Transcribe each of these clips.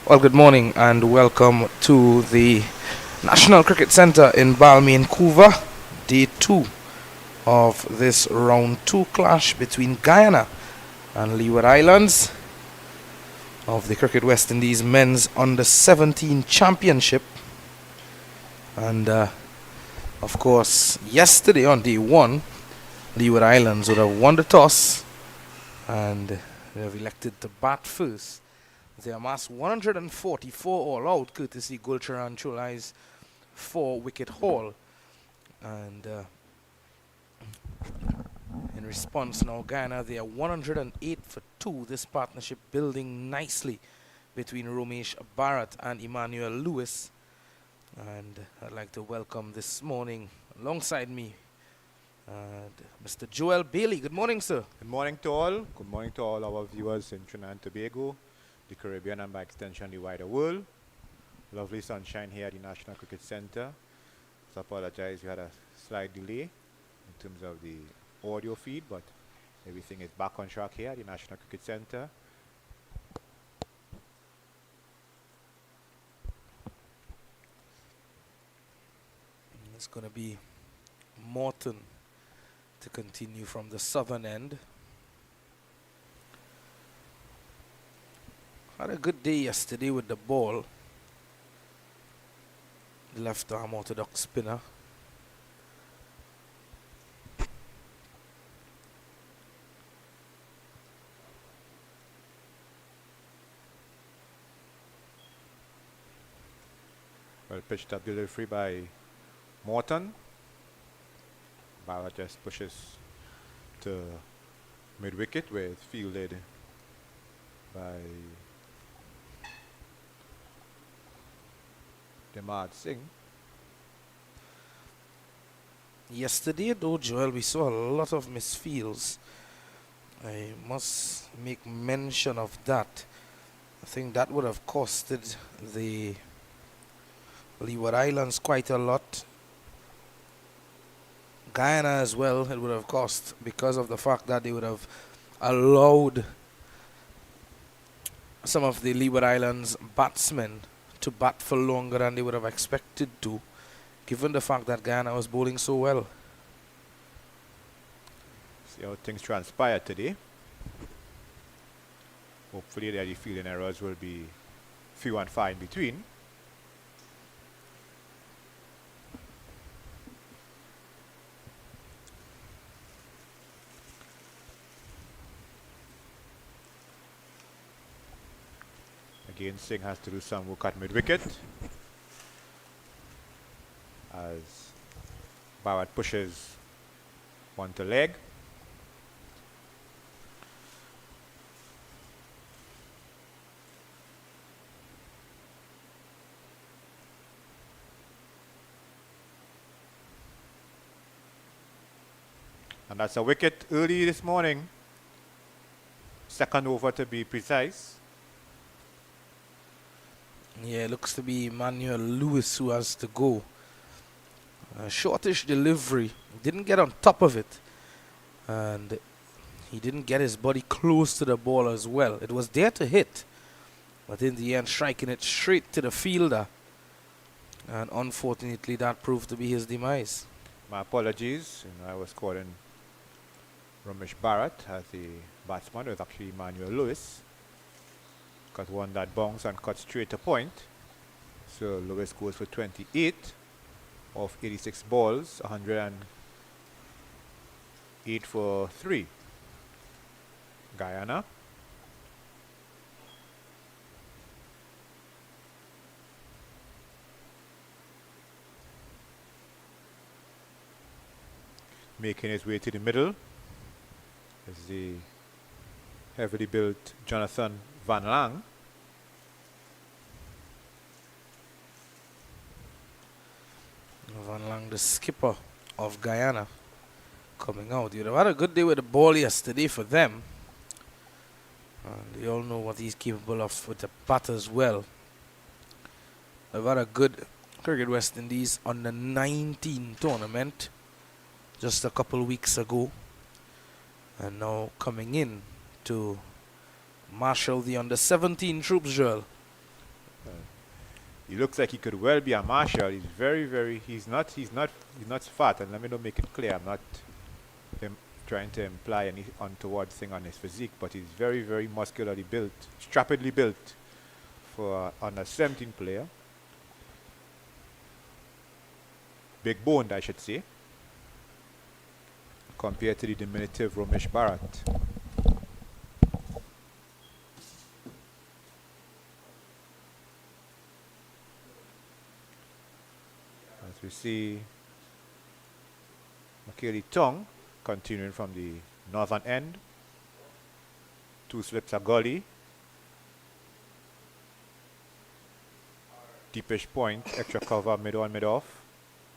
Well, good morning and welcome to the National Cricket Centre in Balmain, Vancouver. Day 2 of this round 2 clash between Guyana and Leeward Islands of the Cricket West Indies Men's Under 17 Championship. And of course, yesterday on day 1, Leeward Islands would have won the toss and they have elected to bat first. They amassed 144 all out, courtesy Gulcharan Cholai's 4-wicket haul. And in response now, Guyana, they are 108 for 2. This partnership building nicely between Romesh Bharat and Emmanuel Lewis. And I'd like to welcome this morning alongside me Mr. Joel Bailey. Good morning, sir. Good morning to all. Good morning to all our viewers in Trinidad and Tobago, the Caribbean, and by extension the wider world. Lovely sunshine here at the National Cricket Centre. So I apologize, we had a slight delay in terms of the audio feed, but everything is back on track here at the National Cricket Centre. It's going to be Morton to continue from the southern end. Had a good day yesterday with the ball. Left arm orthodox spinner. Well pitched up delivery by Morton. Barra just pushes to mid-wicket where it's fielded by Demad Singh. Yesterday, though, Joel, we saw a lot of misfields. I must make mention of that. I think that would have costed the Leeward Islands quite a lot. Guyana as well, it would have cost because of the fact that they would have allowed some of the Leeward Islands batsmen to bat for longer than they would have expected to, given the fact that Guyana was bowling so well. See how things transpire today. Hopefully the fielding errors will be few and far in between. Again, Singh has to do some work at mid-wicket as Bharat pushes one to leg. And that's a wicket early this morning. Second over to be precise. Yeah, it looks to be Emmanuel Lewis who has to go. Shortish delivery. Didn't get on top of it. And he didn't get his body close to the ball as well. It was there to hit. But in the end, striking it straight to the fielder. And unfortunately, that proved to be his demise. My apologies. I was calling Ramesh Bharat as the batsman. It was actually Emmanuel Lewis. Got one that bounced and cut straight to point. So Lewis goes for 28 of 86 balls, 108 for 3. Guyana. Making his way to the middle is the heavily built Jonathan Van Lang. Van Lang, the skipper of Guyana, coming out. You'd have had a good day with the ball yesterday for them. And they all know what he's capable of with the bat as well. They've had a good Cricket West Indies under 19 tournament just a couple weeks ago. And now coming in to marshal the under 17 troops, Joel. He looks like he could well be a marshal. He's he's not fat. And let me not make it clear, I'm not trying to imply any untoward thing on his physique, but he's very, very muscularly built, strappedly built for an under 17 player. Big boned, I should say, compared to the diminutive Romesh Bharat. As we see Makeli Tong continuing from the northern end. 2 slips a gully. Deepish point, extra cover, mid on, mid off.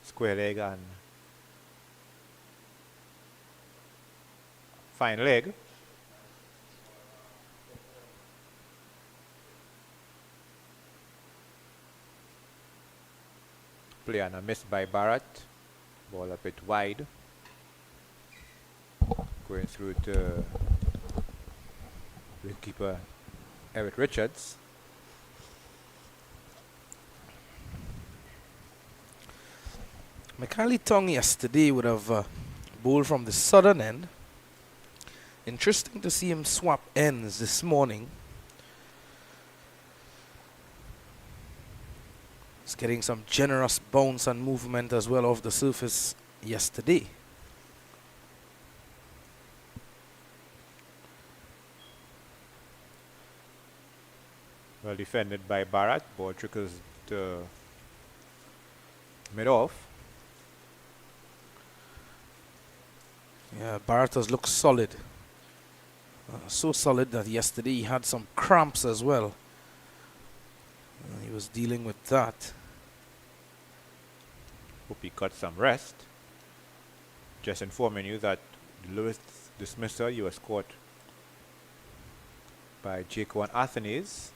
Square leg and fine leg. Play and a miss by Bharat. Ball a bit wide. Going through to wicketkeeper Eric Richards. Makeli Tong yesterday would have bowled from the southern end. Interesting to see him swap ends this morning. He's getting some generous bounce and movement as well off the surface yesterday. Well defended by Bharat. Ball trickles to mid-off. Yeah, Bharat has looked solid. So solid that yesterday he had some cramps as well. He was dealing with that. Hope he got some rest. Just informing you that the lowest dismissal you was caught by Jaco and Athenes.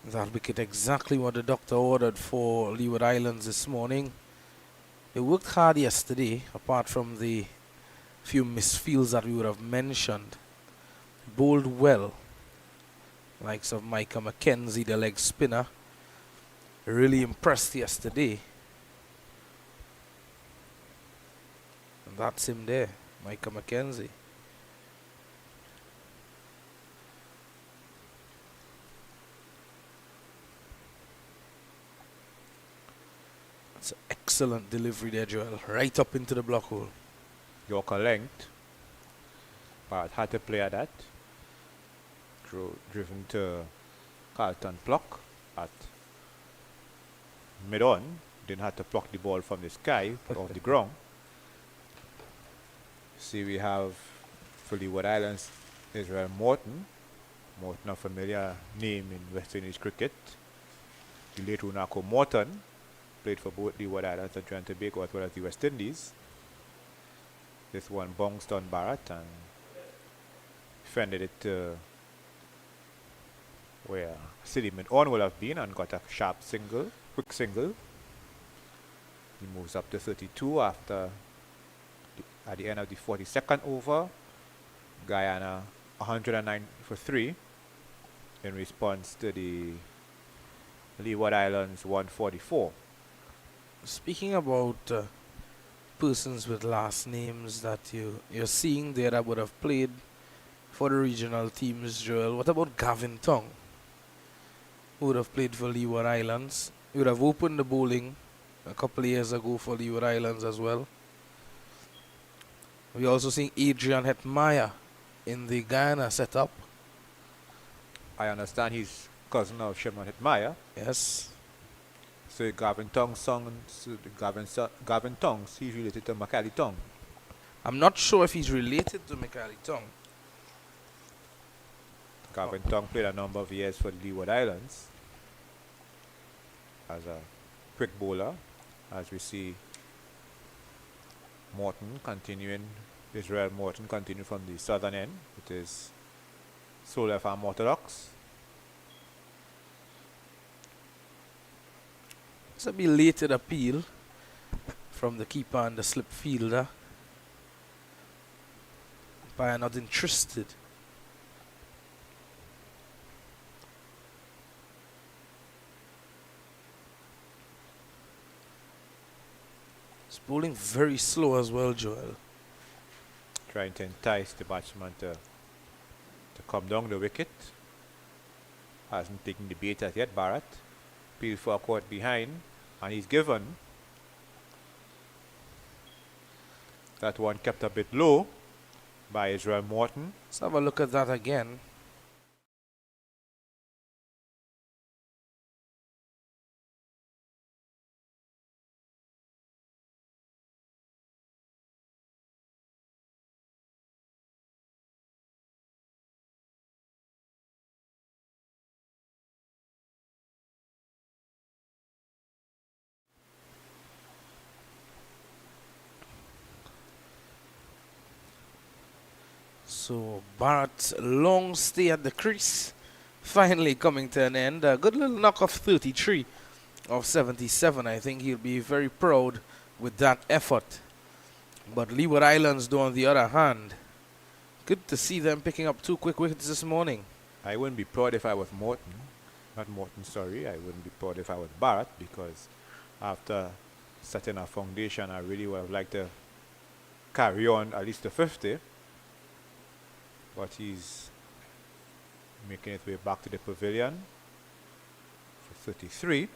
That wicket exactly what the doctor ordered for Leeward Islands this morning. They worked hard yesterday, apart from the few misfields that we would have mentioned. Bowled well. Likes of Micah McKenzie, the leg spinner. Really impressed yesterday. And that's him there, Micah McKenzie. That's an excellent delivery there, Joel. Right up into the block hole. Yorker length. But had to play at that. Driven to Carlton pluck at mid-on. Didn't have to pluck the ball from the sky, but off the ground. See, we have for Leeward Islands, Israel Morton. Morton, a familiar name in West Indies cricket. The late Runako Morton played for both Leeward Islands and Trinidad and Tobago as well as the West Indies. This one bounced on Bharat and defended it to where City mid-on will have been and got a sharp single, quick single. He moves up to 32 after at the end of the 42nd over. Guyana 109 for 3 in response to the Leeward Islands 144. Speaking about persons with last names that you're seeing there that would have played for the regional teams, Joel, what about Gavin Tong, who would have played for Leeward Islands? He would have opened the bowling a couple of years ago for Leeward Islands as well. We're also seeing Adrian Hetmaya in the Guyana setup. I understand he's cousin of Shimon Hetmaya. Yes. So Gavin Tong's Gavin Tong's, he's related to Makeli Tong. I'm not sure if he's related to Makeli Tong. Gavin Tong played a number of years for the Leeward Islands as a quick bowler, as we see Morton continuing, Israel Morton continuing from the southern end with his Solar Farm Orthodox. It's a belated appeal from the keeper and the slip fielder. Umpire not interested. Bowling very slow as well, Joel. Trying to entice the batsman to come down the wicket. Hasn't taken the bait as yet, Bharat. Peel for a caught behind, and he's given. That one kept a bit low by Israel Morton. Let's have a look at that again. So Bharat's long stay at the crease finally coming to an end. A good little knock of 33 of 77. I think he'll be very proud with that effort. But Leeward Islands, though, on the other hand, good to see them picking up 2 quick wickets this morning. I wouldn't be proud if I was Morton. Not Morton, sorry. I wouldn't be proud if I was Bharat, because after setting a foundation, I really would have liked to carry on at least to 50. But he's making his way back to the pavilion for 33.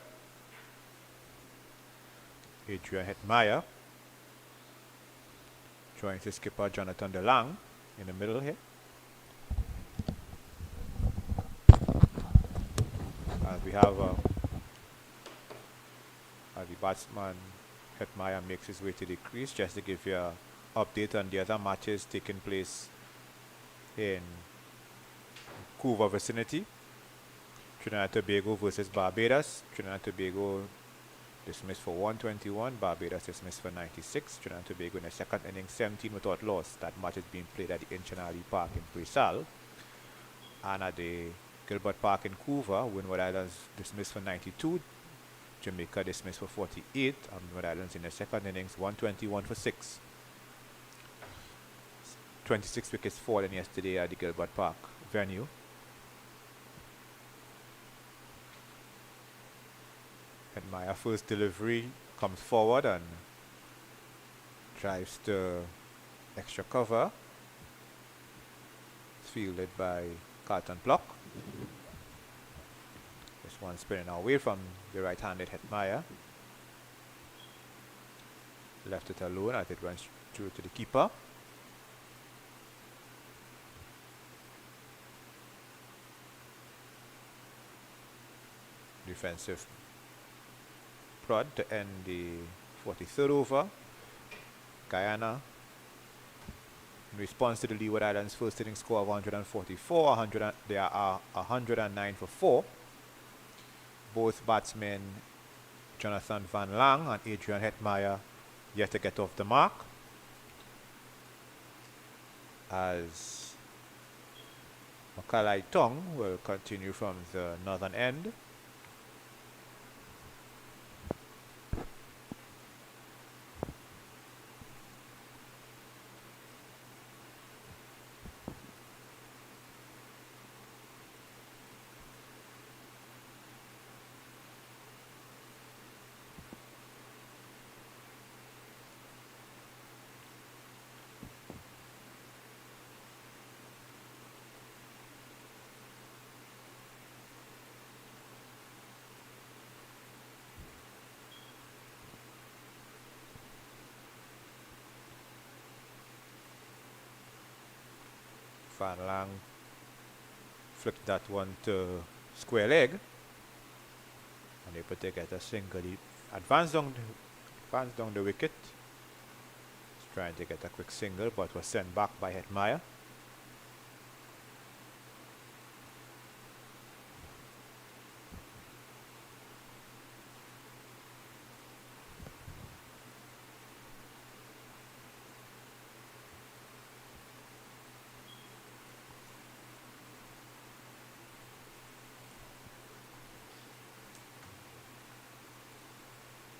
Adrian Hetmeyer joins his skipper Jonathan DeLang in the middle here. As we have as the batsman Hetmeyer makes his way to the crease, just to give you an update on the other matches taking place in Couva vicinity. Trinidad and Tobago versus Barbados. Trinidad and Tobago dismissed for 121, Barbados dismissed for 96. Trinidad and Tobago in the second innings, 17 without loss. That match is being played at the Inchinali Park in Presal. And at the Gilbert Park in Couva, Windward Islands dismissed for 92, Jamaica dismissed for 48, and Windward Islands in the second innings, 121 for 6. 26 wickets fallen yesterday at the Gilbert Park venue. Hetmeyer first delivery comes forward and drives to extra cover. It's fielded by Carlton Block. This one spinning away from the right-handed Hetmeyer. Left it alone as it runs through to the keeper. Defensive prod to end the 43rd over. Guyana, in response to the Leeward Islands first inning score of 144, they are 109 for 4. Both batsmen Jonathan Van Lang and Adrian Hetmeyer yet to get off the mark, as Makalai Tong will continue from the northern end. Van Lang flicked that one to square leg, and able to get a single. He advanced down the wicket. He's trying to get a quick single, but was sent back by Hetmeyer.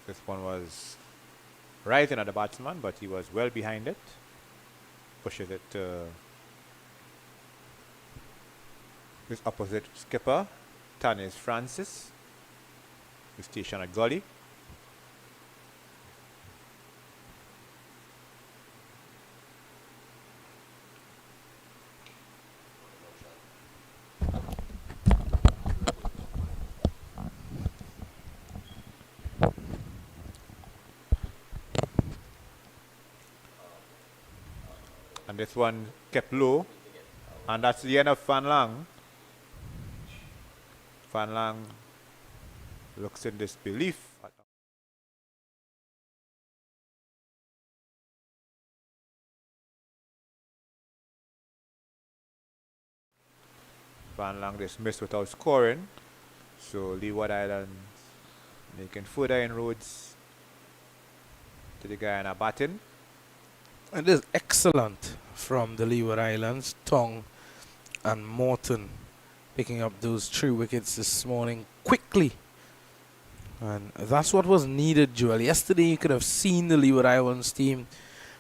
This one was rising at the batsman, but he was well behind it. Pushes it to his opposite skipper, Tanis Francis, who stationed at gully. this one kept low. And that's the end of Van Lang. Van Lang looks in disbelief. Van Lang dismissed without scoring. So Leeward Islands making further inroads to the Guyana batting. It is excellent from the Leeward Islands. Tong and Morton picking up those 3 wickets this morning quickly. And that's what was needed, Joel. Yesterday you could have seen the Leeward Islands team.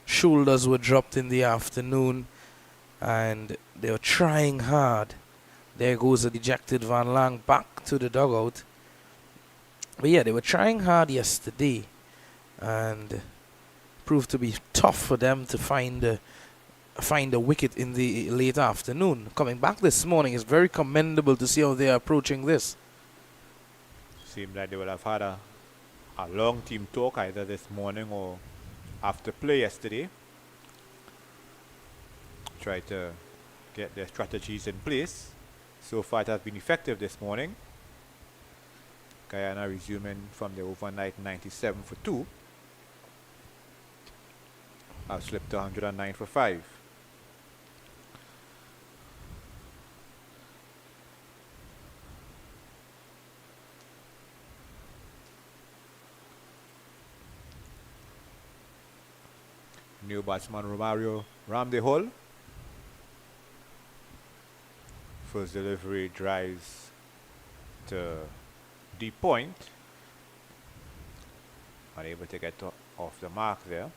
Shoulders were dropped in the afternoon and they were trying hard. There goes a dejected Van Lang back to the dugout. But yeah, they were trying hard yesterday and proved to be tough for them to find a wicket in the late afternoon. Coming back this morning is very commendable to see how they are approaching this. Seemed like they would have had a long team talk either this morning or after play yesterday. Try to get their strategies in place. So far it has been effective this morning. Guyana resuming from the overnight 97 for 2. I've slipped to 109 for 5. New batsman Romario rammed the hole. First delivery drives to deep point. Unable to get off the mark there.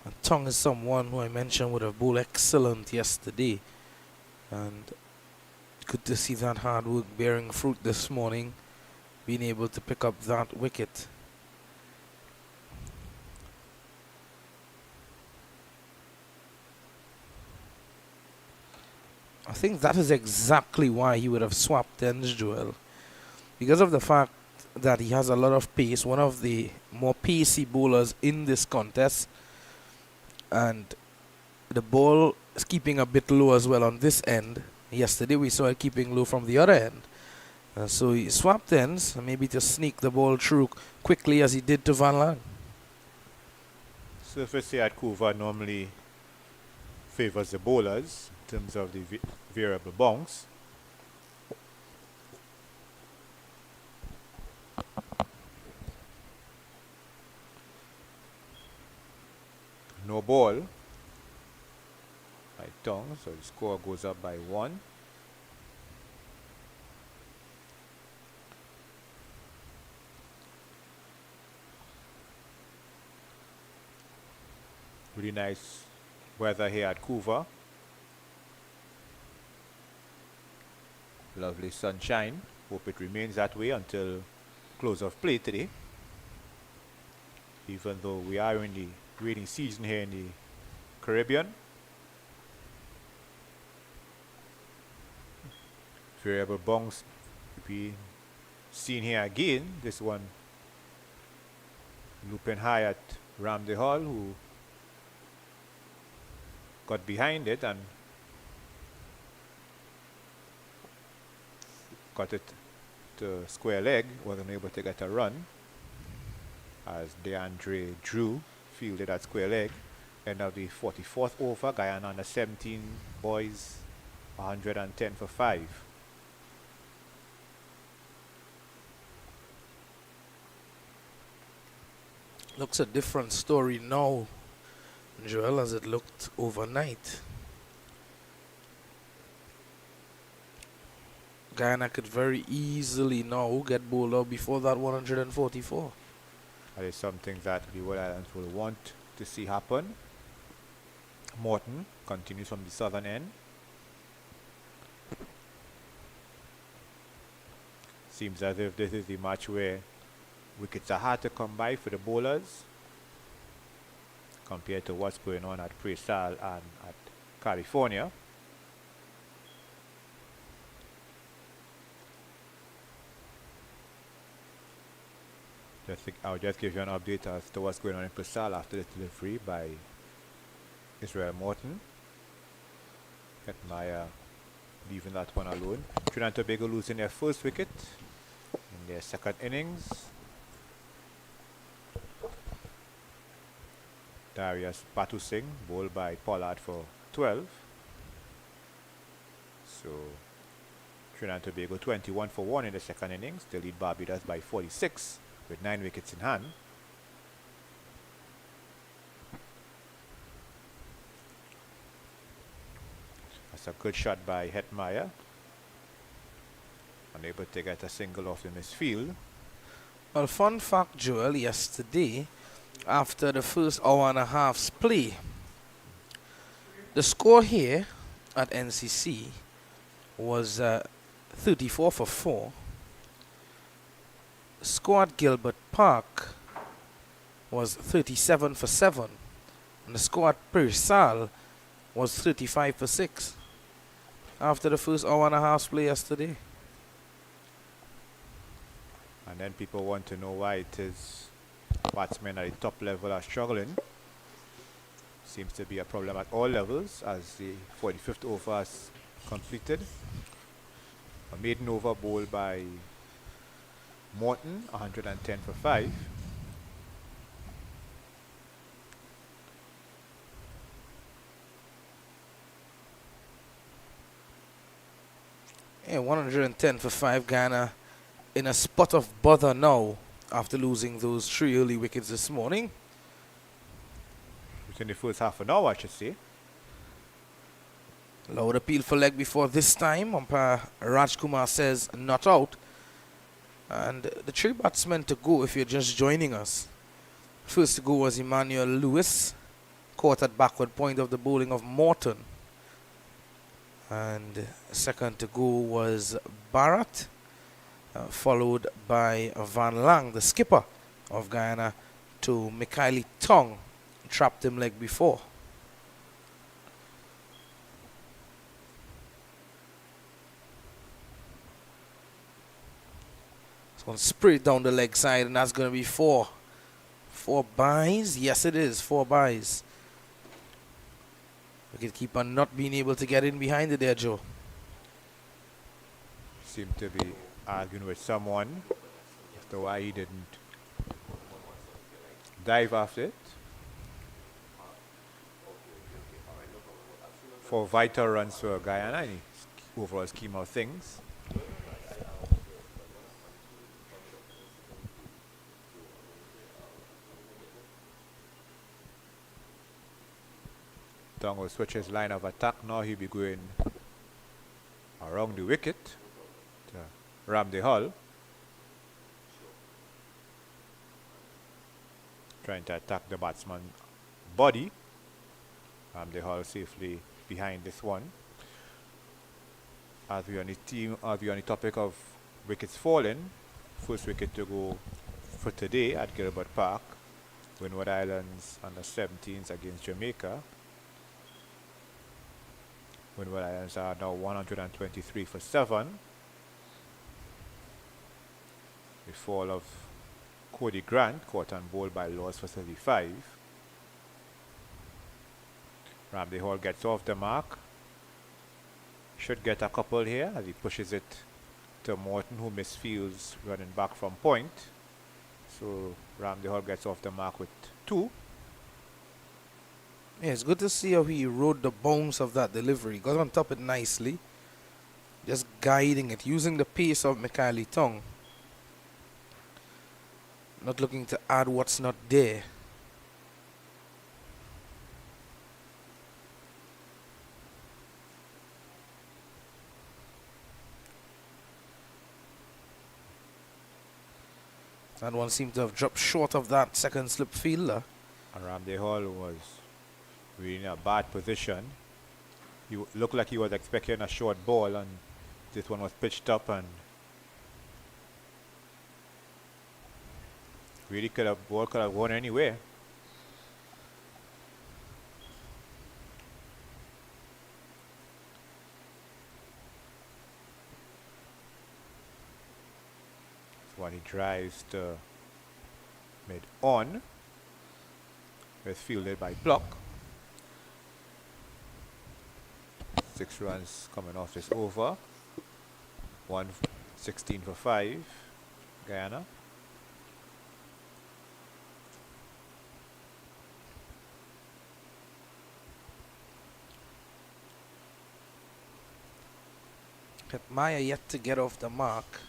And Tong is someone who I mentioned would have bowled excellent yesterday. And good to see that hard work bearing fruit this morning. Being able to pick up that wicket. I think that is exactly why he would have swapped ends, Joel. Because of the fact that he has a lot of pace, one of the more pacey bowlers in this contest. And the ball is keeping a bit low as well on this end. Yesterday we saw it keeping low from the other end. So he swapped ends, maybe to sneak the ball through quickly as he did to Van Lang. Surface here at Couva normally favors the bowlers in terms of the variable bounce. No ball by Tong, so the score goes up by 1. Really nice weather here at Couva. Lovely sunshine. Hope it remains that way until close of play today. Even though we are in the rainy season here in the Caribbean. Variable bounce to be seen here again. This one looping high at Ramsey Hall, who got behind it and got it to square leg, wasn't able to get a run as DeAndre Drew fielded at square leg. End of the 44th over, Guyana under 17 boys 110 for 5. Looks a different story now, Joel, as it looked overnight. Guyana could very easily now get bowled out before that 144. That is something that the Leeward Islands will want to see happen. Morton continues from the southern end. Seems as if this is the match where wickets are hard to come by for the bowlers compared to what's going on at Presal and at California. I'll just give you an update as to what's going on in Presal after the delivery by Israel Morton. Hetmeyer leaving that one alone. Trinidad and Tobago losing their first wicket in their second innings. Darius Batu Singh bowled by Pollard for 12. So Trinidad and Tobago 21 for 1 in the second innings. They lead Barbados by 46 with 9 wickets in hand. That's a good shot by Hetmeyer. Unable to get a single off the misfield. Well, fun fact, Joel, yesterday, after the first hour and a half's play, the score here at NCC was 34 for 4. The score at Gilbert Park was 37 for 7. And the score at Pearsall was 35 for 6. After the first hour and a half's play yesterday. And then people want to know why it is batsmen at the top level are struggling. Seems to be a problem at all levels as the 45th over is completed. A maiden over bowled by Morton, 110 for 5. Yeah, 110 for 5. Guyana in a spot of bother now after losing those 3 early wickets this morning. Within the first half an hour, I should say. Loud appeal for leg before this time. Umpire Raj Kumar says not out. And the 3 batsmen to go if you're just joining us. First to go was Emmanuel Lewis, caught at backward point of the bowling of Morton. And second to go was Bharat, followed by Van Lang, the skipper of Guyana, to Mikhaili Tong, trapped him leg before. It's going to spray down the leg side, and that's going to be 4. 4 byes? Yes, it is. 4 byes. Wicketkeeper not being able to get in behind it there, Joe. Seemed to be arguing with someone as to why he didn't dive after it. For vital runs for Guyana in the overall scheme of things. Tong will switch his line of attack. Now he'll be going around the wicket to ram the hull. Trying to attack the batsman's body. Ram the hull safely behind this one. As we on the topic of wickets falling, first wicket to go for today at Gilbert Park. Leeward Islands under 17s against Jamaica. Leeward Islands are now 123 for 7. The fall of Cody Grant, caught on bowled by Laws for 35. Ramsey Hall gets off the mark. Should get a couple here as he pushes it to Morton, who misfields running back from point. So Ramsey Hall gets off the mark with 2. Yeah, it's good to see how he rode the bounce of that delivery. Got on top it nicely. Just guiding it, using the pace of Mikhaili Tong. Not looking to add what's not there. That one seemed to have dropped short of that second slip fielder. And Ramsey Hall was really in a bad position. He looked like he was expecting a short ball, and this one was pitched up and really ball could have gone anywhere. So when he drives to mid on, it's fielded by Block. 6 runs coming off this over. 116 for 5, Guyana. Hetmyer yet to get off the mark.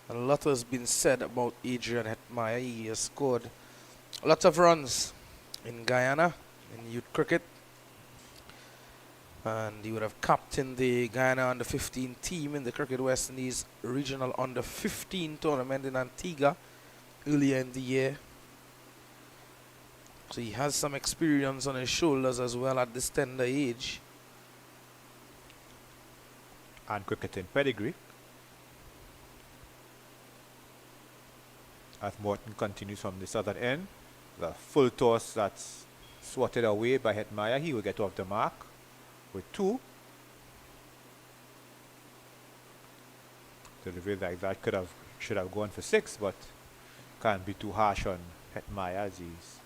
A lot has been said about Adrian Hetmyer. He has scored a lot of runs in Guyana in youth cricket, and he would have captained the Guyana under 15 team in the Cricket West Indies regional under 15 tournament in Antigua earlier in the year. So he has some experience on his shoulders as well at this tender age. And cricketing pedigree. As Morton continues from the southern end, the full toss that's swatted away by Hetmyer, he will get off the mark with 2. Delivery like that should have gone for 6, but can't be too harsh on Hetmyer as he's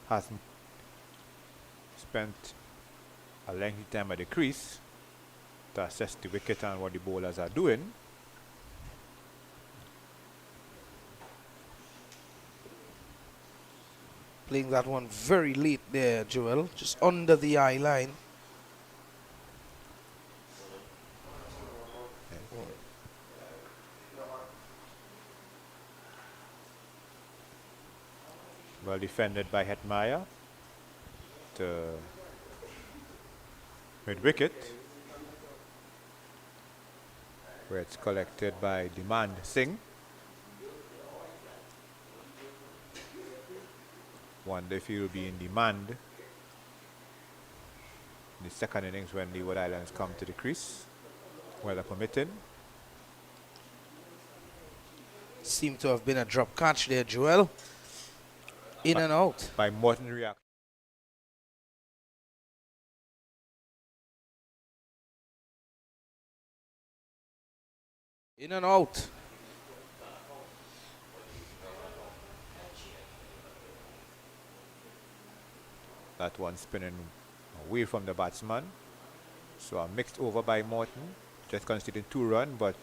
hasn't spent a lengthy time at the crease to assess the wicket and what the bowlers are doing. Playing that one very late there, Joel, just under the eye line. Well defended by Hetmyer to mid-wicket, where it's collected by Demand Singh. Wonder if he will be in demand in the second innings when Leeward Islands come to the crease, weather permitting. Seemed to have been a drop catch there, Joel. In and out. By Morton react. In and out. That one spinning away from the batsman. So a mixed over by Morton, just conceding 2 runs, but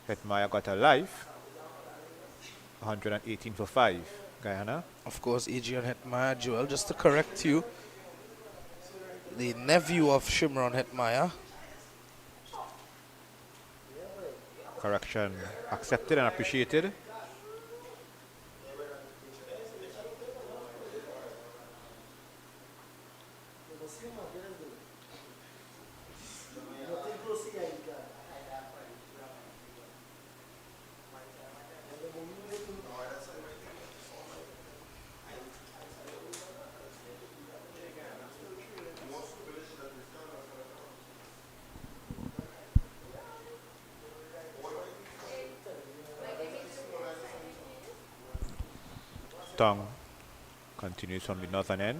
Hetmyer got a life. 118 for 5, Guyana. Of course, Adrian Hetmyer, Joel, just to correct you, the nephew of Shimron Hetmyer. Correction accepted and appreciated. Tong continues from the northern end.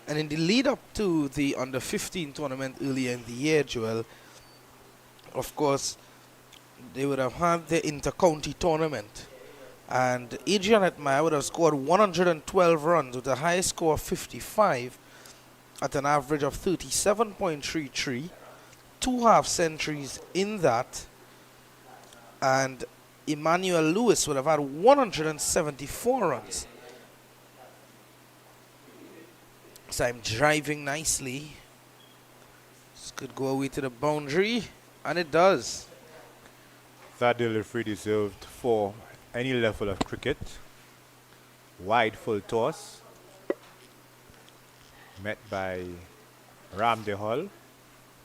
And in the lead up to the under 15 tournament earlier in the year, Joel, of course, they would have had the inter-county tournament. And Adrian Hetmyer would have scored 112 runs with a high score of 55 at an average of 37.33, 2 half centuries in that. And Emmanuel Lewis would have had 174 runs. So I'm driving nicely. This could go away to the boundary, and it does. That delivery deserved for any level of cricket. Wide full toss, met by Ram Dehal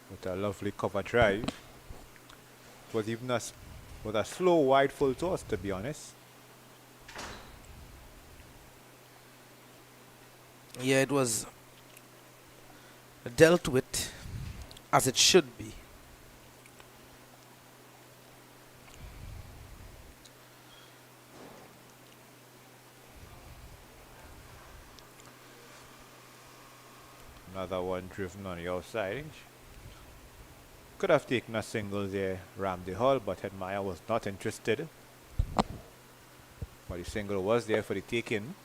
with a lovely cover drive. It was even with a slow wide full toss, to be honest. Yeah, it was dealt with as it should be. Another one driven on the outside. Could have taken a single there, Ram Dehal, but Hetmyer was not interested. But the single was there for the taking.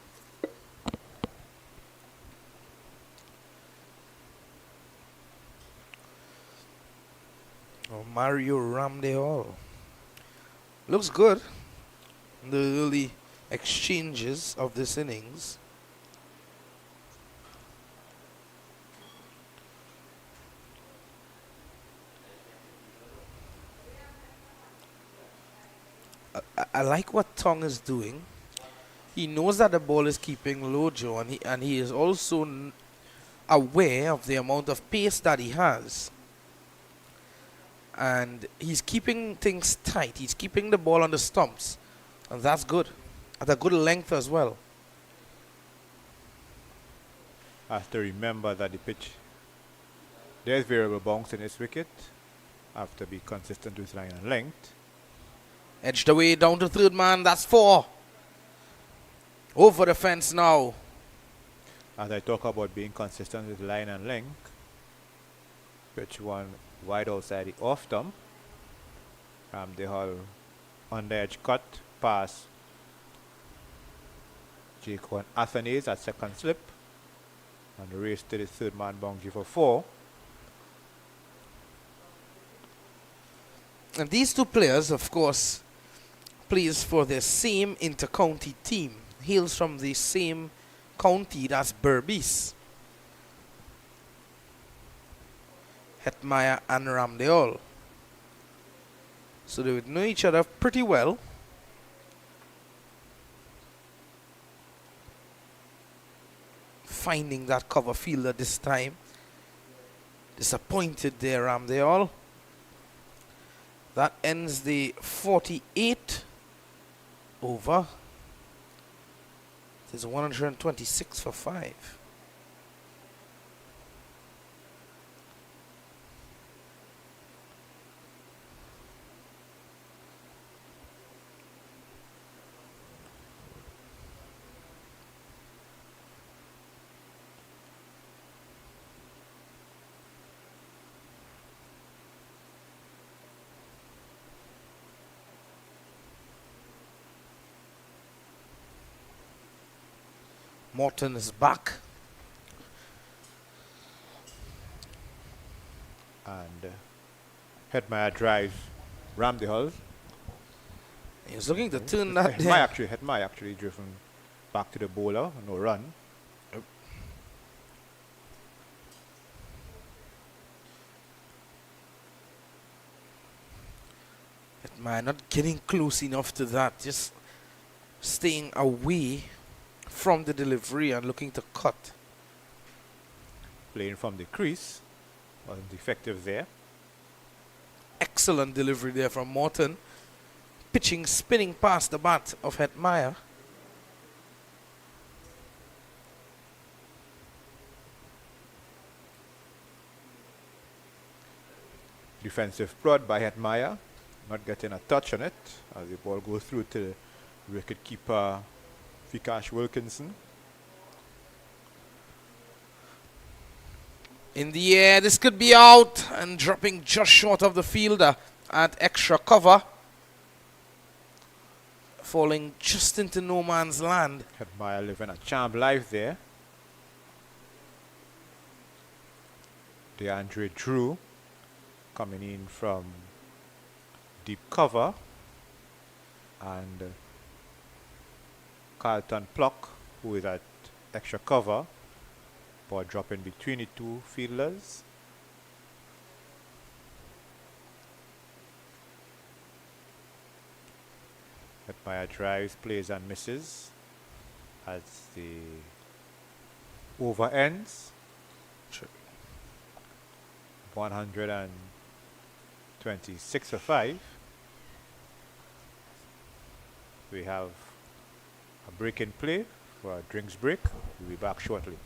Mario Ramdehall. Looks good. The early exchanges of this innings. I like what Tong is doing. He knows that the ball is keeping low, Joe, and he is also aware of the amount of pace that he has. And he's keeping things tight. He's keeping the ball on the stumps. And that's good. At a good length as well. Have to remember that the pitch, there's variable bounce in this wicket. Have to be consistent with line and length. Edged away down to third man. That's 4. Over the fence now. As I talk about being consistent with line and length, pitch one wide outside the off stump. The Hull on the edge cut pass. Jacob Athanase at second slip. And the race to the third man boundary for 4. And these two players, of course, plays for the same inter-county team. Hails from the same county, that's Berbice. Hetmyer and Ramdehall. So they would know each other pretty well. Finding that cover fielder this time. Disappointed there, Ramdehall. That ends the 48 over. There's 126 for 5. Morton is back. And Hetmyer drives Ramdehall. He's looking to turn that Hetmyer actually driven back to the bowler, no run. Hetmyer not getting close enough to that, just staying away from the delivery and looking to cut. Playing from the crease, wasn't effective there. Excellent delivery there from Morton. Pitching, spinning past the bat of Hetmyer. Defensive prod by Hetmyer, not getting a touch on it as the ball goes through to the wicket keeper Vikash Wilkinson. In the air, this could be out and dropping just short of the fielder at extra cover. Falling just into no man's land. Hetmyer living a charmed life there. DeAndre Drew coming in from deep cover, and Carlton Pluck, who is at extra cover, ball dropping between the two fielders. Hetmyer drives, plays and misses as the over ends. 126 for 5. We have a break in play for a drinks break. We'll be back shortly.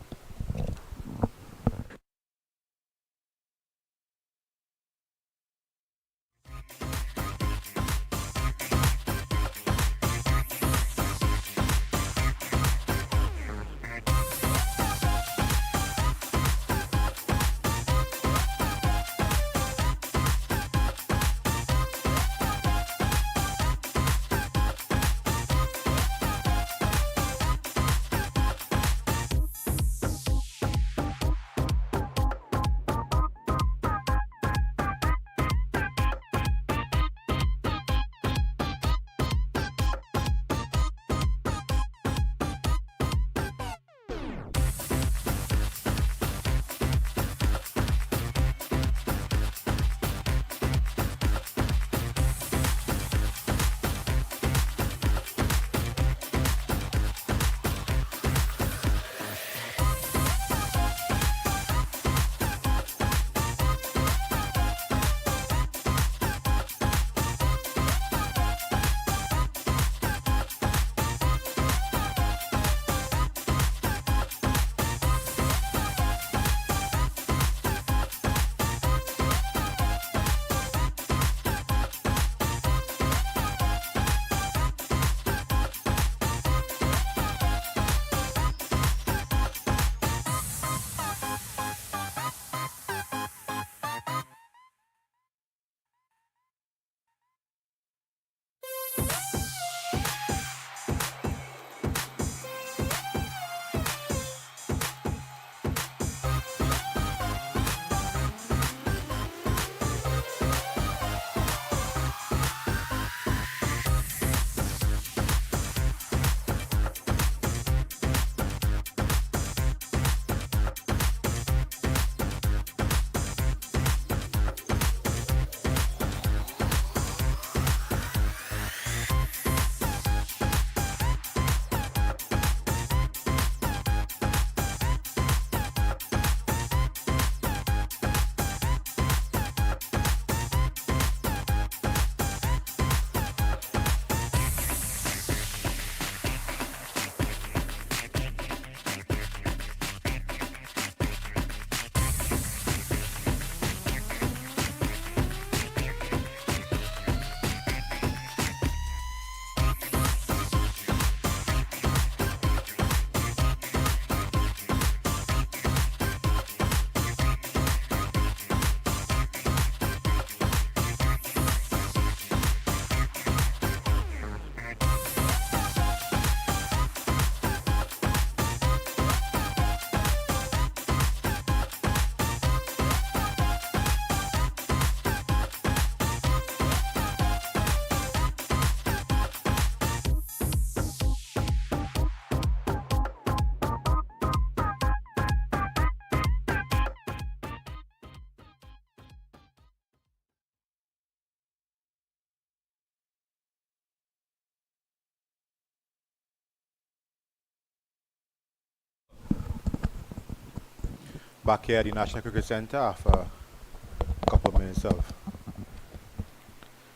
Back here at the National Cricket Centre after a couple of minutes of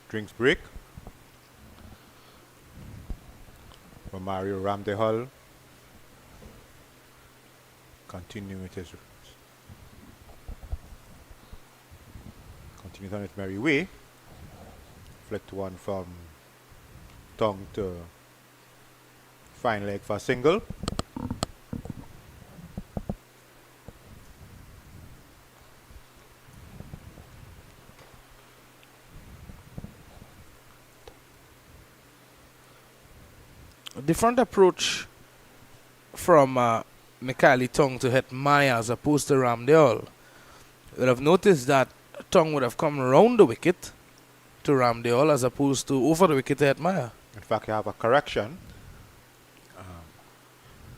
drinks break. For Mario Ramdehal continuing with his on its merry way. Flicked one from tongue to fine leg for a single. A different approach from Mikhaili Tongue to hit Maya as opposed to Ramdale. You would have noticed that Tongue would have come around the wicket to Ramdale as opposed to over the wicket to hit Maya. In fact, you have a correction.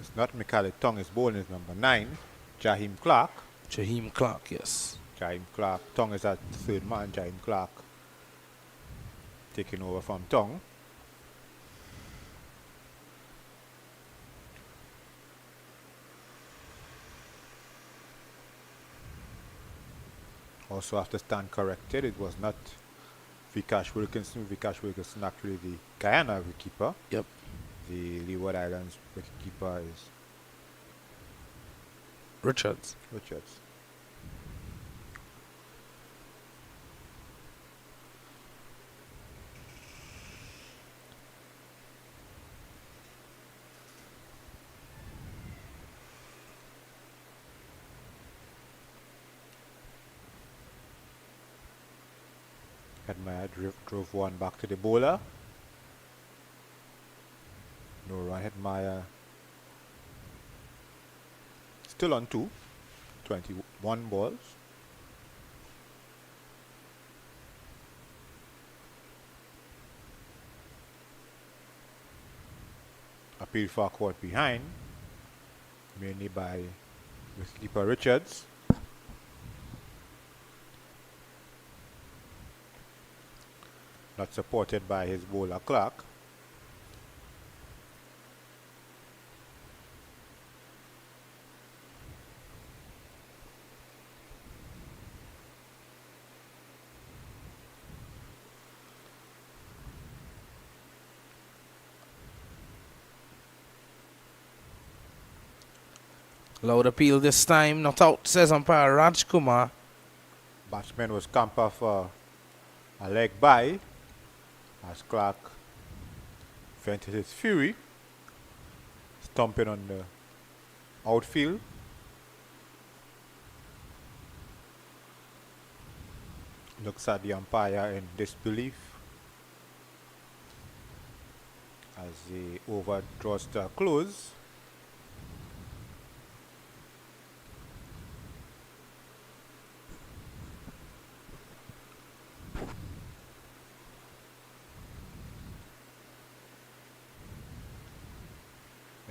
It's not Mikhaili Tongue, his bowling is number 9, Jaheim Clark. Jaheim Clark, yes. Jaheim Clark. Tongue is at third man. Jaheim Clark taking over from Tongue. Also have to stand corrected. It was not Vikash Wilkinson. Vikash Wilkinson actually the Guyana wicketkeeper. Yep. The Leeward Islands wicketkeeper is Richards. Hedmaya drove one back to the bowler. No run. Hedmaya still on 21 balls. Appeal for a caught behind, mainly by wicketkeeper Richards. Not supported by his bowler Clark. Loud appeal this time, not out, says umpire Raj Kumar. Batsman was camper for a leg by as Clark vented his fury, stomping on the outfield. Looks at the umpire in disbelief as the over draws to a close.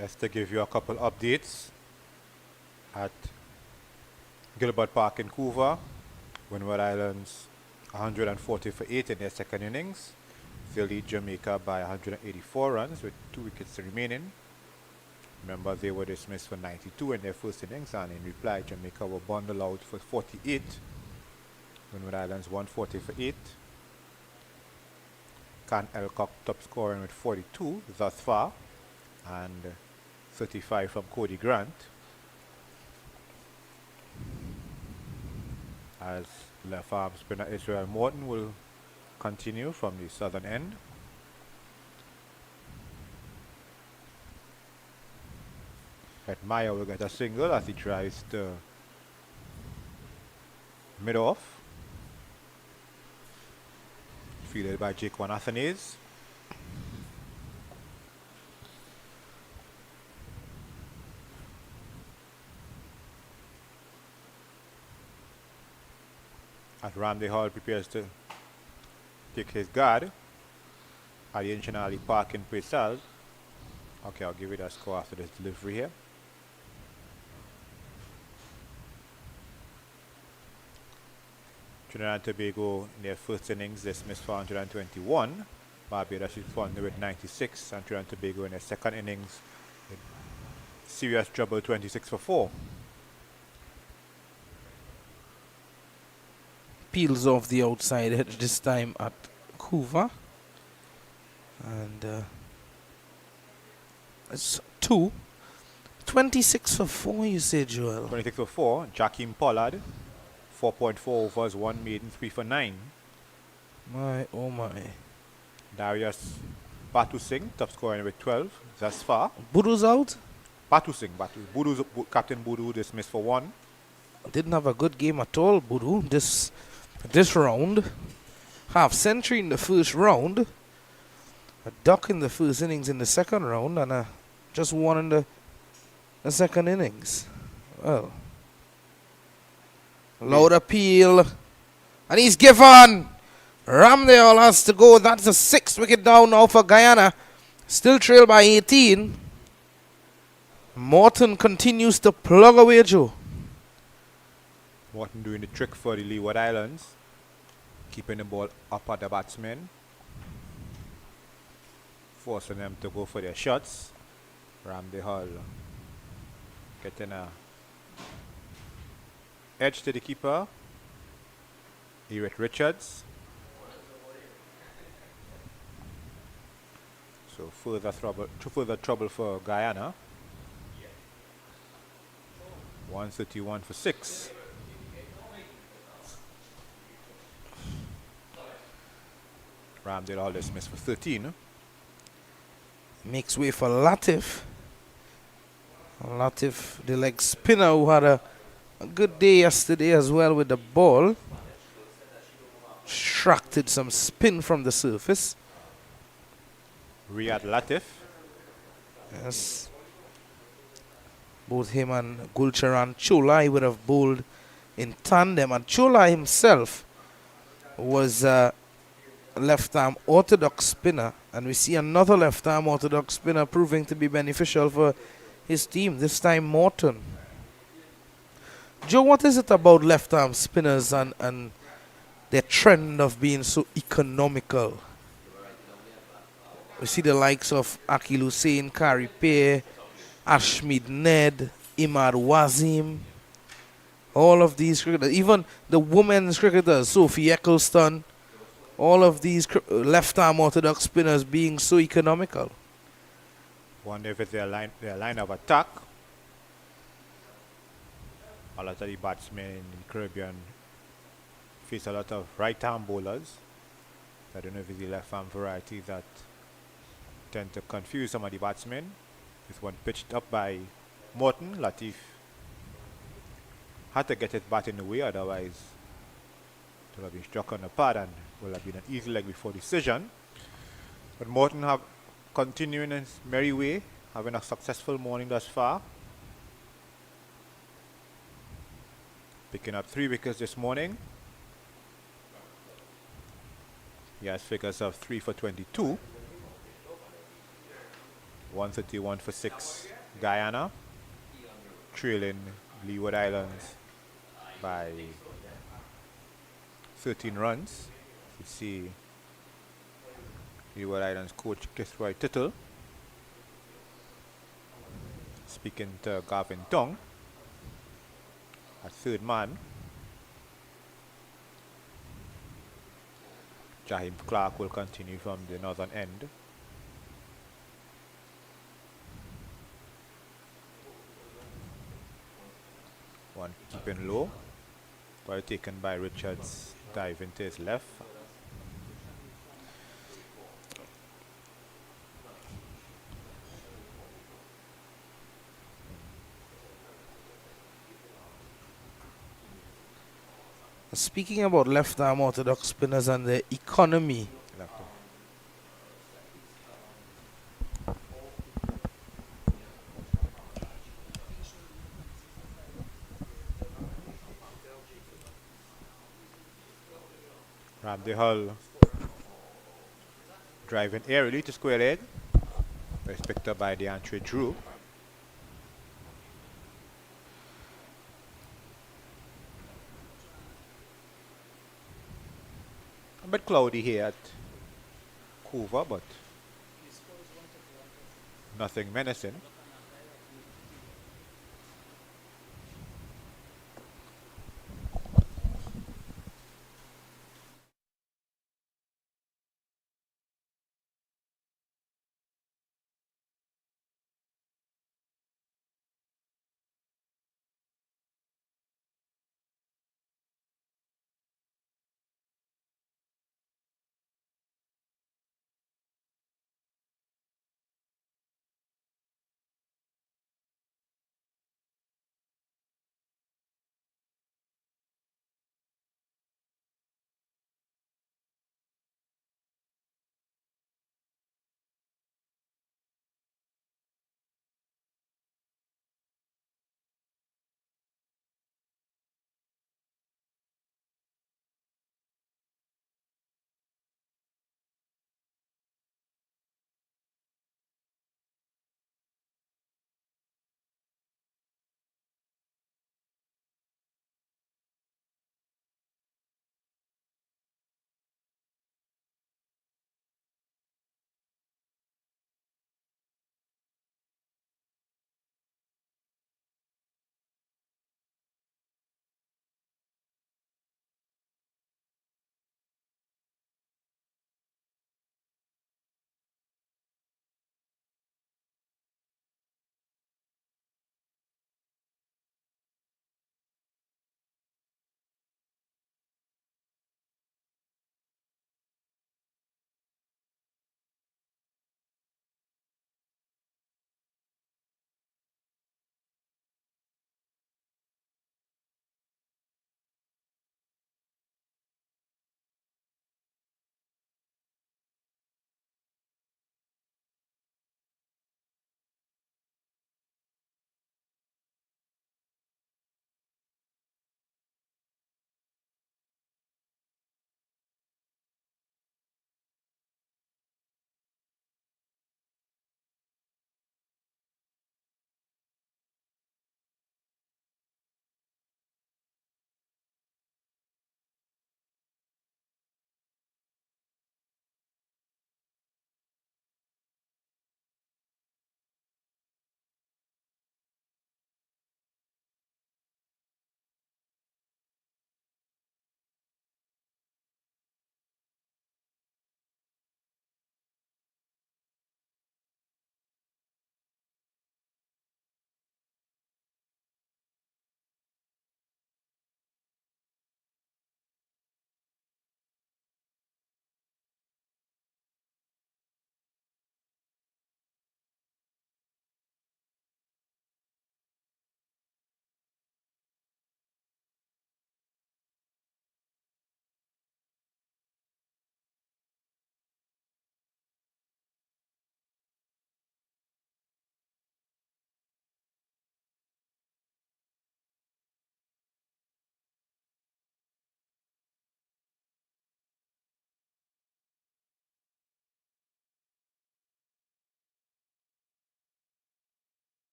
Just to give you a couple updates at Gilbert Park in Couva, Leeward Islands 140 for 8 in their second innings. They lead Jamaica by 184 runs with 2 wickets remaining. Remember, they were dismissed for 92 in their first innings, and in reply, Jamaica were bundled out for 48. Leeward Islands 140 for 8. Can Elcock top scoring with 42 thus far, and 35 from Cody Grant, as left arm spinner Israel Morton will continue from the southern end. Hedmaya will get a single as he tries to mid off, fielded by Jaquan Athanase. As Ramdehal prepares to take his guard at the Ancient Alley Park in Paysail. Okay, I'll give you that score after this delivery here. Trinidad and Tobago in their first innings dismissed for 121. Barbados responded with 96, and Trinidad and Tobago in their second innings with serious trouble 26 for 4. peels off the outside edge this time at Kuva. And it's 2. 26 for 4, you say, Joel? 26 for 4. Jakeem Pollard, 4.4 overs, 1 maiden, 3 for 9. My, oh my. Darius Batu Singh, top scorer with 12 thus far. Budu's out? Batu Singh, Captain Budu dismissed for 1. Didn't have a good game at all, Budu, this round. Half century in the first round. A duck in the first innings in the second round, and just one in the second innings. Well, loud appeal, and he's given. Ramdale has to go. That's a 6th wicket down now for Guyana. Still trailed by 18. Morton continues to plug away, Joe. Morton doing the trick for the Leeward Islands, keeping the ball up at the batsmen, forcing them to go for their shots. Ramdale getting a edge to the keeper. Eric Richards. So further trouble for Guyana. 131 for 6. Ramdale all dismissed for 13. Makes way for Latif. Latif, the leg spinner, who had a good day yesterday as well with the ball. Extracted some spin from the surface. Riyad Latif. Yes. Both him and Gulcharan Chola would have bowled in tandem. And Chola himself was a left-arm orthodox spinner. And we see another left-arm orthodox spinner proving to be beneficial for his team, this time Morton. Joe, what is it about left-arm spinners and their trend of being so economical? We see the likes of Akil Hussain, Kari Peer, Ashmead Ned, Imad Wazim, all of these cricketers, even the women's cricketers, Sophie Eccleston, all of these left-arm orthodox spinners being so economical. Wonder if it's their line of attack. A lot of the batsmen in the Caribbean face a lot of right-arm bowlers. I don't know if it's the left-arm variety that tend to confuse some of the batsmen. This one pitched up by Morton. Latif had to get his bat in the way, otherwise it would have been struck on the pad and would have been an easy leg before decision. But Morton have continuing his merry way, having a successful morning thus far. Picking up 3 wickets this morning. He has figures of 3 for 22. 131 for 6. Guyana trailing Leeward Islands by 13 runs. You see Leeward Islands coach Kisroy Tittle speaking to Gavin Tong, a third man. Jaheim Clark will continue from the northern end. One keeping low, ball taken by Richards, diving to his left. Speaking about left-arm orthodox spinners and their economy, Ramdale driving aerially to square leg, but it's picked up by DeAndre Drew. A bit cloudy here at Kuva, but nothing menacing.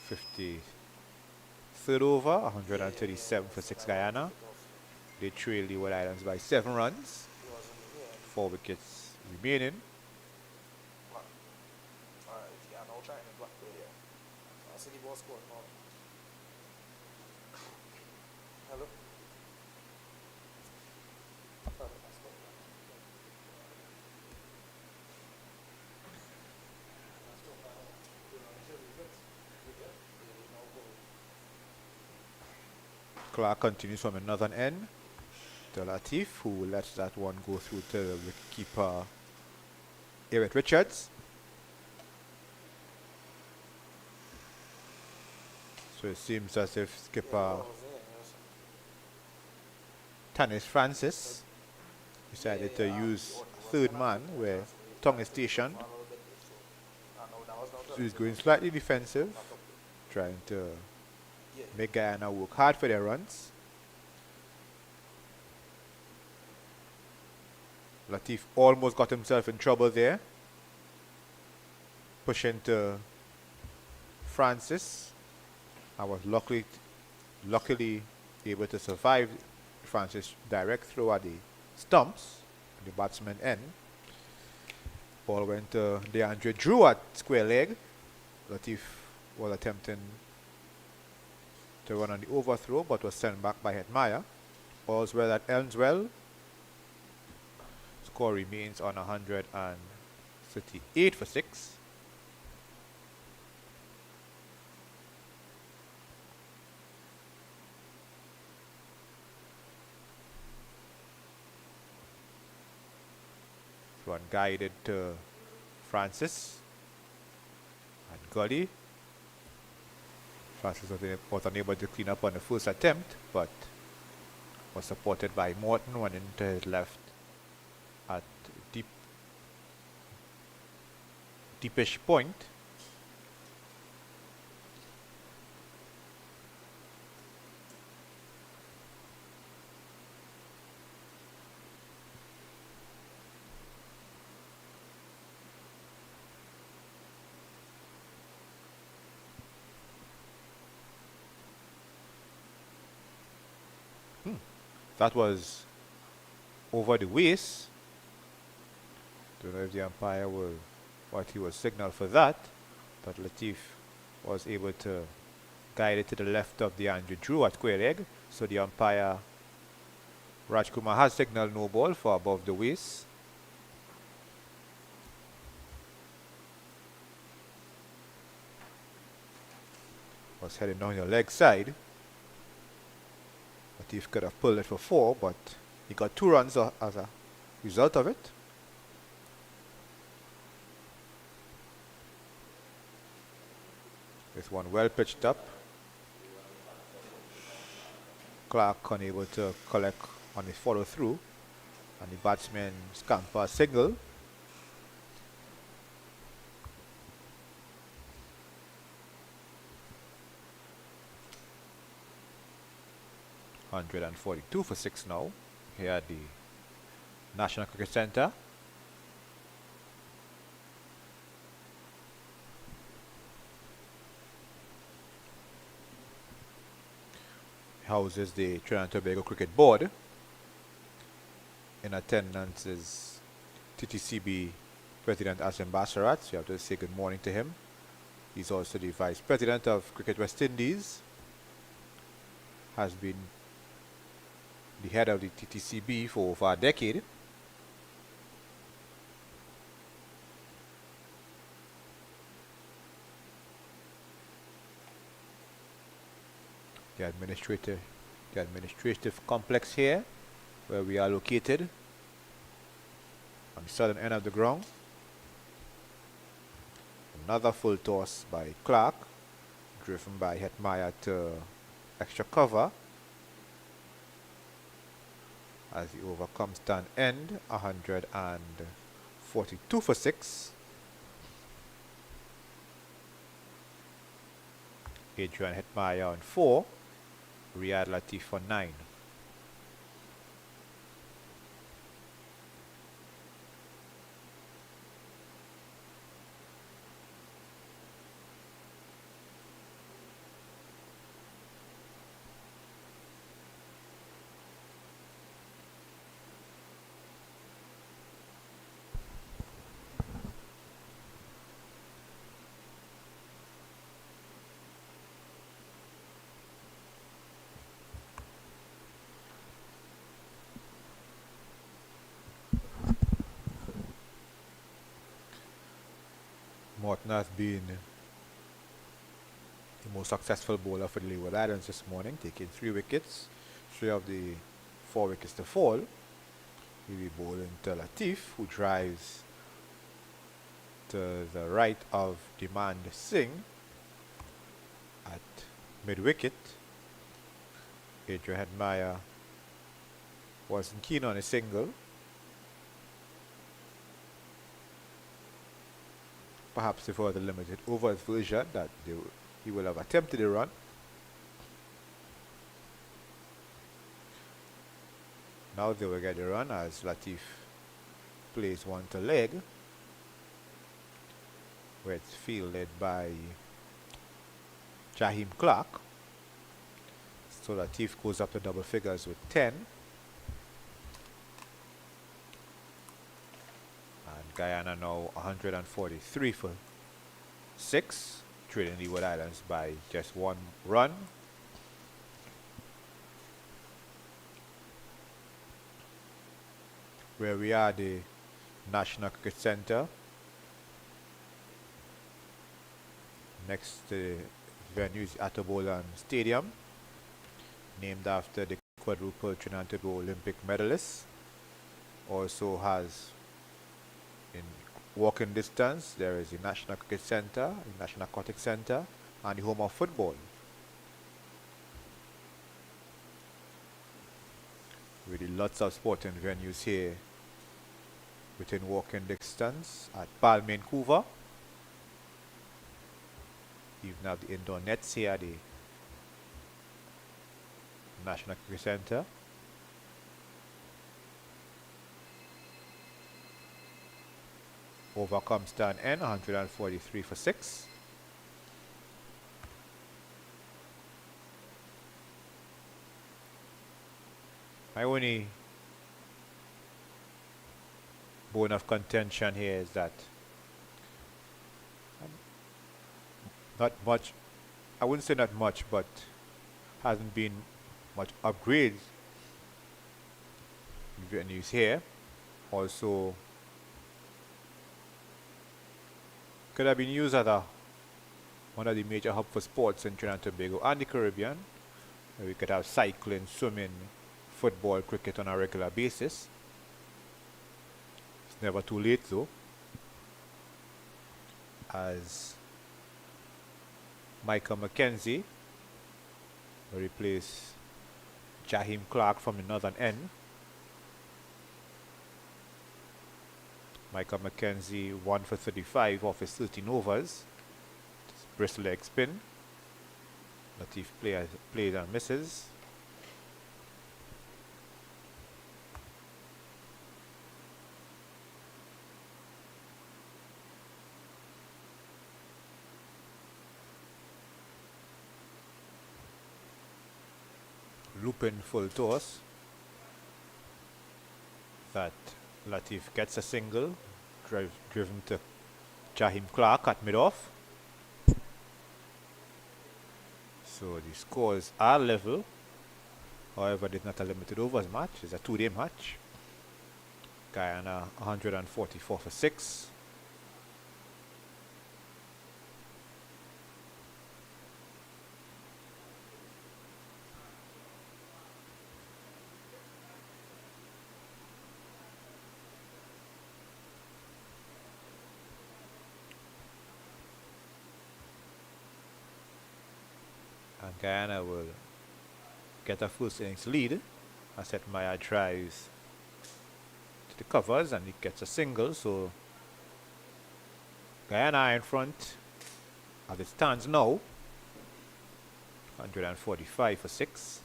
53rd over, 137 for 6 Guyana. They trail Leeward Islands by 7 runs. 4 wickets remaining. Clark continues from the northern end to Latif, who lets that one go through to the wicketkeeper Eric Richards. So it seems as if skipper Tanis Francis decided to use third man where Tong is stationed. So he's going slightly defensive, trying to make Guyana work hard for their runs. Latif almost got himself in trouble there, pushing to Francis. I was luckily able to survive Francis' direct throw at the stumps, the batsman end. Ball went to DeAndre Drew at square leg. Latif was attempting to run on the overthrow, but was sent back by Hetmyer. All's well that ends well. Score remains on 138 for 6. One guided to Francis and Gully. Francis was unable to clean up on the first attempt, but was supported by Morton running to his left at deepish point. That was over the waist. Don't know if the umpire will what he was signal for that, but Latif was able to guide it to the left of the Andrew Drew at square leg. So the umpire Rajkumar has signaled no ball for above the waist. Was heading down your leg side. Latif could have pulled it for 4, but he got 2 runs as a result of it. This one well pitched up. Clark unable to collect on his follow through, and the batsman scamper a single. $142 for 6 now here at the National Cricket Centre. Houses the Trinidad and Tobago Cricket Board. In attendance is TTCB President Asim Basarat, so you have to say good morning to him. He's also the Vice President of Cricket West Indies. Has been the head of the TTCB for over a decade. The administrative complex here, where we are located, on the southern end of the ground. Another full toss by Clark, driven by Hetmyer to extra cover. As the over comes to an end, 142 for 6. Adrian Hetmyer on 4. Riyad Latif for 9. Morton has been the most successful bowler for the Leeward Islands this morning, taking 3 wickets, 3 of the 4 wickets to fall. He'll be bowling to Latif, who drives to the right of Demand Singh at mid-wicket. Adrian Meyer wasn't keen on a single. Perhaps if it was a limited overs version that he will have attempted a run. Now they will get a run as Latif plays one to leg, where it's fielded by Jaheim Clark. So Latif goes up to double figures with 10. And Guyana now 143 for 6, trailing Leeward Islands by just 1 run. Where we are, the National Cricket Centre. Next to the venue is Atabolan Stadium, named after the quadruple Trinidad and Tobago Olympic medalist. Also has, in walking distance, there is the National Cricket Centre, the National Aquatic Centre, and the home of football. Really lots of sporting venues here within walking distance at Balmain, Vancouver. Even have the indoor nets here at the National Cricket Centre. Overcome stand N 143 for 6. My only bone of contention here is that not much, I wouldn't say not much, but hasn't been much upgrades venues here. Also could have been used as one of the major hubs for sports in Trinidad and Tobago and the Caribbean, where we could have cycling, swimming, football, cricket on a regular basis. It's never too late though, as Michael McKenzie will replace Jaheim Clark from the northern end. Michael McKenzie 1 for 35 off his 13 overs. Bristol leg spin. Latif plays and misses. Looping full toss. That Latif gets a single, driven to Jaheim Clark at mid-off. So the scores are level. However, it's not a limited overs match, it's a 2-day match. Guyana 144 for 6. And Guyana will get a first innings lead as Maya drives to the covers and he gets a single. So Guyana in front as it stands now, 145 for 6.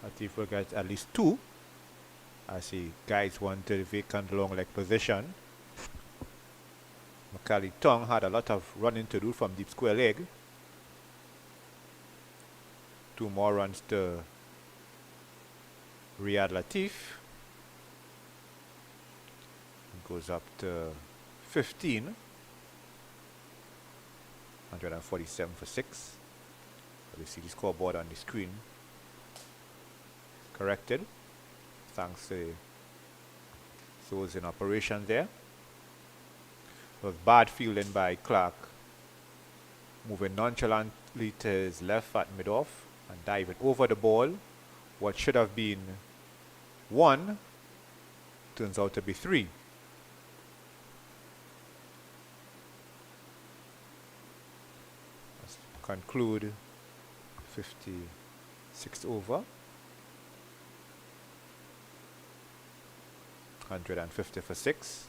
Latif will get at least 2 as he guides one to the vacant long leg position. Macaulay Tong had a lot of running to do from deep square leg. 2 more runs to Riyad Latif. It goes up to 15. 147 for 6. You see the scoreboard on the screen. Corrected. Thanks to those in operation there. It was bad fielding by Clark. Moving nonchalantly to his left at mid-off and diving over the ball. What should have been 1 turns out to be 3. Let's conclude 56th over. 150 for 6.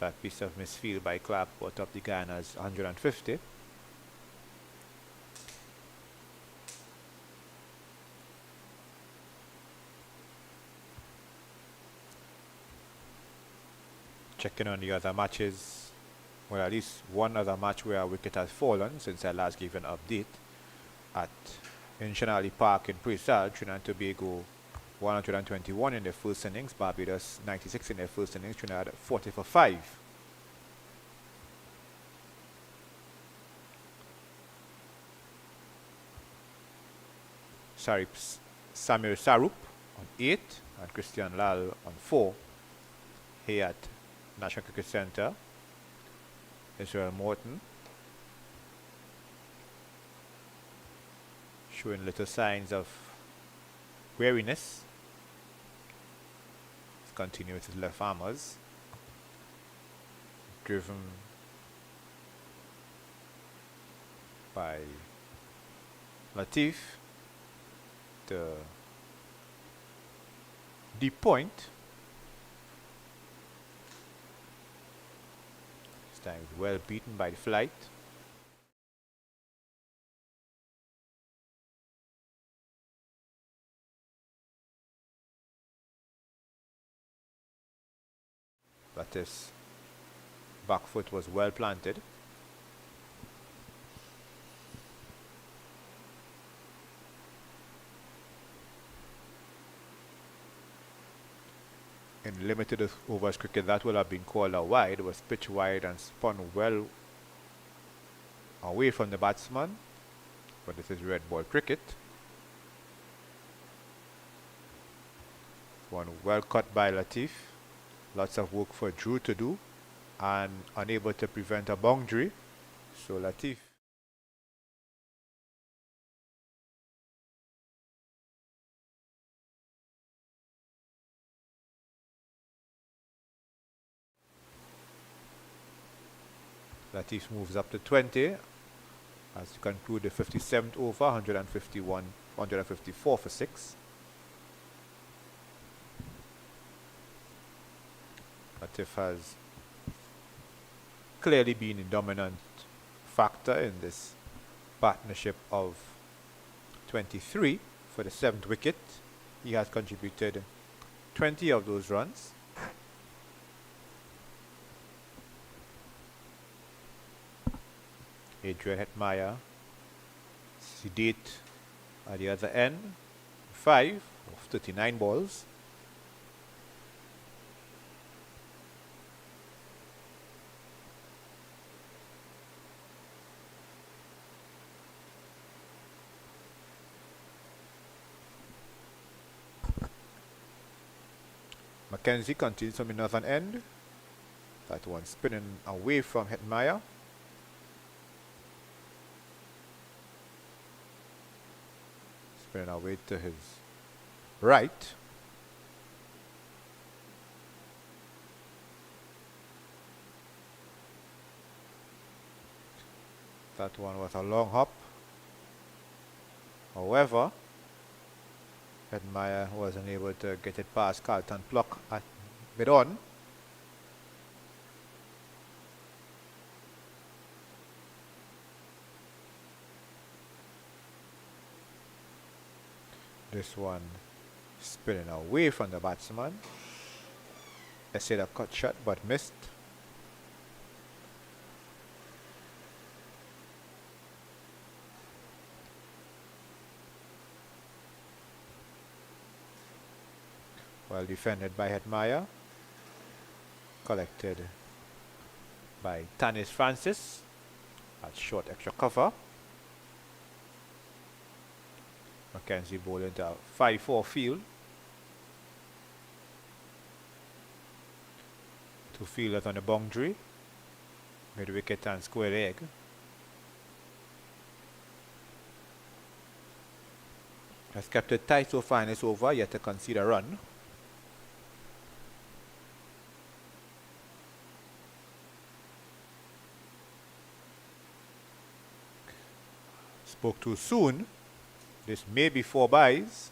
That piece of misfield by Clark brought up the Guyana's 150. Checking on the other matches, well, at least one other match where a wicket has fallen since I last gave an update. At Inchinali Park in Presal, Trinidad and Tobago 121 in their first innings, Barbados 96 in their first innings, Trinidad 40 for 5. Samir Sarup on 8 and Christian Lal on 4 here at National Cricket Centre. Israel Morton showing little signs of weariness. Let's continue with his left armers. Driven by Latif. The deep point. This time well beaten by the flight. Latif's back foot was well planted. In limited overs cricket, that would have been called a wide. It was pitched wide and spun well away from the batsman. But this is red ball cricket. One well cut by Latif. Lots of work for Drew to do and unable to prevent a boundary. So Latif moves up to 20 as to conclude the 57th over, 154 for 6. Latif has clearly been a dominant factor in this partnership of 23 for the 7th wicket. He has contributed 20 of those runs. Adrian Hetmeyer, sedate at the other end, 5 of 39 balls. Mackenzie continues from the northern end. That one spinning away from Hetmeyer. Spinning away to his right. That one was a long hop. However, Hetmeyer wasn't able to get it past Carlton Pluck at mid-on. This one spinning away from the batsman. Essayed a cut shot but missed. Well defended by Hetmeyer. Collected by Tanis Francis at short extra cover. Mackenzie bowled into a 5-4 field. Two fielders on the boundary. Mid wicket and square leg. Has kept it tight so far in this over, yet to concede a run. Spoke too soon. This may be 4 byes.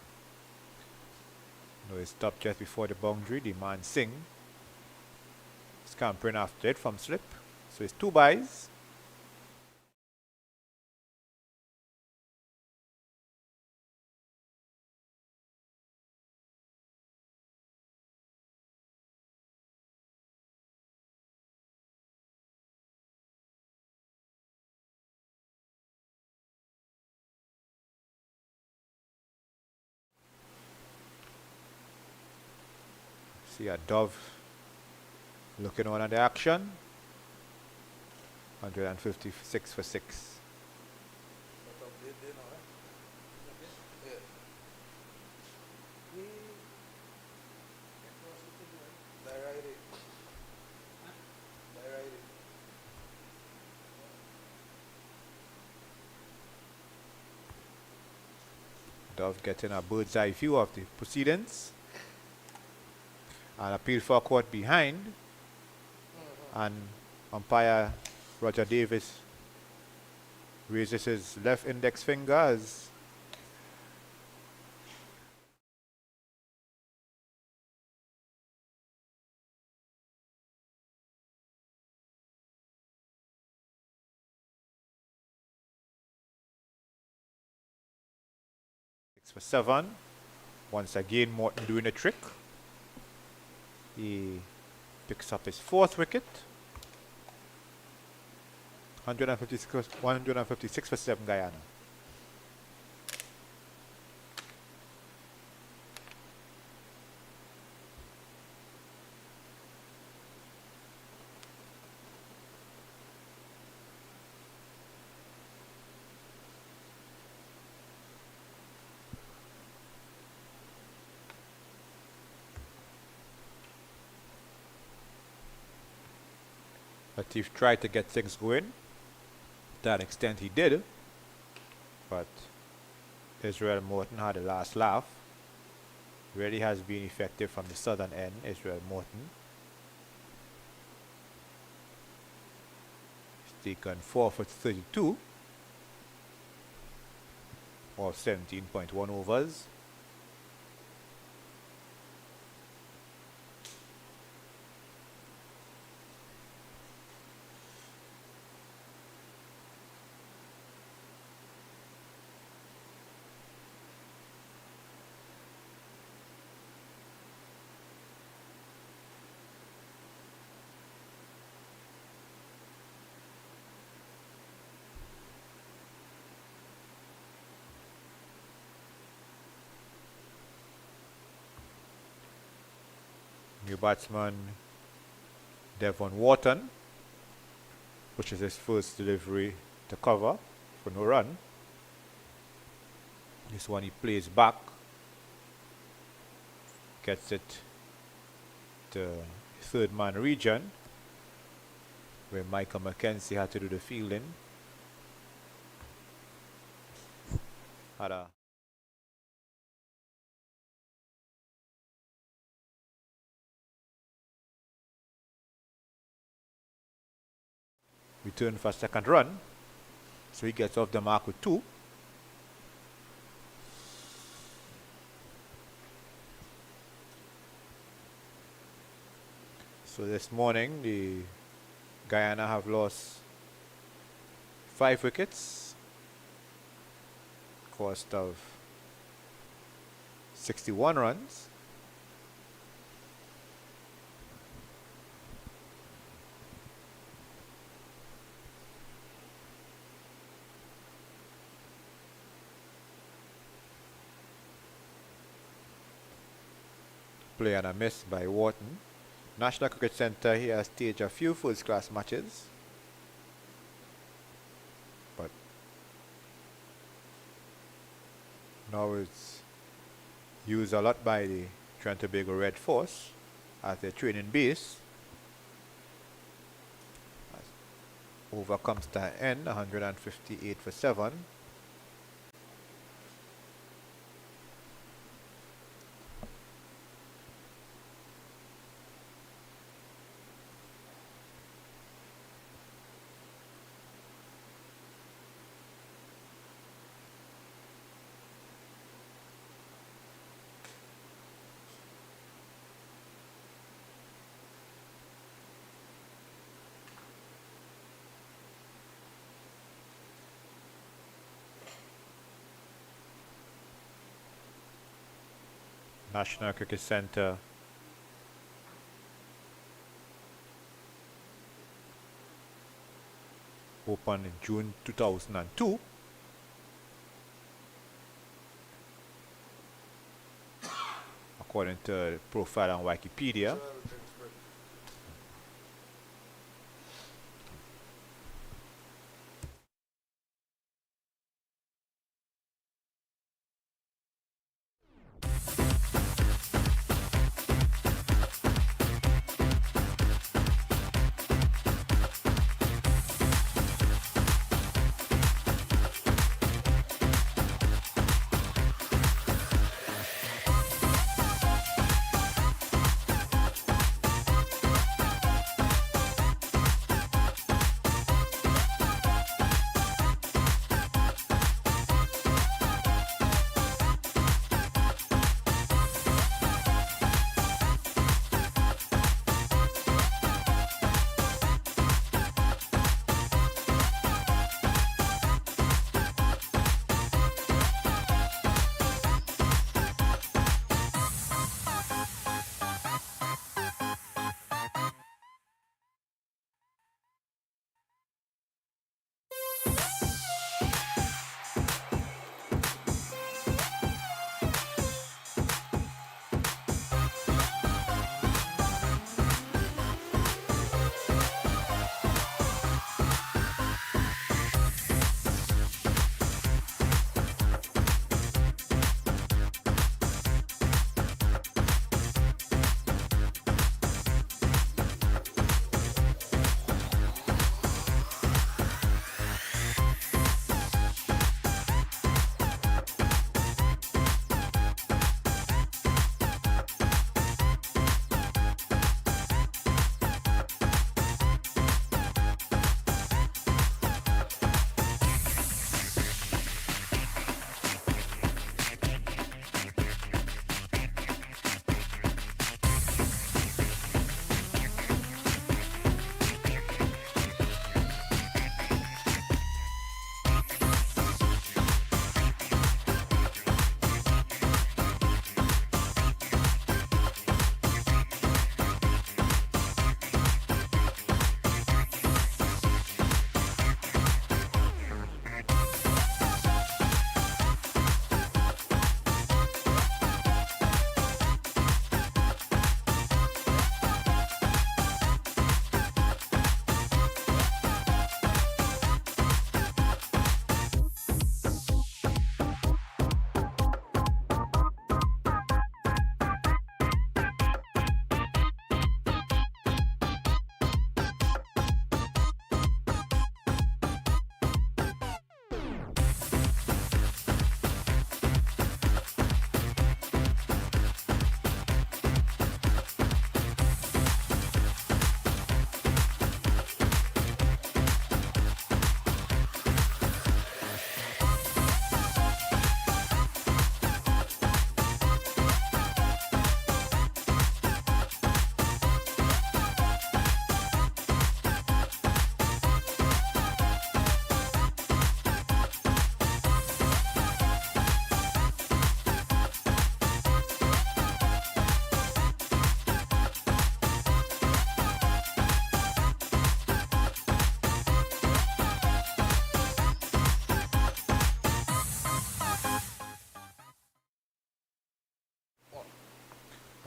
No, it stopped just before the boundary. The man Singh scampering after it from slip. So it's 2 byes. See a Dove looking on at the action. 156 for 6. Dove getting a bird's eye view of the proceedings. An appeal for court behind. And umpire Roger Davis raises his left index finger as for 7. Once again, Morton doing a trick. He picks up his 4th wicket. 156 for 7 Guyana. Latif tried to get things going. To that extent he did. But Israel Morton had the last laugh. Really has been effective from the southern end, Israel Morton. He's taken 4 for 32. Or 17.1 overs. New batsman Devon Wharton pushes his first delivery to cover for no run. This one he plays back, gets it to third man region where Michael Mackenzie had to do the fielding. Had a return for second run, so he gets off the mark with 2. So this morning the Guyana have lost 5 wickets, cost of 61 runs. play and a miss by Wharton. National Cricket Centre here has staged a few first-class matches, but now it's used a lot by the Trinidad and Tobago Red Force as their training base. Over comes to an end, 158 for 7. National Cricket Centre opened in June 2002. According to the profile on Wikipedia.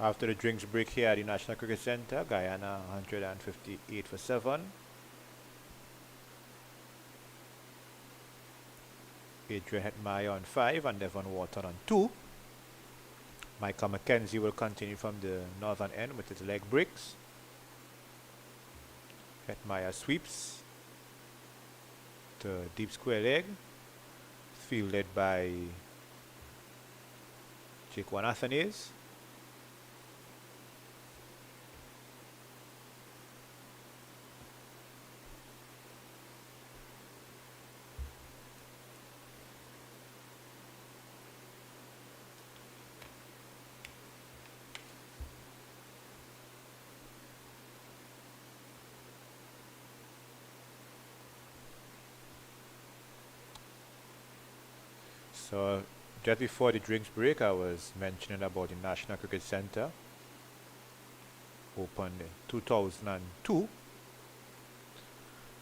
After the drinks break here at the National Cricket Centre, Guyana 158 for 7. Adrian Hetmeyer on 5 and Devon Wharton on 2. Michael McKenzie will continue from the northern end with his leg breaks. Hetmeyer sweeps to deep square leg, fielded by Jaquan Athanaze. So just before the drinks break, I was mentioning about the National Cricket Centre, opened in 2002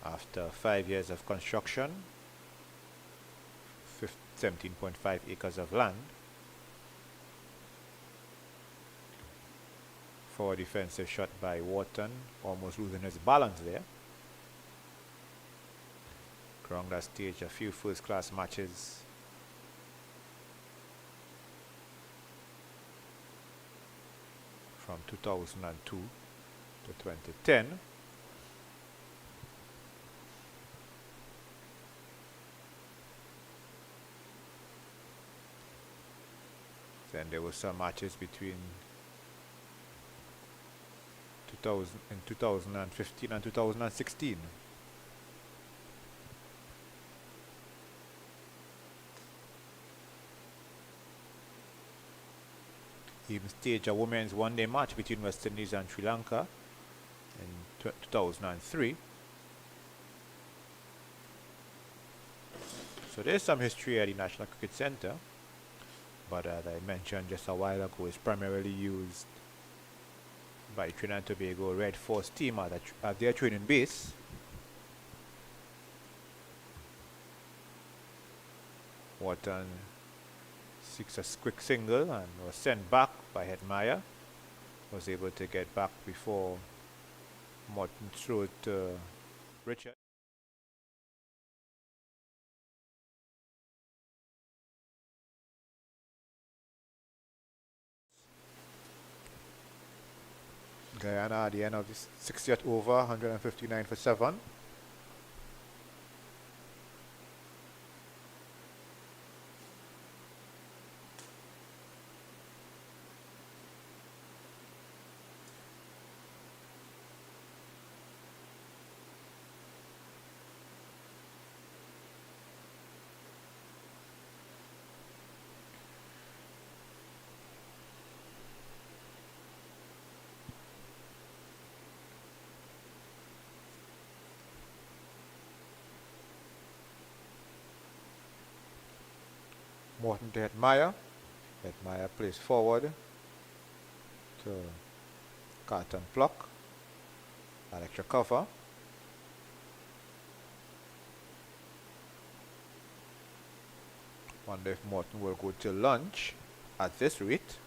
after 5 years of construction, 17.5 acres of land. Forward defensive shot by Wharton, almost losing his balance there. Ground staged a few first-class matches from 2002 to 2010. Then there were some matches between 2015 and 2016. Even staged a women's one-day match between West Indies and Sri Lanka in 2003. So there's some history at the National Cricket Centre, but as I mentioned just a while ago, it's primarily used by Trinidad and Tobago Red Force team at their training base. Wharton seeks a quick single and was sent back by Hetmeyer. Was able to get back before Morton threw it to Richard. Guyana at the end of the 60th over, 159 for 7. Morton to Hetmeyer. Hetmeyer plays forward to Carton Pluck. That extra cover. Wonder if Morton will go to lunch at this rate.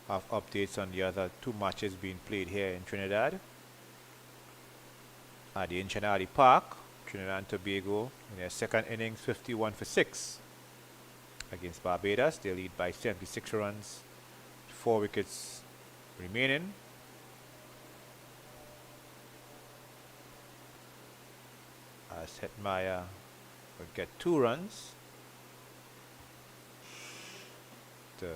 Have updates on the other two matches being played here in Trinidad. At the Inchinali Park, Trinidad and Tobago in their second innings, 51 for 6 against Barbados. They lead by 76 runs, 4 wickets remaining. As Hetmeyer will get 2 runs. The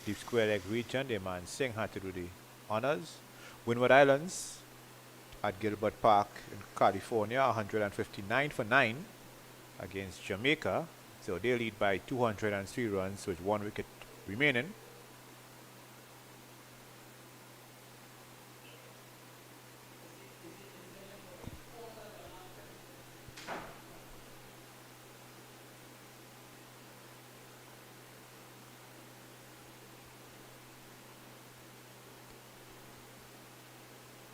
deep square leg region, their man Singh had to do the honors. Leeward Islands at Gilbert Park in California, 159 for 9 against Jamaica. So they lead by 203 runs with 1 wicket remaining.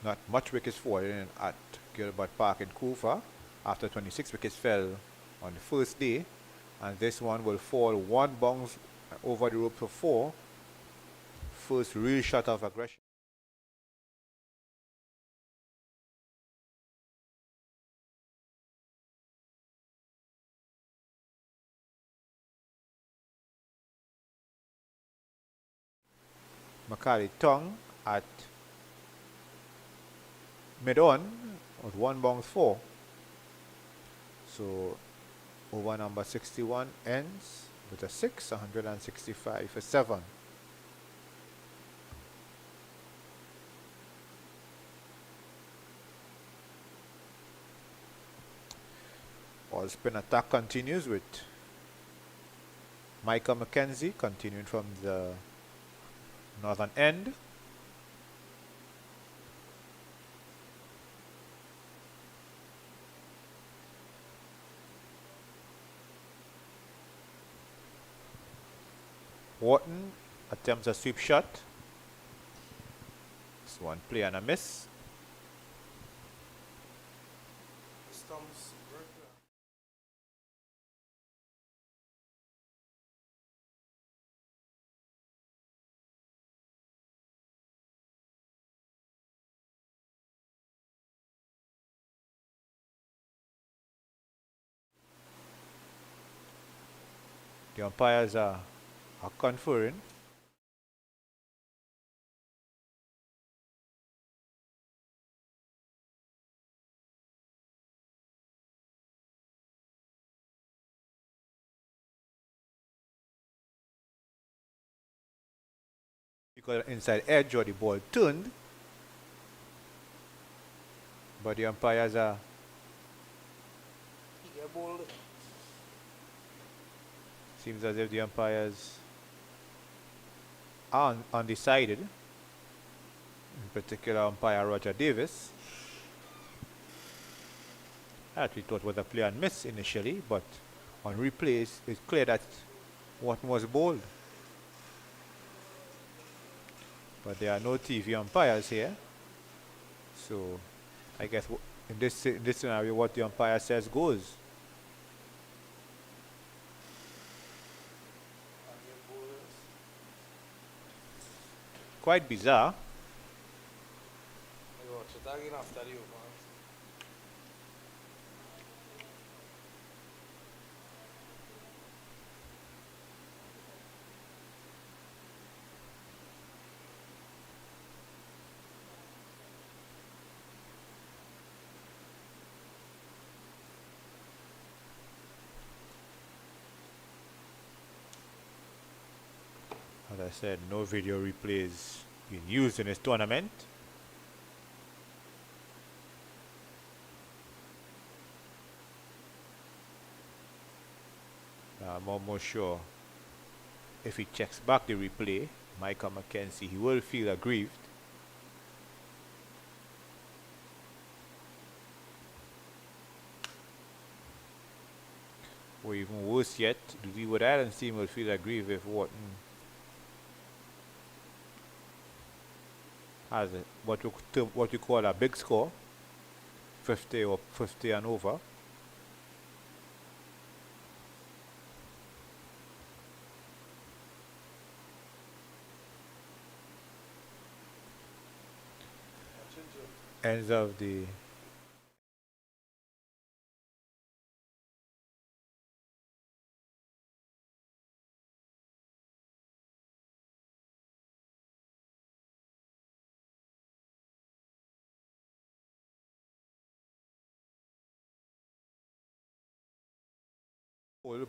not much wickets falling at Gilbert Park in Couva after 26 wickets fell on the first day, and this one will fall one bounce over the rope for 4. First real shot of aggression. Macaulay Tongue at mid-on with one bounce 4. So over number 61 ends with a 6, 165 for 7. All spin attack continues with Micah McKenzie continuing from the northern end. Wharton attempts a sweep shot. This one play and a miss. The umpires are conferring. Because inside edge or the ball turned, but the umpires are seems as if the umpires are undecided. In particular, umpire Roger Davis. I actually thought it was a play and miss initially, but on replays it's clear that Wharton was bowled. But there are no TV umpires here, so I guess in this scenario what the umpire says goes. Quite bizarre. As I said, no video replays being used in this tournament. I'm almost sure if he checks back the replay, Micah McKenzie, he will feel aggrieved. Or even worse yet, the Leeward Islands team will feel aggrieved if Wharton has what you call a big score, 50 or 50 and over. Ends of the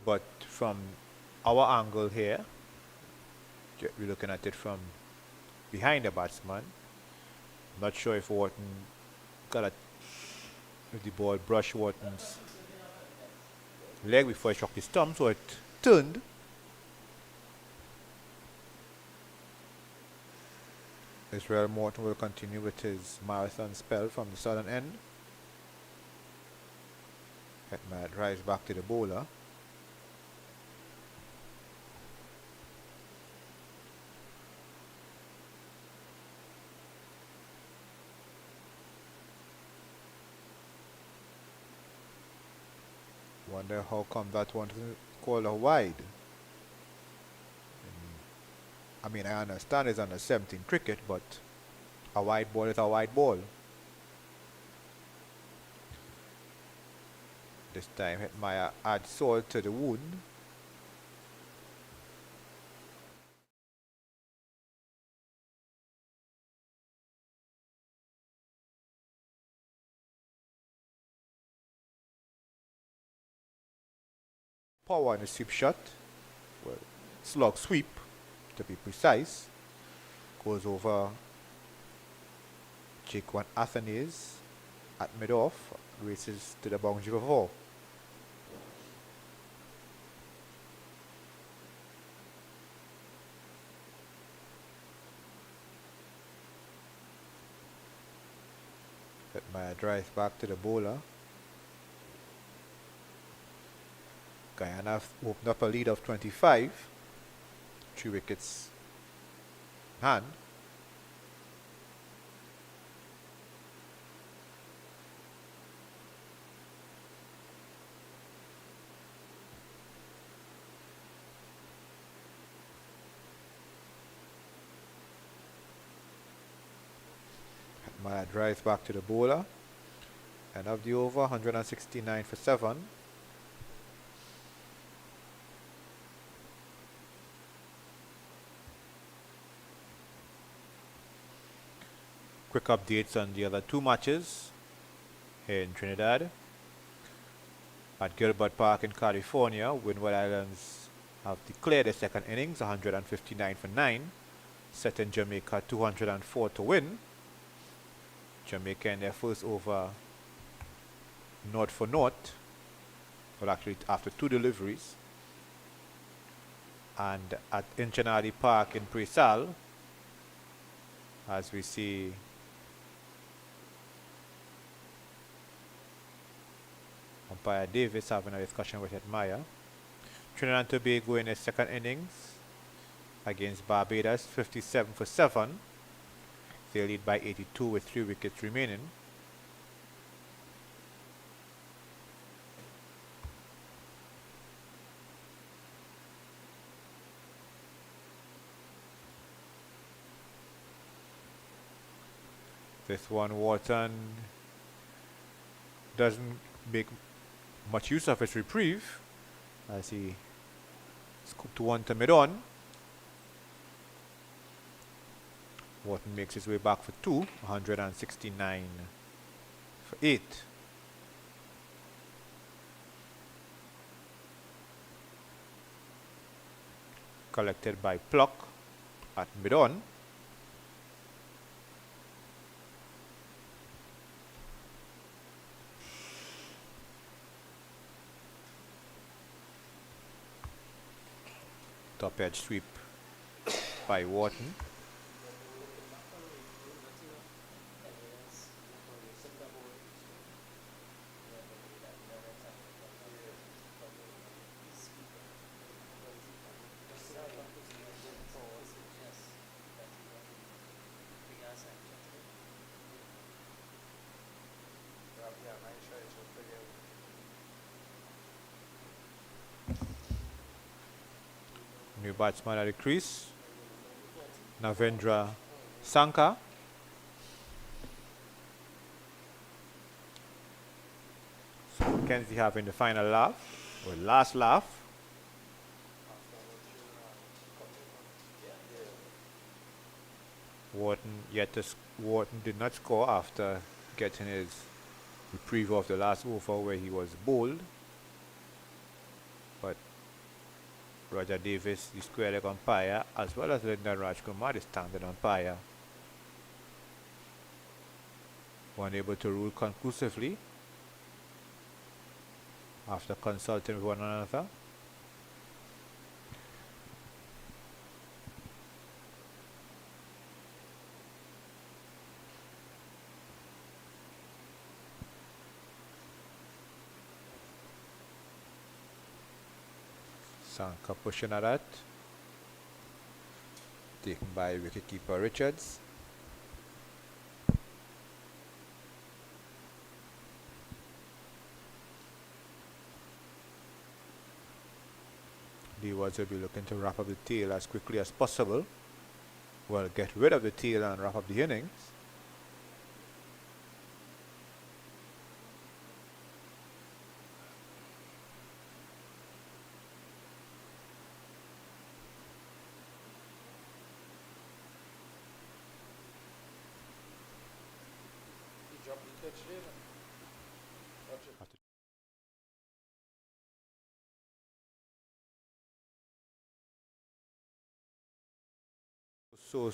but from our angle here, we're looking at it from behind the batsman. Not sure if Wharton if the ball brushed Wharton's leg before it struck his thumb, so it turned. Israel Morton will continue with his marathon spell from the southern end. Hetman drives back to the bowler. wonder how come that one isn't called a wide. I mean, I understand it's under 17 cricket, but a wide ball is a wide ball. This time, Hetmyer adds salt to the wound. Power on the sweep shot. Well, slog sweep, to be precise. Goes over Jaquan Athanaze at mid-off. Races to the boundary for 4. Hetmyer drives back to the bowler. Guyana opened up a lead of 25. 3 wickets hand. Hetmyer drives back to the bowler. And of the over, 169 for 7. Quick updates on the other 2 matches here in Trinidad. At Gilbert Park in California, Leeward Islands have declared a second innings, 159 for 9, setting Jamaica 204 to win. Jamaica in their first over, naught for naught, well actually after 2 deliveries. And at Inchinadi Park in Presal, as we see umpire Davis having a discussion with Hetmyer. Trinidad and Tobago in their second innings against Barbados, 57 for 7. They lead by 82 with 3 wickets remaining. This one, Wharton doesn't make much use of his reprieve as he scooped one to mid-on. Wharton makes his way back for 2, 169 for 8. Collected by Pluck at mid-on. Top edge sweep by Wharton. New batsman at the crease, Navendra Sankar. So Mackenzie having the final laugh, or last laugh. Wharton did not score after getting his reprieve of the last over where he was bowled. But Roger Davis, the square leg umpire, as well as Lyndon Rajkumar, the standard umpire, were unable to rule conclusively after consulting with one another. Sankar pushing at that, taken by wicketkeeper Richards. Leewards will be looking to wrap up the tail as quickly as possible. Well, get rid of the tail and wrap up the innings.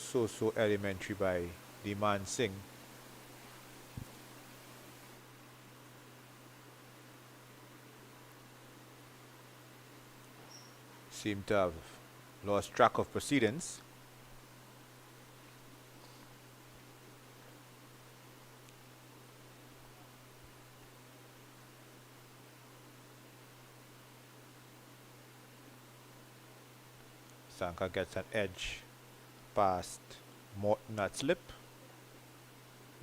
So elementary by the man Singh. Seem to have lost track of proceedings. Sanka gets an edge past Morton at slip.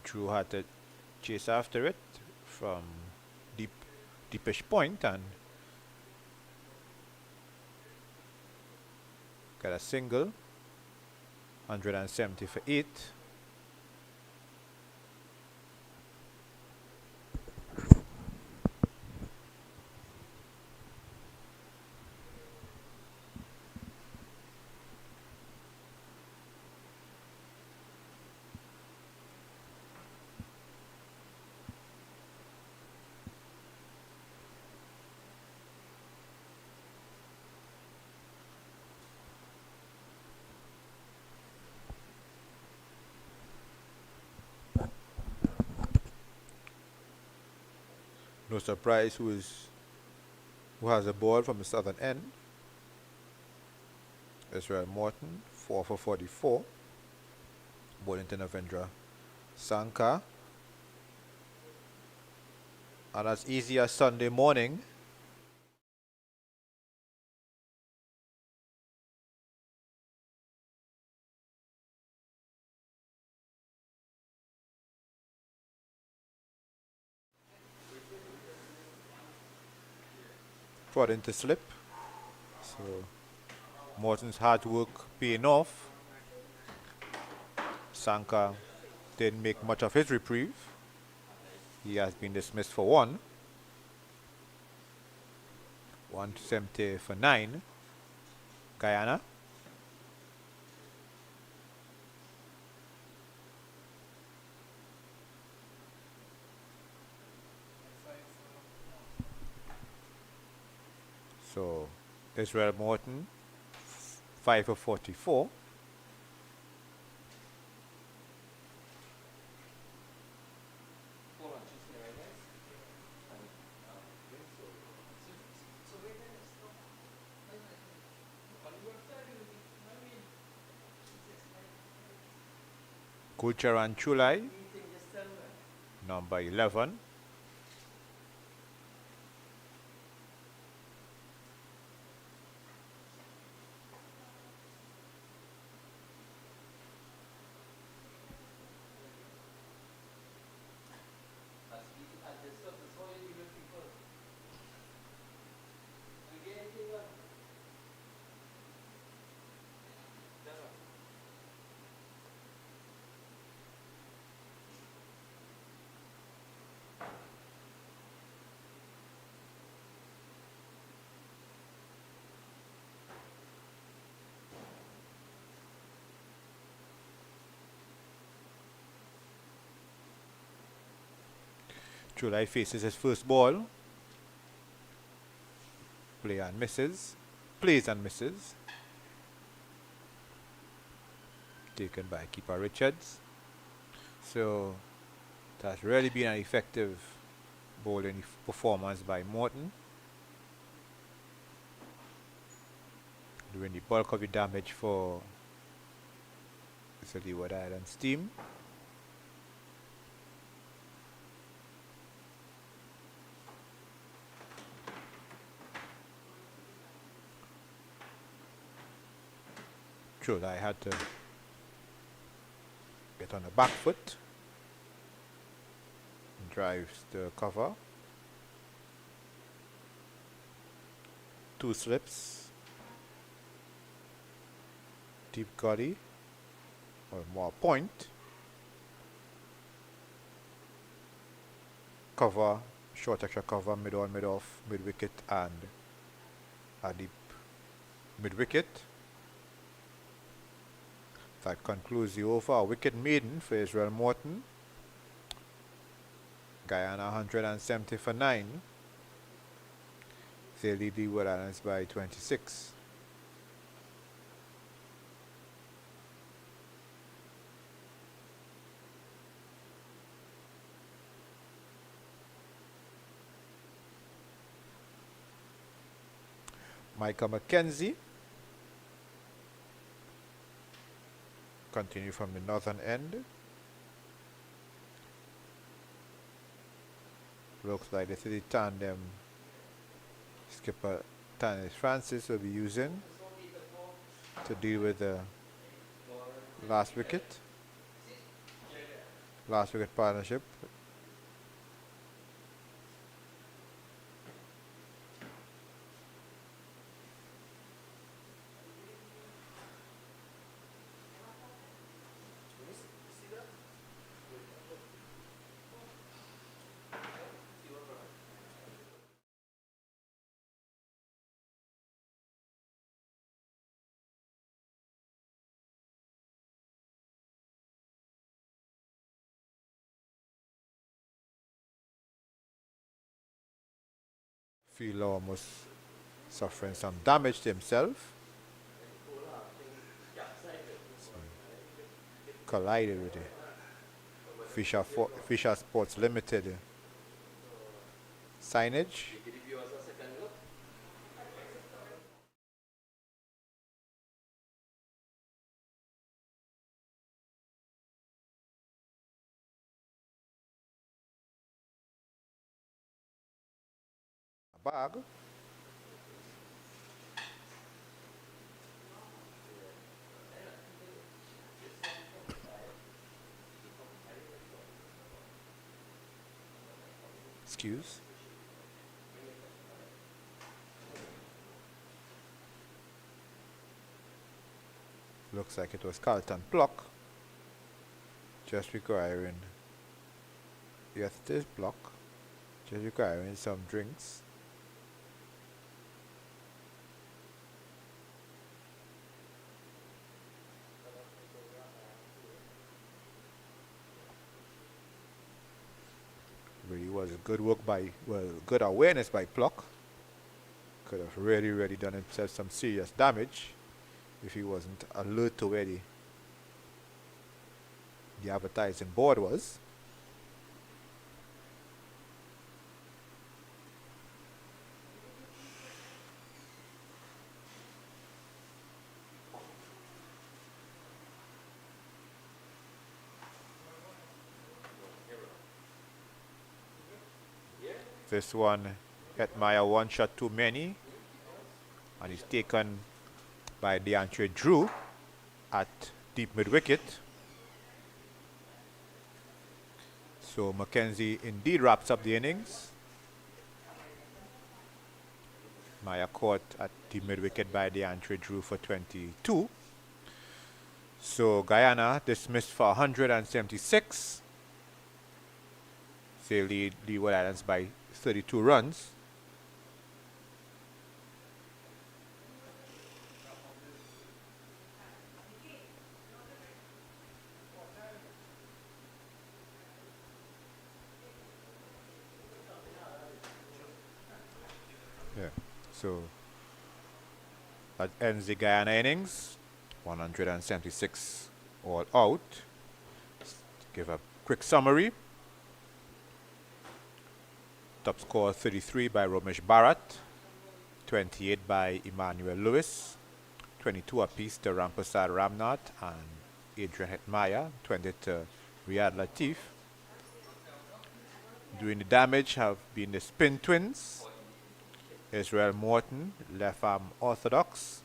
Drew had to chase after it from deepish point and got a single. 170 for 8. No surprise who has the ball from the southern end. Israel Morton, 4 for 44. Bowling to Navendra Sanka. And as easy as Sunday morning. Brought into slip. So Morton's hard work paying off. Sanka didn't make much of his reprieve. He has been dismissed for 1. 170 for 9. Guyana. So Israel Morton, 5 for 44. Kulcharan Chulai, number 11. Chulai faces his first ball. Plays and misses. Taken by keeper Richards. So that's really been an effective bowling performance by Morton. Doing the bulk of the damage for the Leeward Islands team. Chulai had to get on the back foot and drives the cover. 2 slips. deep gully or more point. Cover, short extra cover, mid on, mid off, mid wicket, and a deep mid wicket. That concludes the over. A wicket maiden for Israel Morton. Guyana 170 for 9. They lead Leeward Islands by 26. Micah Mackenzie continue from the northern end. Looks like this is the tandem skipper Tanis Francis will be using to deal with the last wicket partnership. Feel almost suffering some damage to himself. Collided with the Fisher Sports Limited signage. A bag. Excuse. Looks like it was Carlton Block. Just requiring, yes, it is Block. Just requiring some drinks. Really was good work by, well, good awareness by Pluck. Could have really done himself some serious damage if he wasn't alert to where the advertising board was. This one, Hetmeyer one shot too many, and he's taken by DeAndre Drew at deep mid wicket. So Mackenzie indeed wraps up the innings. Meyer caught at deep mid wicket by DeAndre Drew for 22. So Guyana dismissed for 176. They lead Leeward Islands by 32 runs. Yeah, so that ends the Guyana innings. 176 all out. Give a quick summary. Top score 33 by Romesh Bharat, 28 by Emmanuel Lewis, 22 apiece to Ramprasad Ramnath and Adrian Hetmeyer, 20 to Riyad Latif. Doing the damage have been the spin twins, Israel Morton, left arm orthodox,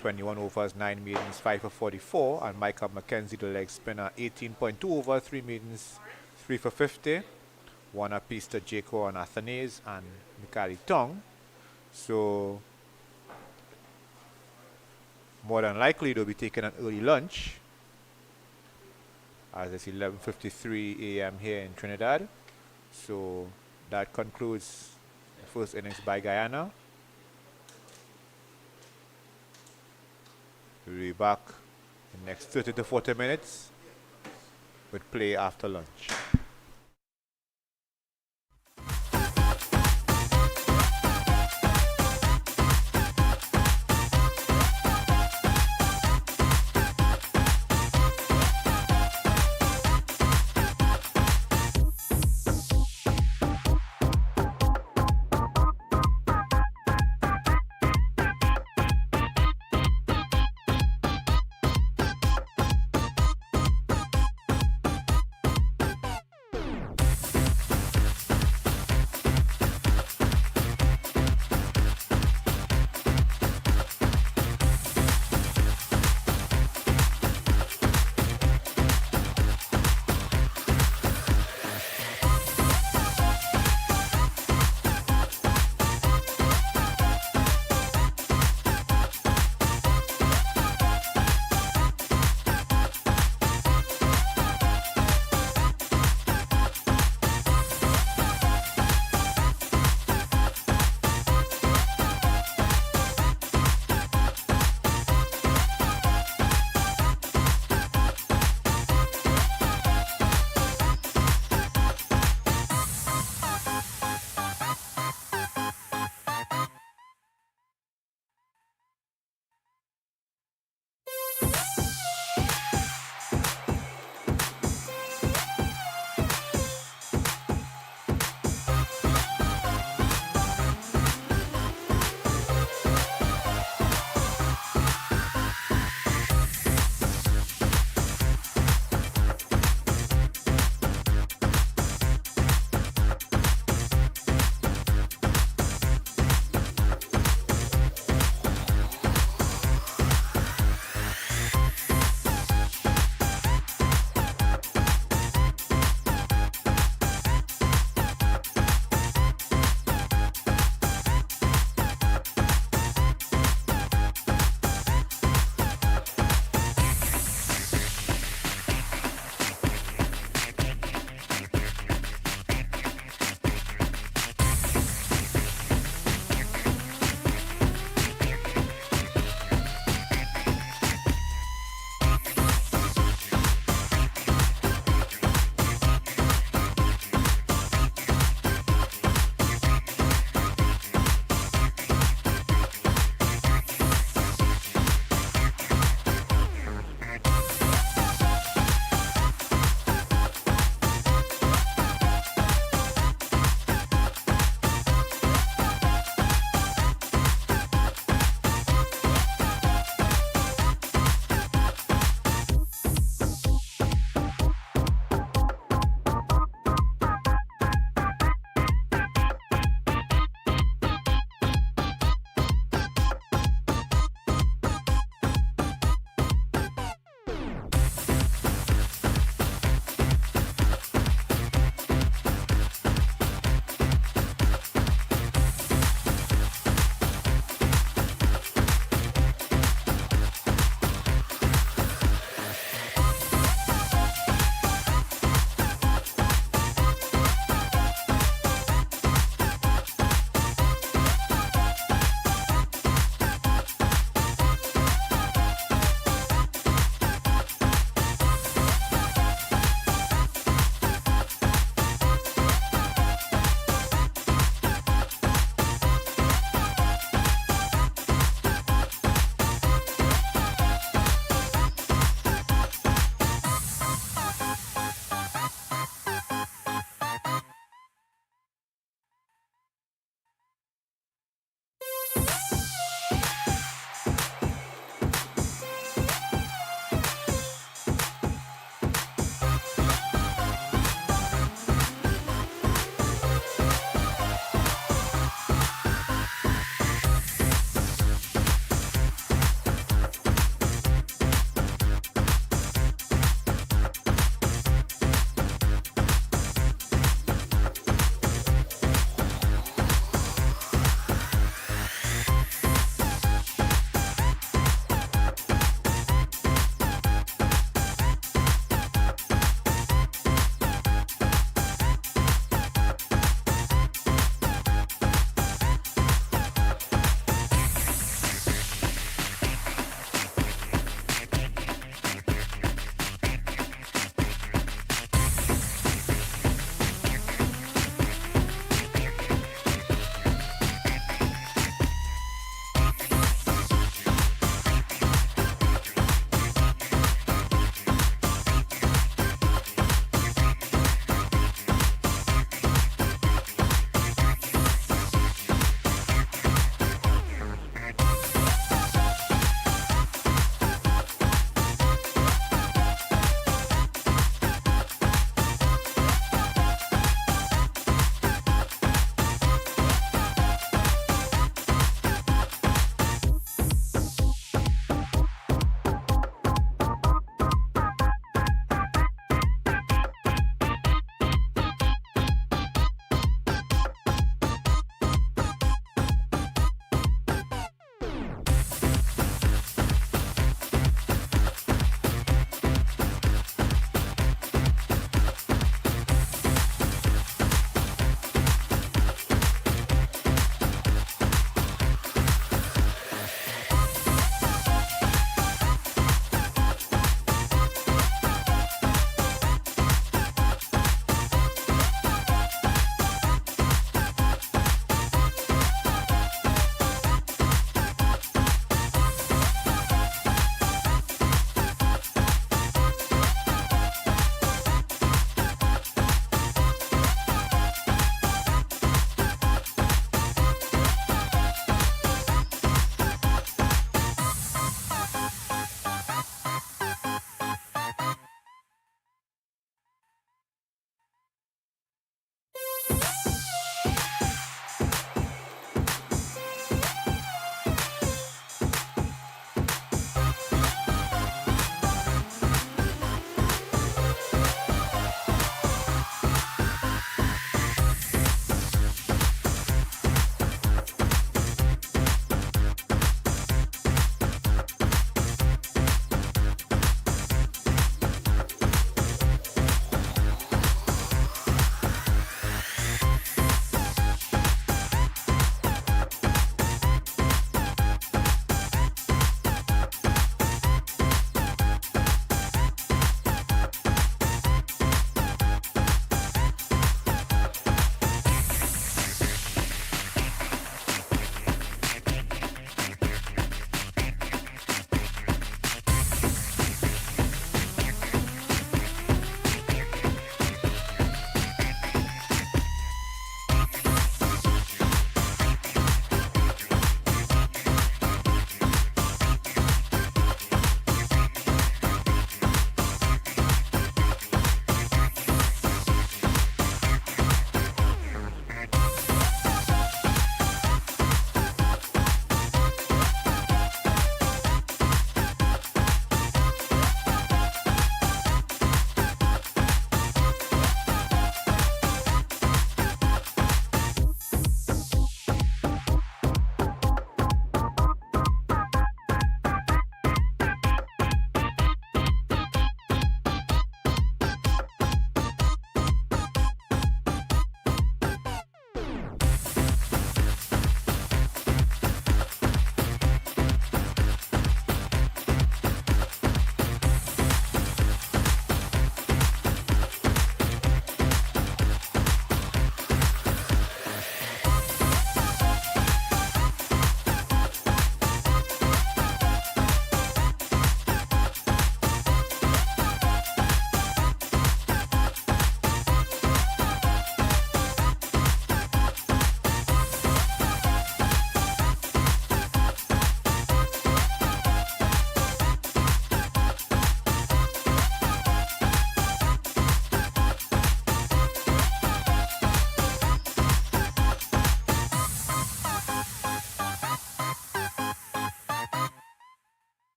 21 overs, 9 maidens, 5 for 44, and Micah Mackenzie, the leg spinner, 18.2 over, 3 maidens, 3 for 50. One apiece to Jaco and Athanase and Mikali Tong. So More than likely, they'll be taking an early lunch, as it's 11:53 a.m. here in Trinidad. So that concludes the first innings by Guyana. We'll be back in the next 30 to 40 minutes with play after lunch.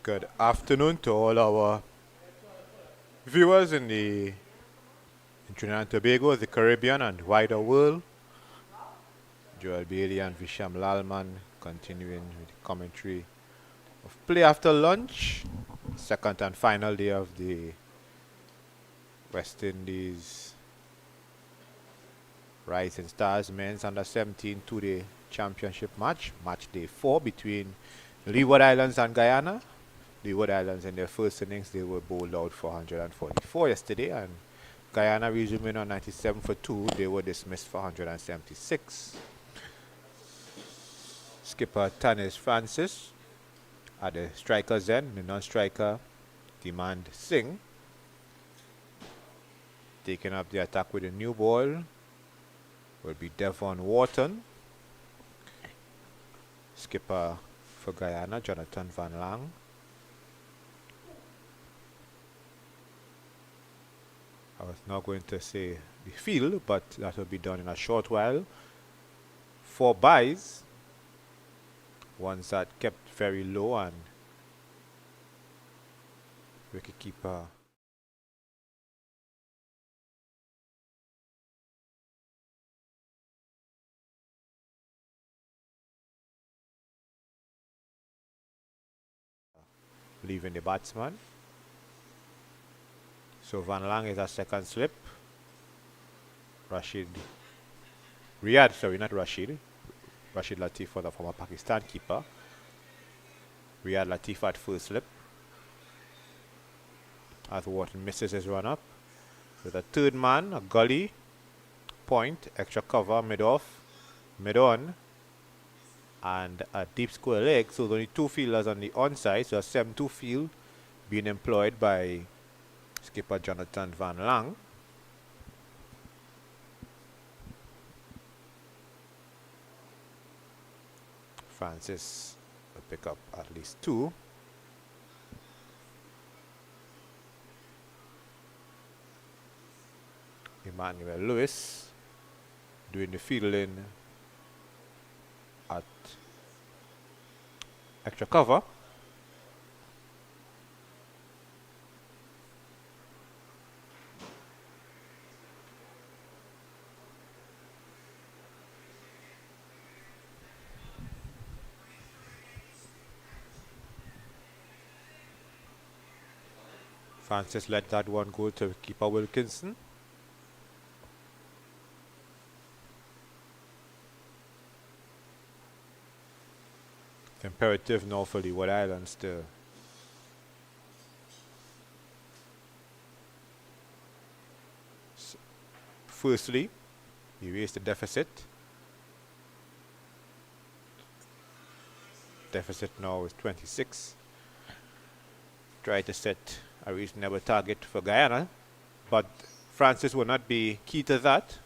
Good afternoon to all our viewers in Trinidad and Tobago, the Caribbean, and wider world. Joel Bailey and Visham Lalman continuing with the commentary of play after lunch, second and final day of the West Indies Rising Stars men's under 17 two-day championship match day 4 between Leeward Islands and Guyana. Leeward Islands in their first innings, they were bowled out for 144 yesterday, and Guyana resuming on 97 for 2, they were dismissed for 176. Skipper Tanis Francis at the strikers end, the non-striker Demand Singh taking up the attack with a new ball will be Devon Wharton. Skipper for Guyana, Jonathan Van Lang. I was not going to say the field, but that will be done in a short while. 4 byes, ones that kept very low, and wicketkeeper leaving the batsman. So Van Lang is a second slip. Rashid Latif for the former Pakistan keeper. Riyad Latif at first slip. As Wharton misses his run up. With a third man, a gully, point, extra cover, mid-off, mid-on, and a deep square leg. So there's only 2 fielders on the onside, so a 7-2 field being employed by skipper Jonathan Van Lang. Francis will pick up at least 2. Emmanuel Lewis doing the fielding at extra cover. Francis let that one go to keeper Wilkinson. It's imperative now for the Leeward Islands to firstly erase the deficit. Deficit now is 26. Try to set a reasonable target for Guyana, but Francis will not be key to that.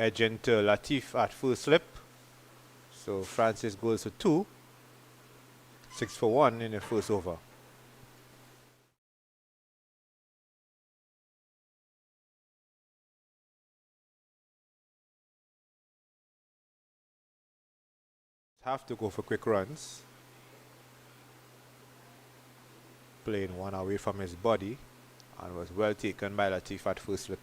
Edging to Latif at first slip. So Francis goes for 2. 6 for 1 in the first over. Have to go for quick runs. Playing one away from his body, and was well taken by Latif at first slip.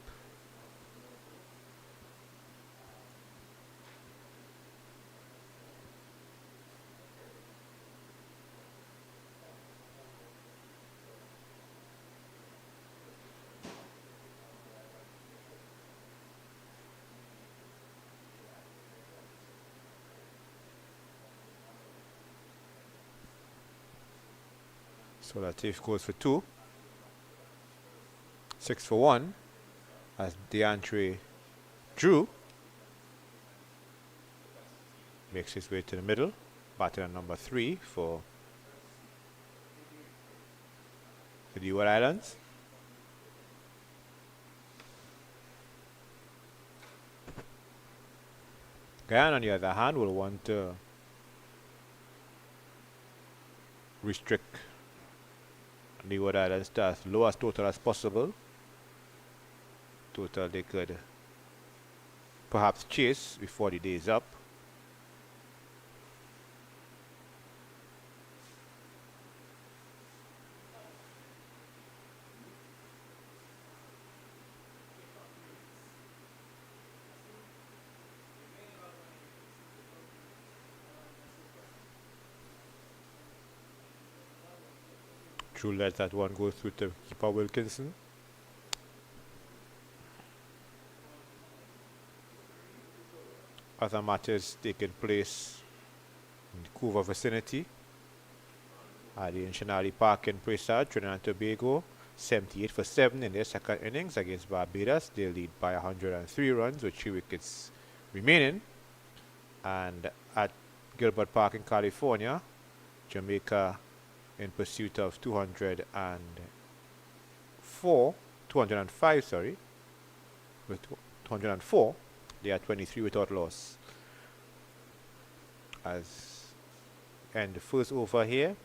So Latif goes for 2. 6 for 1 as DeAndre Drew makes his way to the middle, batting at number 3 for the Leeward Islands. Guyana, on the other hand, will want to restrict Leeward Islands to as low as total as possible. Total they could perhaps chase before the day is up. Drew let that one go through to keeper Wilkinson. Other matches taking place in the Couva vicinity at the Inchinali Park in Preside, Trinidad and Tobago, 78 for 7 in their second innings against Barbados. They lead by 103 runs with 3 wickets remaining. And at Gilbert Park in California, Jamaica in pursuit of 205, sorry, with 204, they are 23 without loss. As and the first over here,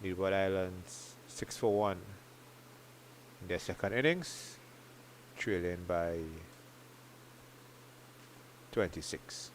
Leeward Islands 6 for 1 in their second innings, trailing by 26.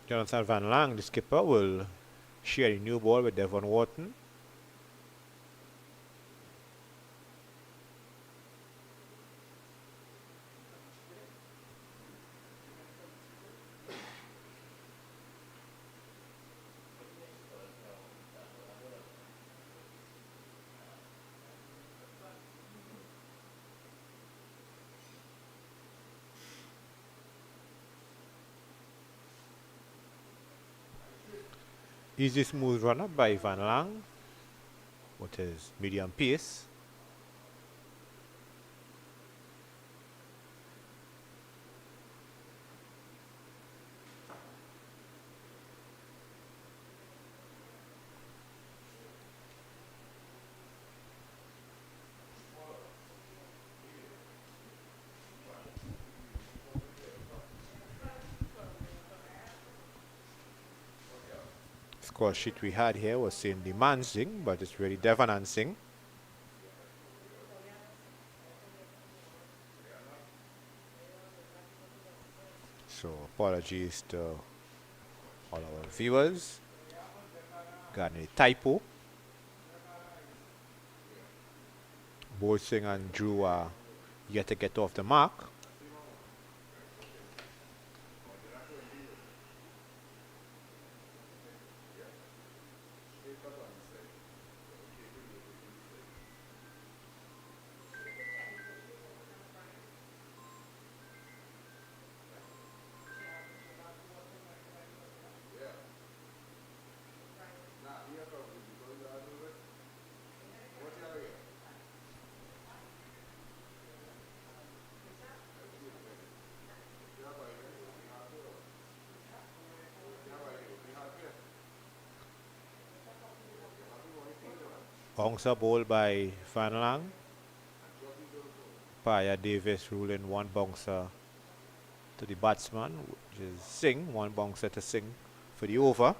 Jonathan Van Lang, the skipper, will share a new ball with Devon Wharton. Easy smooth run up by Van Lang with his medium pace. Score sheet we had here was saying Liman Singh, but it's really Devon and Singh. So apologies to all our viewers. Got a typo. Both Singh and Drew are yet to get off the mark. Bouncer ball by Van Lang. Paya Davis ruling one bouncer to the batsman, which is Singh, one bouncer to Singh for the over.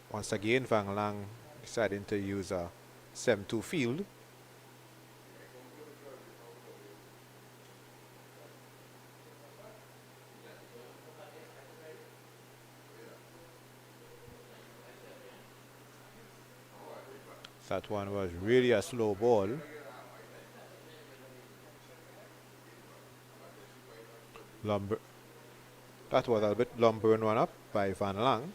Once again, Van Lang deciding to use a 7-2 field. That one was really a slow ball. That was a bit lumbering one up by Van Lang.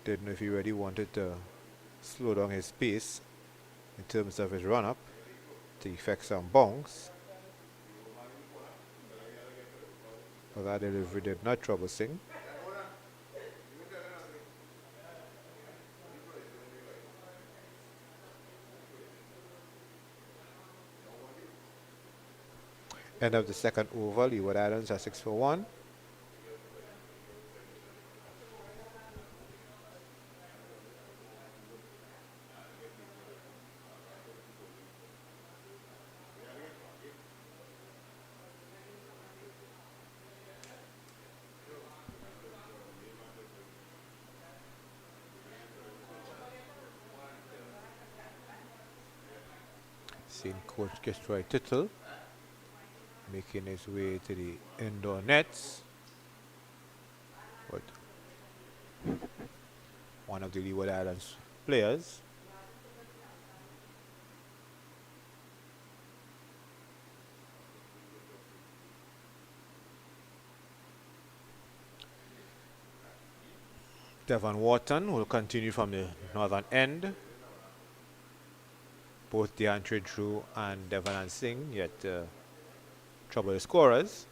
Didn't know if he really wanted to slow down his pace in terms of his run up to effect some bounce. But that delivery did not trouble Singh. End of the second over, Leeward Islands are 6 for 1. Seen Coach Kistroy Tittle making his way to the indoor nets. But one of the Leeward Islands players. Devon Wharton will continue from the northern end. Both DeAndre Drew and Devon Singh yet trouble the scorers.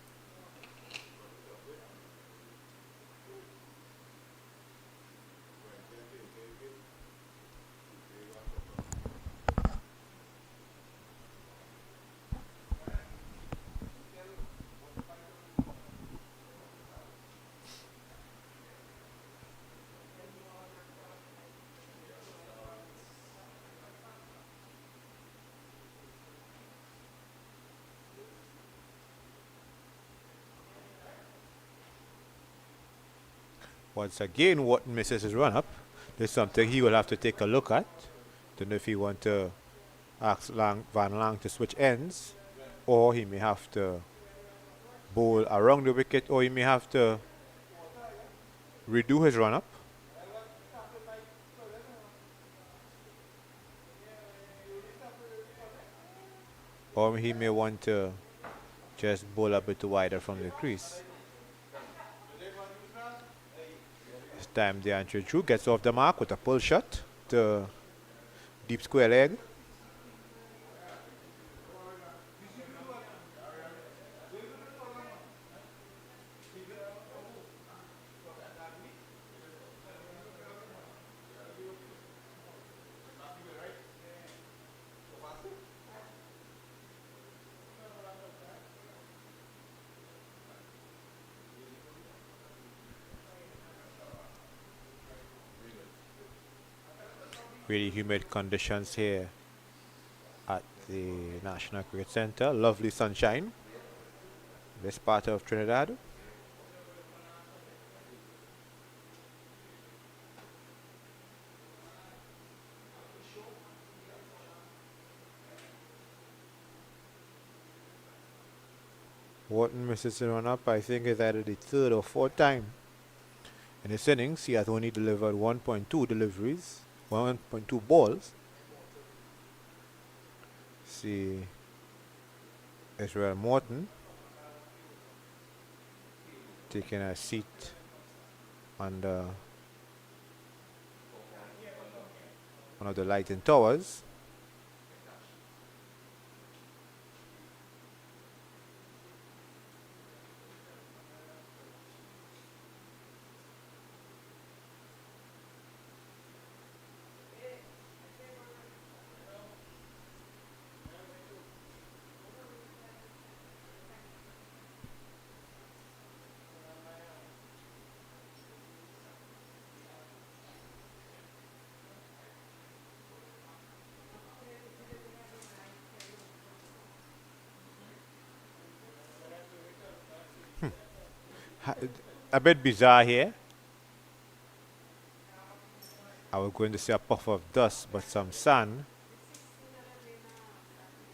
Once again, Wharton misses his run-up. There's something he will have to take a look at. Don't know if he want to ask Van Lang to switch ends, or he may have to bowl around the wicket, or he may have to redo his run-up. Or he may want to just bowl a bit wider from the crease. This time DeAndre Drew gets off the mark with a pull shot to deep square leg. Really humid conditions here at the National Cricket Centre. Lovely sunshine. This part of Trinidad. Wharton misses the run up. I think it's either the third or fourth time in this innings. He has only delivered 1.2 deliveries. 1.2 balls. See Israel Morton taking a seat under one of the lighting towers. A bit bizarre here. I was going to say a puff of dust, but some sun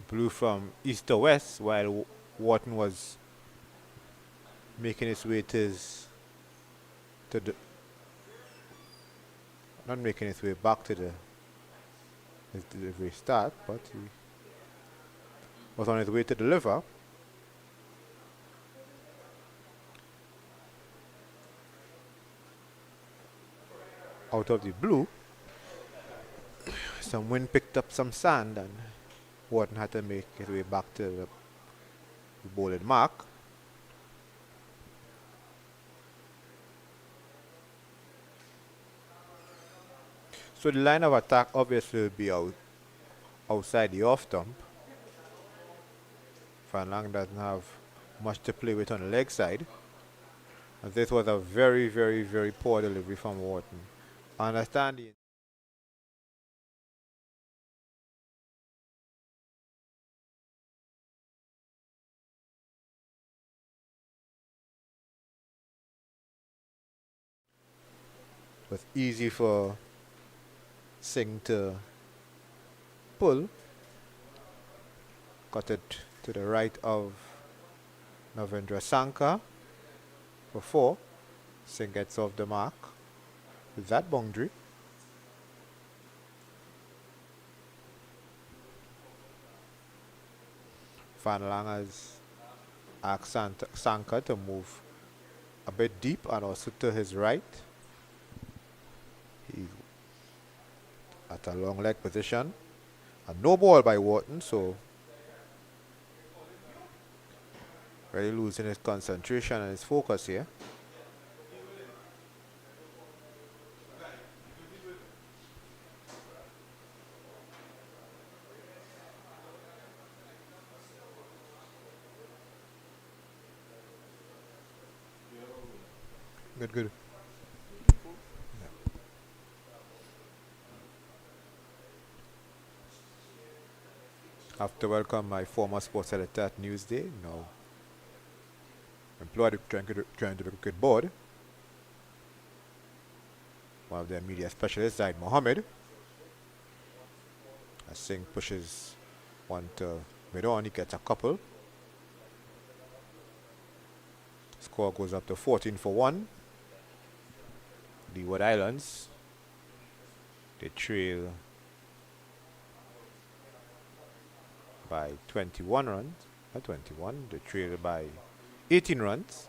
blew from east to west while Wharton was making his way to the not making his way back to his delivery start, but he was on his way to deliver. Out of the blue, some wind picked up some sand and Wharton had to make his way back to the bowling mark. So the line of attack obviously will be outside the off stump. Van Lang doesn't have much to play with on the leg side. And this was a very, very, very poor delivery from Wharton. I understand the it was easy for Singh to pull. Got it to the right of Navendra Sankar for 4. Singh gets off the mark with that boundary. Van Lang has asked Sankar to move a bit deep and also to his right. He's at a long leg position. And no ball by Wharton, so really losing his concentration and his focus here. Good. I have to welcome my former sports editor at Newsday, now employed to join the cricket board. One of their media specialists, Zaid Mohammed. As Singh pushes one to mid-on, he gets a couple. Score goes up to 14 for 1. Leeward Islands, they trail by 21 runs. Not 21, they trail by 18 runs.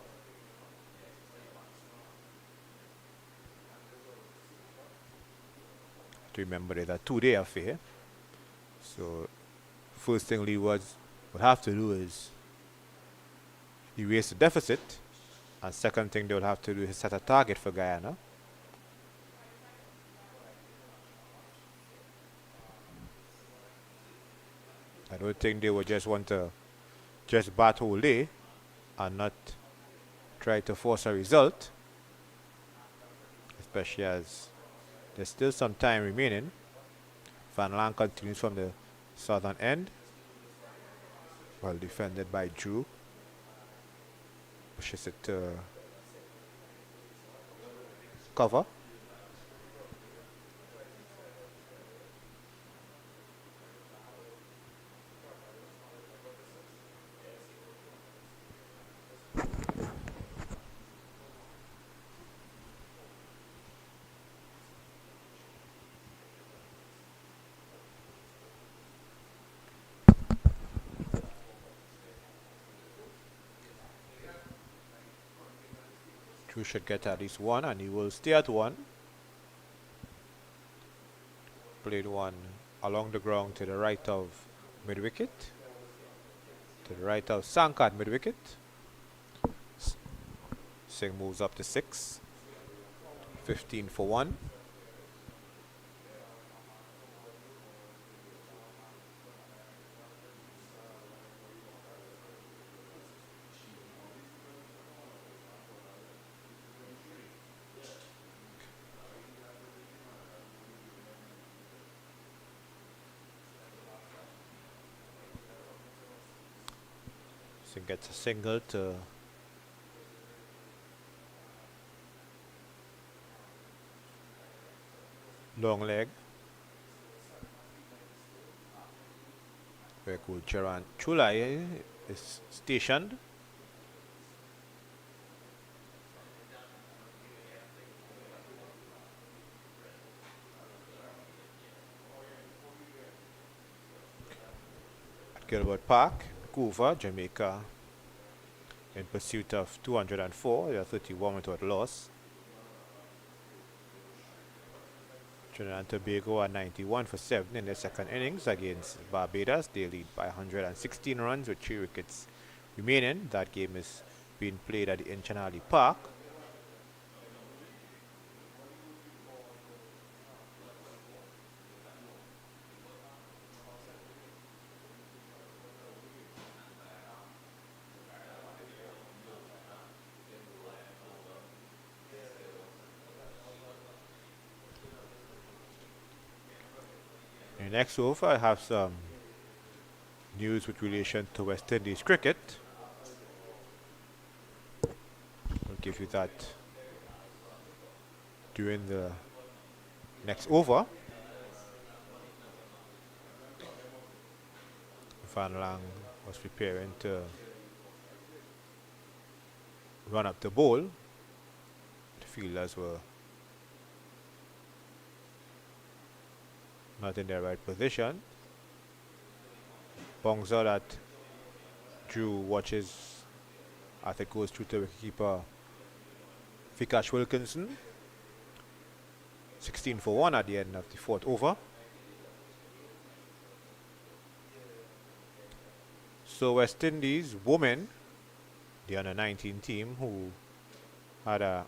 To remember, it's a 2-day affair. So, first thing Leeward would have to do is erase the deficit. And second thing they will have to do is set a target for Guyana. I don't think they would just want to just bat whole day and not try to force a result, especially as there's still some time remaining. Van Lang continues from the southern end, well defended by Drew. Pushes it to cover. Drew should get at least 1 and he will stay at 1. Played one along the ground to the right of mid-wicket. To the right of Sankar at mid-wicket. Singh moves up to 6. 15 for 1. Singh gets a single to long leg, where Gulcharan Chulai is stationed. At Gilbert Park, Vancouver, Jamaica, in pursuit of 204, they are 31 without loss. Trinidad and Tobago are 91 for 7 in their second innings against Barbados. They lead by 116 runs with 3 wickets remaining. That game is being played at the Inchanali Park. Next over, I have some news with relation to West Indies cricket. I'll give you that during the next over. Van Lang was preparing to run up the ball. The fielders were not in their right position. Bongza that Drew watches as it goes through to wicketkeeper Vikash Wilkinson. 16 for 1 at the end of the fourth over. So West Indies women, the under 19 team who had a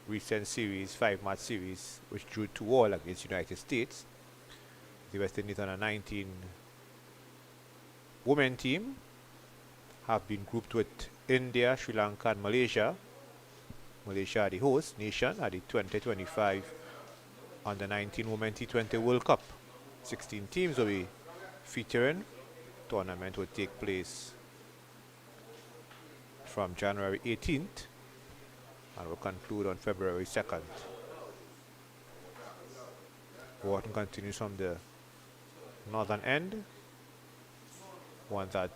recent series, 5-match series, which drew 2-all against United States. The West Indies under 19 women team have been grouped with India, Sri Lanka and Malaysia. Malaysia are the host nation at the 2025 under 19 Women T20 World Cup. 16 teams will be featuring. Tournament will take place from January 18th and will conclude on February 2nd. Wharton continues from the northern end. One that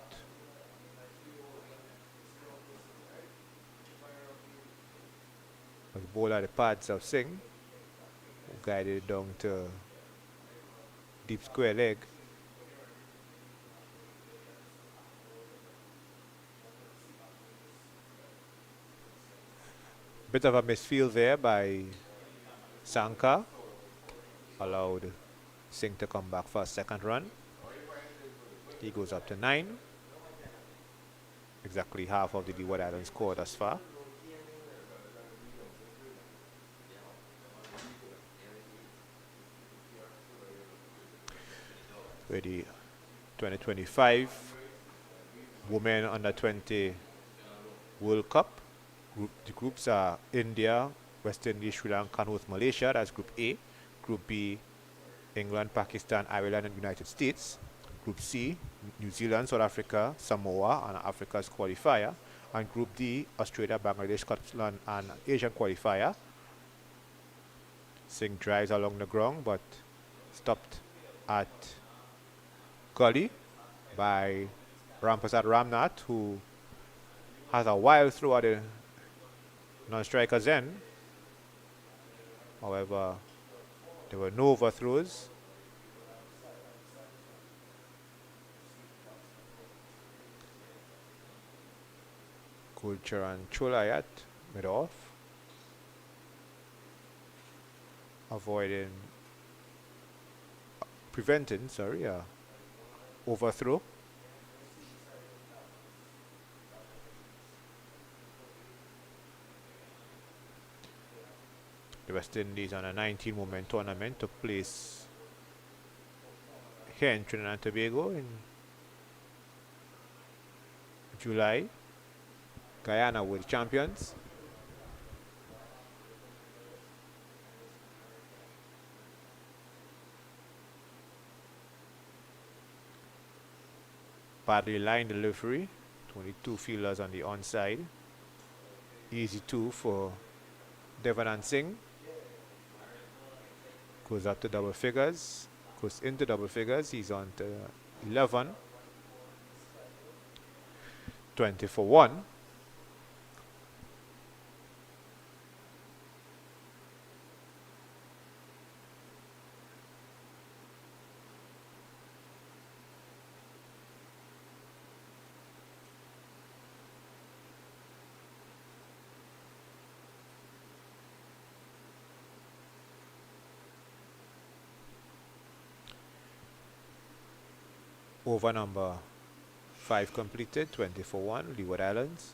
was bowled at the pads of Singh, who guided it down to deep square leg. Bit of a misfield there by Sankar, allowed Singh to come back for a second run. He goes up to 9, exactly half of the Leeward Islands score thus far. Where the 2025 Women Under 20 World Cup. The groups are India, West Indies, Sri Lanka, and North Malaysia. That's Group A. Group B, England, Pakistan, Ireland, and United States. Group C, New Zealand, South Africa, Samoa, and Africa's qualifier. And Group D, Australia, Bangladesh, Scotland, and Asian qualifier. Singh drives along the ground, but stopped at gully by Rampasad Ramnath, who has a wild throw at the non-striker's end. However, there were no overthrows. Gulcharan Cholayat mid off, preventing overthrow. The West Indies on a 19 Women tournament took place here in Trinidad and Tobago in July. Guyana were the champions. Badly line delivery, 22 fielders on the onside. Easy 2 for Devanand Singh. Goes up to double figures, goes into double figures. He's on to 11. 20 for 1. Over number 5 completed, 20 for 1, Leeward Islands.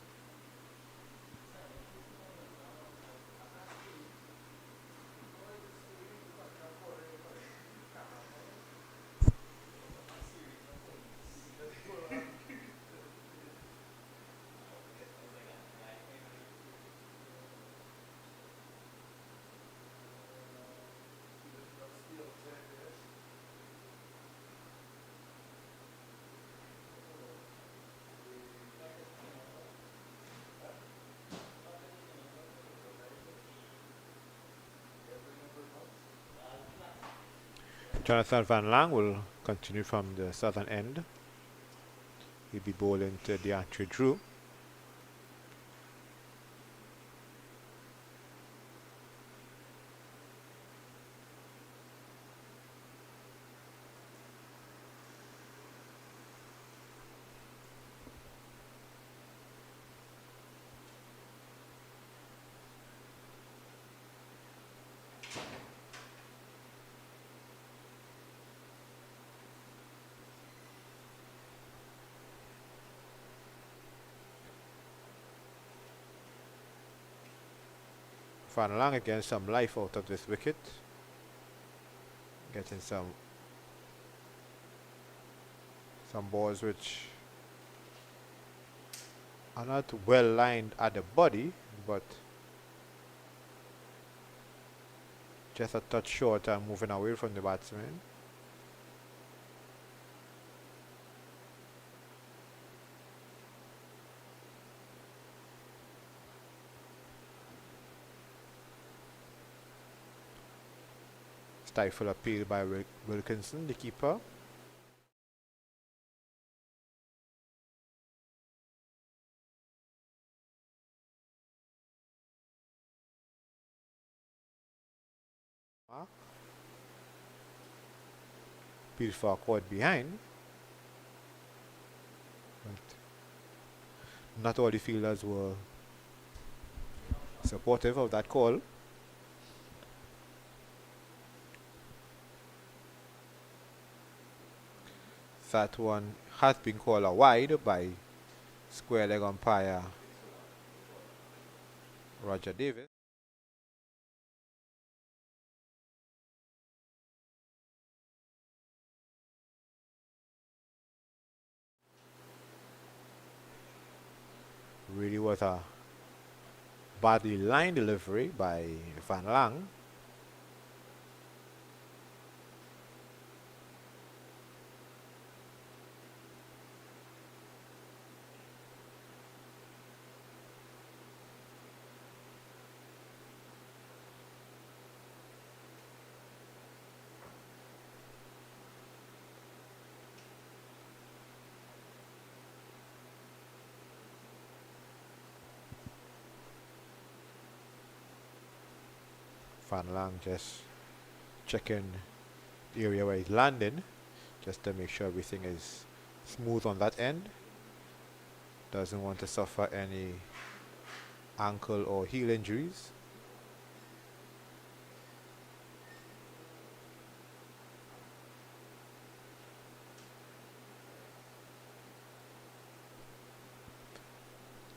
Jonathan Van Lang will continue from the southern end. He'll be bowling to DeAndre Drew. Van Lang again, some life out of this wicket. Getting some balls which are not well lined at the body, but just a touch short and moving away from the batsman. Stifle appeal by Wilkinson, the keeper. Appeal for a caught behind. But not all the fielders were supportive of that call. That one has been called a wide by square leg umpire Roger Davis. Really was a badly lined delivery by Van Lang. Van Lang just checking the area where he's landing, just to make sure everything is smooth on that end. Doesn't want to suffer any ankle or heel injuries.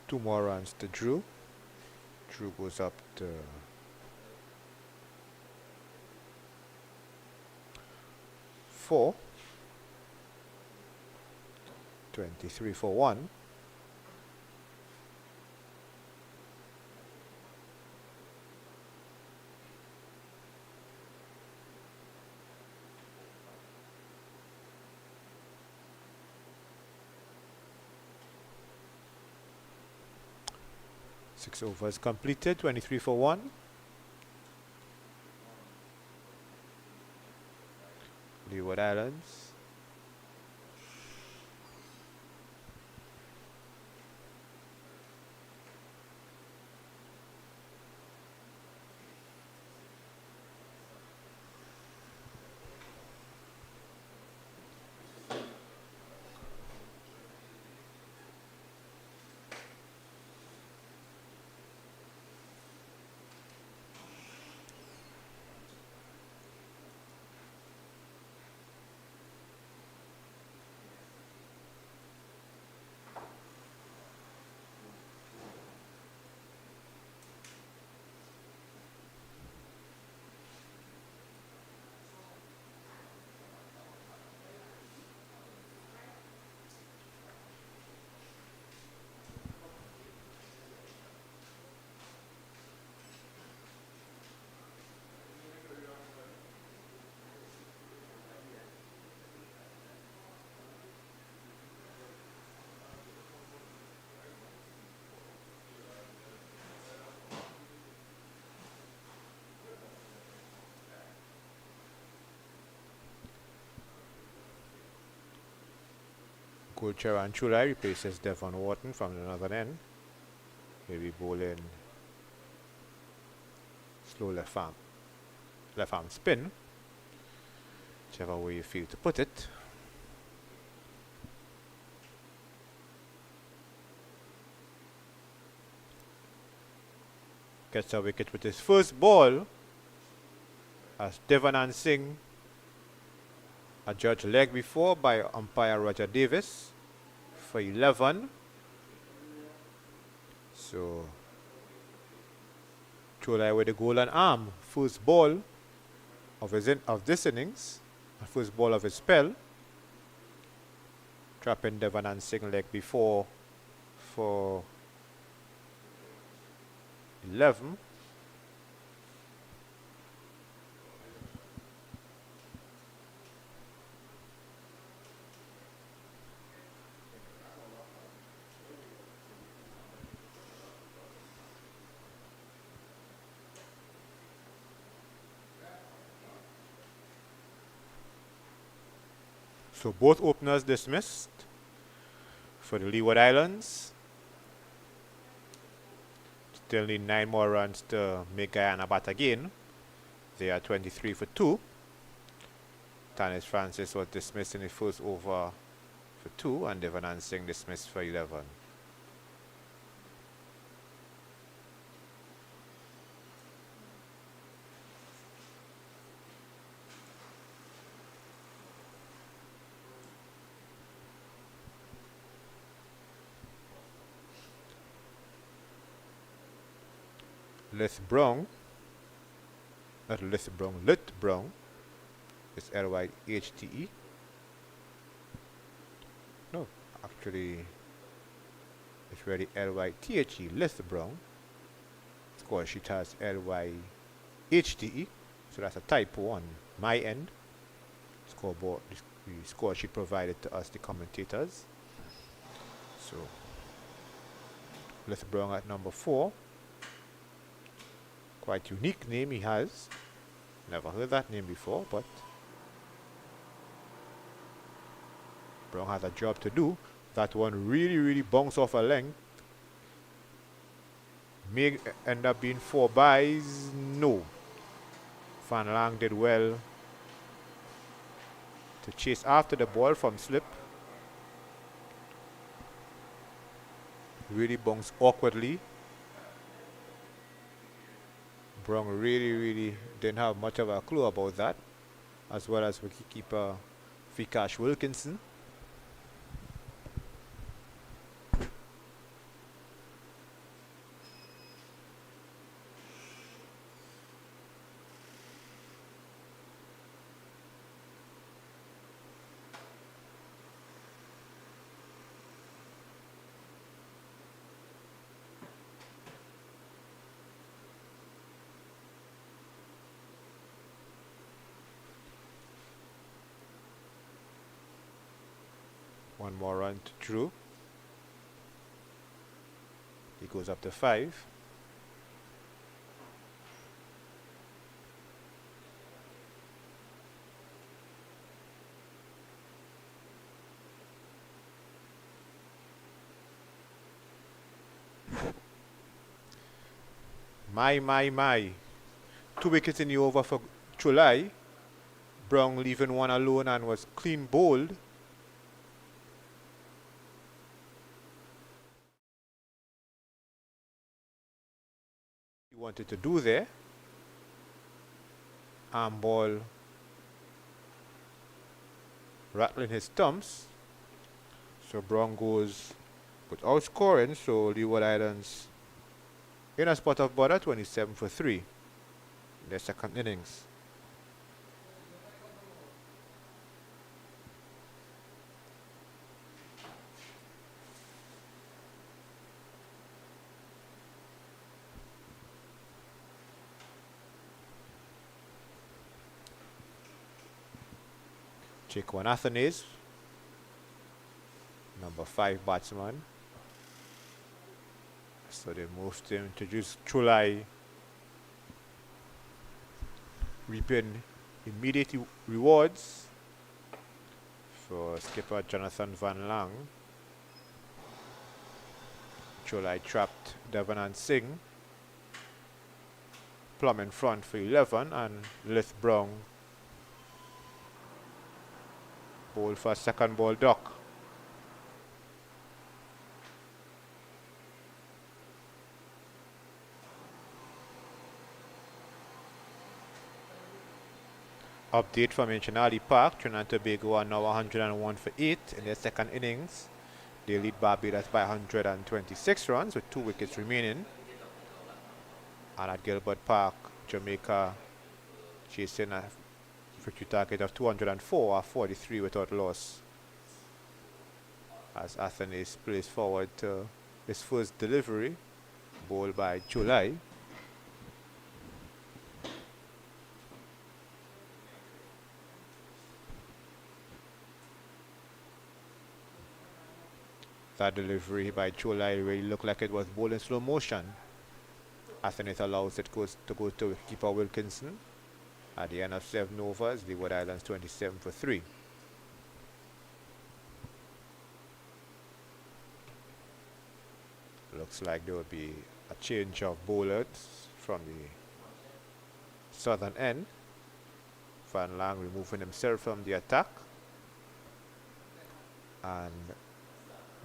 Two more runs to Drew. Drew goes up to 4. 23 for 1. Six overs completed, 23 for 1. Leeward Islands. Gulcher and Chulai replaces Devon Wharton from the northern end. He'll be bowling slow left arm spin, whichever way you feel to put it. Gets a wicket with his first ball as Devon Singh adjudged leg before by umpire Roger Davis for 11. So Cholai with the goal and arm, first ball of this innings, first ball of his spell, trapping Devon Singh leg before for 11. So both openers dismissed for the Leeward Islands. Still need 9 more runs to make Guyana bat again. They are 23 for 2. Tanis Francis was dismissed in the first over for 2 and Devon Singh dismissed for 11. Lith Brown is Lyhte. No, actually it's really Lythe, Lith Brown. Score sheet has Lyhte, so that's a typo on my end. Scoreboard, the score sheet provided to us, the commentators. So Lith Brown at number 4. Quite unique name he has. Never heard that name before, but Brown has a job to do. That one really bounced off a length. May end up being 4 byes. No. Van Lang did well to chase after the ball from slip. Really bounced awkwardly. Brown really didn't have much of a clue about that, as well as wicketkeeper Vikash Wilkinson. One more run to Drew. He goes up to 5. My. 2 wickets in the over for Chulai. Brown leaving one alone and was clean bowled. Wanted to do there. Arm ball rattling his stumps. So Brown goes without scoring. So Leeward Islands in a spot of bother, 27 for 3 in their second innings. Jaquan Athanaze, number 5 batsman. So they moved him to introduce Chulai, reaping immediate rewards. for skipper Jonathan Van Lang. Chulai trapped Devon and Singh. Plum in front for 11 and Lith Brown ball for second ball duck. Update from Inchinali Park. Trinidad and Tobago are now 101 for 8 in their second innings. They lead Barbados by 126 runs with 2 wickets remaining. And at Gilbert Park, Jamaica chasing a victory target of 204 or 43 without loss. As Athens plays forward to his first delivery, bowled by Chulai. That delivery by Chulai really looked like it was bowled in slow motion. Athens allows it to go to keeper Wilkinson. At the end of 7 overs, Leeward Islands 27 for 3. Looks like there will be a change of bowlers from the southern end. Van Lang removing himself from the attack. And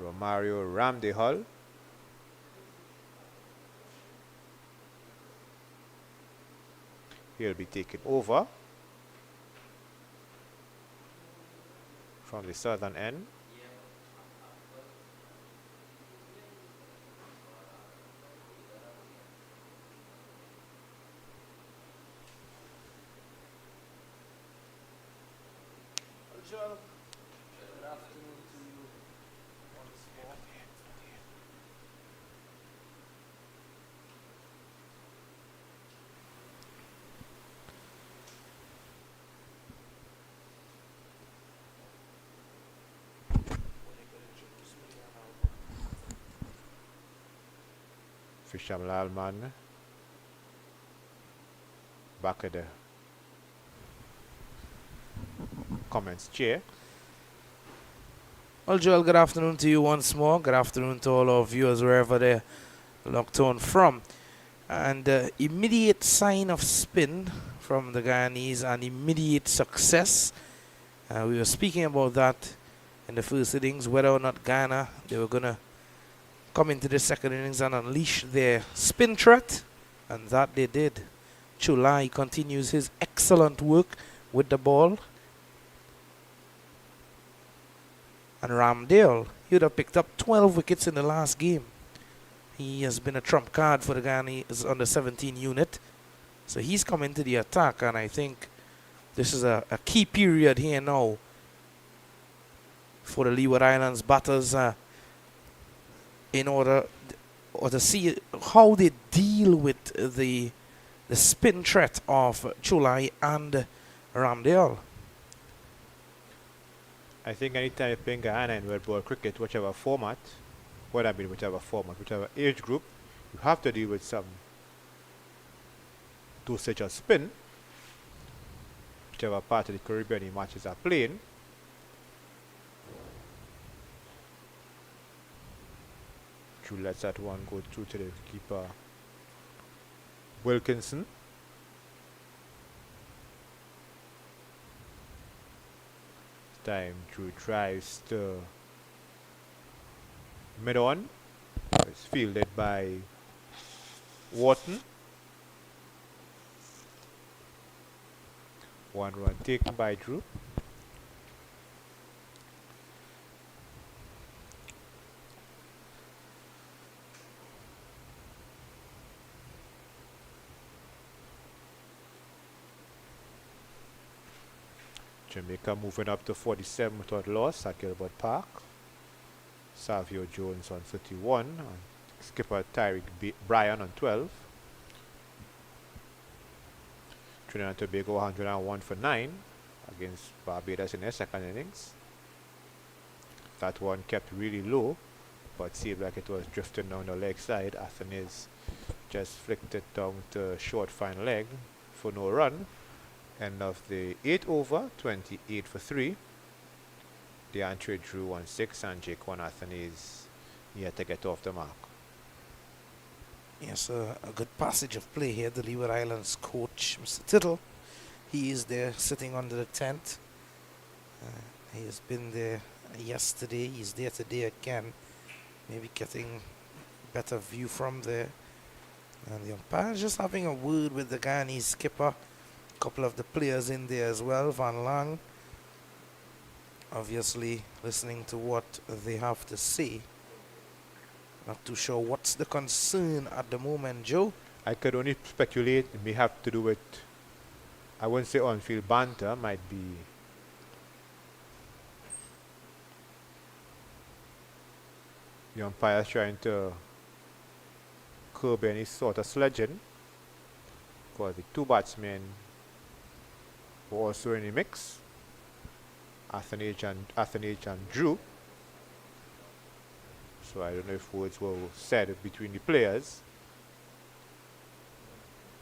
Romario Ramdehal he'll be taken over from the southern end. Fisham Lalman back at the comments chair. Well, Joel, good afternoon to you once more. Good afternoon to all our viewers wherever they're locked on from. And immediate sign of spin from the Guyanese and immediate success. We were speaking about that in the first innings, whether or not Guyana, they were going to come into the second innings and unleash their spin threat, and that they did. Chulai continues his excellent work with the ball, and Ramdale, he would have picked up 12 wickets in the last game. He has been a trump card for the Guyanese under 17 unit, so he's come into the attack, and I think this is a key period here now for the Leeward Islands batters, in order to see how they deal with the spin threat of Chulai and Ramdale. I think anytime you're playing Guyana in red ball cricket, whichever format, whichever age group, you have to deal with some dosage of spin, whichever part of the Caribbean the matches are playing. Drew lets that one go through to the keeper Wilkinson. This time Drew drives to mid-on. It's fielded by Wharton. 1 run taken by Drew. Jamaica moving up to 47 without loss at Gilbert Park. Savio Jones on 31 and skipper Tyreek Bryan on 12. Trinidad and Tobago 101 for 9 against Barbados in their second innings. That one kept really low, but seemed like it was drifting down the leg side. Athens just flicked it down to short fine leg for no run. End of the 8 over, 28 for 3. DeAndre Drew on 6 and Jaquan Anthony is here to get off the mark. Yes, a good passage of play here. The Leeward Islands coach, Mr. Tittle, he is there sitting under the tent. He has been there yesterday. He's there today again. Maybe getting better view from there. And the umpire is just having a word with the Guyanese skipper. A couple of the players in there as well. Van Lang, obviously listening to what they have to say. Not too sure what's the concern at the moment, Joe. I could only speculate. It may have to do with, I wouldn't say on-field banter, might be the umpires trying to curb any sort of sledging, because the two batsmen were also in the mix, Athanage and Drew. So I don't know if words were said between the players,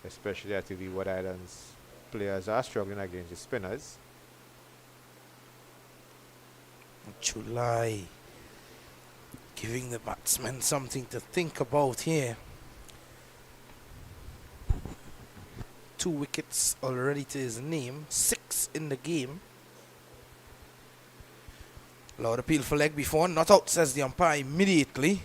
especially at the Leeward Islands players are struggling against the spinners. July giving the batsmen something to think about here. 2 wickets already to his name, 6 in the game. Loud appeal for leg before, not out, says the umpire immediately.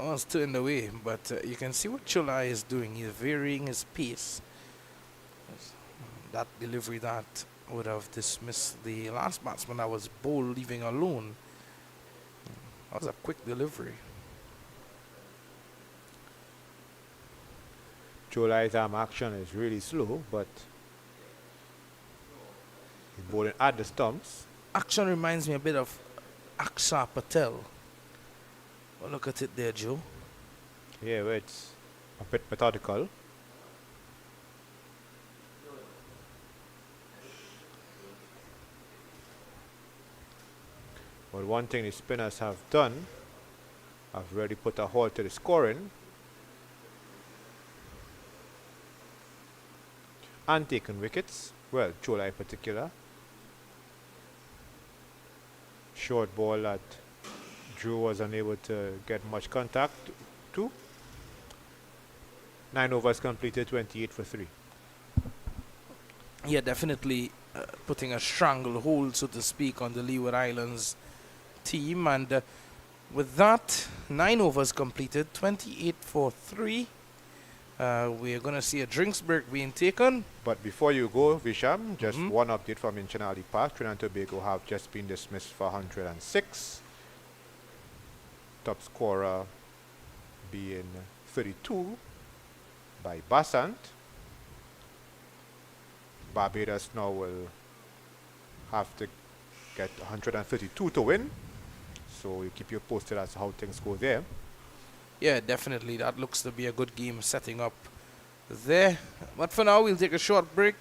Was turned away, but you can see what Chulai is doing. He's varying his pace. That delivery that would have dismissed the last batsman that was bowled, leaving alone. That was a quick delivery. Jolai's arm action is really slow, but he's bowling at the stumps. Action reminds me a bit of Akshar Patel. Well, look at it there, Joe. Yeah, well, it's a bit methodical. But one thing the spinners have done, have really put a halt to the scoring and taken wickets. Well, Chola in particular. Short ball that Drew was unable to get much contact to. 9 overs completed, 28 for 3. Yeah, definitely putting a stranglehold, so to speak, on the Leeward Islands team. And with that, 9 overs completed, 28 for 3. We're going to see a drinks break being taken. But before you go, Visham, just one update from Inchinali Park. Trinidad and Tobago have just been dismissed for 106. Top scorer being 32 by Basant. Barbados now will have to get 132 to win. So you keep you posted as to how things go there. Yeah, definitely. That looks to be a good game setting up there. But for now, we'll take a short break.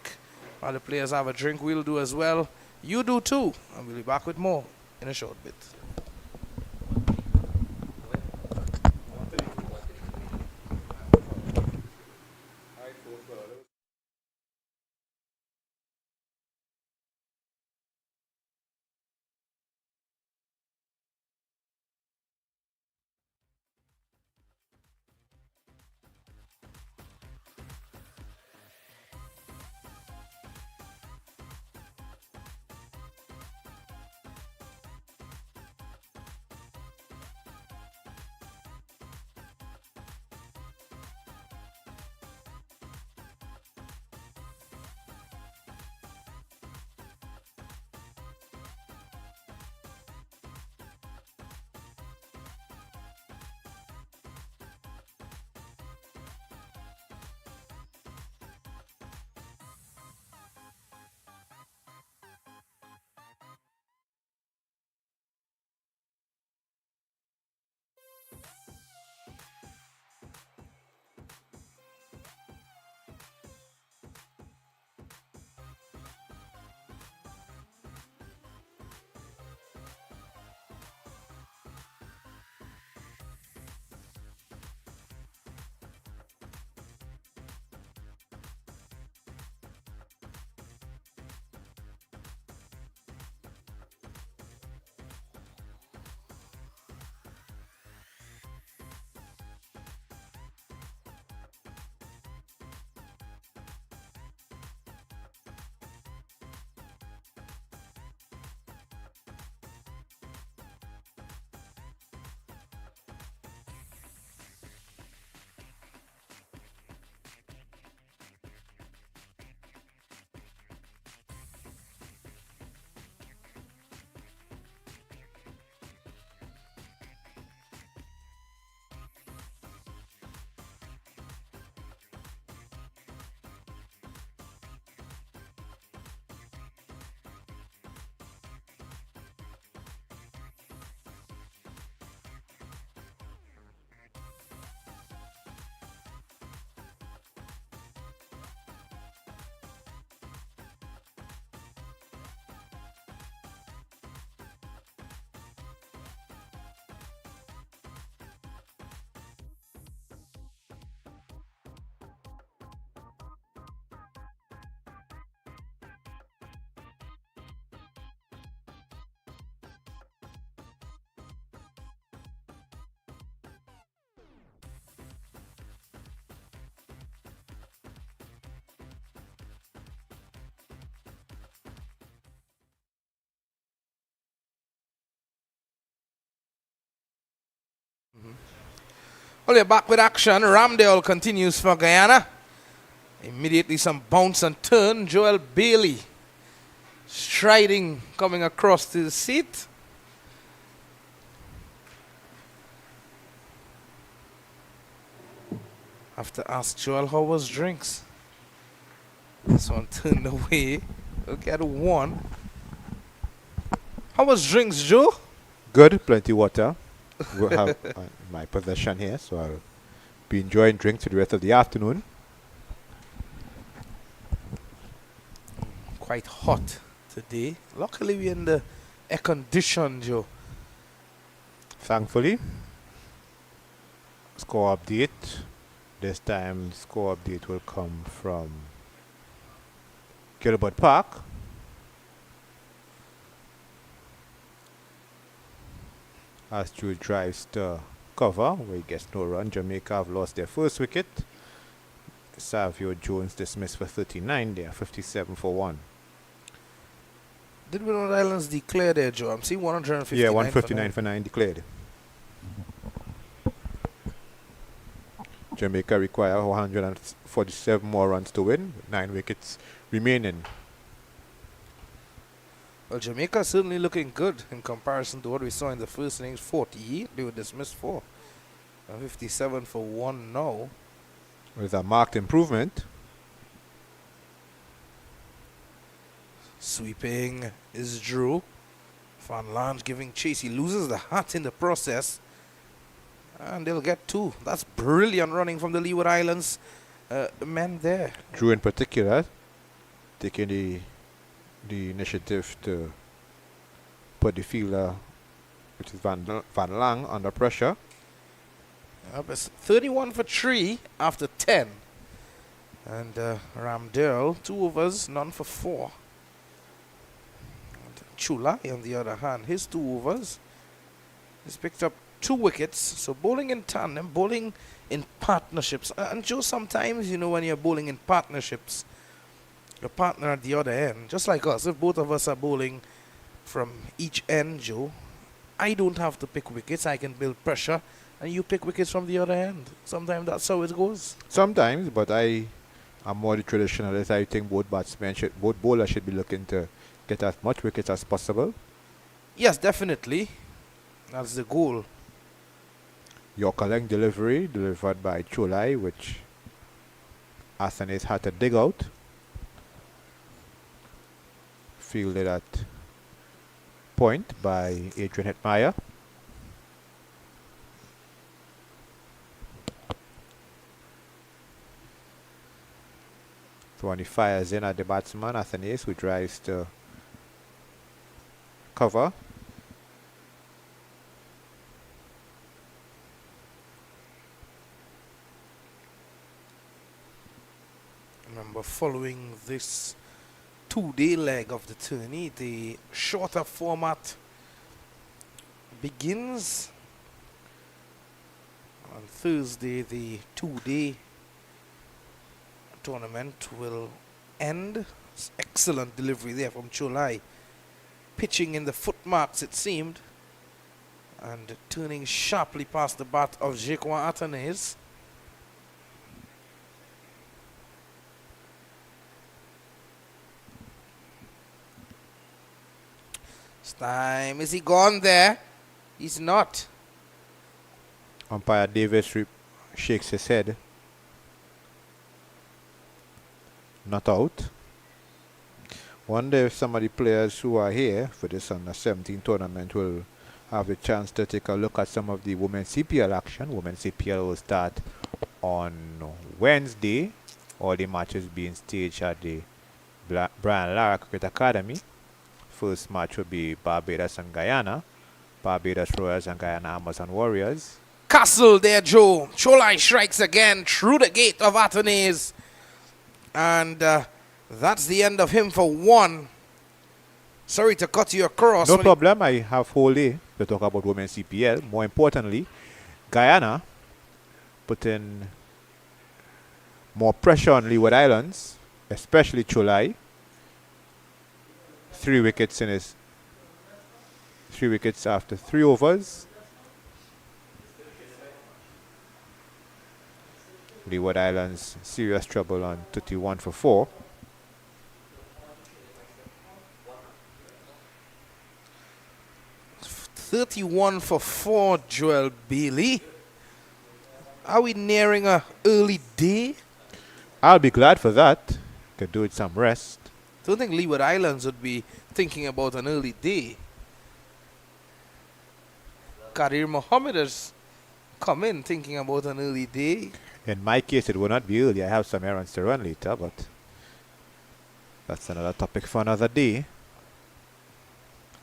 While the players have a drink, we'll do as well. You do too. And we'll be back with more in a short bit. Well, you're back with action. Ramdale continues for Guyana. Immediately some bounce and turn. Joel Bailey striding, coming across to the seat. Have to ask Joel how was drinks. This one turned away. Look at one. How was drinks, Joe? Good, plenty water. We'll have my possession here, so I'll be enjoying drinks for the rest of the afternoon. Quite hot today. Luckily we're in the air condition, Joe. Thankfully, score update. This time, score update will come from Gilbert Park. As Drew drives to cover, where he gets no run. Jamaica have lost their first wicket. Savio Jones dismissed for 39 there, 57 for 1. Did Leeward Islands declare there, Joe? I'm seeing 159. Yeah, 159 for 9 declared. Jamaica require 147 more runs to win, with 9 wickets remaining. Well, Jamaica is certainly looking good in comparison to what we saw in the first innings. 48, they were dismissed for. 57 for 1 now. With a marked improvement. Sweeping is Drew. Van Lange giving chase. He loses the hat in the process. And they'll get 2. That's brilliant running from the Leeward Islands men there. Drew in particular taking the initiative to put the fielder, which is Van Lang, under pressure. It's 31 for 3 after 10. And Ramdale, 2 overs, none for 4. And Chulai, on the other hand, his 2 overs, he's picked up 2 wickets. So bowling in tandem, bowling in partnerships. And Joe, sometimes, you know, when you're bowling in partnerships, your partner at the other end, just like us, if both of us are bowling from each end, Joe, I don't have to pick wickets. I can build pressure, and you pick wickets from the other end. Sometimes that's how it goes. Sometimes, but I am more the traditionalist. I think both bowlers should be looking to get as much wickets as possible. Yes, definitely. That's the goal. Yorker length delivery delivered by Chulai, which Asanis had to dig out. Fielded at point by Adrian Hetmeyer. So when he fires in at the batsman, Asanis, who drives to cover. Remember, following this 2-day leg of the tourney, the shorter format begins on Thursday. The 2-day tournament will end. Excellent delivery there from Chulai, pitching in the footmarks, it seemed, and turning sharply past the bat of Jekwa Atanes. Time. Is he gone there? He's not. Umpire Davis shakes his head. Not out. Wonder if some of the players who are here for this under 17 tournament will have a chance to take a look at some of the Women's CPL action. Women's CPL will start on Wednesday. All the matches being staged at the Brian Lara Cricket Academy. First match will be Barbados and Guyana. Barbados Royals and Guyana Amazon Warriors. Castle there, Joe. Cholai strikes again through the gate of Athens. And that's the end of him for 1. Sorry to cut you across. No problem. I have whole day to talk about Women's CPL. More importantly, Guyana put in more pressure on Leeward Islands, especially Chulai. 3 wickets in his 3 wickets after 3 overs. Leeward Islands serious trouble on 31 for 4. $31 for 4, Joel Bailey. Are we nearing a early day? I'll be glad for that. Could do with some rest. Don't think Leeward Islands would be thinking about an early day. Kadir Mohammed has come in thinking about an early day. In my case, it will not be early. I have some errands to run later, but that's another topic for another day.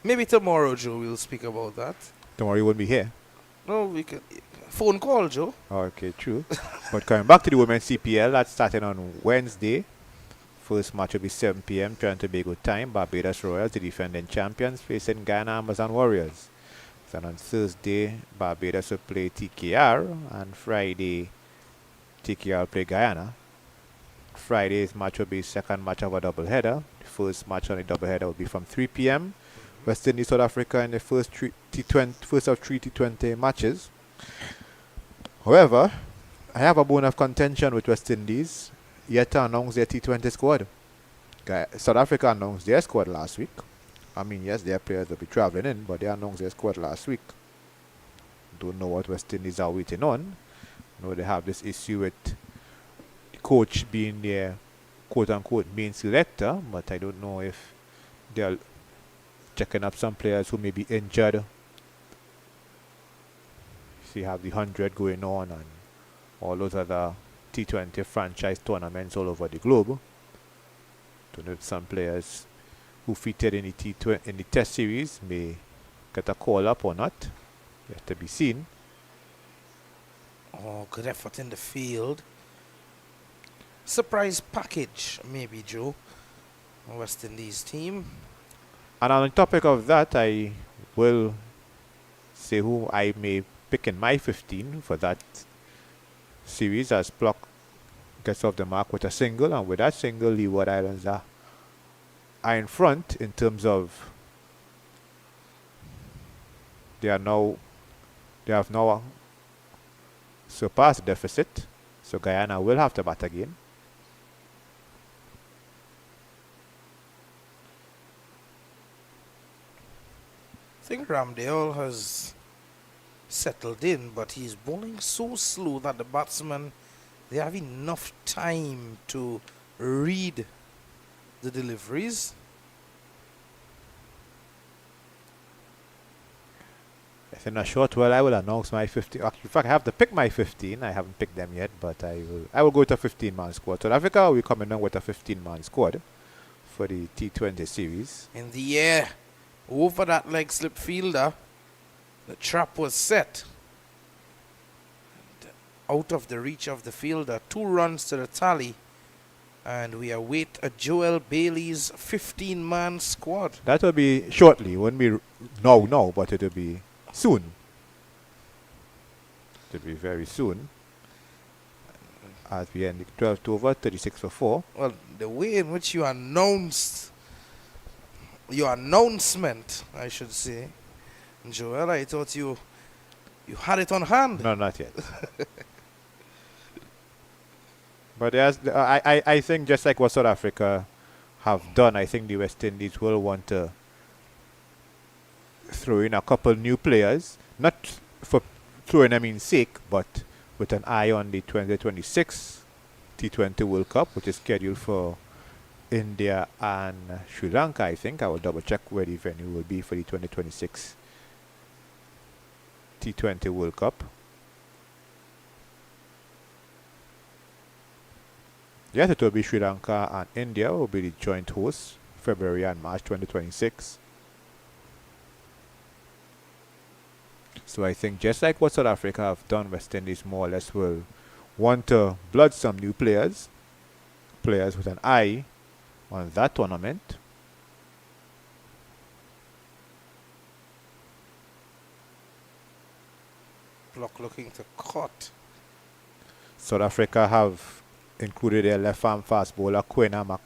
Maybe tomorrow, Joe, we'll speak about that. Tomorrow you won't be here. No, we can phone call, Joe. Okay, true. But coming back to the Women's CPL, that's starting on Wednesday. First match will be 7 p.m. Trinidad and Tobago time. Barbados Royals, the defending champions, facing Guyana Amazon Warriors. Then on Thursday, Barbados will play TKR, and Friday, TKR will play Guyana. Friday's match will be second match of a doubleheader. The first match on the doubleheader will be from 3 p.m. West Indies, South Africa in the first of three T20 matches. However, I have a bone of contention with West Indies yet to announce their T20 squad. South Africa announced their squad last week. I mean, yes, their players will be traveling in, but they announced their squad last week. Don't know what West Indies are waiting on. I know they have this issue with the coach being their quote-unquote main selector, but I don't know if they're checking up some players who may be injured. So you have the 100 going on and all those other T20 franchise tournaments all over the globe. To know if some players who featured in the test series may get a call up or not. Yet to be seen. Oh, good effort in the field. Surprise package, maybe, Joe. West Indies team. And on the topic of that, I will say who I may pick in my 15 for that series as Pluck gets off the mark with a single, and with that single, Leeward Islands are in front in terms of they have now surpassed the deficit, so Guyana will have to bat again. I think Ramdale has settled in, but he's bowling so slow that the batsmen, they have enough time to read the deliveries. Yes, in a short while, I will announce my 15. In fact, I have to pick my 15. I haven't picked them yet, but I will go with a 15-man squad. South Africa will be coming on with a 15-man squad for the T20 series. In the air, over that leg slip fielder, the trap was set. And out of the reach of the fielder, 2 runs to the tally. And we await a Joel Bailey's 15-man squad. That will be shortly. It won't be now, but it will be soon. It will be very soon. As we end the 12th over, 36 for 4. Well, the way in which you announced your announcement, I should say, Joel, I thought you had it on hand. No, not yet. But I think just like what South Africa have done, I think the West Indies will want to throw in a couple new players, not for throwing them in sake, but with an eye on the 2026 T20 World Cup, which is scheduled for India and Sri Lanka, I think. I will double check where the venue will be for the 2026 T20 World Cup. Yes, it will be Sri Lanka and India will be the joint hosts, February and March 2026. So I think just like what South Africa have done, West Indies more or less will want to blood some new players with an eye on that tournament. Block looking to cut. South Africa have included their left-arm fast bowler Kwena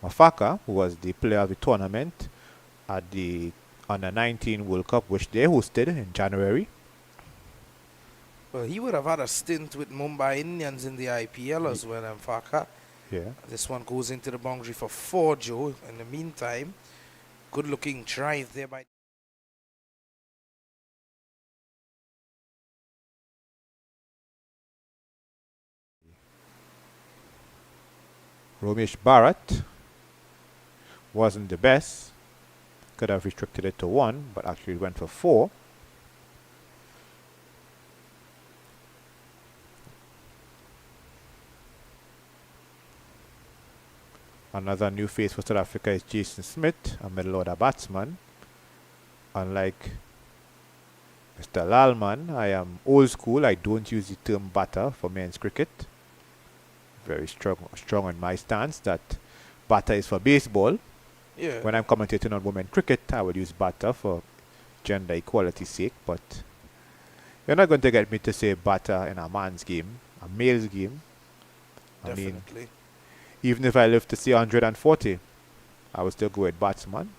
Mafaka, who was the player of the tournament at the Under-19 World Cup, which they hosted in January. Well, he would have had a stint with Mumbai Indians in the IPL as well, Mfaka. Yeah. This one goes into the boundary for 4, Joe. In the meantime, good looking drive there by. Romesh Bharat wasn't the best. Could have restricted it to 1, but actually went for 4. Another new face for South Africa is Jason Smith, a middle order batsman. Unlike Mr. Lalman, I am old school. I don't use the term batter for men's cricket. Very strong on my stance that batter is for baseball. Yeah. When I'm commentating on women cricket, I would use batter for gender equality's sake, but you're not going to get me to say batter in a man's game, a male's game. Definitely. Even if I live to see 140, I would still go with batsman.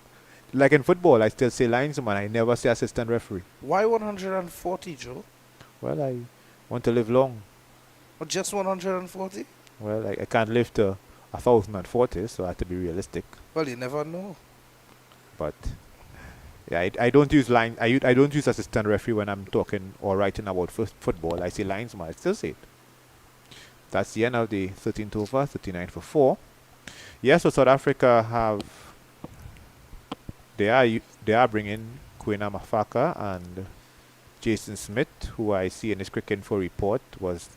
Like in football, I still say linesman. I never say assistant referee. Why 140, Joe? Well, I want to live long. Or just 140? Well, I can't live to 1,040, so I have to be realistic. Well, you never know. But yeah, I don't use line. I don't use assistant referee when I'm talking or writing about football. I say linesman. I still say it. That's the end of the 13th over, 39 for 4. Yes, so South Africa they are bringing Kwena Mafaka and Jason Smith, who I see in this Cricket Info report was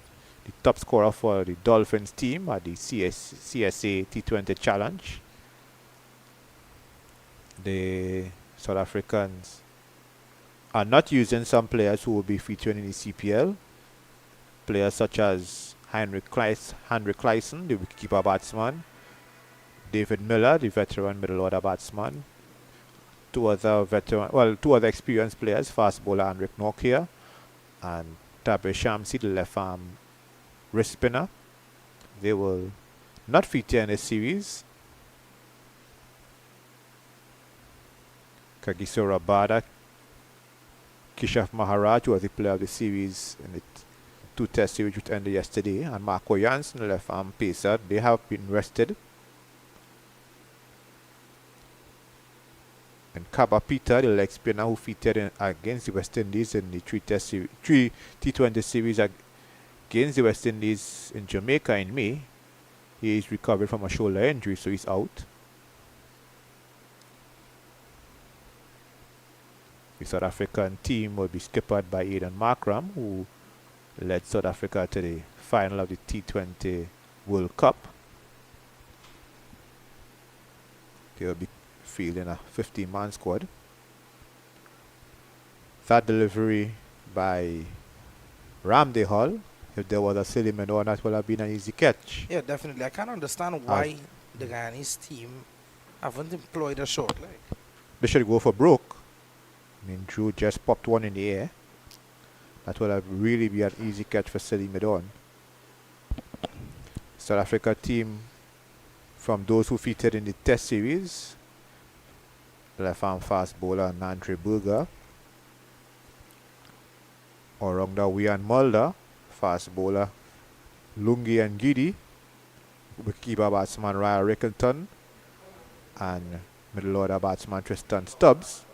the top scorer for the Dolphins team at the CSA T20 Challenge. The South Africans are not using some players who will be featuring in the CPL. Players such as Heinrich Kleysen, the wicketkeeper batsman, David Miller, the veteran middle order batsman, two other experienced players, fast bowler Henrik Nokia and Tabe Shamsi, the left arm wrist spinner. They will not feature in this series. Kagiso Rabada, Kishaf Maharaj, who was the player of the series in the 2-test series which ended yesterday, and Marco Janssen, the left arm pacer, they have been rested. And Kaba Peter, the leg spinner who featured against the West Indies in the 3 T20 series against the West Indies in Jamaica in May, he is recovered from a shoulder injury, so he's out. The South African team will be skippered by Aidan Markram, who led South Africa to the final of the T20 World Cup. They will be fielding a 15-man squad. That delivery by Ramde Hall, if there was a silly maneuver, that would have been an easy catch. Yeah, definitely. I can't understand why the Guyanese team haven't employed a short leg. They should go for broke. I mean, Drew just popped one in the air. That would have really been an easy catch for Silly Medon. South Africa team, from those who featured in the test series, left arm fast bowler Nandre Burger, all-rounder Wian Mulder, fast bowler Lungi and Gidi, wicketkeeper batsman Ryan Rickleton, and middle order batsman Tristan Stubbs.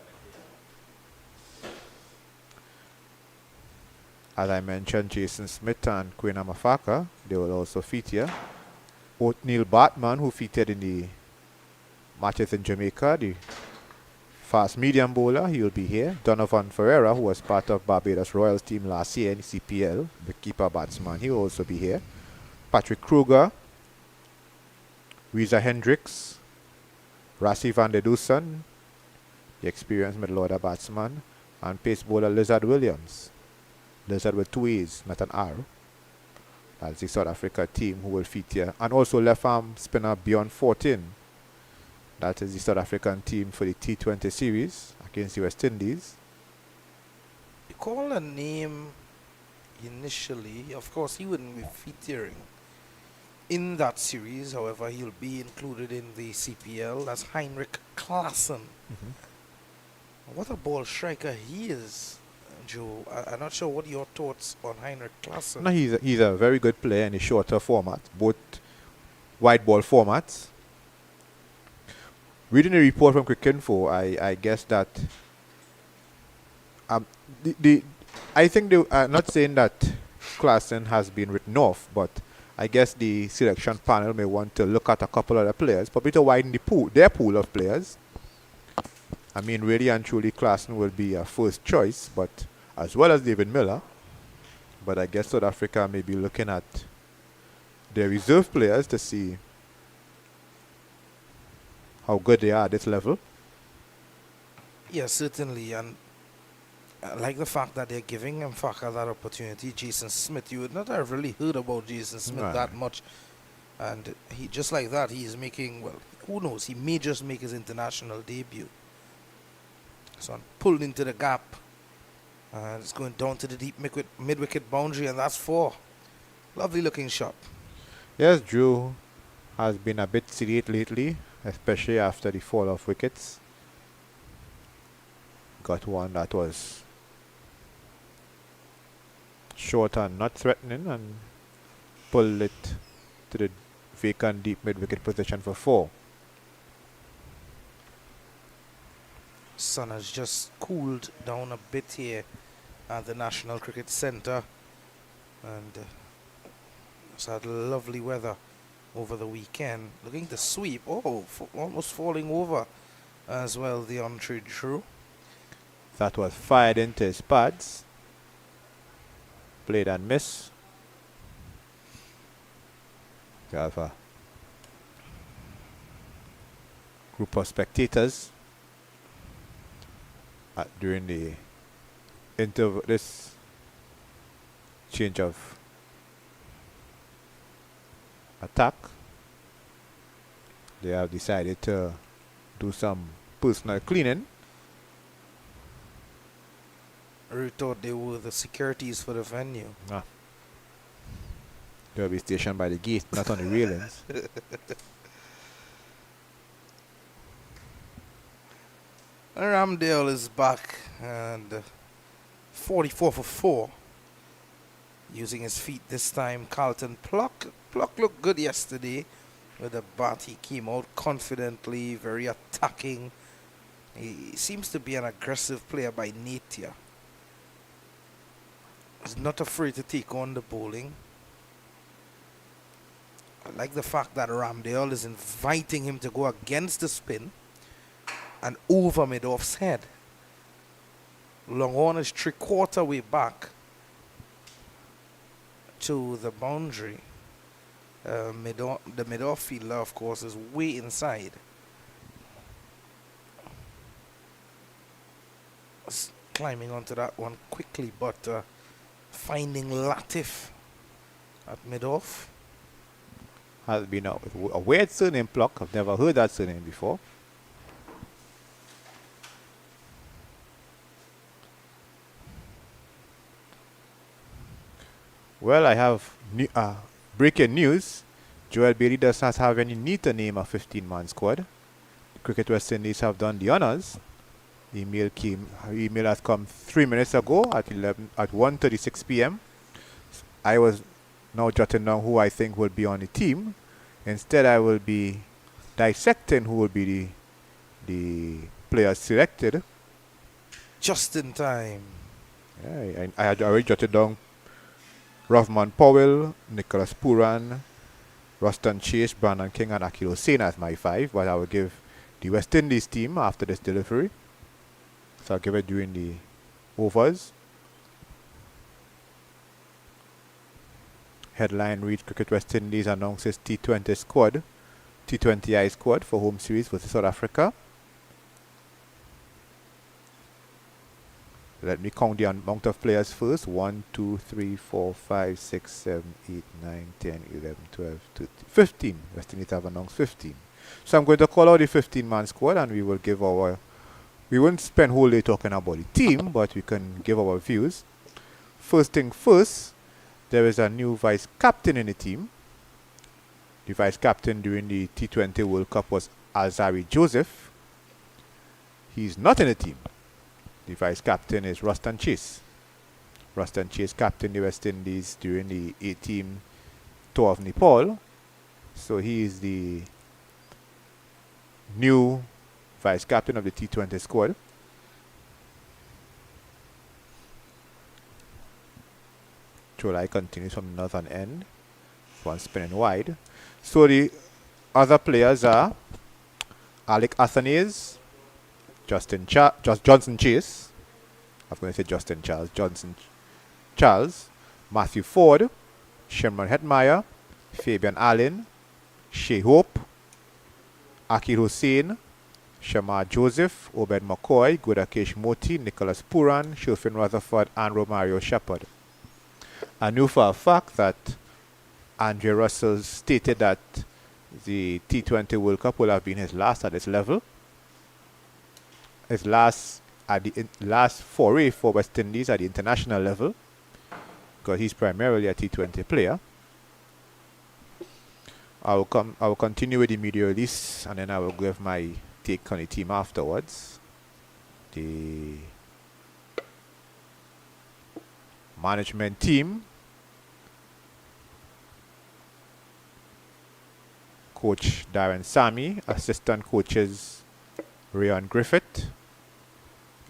As I mentioned, Jason Smith and Kwena Mafaka, they will also feature. Neil Bartman, who featured in the matches in Jamaica, the fast medium bowler, he will be here. Donovan Ferreira, who was part of Barbados Royals team last year in the CPL, the keeper batsman, he will also be here. Patrick Kruger, Reza Hendricks, Rassi van der Dusen, the experienced middle order batsman, and pace bowler Lizard Williams. Lizard with 2 A's, not an R. That's the South Africa team who will feature. And also left arm spinner Beyond 14. That is the South African team for the T20 series against the West Indies. You call a name initially, of course he wouldn't be featuring in that series, however he'll be included in the CPL. That's Heinrich Kleysen. What a ball striker he is, Joe. I'm not sure what your thoughts on Heinrich Klaassen. No, he's a very good player in the shorter format, both wide ball formats. Reading the report from Cricinfo, I guess that the I think they are not saying that Klaassen has been written off, but I guess the selection panel may want to look at a couple other players, probably to widen their pool of players. I mean, really and truly, Klaassen will be a first choice, but as well as David Miller. But I guess South Africa may be looking at their reserve players to see how good they are at this level. Yes, certainly, and I like the fact that they're giving Mfaka that opportunity. Jason Smith, you would not have really heard about Jason Smith that much, and he just like that, he's making, well, who knows, he may just make his international debut. So pulled into the gap, and it's going down to the deep mid-wicket boundary, and that's 4. Lovely looking shot. Yes, Drew has been a bit sedate lately, especially after the fall of wickets. Got one that was short and not threatening, and pulled it to the vacant deep mid-wicket position for 4. Sun has just cooled down a bit here at the National Cricket Centre, and it's had lovely weather over the weekend. Looking to sweep, almost falling over as well, the entree Drew. That was fired into his pads. Played and miss. We have a group of spectators during the this change of attack. They have decided to do some personal cleaning. I thought they were the securities for the venue. They'll be stationed by the gate, not on the railings. Ramdale is back, and 44 for 4. Using his feet this time. Carlton Pluck looked good yesterday with the bat. He came out confidently, very attacking. He seems to be an aggressive player by nature. He's not afraid to take on the bowling. I like the fact that Ramdale is inviting him to go against the spin and over mid-off's head. Longhorn is 3/4 way back to the boundary. The mid-off fielder, of course, is way inside. Climbing onto that one quickly, but finding Latif at mid-off. Has been a weird surname, Pluck. I've never heard that surname before. Well, I have breaking news. Joel Bailey does not have any need to name a 15-man squad. Cricket West Indies have done the honors. Email has come 3 minutes ago at 1:36 p.m. I was now jotting down who I think will be on the team. Instead, I will be dissecting who will be the players selected. Just in time. Yeah, I had already jotted down Rovman Powell, Nicholas Puran, Ruston Chase, Brandon King, and Akil Hussain as my 5, but I will give the West Indies team after this delivery. So I'll give it during the overs. Headline reads: Cricket West Indies announces T20I squad for home series versus South Africa. Let me count the amount of players first. 1, 2, 3, 4, 5, 6, 7, 8, 9, 10, 11, 12, 13, 15. West Indies have announced 15. So I'm going to call out the 15-man squad, and we will give our... We won't spend whole day talking about the team, but we can give our views. First thing first, there is a new vice captain in the team. The vice captain during the T20 World Cup was Alzari Joseph. He's not in the team. The vice captain is Ruston Chase. Ruston Chase captained the West Indies during the 18 tour of Nepal. So he is the new vice captain of the T20 squad. Chulai continues from the northern end. One spinning wide. So the other players are Alec Athanase, Johnson Chase. I was going to say Justin Charles. Johnson Charles, Matthew Ford, Sherman Hetmeyer, Fabian Allen, Shea Hope, Akil Hussain, Shamar Joseph, Obed McCoy, Gudakesh Moti, Nicholas Puran, Shilfin Rutherford, and Romario Shepard. I knew for a fact that Andre Russell stated that the T20 World Cup will have been his last at this level. His last foray for West Indies at the international level, because he's primarily a T20 player. I will continue with the media release, and then I will give my take on the team afterwards. The management team: Coach Darren Sammy, assistant coaches Rayon Griffith,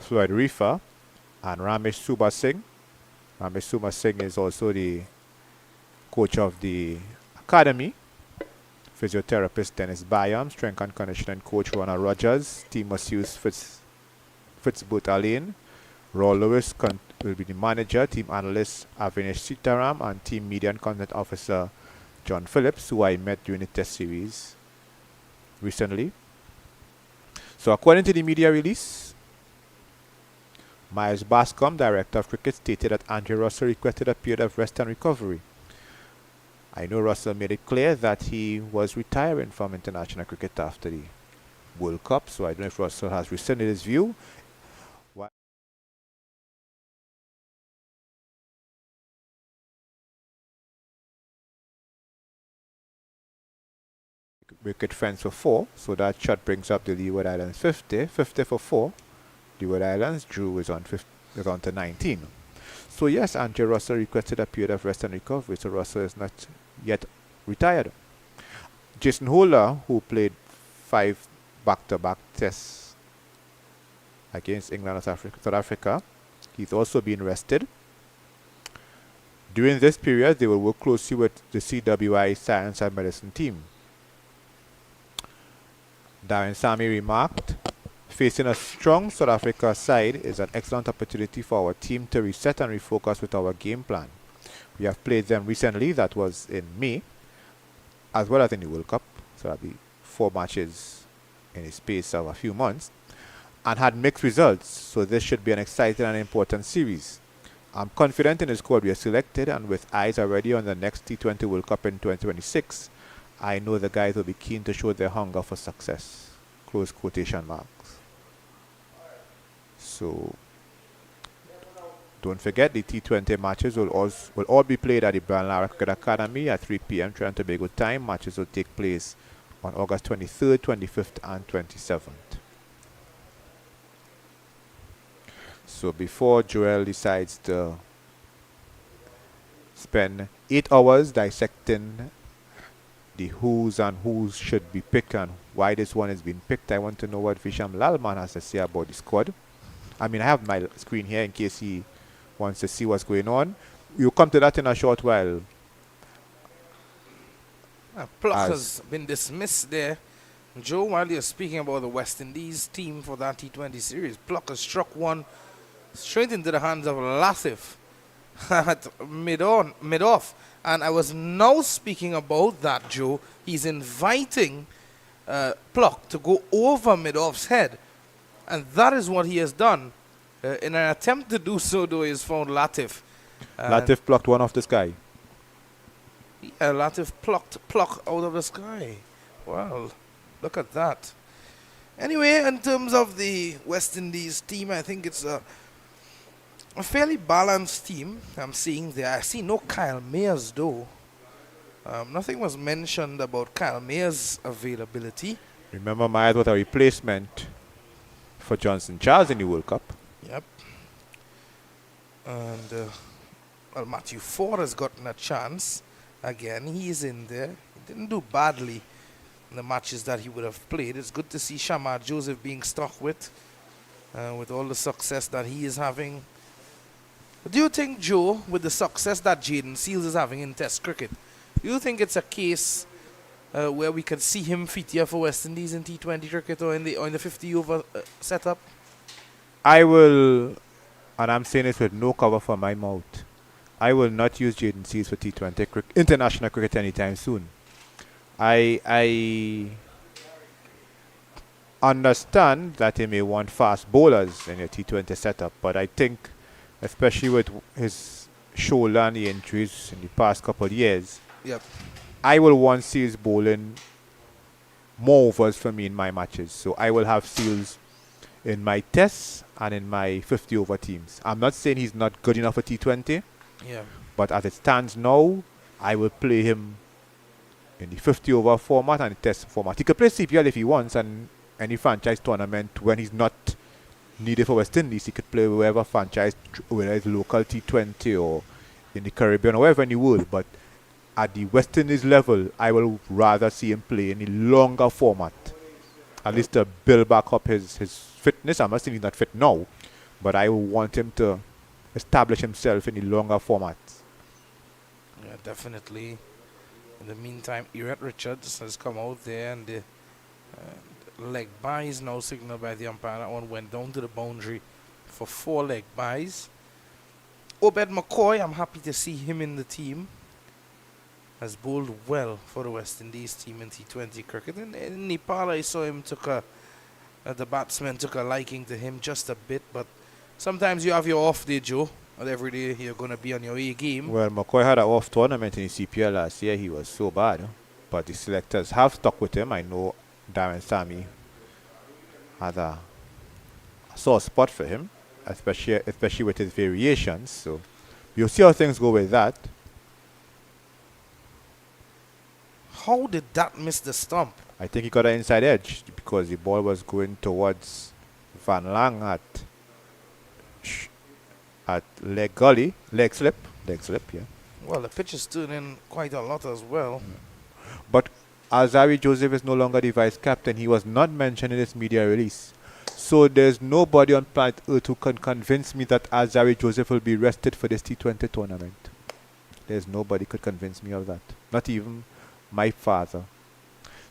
Floyd Reefer, and Ramesh Subha Singh. Ramesh Subha Singh is also the coach of the academy. Physiotherapist Dennis Byam, strength and conditioning coach Ronald Rogers, team masseuse Fitzbut Raw Lewis will be the manager, team analyst Avinash Sitaram, and team media and content officer John Phillips, who I met during the test series recently. So according to the media release, Miles Bascom, director of cricket, stated that Andre Russell requested a period of rest and recovery. I know Russell made it clear that he was retiring from international cricket after the World Cup, so I don't know if Russell has rescinded his view. Wicket friends for 4, so that shot brings up the Leeward Islands 50 for 4. Leeward Islands, Drew is on to 19. So yes, Andre Russell requested a period of rest and recovery, so Russell is not yet retired. Jason Holder, who played 5 back-to-back tests against England and South Africa, he's also been rested. During this period, they will work closely with the CWI Science and Medicine team. Darren Sammy remarked, facing a strong South Africa side is an excellent opportunity for our team to reset and refocus with our game plan. We have played them recently, that was in May, as well as in the World Cup, so that'll be 4 matches in a space of a few months, and had mixed results, so this should be an exciting and important series. I'm confident in the squad we have selected, and with eyes already on the next T20 World Cup in 2026, I know the guys will be keen to show their hunger for success. Close quotation marks. So, don't forget the T20 matches will all be played at the Brian Lara Cricket Academy at 3 p.m. Trinidad and Tobago time. Matches will take place on August 23rd, 25th, and 27th. So before Joel decides to spend 8 hours dissecting the who's and who's should be picked and why this one has been picked, I want to know what Visham Lalman has to say about the squad. I mean, I have my screen here in case he wants to see what's going on. We'll come to that in a short while. Pluck has been dismissed there. Joe, while you're speaking about the West Indies team for that T20 series, Pluck has struck one straight into the hands of Latif at mid-off. And I was now speaking about that, Joe. He's inviting Pluck to go over mid-off's head. And that is what he has done. In an attempt to do so, though, he's found Latif. Latif plucked one off the sky. Yeah, Latif plucked Pluck out of the sky. Well, look at that. Anyway, in terms of the West Indies team, I think it's a fairly balanced team. I'm seeing there. I see no Kyle Mayers, though. Nothing was mentioned about Kyle Mayers' availability. Remember, Myers was a replacement for Johnson Charles in the World Cup. Yep. And Well, Matthew Ford has gotten a chance. Again, he's in there. He didn't do badly in the matches that he would have played. It's good to see Shamar Joseph being stuck with all the success that he is having. Do you think, Joe, with the success that Jaden Seals is having in Test cricket, do you think it's a case where we could see him feature for West Indies in T20 cricket or in the 50 over setup? I will, and I'm saying this with no cover for my mouth, I will not use Jaden Seals for T20 international cricket anytime soon. I understand that he may want fast bowlers in your T20 setup, but I think, especially with his shoulder and the injuries in the past couple of years, Yep. I will want Seals bowling more overs for me in my matches. So I will have Seals in my tests and in my 50 over teams. I'm not saying he's not good enough for T20, Yeah. but as it stands now, I will play him in the 50 over format and the test format. He could play CPL if he wants, and any franchise tournament when he's not needed for West Indies, he could play wherever franchise, whether it's local T20 or in the Caribbean or wherever in the world. But at the West Indies level, I will rather see him play in a longer format, at least to build back up his fitness. I'm not saying he's not fit now, but I want him to establish himself in the longer formats. Yeah, definitely. In the meantime, Errett Richards has come out there, and the leg bye is now signaled by the umpire. That one went down to the boundary for 4 leg byes. Obed McCoy, I'm happy to see him in the team. Has bowled well for the West Indies team in T20 cricket. In Nepal, I saw him the batsman took a liking to him just a bit, but sometimes you have your off day, Joe. Not every day you're going to be on your A game. Well, McCoy had an off tournament in the CPL last year. He was so bad, but the selectors have stuck with him. I know Darren Sammy had a sore spot for him, especially with his variations. So you'll see how things go with that. How did that miss the stump? I think he got an inside edge because the ball was going towards Van Lang at leg slip, yeah. Well, the pitch is turning quite a lot as well. But Alzari Joseph is no longer the vice captain. He was not mentioned in this media release. So there's nobody on planet Earth who can convince me that Alzari Joseph will be rested for this T20 tournament. There's nobody could convince me of that. Not even my father.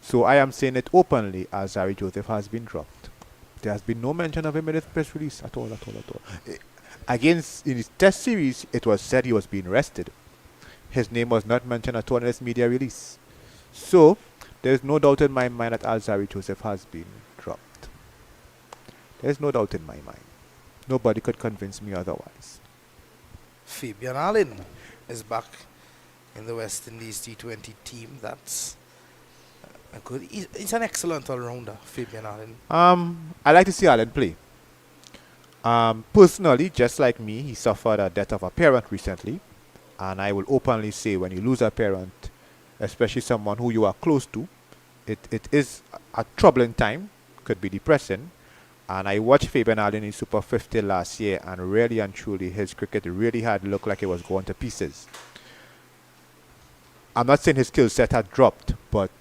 So I am saying it openly, Alzari Joseph has been dropped. There has been no mention of him in this press release at all. Against in his test series, it was said he was being rested. His name was not mentioned at all in this media release. So there's no doubt in my mind that Alzari Joseph has been dropped. There's no doubt in my mind. Nobody could convince me otherwise. Fabian Allen is back in the West Indies T20 team. That's a good. He's an excellent all-rounder, Fabian Allen. I like to see Allen play. Personally, just like me, he suffered a death of a parent recently, and I will openly say when you lose a parent, especially someone who you are close to, it is a troubling time, could be depressing. And I watched Fabian Allen in Super 50 last year, and really and truly his cricket really had looked like it was going to pieces. I'm not saying his skill set had dropped, but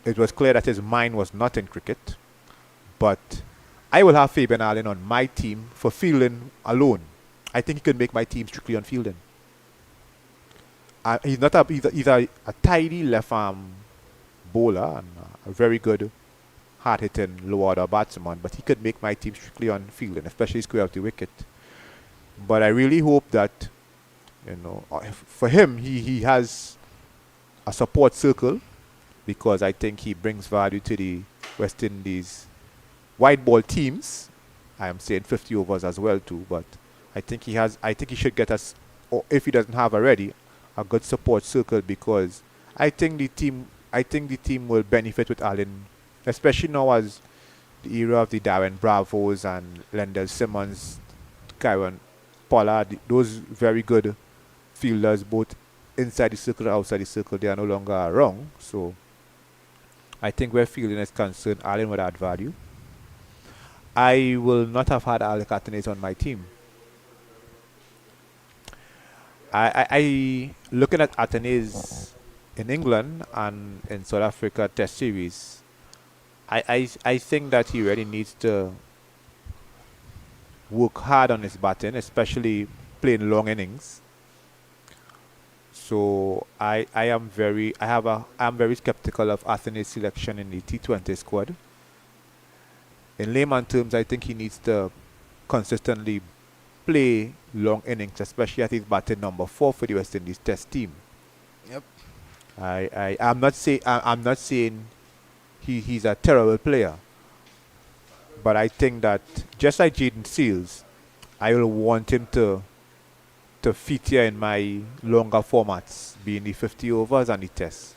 it was clear that his mind was not in cricket. But I will have Fabian Allen on my team for fielding alone. I think he could make my team strictly on fielding. He's not either a tidy left arm bowler and a very good hard-hitting low order batsman, but he could make my team strictly on fielding, especially square up the wicket. But I really hope that, for him, he has a support circle, because I think he brings value to the West Indies white ball teams. I am saying 50 overs as well too, but I think he should get us, or if he doesn't have already, a good support circle, because I think the team will benefit with Allen, especially now as the era of the Darren Bravos and Lendell Simmons, Kyron Pollard, those very good fielders, both inside the circle and outside the circle, they are no longer around. So I think where fielding is concerned, Allen would add value. I will not have had Alec Athanaze on my team. I looking at Athens in England and in South Africa Test series, I think that he really needs to work hard on his batting, especially playing long innings. So I'm very skeptical of Athens' selection in the T20 squad. In layman terms, I think he needs to consistently play long innings, especially as he's batting number 4 for the West Indies Test team. Yep. I'm not saying he's a terrible player, but I think that just like Jaden Seals, I will want him to feature in my longer formats, being the 50 overs and the Test.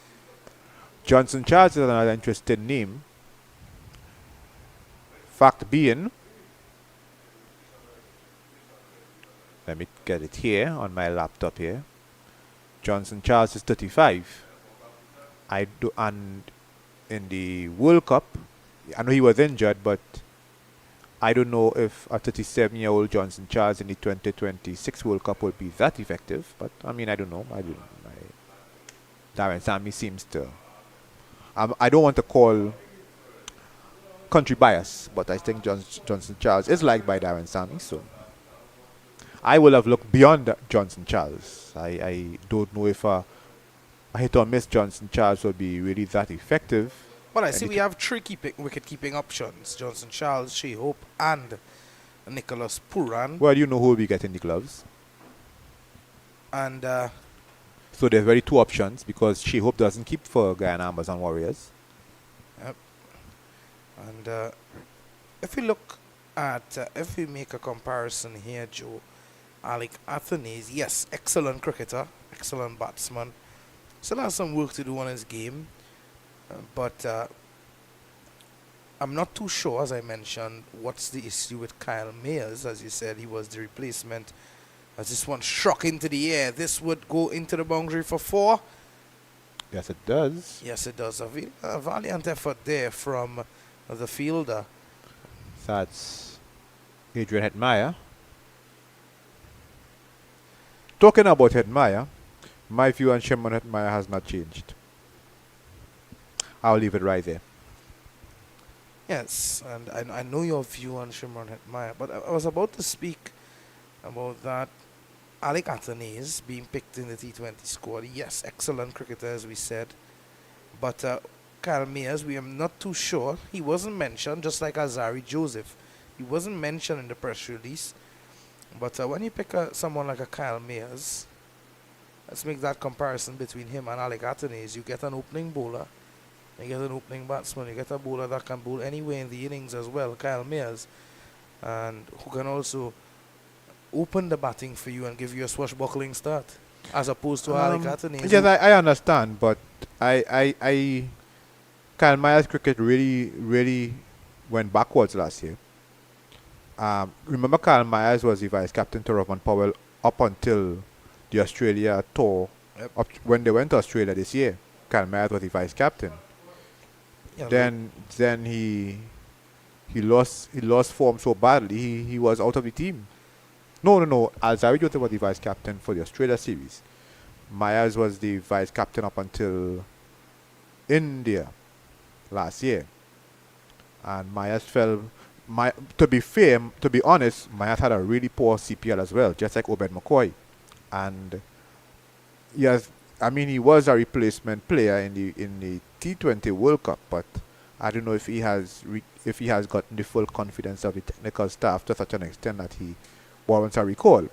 Johnson Charles is another interesting name. Fact being, let me get it here on my laptop here. Johnson Charles is 35. And in the World Cup, I know he was injured, but I don't know if a 37-year-old Johnson Charles in the 2026 World Cup will be that effective. But I mean, I don't know. Darren Sammy seems to. I don't want to call country bias, but I think Johnson Charles is liked by Darren Sammy, so I will have looked beyond Johnson Charles. I don't know if a hit or miss Johnson Charles will be really that effective. Well, I see we have 3 wicket-keeping options: Johnson Charles, Shea Hope, and Nicholas Pooran. Well, you know who will be getting the gloves. And so there's very 2 options, because Shea Hope doesn't keep for Guyana Amazon Warriors. Yep. And if we look at, if we make a comparison here, Joe, Alec Athens, yes, excellent cricketer, excellent batsman. Still has some work to do on his game. But I'm not too sure, as I mentioned, what's the issue with Kyle Mayers. As you said, he was the replacement. As this one struck into the air, this would go into the boundary for 4. Yes, it does. Yes, it does. A valiant effort there from the fielder. That's Adrian Hetmeyer. Talking about Hetmeyer, my view on Shimon Hetmeyer has not changed. I'll leave it right there. Yes, and I know your view on Shimron Hetmeyer, but I was about to speak about that. Alec Athens being picked in the T20 squad. Yes, excellent cricketer, as we said. But Kyle Mayers, we are not too sure. He wasn't mentioned, just like Azari Joseph. He wasn't mentioned in the press release. But when you pick someone like a Kyle Mayers, let's make that comparison between him and Alec Athens. You get an opening bowler. You get an opening batsman, you get a bowler that can bowl anywhere in the innings as well, Kyle Mayers, and who can also open the batting for you and give you a swashbuckling start, as opposed to Alec Athens. Yes, I understand, but Kyle Mayers' cricket really went backwards last year. Remember, Kyle Mayers was the vice captain to Robin Powell up until the Australia tour. Yep. When they went to Australia this year, Kyle Mayers was the vice captain. Yeah, Then he lost form so badly he was out of the team. No. Alzari Joseph was the vice captain for the Australia series. Myers was the vice captain up until India last year. And Myers fell. To be honest, Myers had a really poor CPL as well, just like Obed McCoy. And yes, I mean, he was a replacement player in the T20 World Cup, but I don't know if he has gotten the full confidence of the technical staff to such an extent that he warrants a recall.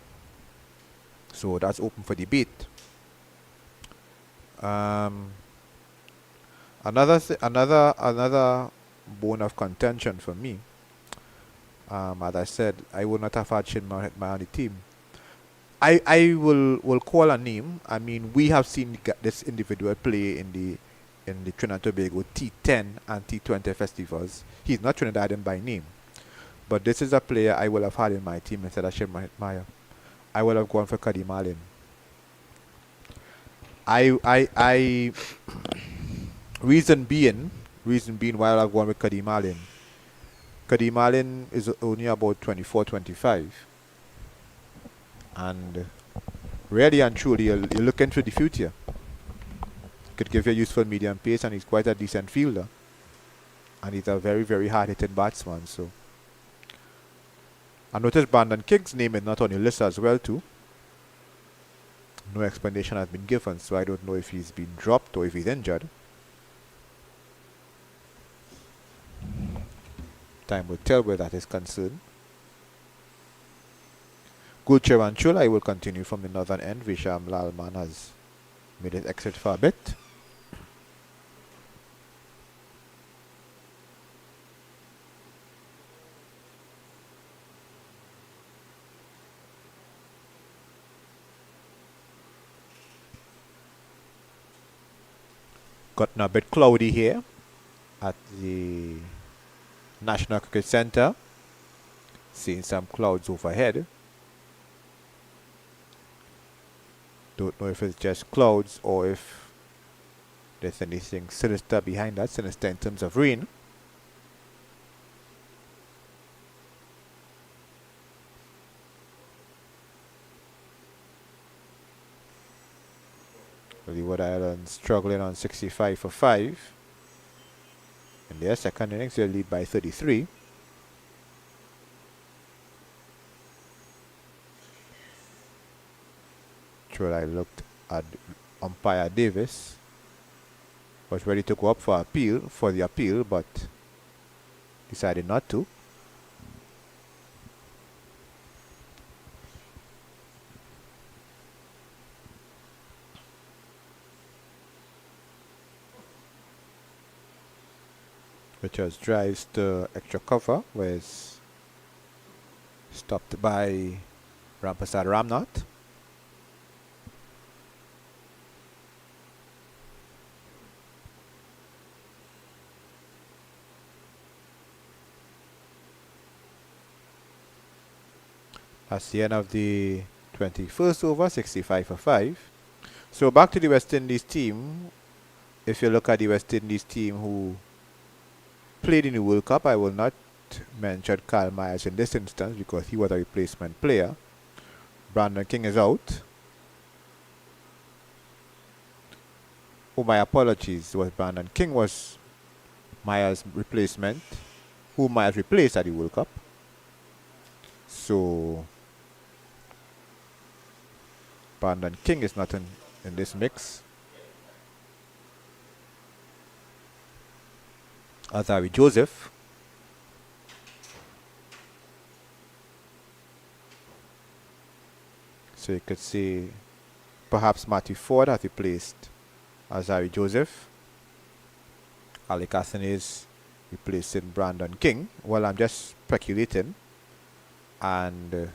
So that's open for debate. Another bone of contention for me. As I said, I would not have had Shinma Hetmeyer on the team. I will call a name. I mean, we have seen this individual play in the Trinidad and Tobago T10 and T20 festivals. He's not Trinidadian by name, but this is a player I will have had in my team instead of Shinma Hetmeyer. I will have gone for Kadim Allen. Reason being why I've gone with Kadim Allen. Kadim Allen is only about 24, 25. And really and truly, you're looking for the future. Could give you useful medium pace, and he's quite a decent fielder. And he's a very, very hard-hitting batsman. So I noticed Brandon King's name is not on your list as well too. No explanation has been given, so I don't know if he's been dropped or if he's injured. Time will tell where that is concerned. Gulcher and Chula will continue from the northern end. Visham Lalman has made his exit for a bit. Gotten a bit cloudy here at the National Cricket Centre. Seeing some clouds overhead. Don't know if it's just clouds or if there's anything sinister behind that, sinister in terms of rain. Leeward Islands struggling on 65 for 5. In their second innings, they lead by 33. Sure, I looked at umpire Davis. Was ready to go up for the appeal, but decided not to. Richards drives to extra cover, where it's stopped by Rampasad Ramnath. That's the end of the 21st over, 65 for 5. So back to the West Indies team. If you look at the West Indies team who played in the World Cup, I will not mention Kyle Myers in this instance because he was a replacement player. Brandon King is out. Oh, my apologies. It was Brandon King was Myers' replacement, who Myers replaced at the World Cup. So Brandon King is not in this mix. Azari Joseph. So you could see perhaps Matthew Ford has replaced Azari Joseph. Alec Athen is replacing Brandon King. Well, I'm just speculating. And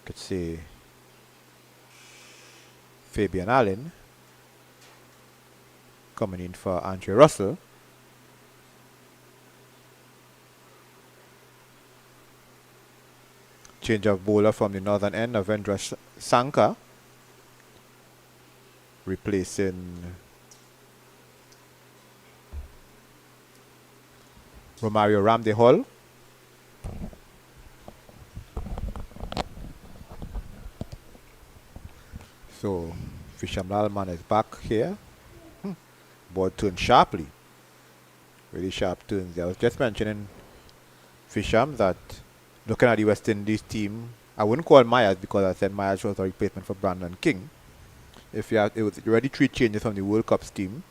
could see Fabian Allen coming in for Andre Russell. Change of bowler from the northern end, Navendra Sankar replacing Romario Ramdehol. So Fisham Lalman is back here. Ball turned sharply. Really sharp turns. I was just mentioning Fisham that looking at the West Indies team, I wouldn't call Myers because I said Myers was a replacement for Brandon King. If you have, it was already 3 changes from the World Cup team.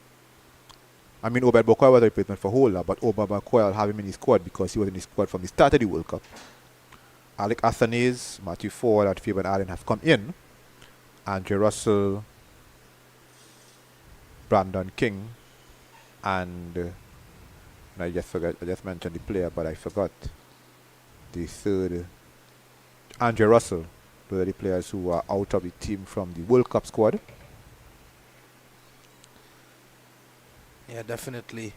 I mean, Obed Bokoy was a replacement for Hola, but Obed Bokoy will have him in his squad because he was in his squad from the start of the World Cup. Alec Athanase, Matthew Ford, and Fabian Allen have come in. Andre Russell, Brandon King, and I just mentioned the player, but I forgot the third, Andre Russell. Those are the players who are out of the team from the World Cup squad. Yeah, definitely.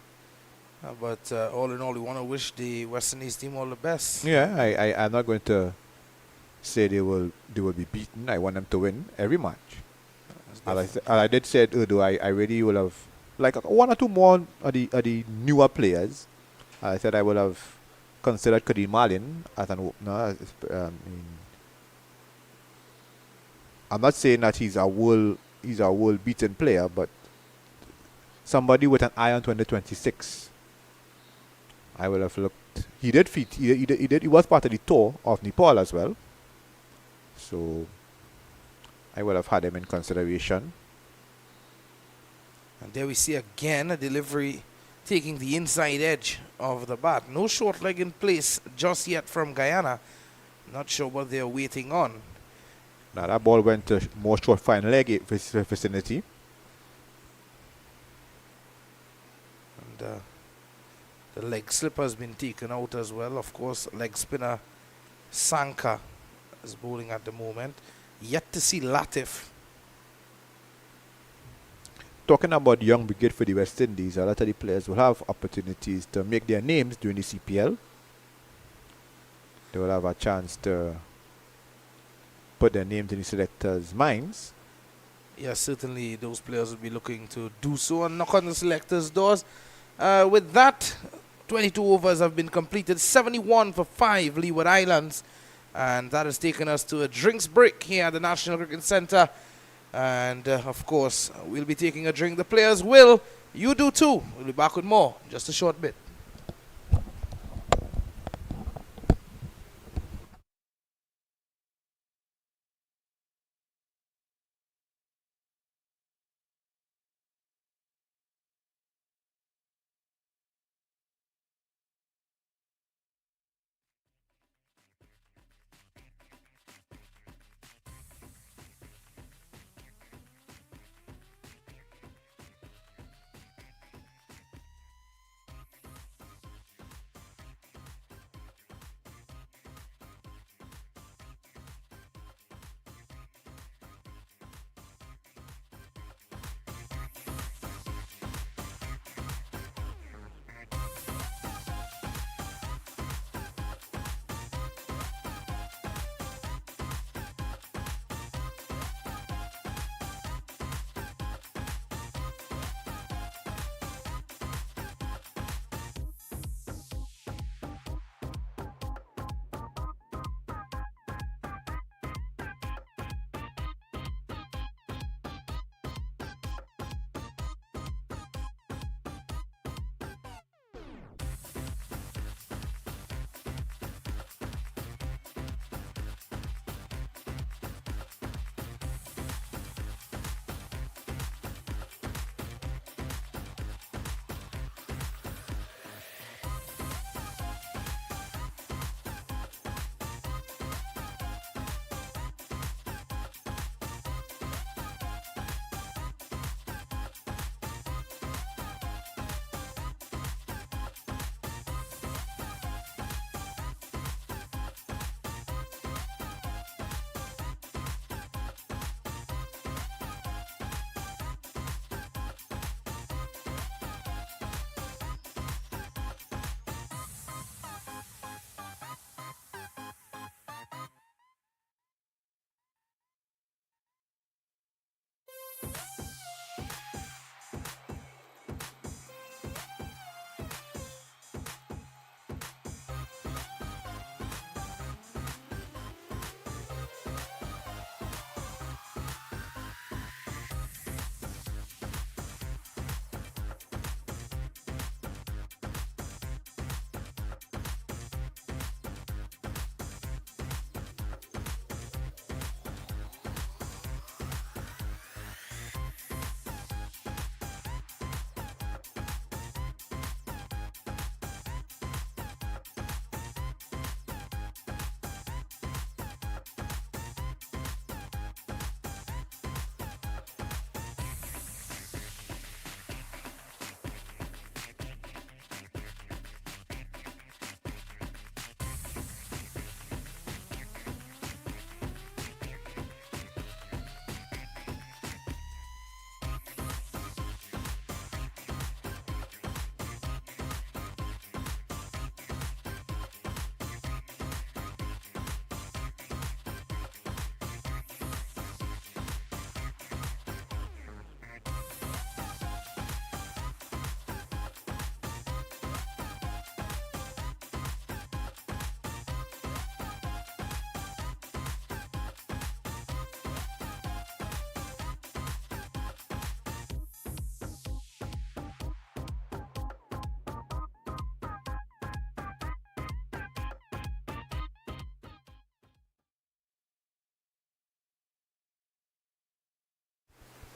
But all in all, we want to wish the West Indies team all the best. Yeah, I'm not going to say they will be beaten. I want them to win every match. I did say, though, I really will have like 1 or 2 more of the newer players. I said I will have considered Kadeem Marlin as an opener. I'm not saying that he's a world beaten player, but somebody with an eye on 2026. I will have looked. He did feat. He was part of the tour of Nepal as well. So I would have had him in consideration. And there we see again a delivery taking the inside edge of the bat. No short leg in place just yet from Guyana. Not sure what they're waiting on. Now that ball went to more short fine leg vicinity. And the leg slipper has been taken out as well. Of course, leg spinner Sanka is bowling at the moment. Yet to see Latif. Talking about young brigade for the West Indies, a lot of the players will have opportunities to make their names during the CPL. They will have a chance to put their names in the selectors' minds. Yes, certainly those players will be looking to do so and knock on the selectors' doors. With that, 22 overs have been completed, 71 for 5 Leeward Islands. And that has taken us to a drinks break here at the National Cricket Centre. And of course, we'll be taking a drink. The players will. You do too. We'll be back with more in just a short bit.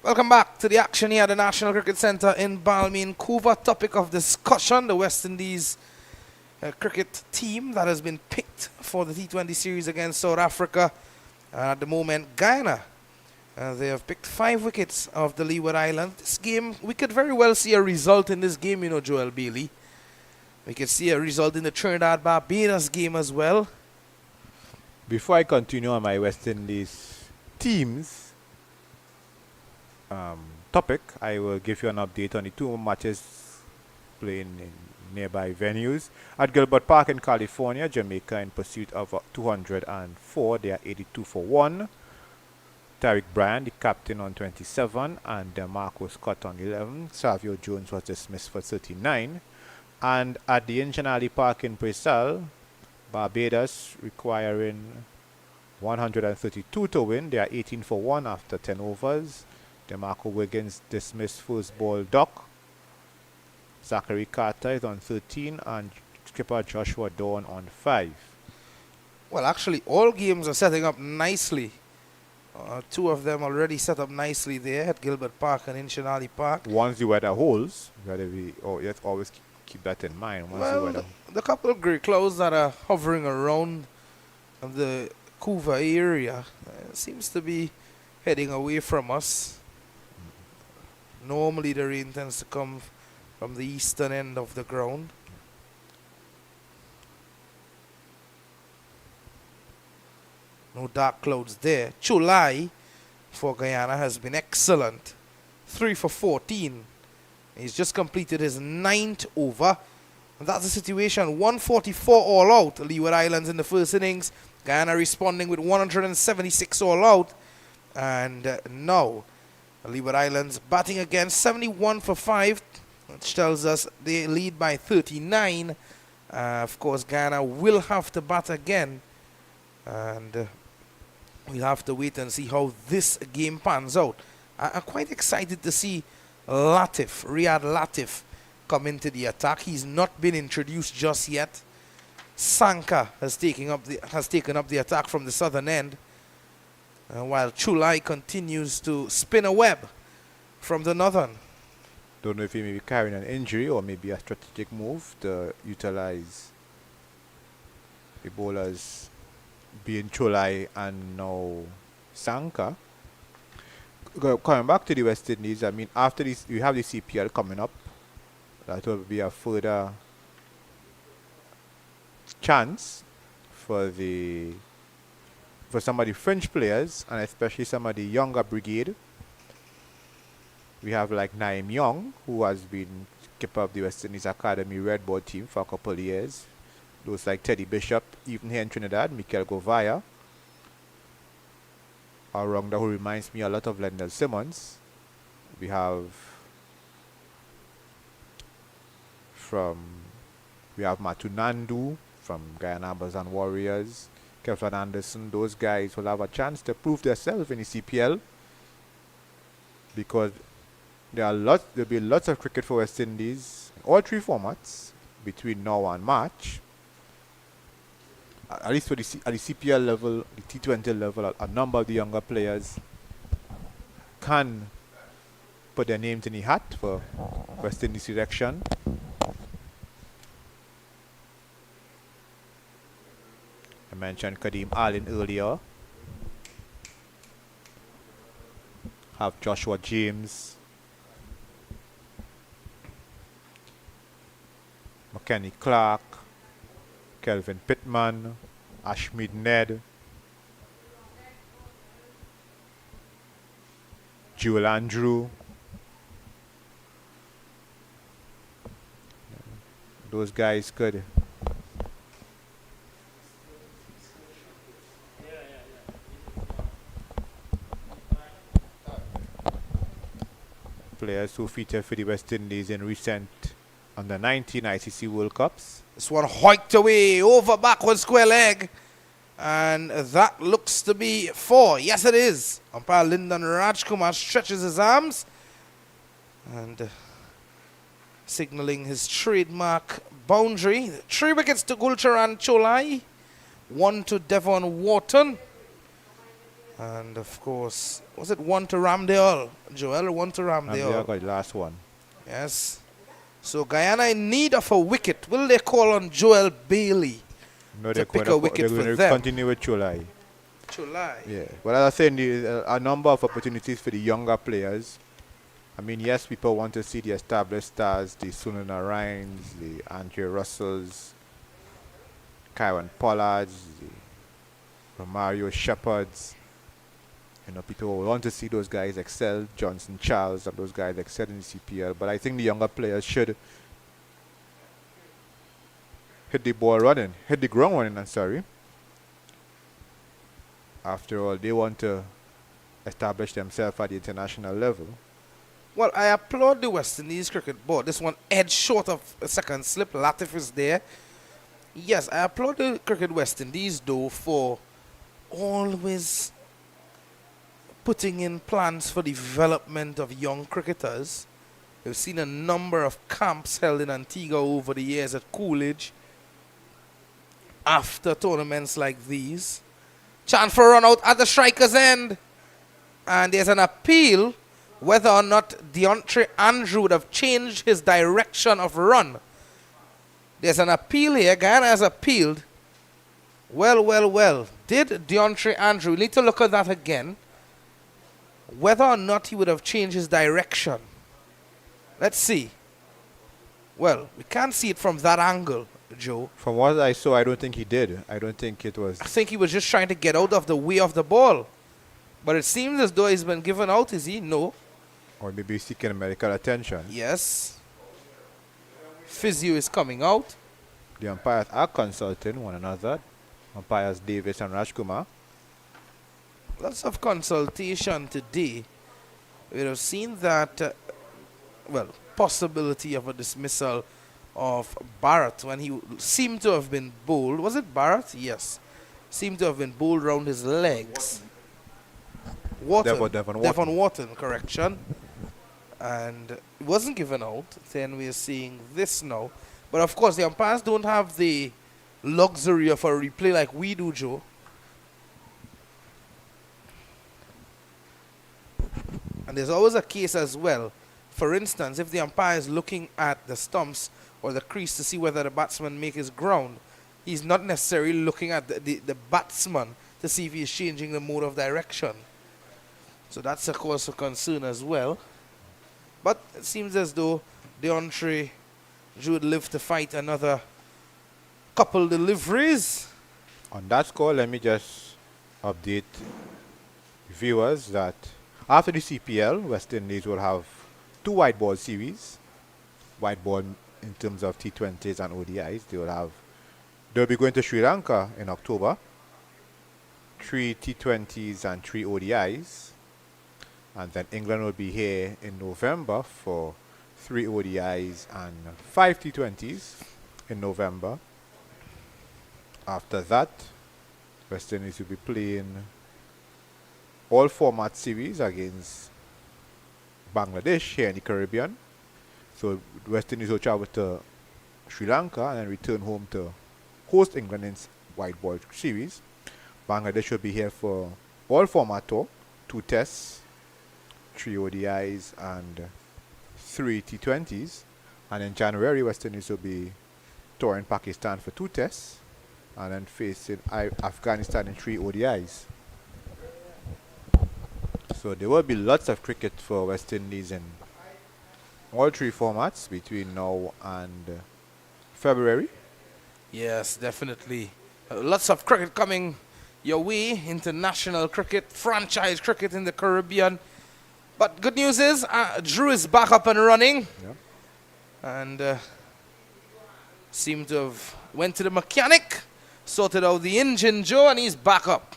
Welcome back to the action here at the National Cricket Centre in Balmain, Couva. Topic of discussion, the West Indies cricket team that has been picked for the T20 series against South Africa. At the moment, Guyana. They have picked 5 wickets of the Leeward Islands. This game, we could very well see a result in this game, you know, Joel Bailey. We could see a result in the Trinidad-Barbados game as well. Before I continue on my West Indies teams topic, I will give you an update on the 2 matches playing in nearby venues. At Gilbert Park in California, Jamaica in pursuit of 204. They are 82 for 1. Tariq Bryan, the captain, on 27, and Marco Scott on 11. Savio Jones was dismissed for 39. And at the Indian Alley Park in Brazil, Barbados requiring 132 to win. They are 18 for 1 after 10 overs. DeMarco Wiggins dismissed first ball duck. Zachary Carter is on 13 and skipper Joshua Dawn on 5. Well, actually, all games are setting up nicely. 2 of them already set up nicely there at Gilbert Park and Indian Alley Park. Once the weather holds, let's always keep that in mind. The couple of grey clouds that are hovering around the Couva area seems to be heading away from us. Normally the rain tends to come from the eastern end of the ground. No dark clouds there. Chulai for Guyana has been excellent. 3 for 14. He's just completed his 9th over. And that's the situation. 144 all out. Leeward Islands in the first innings. Guyana responding with 176 all out. And now Leeward Islands batting again, 71 for 5, which tells us they lead by 39. Of course, Guyana will have to bat again, and we'll have to wait and see how this game pans out. I'm quite excited to see Riyad Latif come into the attack. He's not been introduced just yet. Sanka has taken up the attack from the southern end. While Chulai continues to spin a web from the northern. Don't know if he may be carrying an injury or maybe a strategic move to utilize the bowlers being Chulai and now Sanka. Coming back to the West Indies, I mean, after this, we have the CPL coming up. That will be a further chance for some of the French players, and especially some of the younger brigade. We have like Naeem Young, who has been skipper of the West Indies Academy Red Ball team for a couple of years. Those like Teddy Bishop, even here in Trinidad, Mikel Govaya. A rounder who reminds me a lot of Lendell Simmons. We have Matu Nandu from Guyana Bazan Warriors. Kevin Anderson, those guys will have a chance to prove themselves in the CPL, because there'll be lots of cricket for West Indies, all 3 formats, between now and March. At least at the CPL level, the T20 level, a number of the younger players can put their names in the hat for West Indies selection. I mentioned Kadeem Allen earlier. Have Joshua James, McKenny Clark, Kelvin Pittman, Ashmead Ned, Joel Andrew. Those guys could players who featured for the West Indies in recent under-19 ICC World Cups. This one hoiked away over backward square leg, and that looks to be 4. Yes, it is. Umpire Lyndon Rajkumar stretches his arms and signaling his trademark boundary. 3 wickets to Gulcharan Cholai, 1 to Devon Wharton. And of course, was it one to Ramdale? Joel, one to Ramdale Ramdale. got the last one. Yes. So Guyana in need of a wicket. Will they call on Joel Bailey No, to pick a wicket they're for going to them? continue with Chulai. July. Yeah. Well, as I was saying, a number of opportunities for the younger players. I mean, yes, people want to see the established stars, the Sunil Narines, the Andre Russells, Kyron Pollards, the Mario Shepherds. You know, people want to see those guys excel, Johnson Charles and those guys excel in the CPL. But I think the younger players should hit the ground running, I'm sorry. After all, they want to establish themselves at the international level. Well, I applaud the West Indies cricket board. This one edge short of a second slip. Latif is there. Yes, I applaud the cricket West Indies though for always putting in plans for development of young cricketers. We've seen a number of camps held in Antigua over the years at Coolidge after tournaments like these. Chance for run out at the striker's end. And there's an appeal whether or not Deontay Andrew would have changed his direction of run. There's an appeal here. Guyana has appealed. Well. Did Deontay Andrew, we need to look at that again, whether or not he would have changed his direction. Let's see. Well, we can't see it from that angle, Joe. From what I saw, I don't think he did. I don't think it was. I think he was just trying to get out of the way of the ball. But it seems as though he's been given out, is he? No. Or maybe seeking medical attention. Yes. Physio is coming out. The umpires are consulting one another. Umpires Davis and Rajkumar. Lots of consultation today. We have seen that, possibility of a dismissal of Barrett when he seemed to have been bowled. Was it Barrett? Yes. Seemed to have been bowled round his legs. Devon Wharton, correction. And it wasn't given out. Then we're seeing this now. But of course, the umpires don't have the luxury of a replay like we do, Joe. And there's always a case as well. For instance, if the umpire is looking at the stumps or the crease to see whether the batsman make his ground, he's not necessarily looking at the batsman to see if he's changing the mode of direction. So that's a cause for concern as well. But it seems as though Deontay would live to fight another couple deliveries. On that score, let me just update viewers that after the CPL, West Indies will have 2 white ball series. White ball in terms of T20s and ODIs. They'll be going to Sri Lanka in October. 3 T20s and 3 ODIs. And then England will be here in November for 3 ODIs and 5 T20s in November. After that, West Indies will be playing all format series against Bangladesh here in the Caribbean. So West Indies will travel to Sri Lanka and then return home to host England in white ball series. Bangladesh will be here for all format tour, 2 tests, 3 ODIs and 3 T20s. And in January, West Indies will be touring Pakistan for 2 tests and then facing Afghanistan in 3 ODIs. So there will be lots of cricket for West Indies in all 3 formats between now and February. Yes, definitely. Lots of cricket coming your way. International cricket, franchise cricket in the Caribbean. But good news is, Drew is back up and running. Yeah. And seemed to have went to the mechanic, sorted out the engine, Joe, and he's back up.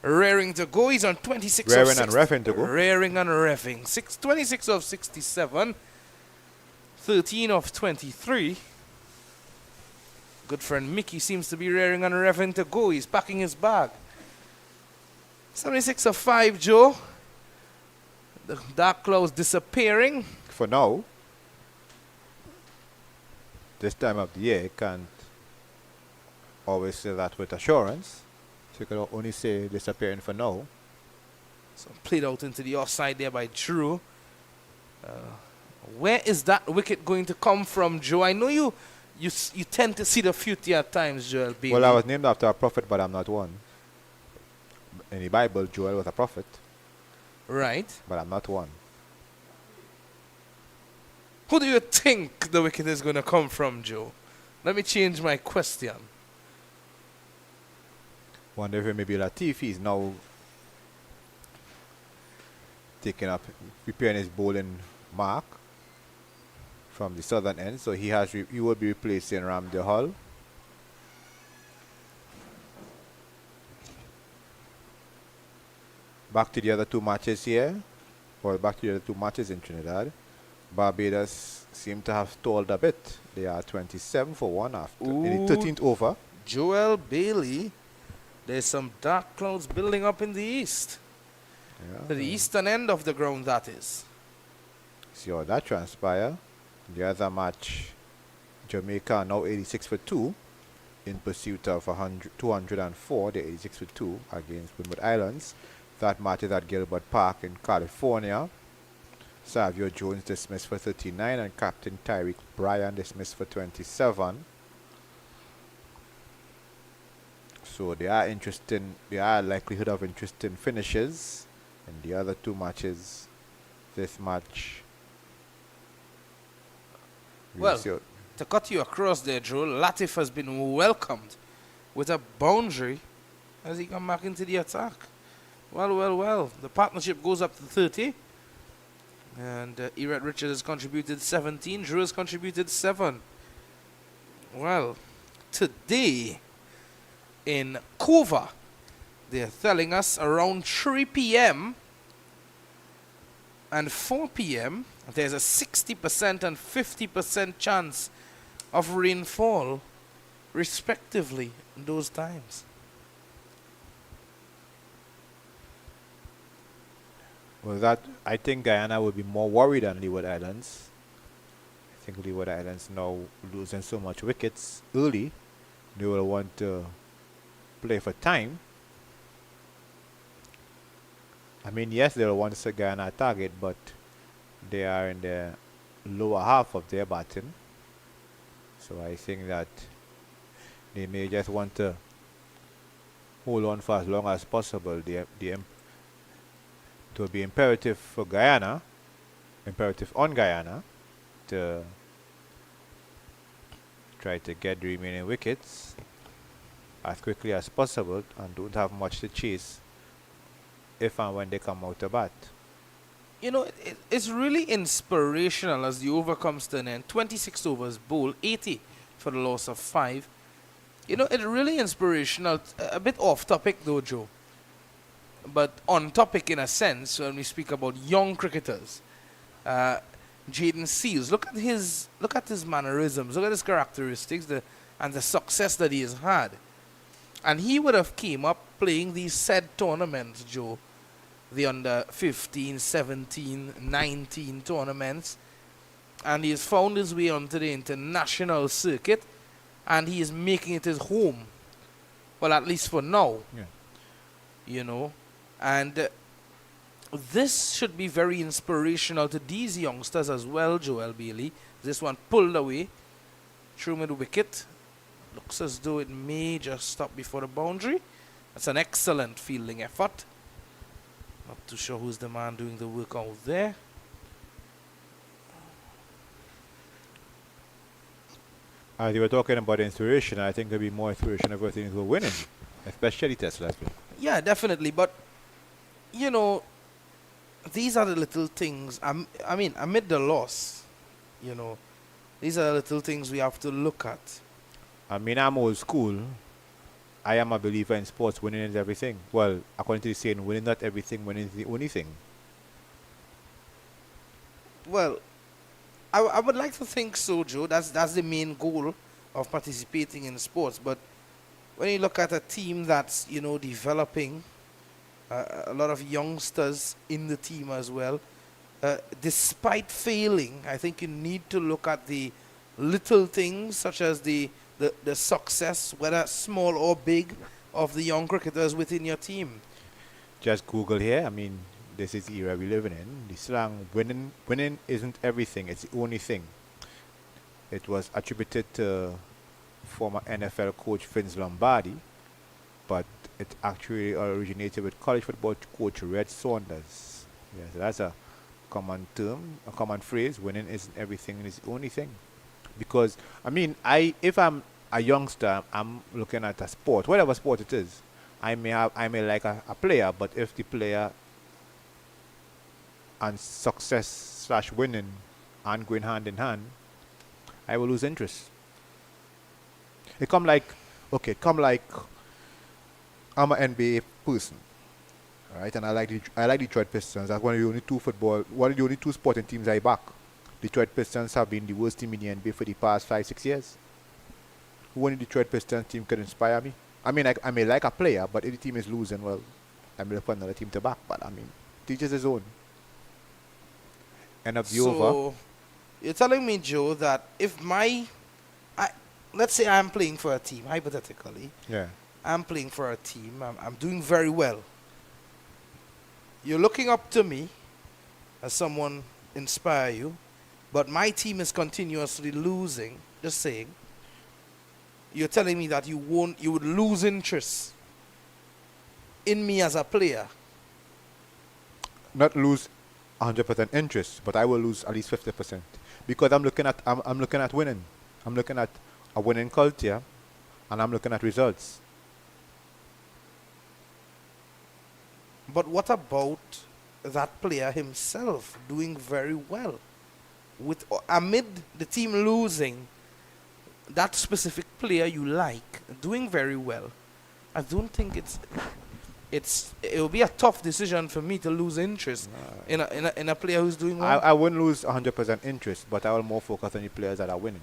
Raring to go. He's on 26 of 60. Raring and reffing to go. Raring and reffing. 26 of 67. 13 of 23. Good friend Mickey seems to be raring and reffing to go. He's packing his bag. 76 of 5, Joe. The dark clouds disappearing. For now, this time of the year, you can't always say that with assurance. So you can only say disappearing for now. So played out into the offside there by Drew. Where is that wicket going to come from, Joe? I know you tend to see the future at times, Joel Bailey. Well, I was named after a prophet, but I'm not one. In the Bible, Joel was a prophet, Right. but I'm not one. Who do you think the wicket is going to come from, Joe? Let me change my question. Wonder if maybe Latifi is now taking up, preparing his bowling mark from the southern end, so he will be replacing Ramdale Hall. Back to the other two matches here, or back to the other two matches in Trinidad. Barbados seem to have stalled a bit. They are 27 for 1 after in the 13th over. Joel Bailey, there's some dark clouds building up in the east. Yeah. To the eastern end of the ground, that is. See how that transpire. The other match, Jamaica now 86 for 2 in pursuit of 204. They're 86 for 2 against Leeward Islands. That match is at Gilbert Park in California. Savio Jones dismissed for 39 and Captain Tyreek Bryan dismissed for 27. So there are likelihood of interesting finishes in the other two matches. This match. Well, to cut you across there, Joe, Latif has been welcomed with a boundary as he come back into the attack. Well. The partnership goes up to 30. And Eret Richards has contributed 17. Drew has contributed 7. Well, today in Couva, they're telling us around 3 p.m. and 4 p.m. there's a 60% and 50% chance of rainfall, respectively, in those times. Well, I think Guyana will be more worried than Leeward Islands. I think Leeward Islands now losing so much wickets early. They will want to play for time. I mean, yes, they will want to set Guyana a target, but they are in the lower half of their batting. So I think that they may just want to hold on for as long as possible. It will be imperative for Guyana, imperative on Guyana, to try to get the remaining wickets as quickly as possible and don't have much to chase if and when they come out to bat. You know, it's really inspirational as the over comes to an end. 26 overs, bowl 80 for the loss of 5. You know, it's really inspirational. A bit off topic though, Joe, but on topic in a sense when we speak about young cricketers. Jaden Seals, look at his mannerisms, look at his characteristics, and the success that he has had. And he would have came up playing these said tournaments, Joe, the under 15, 17, 19 tournaments, and he has found his way onto the international circuit, and he is making it his home. Well, at least for now. Yeah. You know, and this should be very inspirational to these youngsters as well, Joel Bailey. This one pulled away, through mid wicket. Looks as though it may just stop before the boundary. That's an excellent fielding effort. Not too sure who's the man doing the work out there. As you were talking about inspiration, I think there'll be more inspiration if everything is winning, especially Test match. Yeah, definitely. But, you know, these are the little things. I mean, amid the loss, you know, these are the little things we have to look at. I mean, I'm old school. I am a believer in sports. Winning is everything. Well, according to the saying, winning not everything, winning is the only thing. Well, I would like to think so, Joe. That's the main goal of participating in sports. But when you look at a team that's, you know, developing a lot of youngsters in the team as well, despite failing, I think you need to look at the little things such as the success, whether small or big, of the young cricketers within your team. Just Google here. I mean, this is the era we live in. The slang winning isn't everything. It's the only thing. It was attributed to former NFL coach Vince Lombardi, but it actually originated with college football coach Red Saunders. Yes, that's a common term, a common phrase. Winning isn't everything; it's the only thing. Because I mean, if I'm a youngster, I'm looking at a sport, whatever sport it is. I may like a player, but if the player and success slash winning aren't going hand in hand, I will lose interest. It come like, okay, come like I'm an NBA person, right? And I like Detroit Pistons. That's one of the only two sporting teams I back. Detroit Pistons have been the worst team in the NBA for the past 5-6 years. Who in the Detroit Pistons team could inspire me? I mean, I may like a player, but if the team is losing, well, I'm looking for another team to back. But I mean, teaches his own. End of the over. So you're telling me, Joe, that if let's say I'm playing for a team, hypothetically, Yeah. I'm playing for a team, I'm doing very well. You're looking up to me as someone inspire you, but my team is continuously losing. Just saying. You're telling me that you would lose interest in me as a player. Not lose 100% interest, but I will lose at least 50% because I'm looking at winning. I'm looking at a winning culture, and I'm looking at results. But what about that player himself doing very well? Amid the team losing, that specific player you like doing very well. I don't think it will be a tough decision for me to lose interest in a player who's doing well. I wouldn't lose 100% interest, but I will more focus on the players that are winning.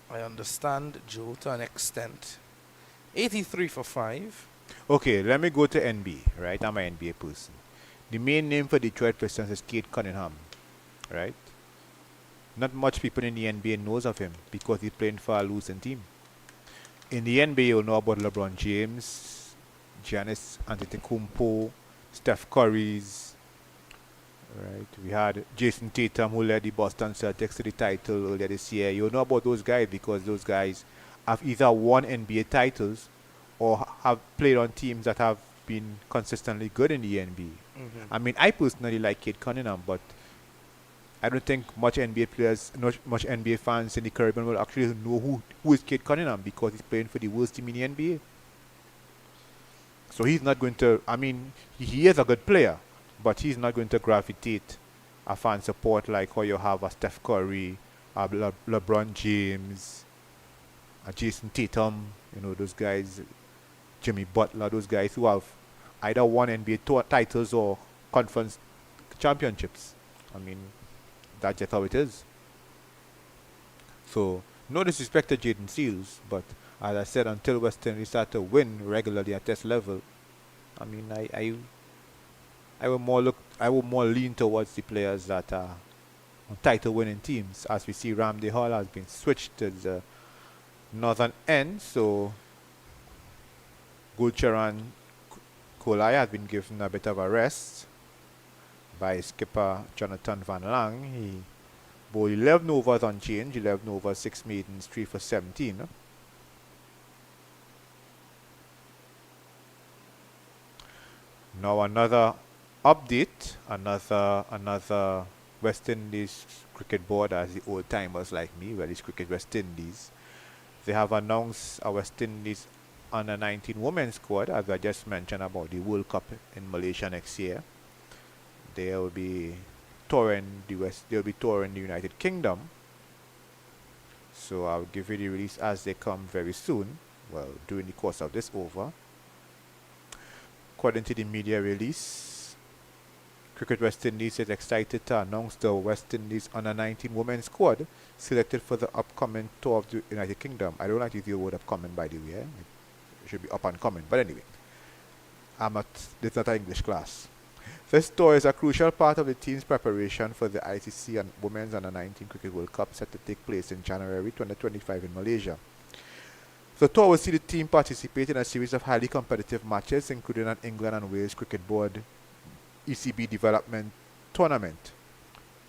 I understand, Joe, to an extent. 83 for 5. Okay, let me go to NBA, right? I'm an NBA person. The main name for Detroit Pistons is Kate Cunningham, right? Not much people in the NBA knows of him because he's playing for a losing team. In the NBA, you'll know about LeBron James, Giannis Antetokounmpo, Steph Curry's. Right, we had Jason Tatum, who led the Boston Celtics to the title earlier this year. You'll know about those guys because those guys have either won NBA titles or have played on teams that have been consistently good in the NBA. Mm-hmm. I mean, I personally like Kate Cunningham, but I don't think much NBA players, much NBA fans in the Caribbean will actually know who is Kate Cunningham because he's playing for the worst team in the NBA. So he's not going to, I mean, he is a good player, but he's not going to gravitate a fan support like how you have a Steph Curry, a LeBron James, a Jason Tatum, those guys, Jimmy Butler, those guys who have either won NBA titles or conference championships. I mean, that's just how it is. So, no disrespect to Jaden Seals, but as I said, until West Indies start to win regularly at this level, I mean, I will more lean towards the players that are on title-winning teams. As we see, Ramsey Hall has been switched to the northern end, so Gulcharan Kolai has been given a bit of a rest by skipper Jonathan Van Lang. He bowled 11 overs on change, 11 overs, 6 maidens, 3 for 17. Now another update, another West Indies cricket board, as the old timers like me, well, it's Cricket West Indies. They have announced a West Indies under 19 women's squad, as I just mentioned about the World Cup in Malaysia next year. They will be touring they'll be touring the United Kingdom. So I'll give you the release as they come very soon. Well, during the course of this over. According to the media release, Cricket West Indies is excited to announce the West Indies under 19 women's squad selected for the upcoming tour of the United Kingdom. I don't like to use the word upcoming, by the way. It should be up and coming. But anyway, this is not an English class. This tour is a crucial part of the team's preparation for the ICC and Women's Under 19 Cricket World Cup set to take place in January 2025 in Malaysia. The tour will see the team participate in a series of highly competitive matches, including an England and Wales Cricket Board ECB development tournament.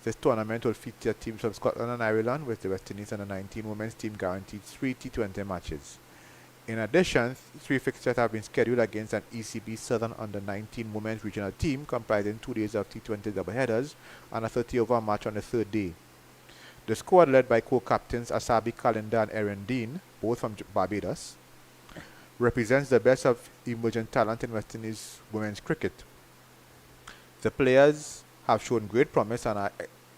This tournament will feature teams from Scotland and Ireland, with the West Indies under 19 women's team guaranteed 3 T20 matches. In addition, 3 fixtures have been scheduled against an ECB Southern under 19 women's regional team, comprising 2 days of T20 doubleheaders and a 30-over match on the third day. The squad, led by co-captains Asabi Kalenda and Erin Dean, both from Barbados, represents the best of emerging talent in West Indies women's cricket. The players have shown great promise and are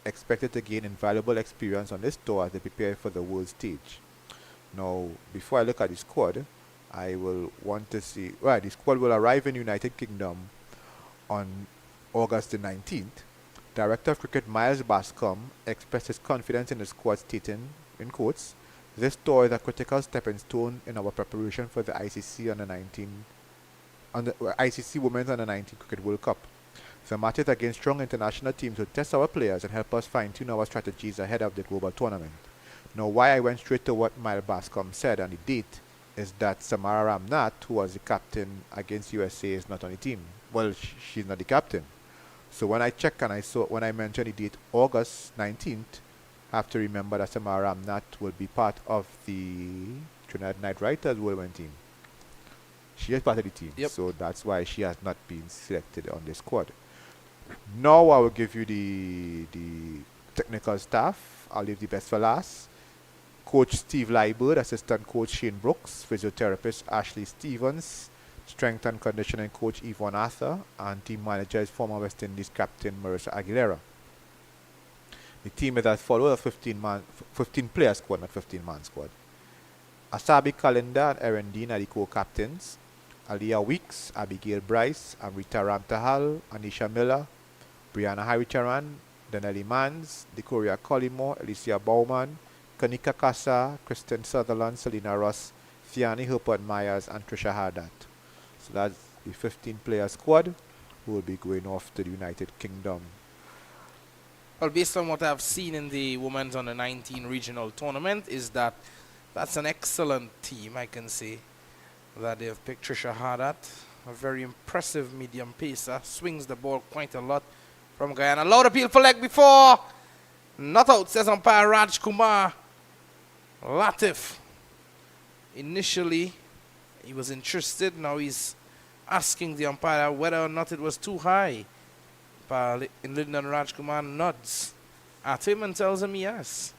expected to gain invaluable experience on this tour as they prepare for the world stage. Now, before I look at the squad, I will want to see... Right, the squad will arrive in United Kingdom on August the 19th. Director of Cricket Miles Bascom expressed his confidence in the squad, stating, in quotes, "This tour is a critical stepping stone in our preparation for the ICC ICC Women's Under 19 Cricket World Cup. The matches against strong international teams will test our players and help us fine-tune our strategies ahead of the global tournament." Now, why I went straight to what Miles Bascom said on the date is that Samara Ramnath, who was the captain against USA, is not on the team. Well, she's not the captain. So when I checked and when I mentioned the date August 19th, I have to remember that Samara Ramnath will be part of the Trinidad Knight Riders Whirlwind team. She is part of the team, Yep. so that's why she has not been selected on the squad. Now I will give you the technical staff. I'll leave the best for last. Coach Steve Liebert, assistant coach Shane Brooks, physiotherapist Ashley Stevens, strength and conditioning coach Yvonne Arthur, and team manager is former West Indies captain Marissa Aguilera. The team is as follows: a 15-player squad, not 15-man squad. Asabi Kalenda and Erin Dean are the co-captains. Aliyah Weeks, Abigail Bryce, Amrita Ramtahal, Anisha Miller, Brianna Haricharan, Denali Mans, Decoria Collymore, Alicia Bowman, Kanika Kasa, Kristen Sutherland, Selena Ross, Fiani Herpert Myers, and Trisha Hardat. So that's the 15-player squad who will be going off to the United Kingdom. Well, based on what I've seen in the Women's Under 19 regional tournament, is that's an excellent team, I can say. That they've picked Trisha Hardat, a very impressive medium pacer, swings the ball quite a lot from Guyana. Loud appeal for leg before. Not out, says umpire Raj Kumar. Latif. Initially, he was interested. Now he's asking the umpire whether or not it was too high. In Lyndon Raj Kumar nods at him and tells him yes.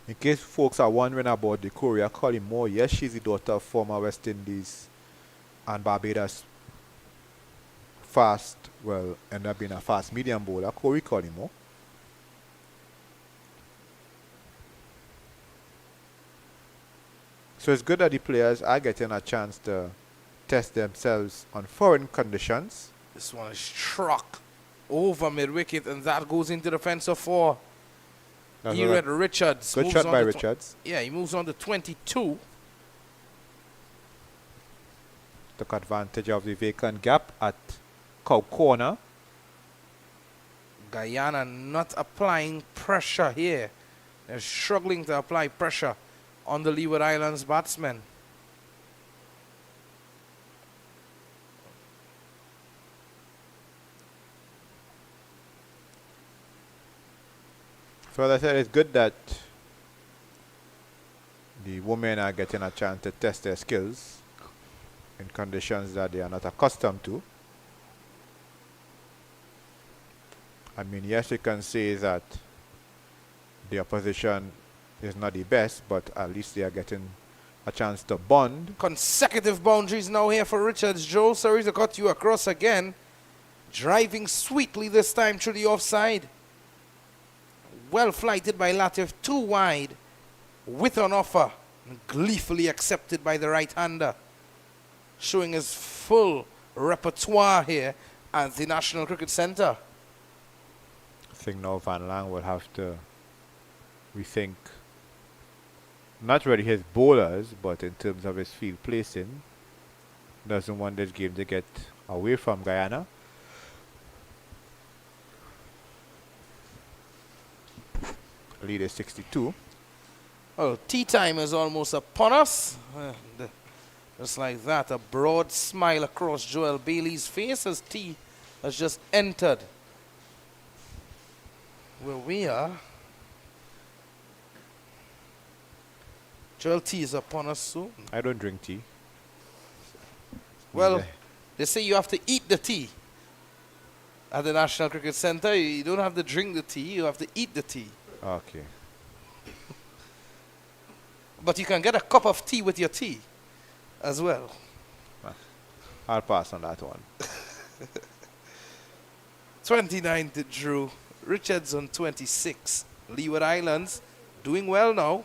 In case folks are wondering about Decoria Collymore, yes, she's the daughter of former West Indies and Barbados ended up being a fast medium bowler, Corey Collymore. So it's good that the players are getting a chance to test themselves on foreign conditions. This one is struck over mid-wicket, and that goes into the fence of 4. Here at Richards. Good shot by Richards. Yeah, he moves on to 22. Took advantage of the vacant gap at Cow Corner. Guyana not applying pressure here. They're struggling to apply pressure on the Leeward Islands batsmen. So as I said, it's good that the women are getting a chance to test their skills in conditions that they are not accustomed to. I mean, yes, you can say that the opposition is not the best, but at least they are getting a chance to bond. Consecutive boundaries now here for Richards. Joe, sorry to cut you across again. Driving sweetly this time through the offside. Well flighted by Latif, too wide, with an offer, gleefully accepted by the right-hander, showing his full repertoire here at the National Cricket Centre. I think now Van Lang will have to rethink not really his bowlers, but in terms of his field placing. Doesn't want this game to get away from Guyana. Lead is 62. Well, tea time is almost upon us. Just like that, a broad smile across Joel Bailey's face as tea has just entered where we are. Joel, tea is upon us soon. I don't drink tea. Well, they say you have to eat the tea. At the National Cricket Centre, you don't have to drink the tea, you have to eat the tea. Okay. But you can get a cup of tea with your tea as well. I'll pass on that one. 29th Drew, Richards on 26. Leeward Islands doing well now.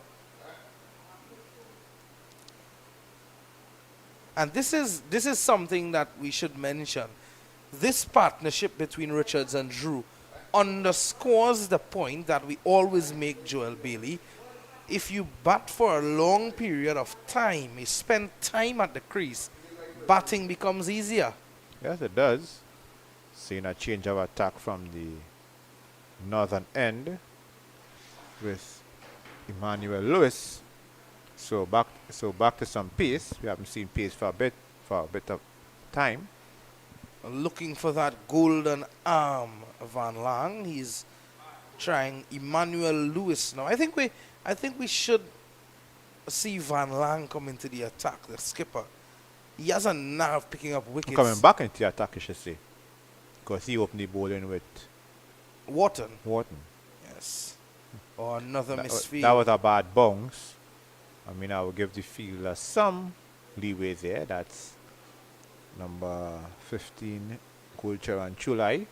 And this is something that we should mention. This partnership between Richards and Drew underscores the point that we always make, Joel Bailey. If you bat for a long period of time, you spend time at the crease, batting becomes easier. Yes, it does. Seeing a change of attack from the northern end with Emmanuel Lewis. So back to some pace. We haven't seen pace for a bit of time. Looking for that golden arm, Van Lang. He's trying Emmanuel Lewis now. I think we should see Van Lang come into the attack, the skipper. He has a nerve picking up wickets. Coming back into the attack, you should say. Because he opened the bowling with Wharton. Yes. Or another misfield. That was a bad bounce. I mean, I will give the fielder some leeway there. That's number 15, Gulcher and Chulai.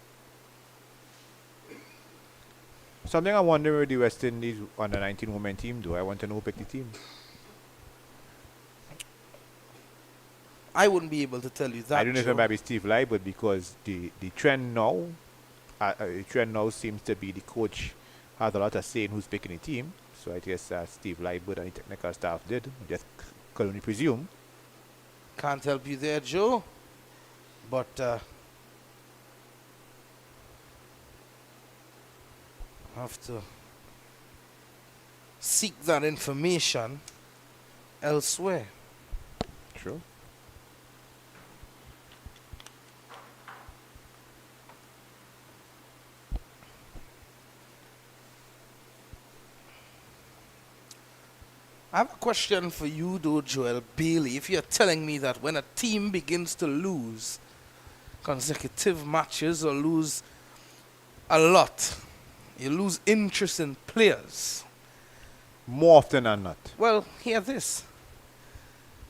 Something I wonder with the West Indies under 19 women team, do I want to know who picked the team? I wouldn't be able to tell you that. I don't know if it might be Steve Lai, but because the trend now seems to be the coach has a lot of say in who's picking the team. So I guess Steve Lightwood and the technical staff did. Just could only presume. Can't help you there, Joe. But have to seek that information elsewhere. True. I have a question for you, though, Joel Bailey. If you're telling me that when a team begins to lose consecutive matches or lose a lot, you lose interest in players. More often than not. Well, hear this.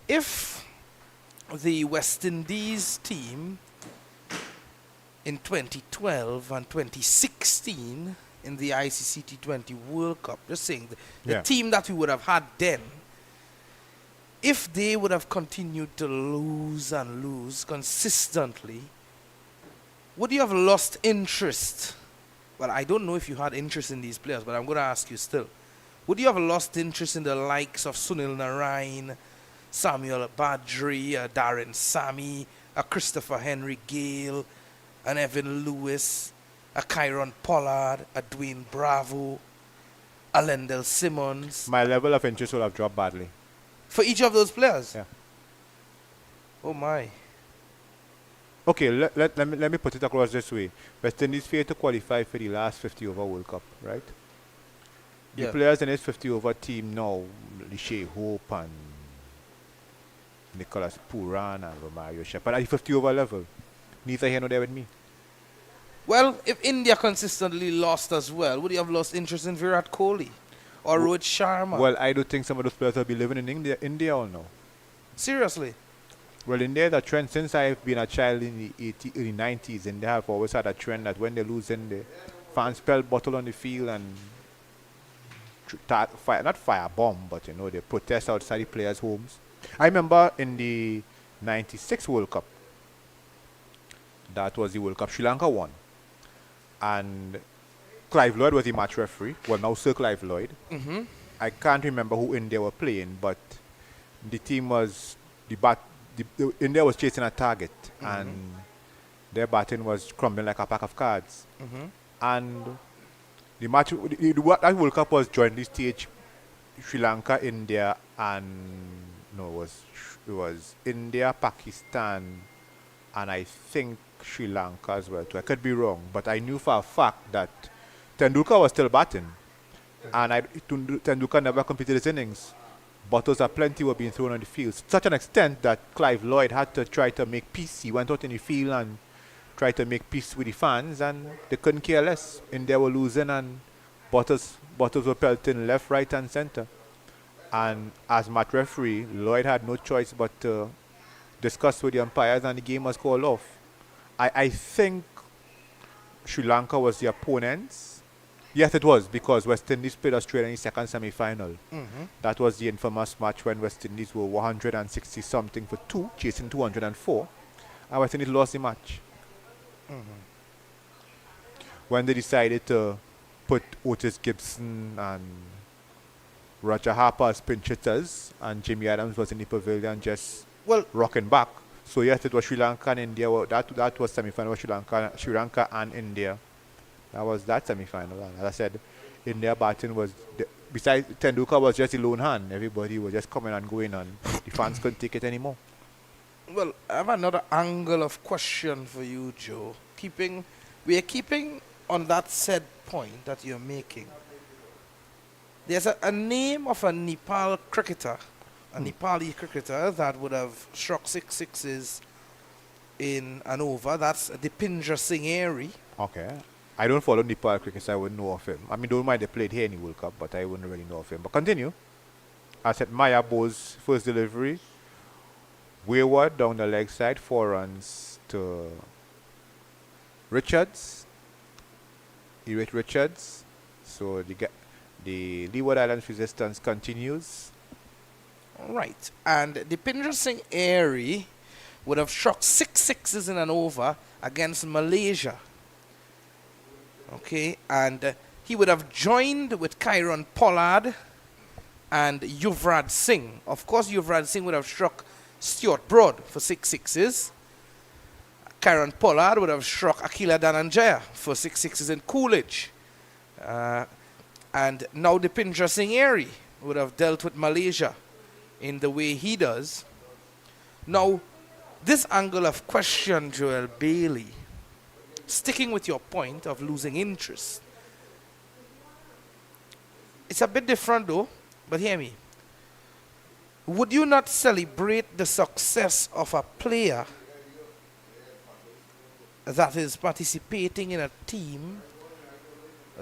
If the West Indies team in 2012 and 2016 in the ICC T20 World Cup, just saying, the team that we would have had then, if they would have continued to lose and lose consistently, would you have lost interest? Well, I don't know if you had interest in these players, but I'm going to ask you still. Would you have lost interest in the likes of Sunil Narain, Samuel Badri, Darren Sammy, Christopher Henry Gale, and Evan Lewis, a Kyron Pollard, a Dwayne Bravo, a Lendell Simmons? My level of interest will have dropped badly. For each of those players? Yeah. Oh my. Okay, let me put it across this way. West Indies failed to qualify for the last 50 over World Cup, right? The players in this 50 over team now, Lishay Hope and Nicholas Puran and Romario Shepard, at the 50 over level, neither here nor there with me. Well, if India consistently lost as well, would you have lost interest in Virat Kohli or Rohit Sharma? Well, I do think some of those players will be living in India or no. Seriously? Well, in there, the trend, since I've been a child in the early 90s, and they have always had a trend that when they lose in the fans spell bottle on the field and not firebomb, but they protest outside the players' homes. I remember in the 96 World Cup, that was the World Cup Sri Lanka won. And Clive Lloyd was the match referee. Well, now Sir Clive Lloyd. Mm-hmm. I can't remember who India were playing, but the team was India was chasing a target, and their batting was crumbling like a pack of cards. And the match, that World Cup was jointly staged Sri Lanka, India, and no, it was India, Pakistan, and I think Sri Lanka as well too. I could be wrong, but I knew for a fact that Tendulkar was still batting, and Tendulkar never completed his innings. Bottles of plenty were being thrown on the field, to such an extent that Clive Lloyd had to try to make peace. He went out in the field and tried to make peace with the fans, and they couldn't care less. India were losing, and Bottles were pelting left, right, and center. And as match referee, Lloyd had no choice but to discuss with the umpires, and the game was called off. I think Sri Lanka was the opponents. Yes, it was, because West Indies played Australia in the second semi-final. That was the infamous match when West Indies were 160 something for 2, chasing 204, and West Indies lost the match. When they decided to put Otis Gibson and Roger Harper as pinch hitters, and Jimmy Adams was in the pavilion just rocking back. So yes, it was Sri Lanka and India. That was semi-final. Sri Lanka and India. That was that semi-final. And as I said, India batting was, besides Tendulkar was just a lone hand. Everybody was just coming and going, and the fans couldn't take it anymore. Well, I have another angle of question for you, Joe. We are keeping on that said point that you're making. There's a name of a Nepal cricketer, a Nepali cricketer that would have struck 6 sixes in an over. That's Dipindra Singh Airy. Okay. I don't follow Nepal cricket, so I wouldn't know of him. I mean, don't mind they played here in the World Cup, but I wouldn't really know of him. But continue. I said Maya Bowes' first delivery. Wayward down the leg side, 4 runs to Richards. He hit Richards. So the Leeward Islands resistance continues. All right. And Dipindra Singh Airy would have struck 6 sixes in an over against Malaysia. Okay. And he would have joined with Kieron Pollard and Yuvraj Singh. Of course, Yuvraj Singh would have struck Stuart Broad for 6 sixes. Kieron Pollard would have struck Akila Dhananjaya for 6 sixes in Coolidge. And now Dipindra Singh Airy would have dealt with Malaysia in the way he does. Now, this angle of question, Joel Bailey, sticking with your point of losing interest, it's a bit different though, but hear me. Would you not celebrate the success of a player that is participating in a team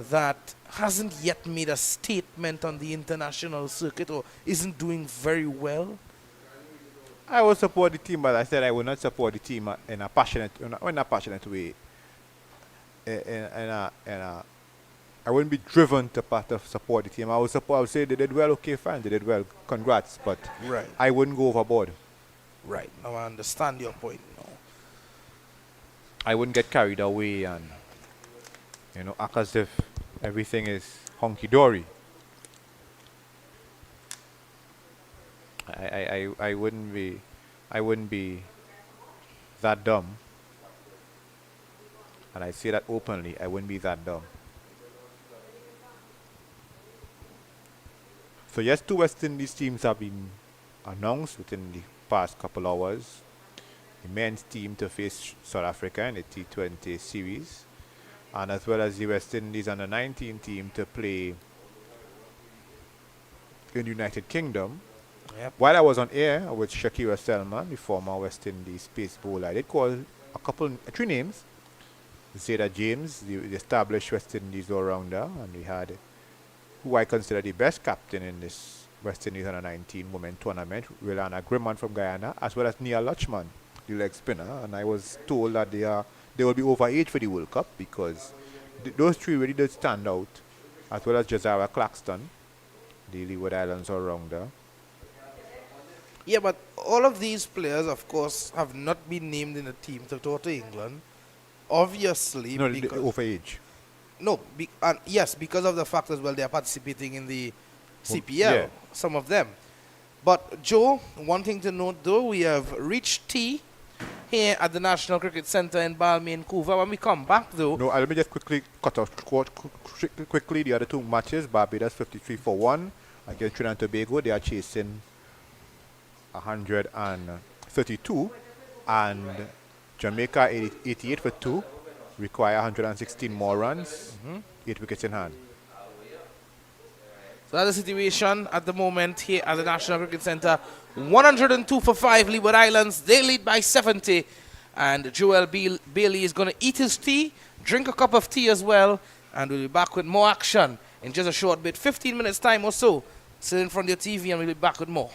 that hasn't yet made a statement on the international circuit or isn't doing very well? I would support the team, but I said I would not support the team in a passionate way. I wouldn't be driven to support the team. I would say they did well, okay, fine, they did well, congrats, but right. I wouldn't go overboard. Right, now I understand your point now. I wouldn't get carried away and, act as if everything is hunky-dory. I wouldn't be that dumb. And I say that openly, I wouldn't be that dumb. So yes, 2 West Indies teams have been announced within the past couple hours. The men's team to face South Africa in the T20 series, and as well as the West Indies under 19 team to play in the United Kingdom. Yep. While I was on air with Shakira Selman, the former West Indies pace bowler, I did call 3 names. Zeta James, the established West Indies all-rounder, and we had who I consider the best captain in this West Indies under 19 women tournament, Rilana Grimman from Guyana, as well as Nia Lutchman, the leg spinner. And I was told that they will be over age for the World Cup because those 3 really did stand out, as well as Jazara Claxton, the Leeward Islands all-rounder. Yeah, but all of these players, of course, have not been named in the team to go to England. Obviously, No, over age. No, yes, because of the fact as well they are participating in the CPL, yeah. Some of them. But Joe, one thing to note though, we have reached tea here at the National Cricket Centre in Balmain, Couva. When we come back though... No, let me just quickly cut off quickly the other 2 matches. Barbados 53 for 1, Against Trinidad and Tobago, they are chasing 132, and Jamaica 88 for 2, require 116 more runs, 8 wickets in hand. So that's the situation at the moment here at the National Cricket Centre. 102 for 5, Leeward Islands. They lead by 70. And Joel Bailey is going to eat his tea, drink a cup of tea as well, and we'll be back with more action in just a short bit. 15 minutes time or so. Sit in front of your TV and we'll be back with more.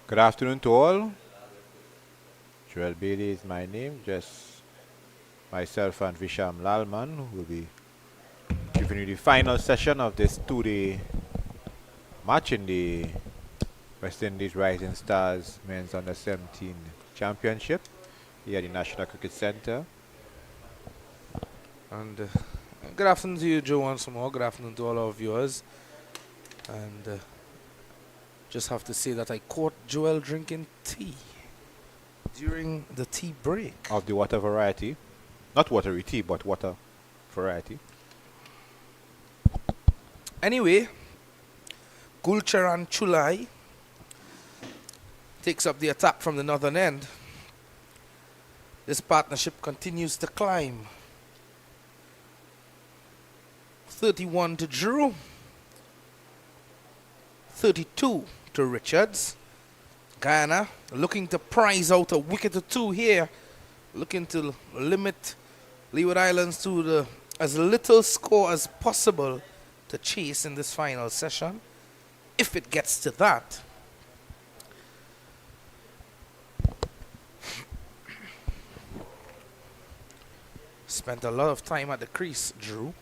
Good afternoon to all. Joel Bailey is my name. Just myself and Visham Lalman will be giving you the final session of this two-day match in the West Indies Rising Stars Men's Under 17 Championship here at the National Cricket Centre. And good afternoon to you, Joe, once more. Good afternoon to all our viewers. And just have to say that I caught Joel drinking tea during the tea break. Of the water variety. Not watery tea, but water variety. Anyway, Gulcharan Chulai takes up the attack from the northern end. This partnership continues to climb. 31 to Drew, 32 to Richards. Guyana looking to prize out a wicket or two here, looking to limit Leeward Islands to as little score as possible to chase in this final session, if it gets to that. Spent a lot of time at the crease, Drew.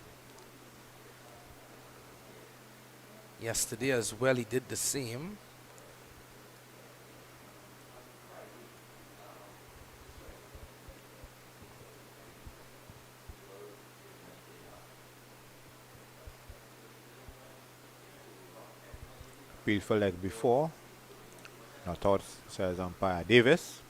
Yesterday as well, he did the same. Beautiful leg before. Not out, says umpire Davis.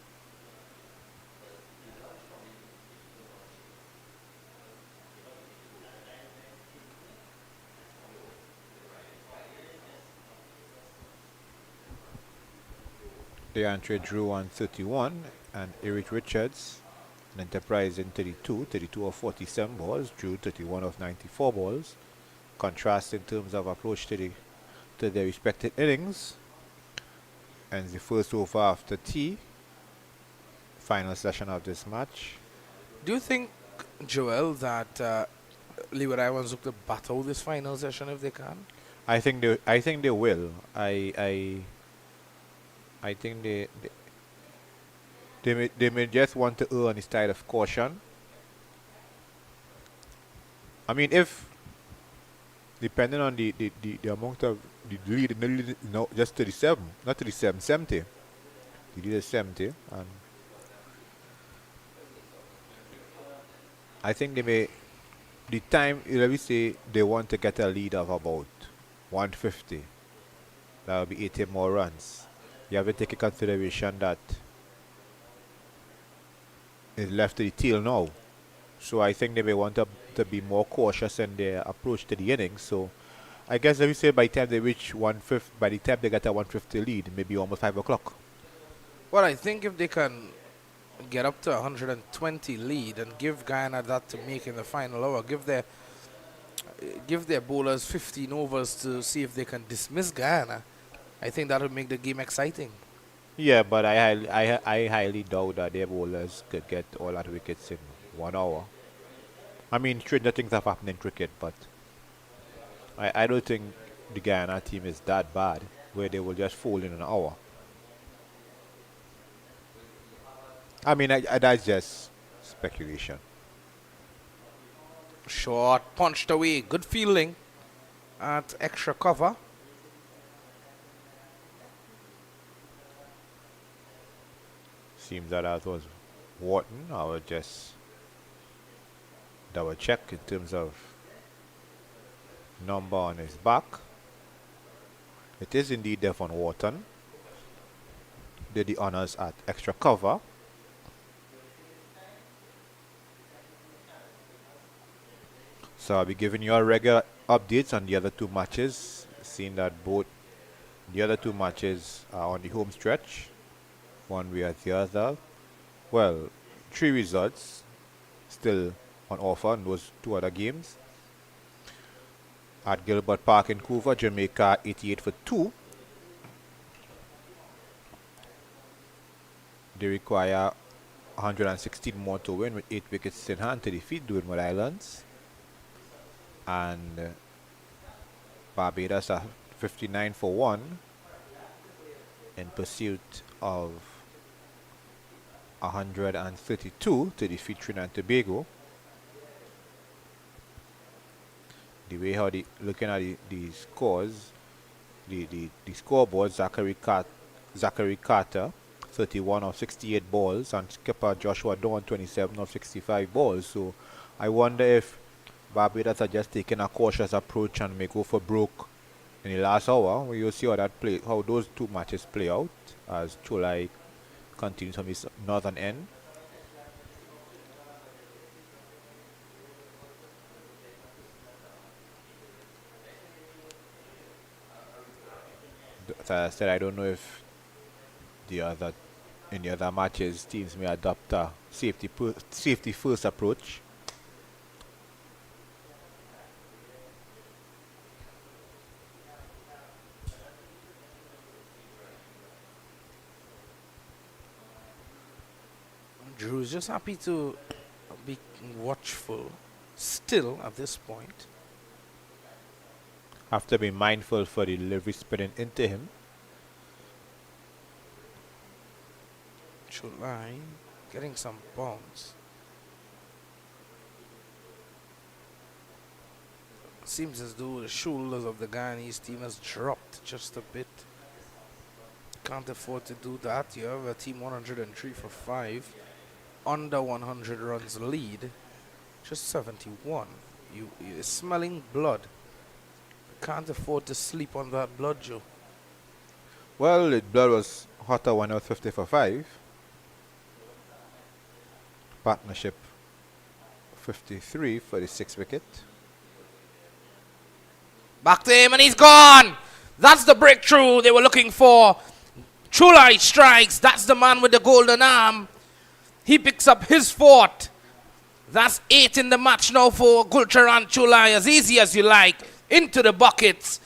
The entry Drew on 31 and Eric Richards an Enterprise in 32 of 47 balls, Drew 31 of 94 balls. Contrast in terms of approach to their respective innings. And the first over after tea. Final session of this match. Do you think, Joel, that Leeward Islands look to battle this final session if they can? I think they will. I think they may just want to err on the side of caution. I mean, if depending on the amount of the lead, no, just 37, not 37, 70. The lead is 70, and I think they may. The time, let me say, they want to get a lead of about 150. That will be 80 more runs. You have to take into consideration that it's left to the tail now. So I think they may want to be more cautious in their approach to the innings. So I guess let me say by the time they reach 150, by the time they get a 150 lead, maybe almost 5 o'clock. Well, I think if they can get up to 120 lead and give Guyana that to make in the final hour, give their bowlers 15 overs to see if they can dismiss Guyana, I think that would make the game exciting. Yeah, but I highly doubt that their bowlers could get all that wickets in 1 hour. I mean, stranger things have happened in cricket, but I don't think the Guyana team is that bad where they will just fold in an hour. I mean, that's just speculation. Short, punched away, good fielding at extra cover. Seems that was Wharton. I will just double check in terms of number on his back. It is indeed Devon Wharton. Did the honors at extra cover. So I'll be giving you a regular updates on the other two matches, seeing that both the other two matches are on the home stretch. One way or the other. Well, 3 results still on offer in those 2 other games. At Gilbert Park in Couva, Jamaica 88 for 2. They require 116 more to win with 8 wickets in hand to defeat the Leeward Islands. And Barbados are 59 for 1 in pursuit of 132 to defeat Trinidad and Tobago. The way how looking at the scores, the scoreboard, Zachary Carter 31 of 68 balls and skipper Joshua Dawn 27 of 65 balls. So I wonder if Barbados are just taking a cautious approach and may go for broke in the last hour. We'll see how those two matches play out as Chulai continues from his northern end. As I said, I don't know if in the other matches teams may adopt a safety first approach. Drew's just happy to be watchful still at this point. Have to be mindful for the delivery spinning into him. Chulai getting some bounce. Seems as though the shoulders of the Guyanese team has dropped just a bit. Can't afford to do that. You have a team 103 for 5. Under 100 runs lead. Just 71. You're smelling blood. Can't afford to sleep on that blood, Joe. Well, the blood was hotter when I was 50 for 5. Partnership 53 for the 6th wicket. Back to him and he's gone. That's the breakthrough they were looking for. Chulai strikes. That's the man with the golden arm. He picks up his 4th. That's 8 in the match now for Gulcharan Chulai. As easy as you like. Into the buckets.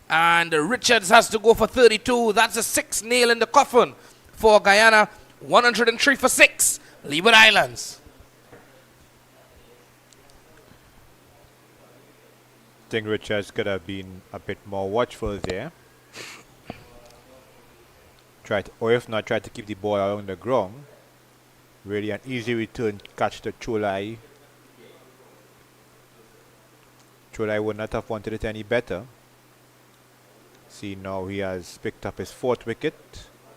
And Richards has to go for 32. That's a 6th nail in the coffin for Guyana. 103 for 6. Leeward Islands. I think Richards could have been a bit more watchful there. Or if not, try to keep the ball along the ground. Really an easy return catch to Chulai. Chulai would not have wanted it any better. See, now he has picked up his 4th wicket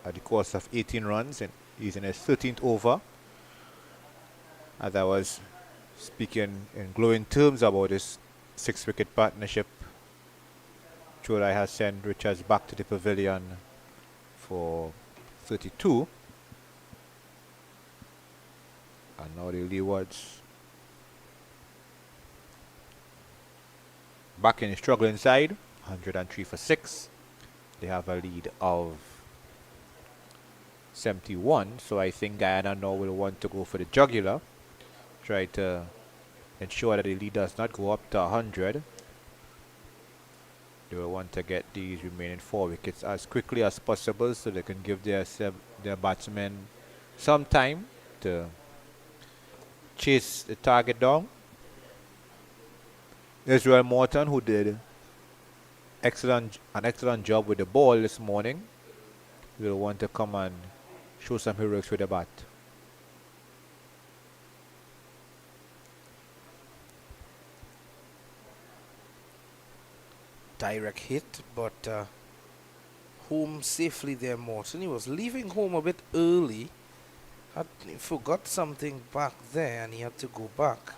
at the course of 18 runs and he's in his 13th over. As I was speaking in glowing terms about this 6 wicket partnership, Chulai has sent Richards back to the pavilion for 32. And now the Leewards back in the struggling side, 103 for 6. They have a lead of 71. So I think Guyana now will want to go for the jugular. Try to ensure that the lead does not go up to 100. They will want to get these remaining 4 wickets as quickly as possible so they can give their batsmen some time to chase the target down. Israel Morton, who did an excellent job with the ball this morning, will want to come and show some heroics with the bat. Direct hit, but home safely there, Morton. He was leaving home a bit early. He forgot something back there and he had to go back.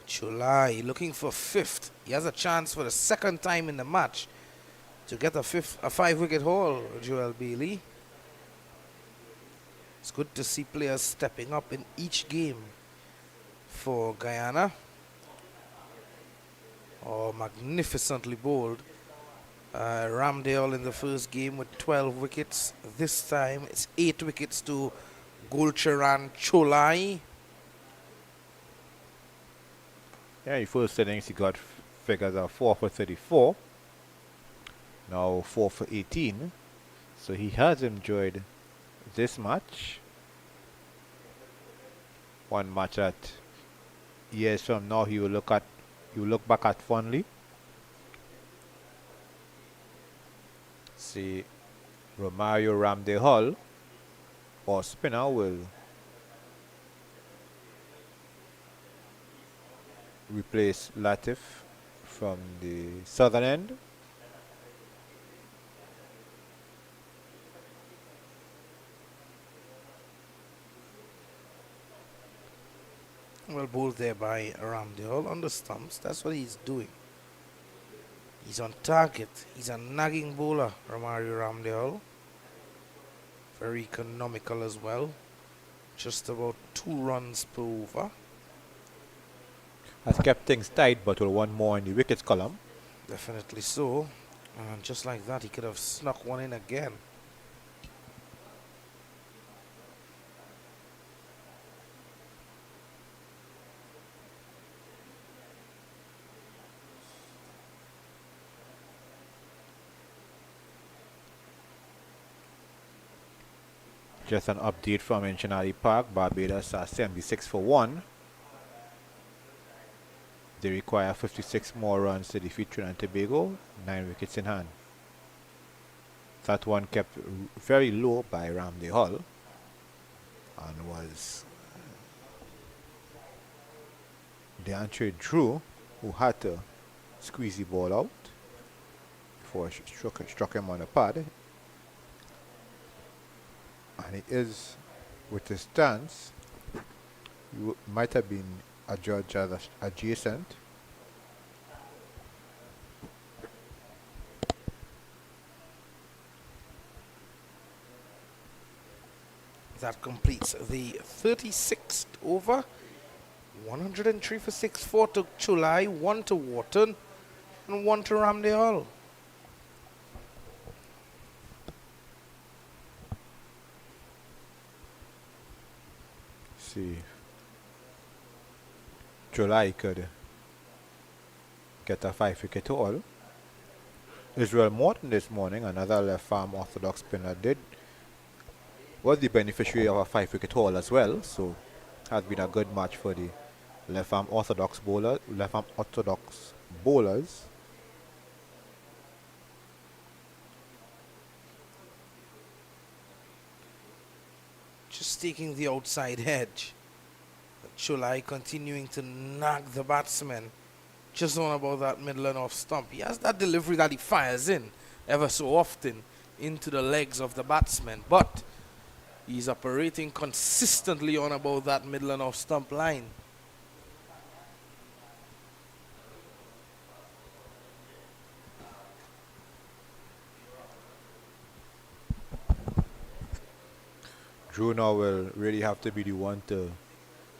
Chulai looking for 5th. He has a chance for the 2nd time in the match to get a 5-wicket haul, Joel Bailey. It's good to see players stepping up in each game for Guyana. Oh, magnificently bowled. Ramdale in the first game with 12 wickets. This time it's 8 wickets to Gulcharan Chulai. Yeah, in first innings he got figures of 4 for 34. Now 4 for 18. So he has enjoyed this match. One match that years from now he will look back at fondly. see Romario Ramde Hall, or spinner, will replace Latif from the southern end. Well bowled there by Ramdale on the stumps. That's what he's doing. He's on target. He's a nagging bowler, Romario Ramdale. Very economical as well. Just about 2 runs per over. Has kept things tight, but will want more in the wickets column. Definitely so. And just like that, he could have snuck one in again. Just an update from Cincinnati Park. Barbados are 76 for 1. They require 56 more runs to defeat Trinidad and Tobago, 9 wickets in hand. That one kept very low by Ramde Hall and was DeAndre Drew, who had to squeeze the ball out before it struck him on the pad. And it is, with his stance, you might have been adjudged as adjacent. That completes the 36th over. 103 for 6, 4 to Chulai, 1 to Wharton, and 1 to Ramde Hall. See, July could get a 5-wicket haul. Israel Morton this morning, another left-arm orthodox spinner, was the beneficiary of a 5-wicket haul as well. So, has been a good match for the left-arm orthodox bowlers. Just taking the outside edge. Chulai continuing to nag the batsman. Just on about that middle and off stump. He has that delivery that he fires in ever so often into the legs of the batsman. But he's operating consistently on about that middle and off stump line. Drew now will really have to be the one to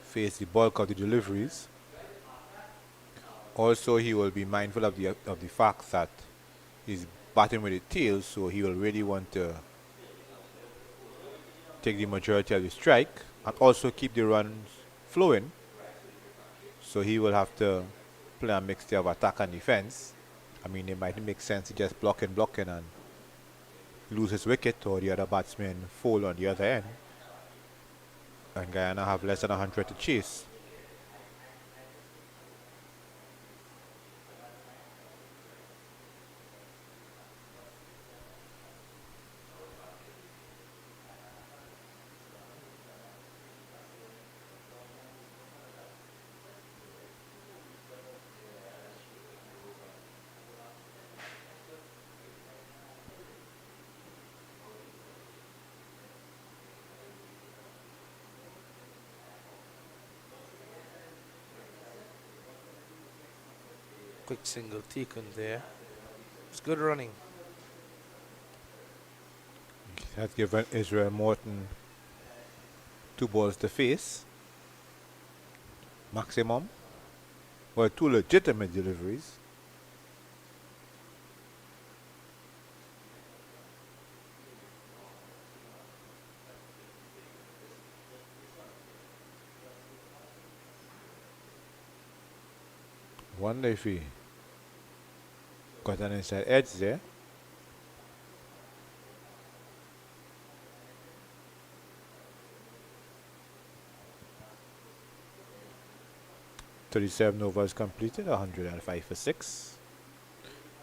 face the bulk of the deliveries. Also, he will be mindful of the fact that he's batting with the tail, so he will really want to take the majority of the strike and also keep the runs flowing. So he will have to play a mixture of attack and defense. I mean, it might make sense to just blocking and lose his wicket, or the other batsman fall on the other end, and Guyana have less than 100 to chase. Quick single taken there. It's good running. Has given Israel Morton 2 balls to face. Maximum. Well, 2 legitimate deliveries. Wonder if he got an inside edge there. "37 overs completed, 105 for 6.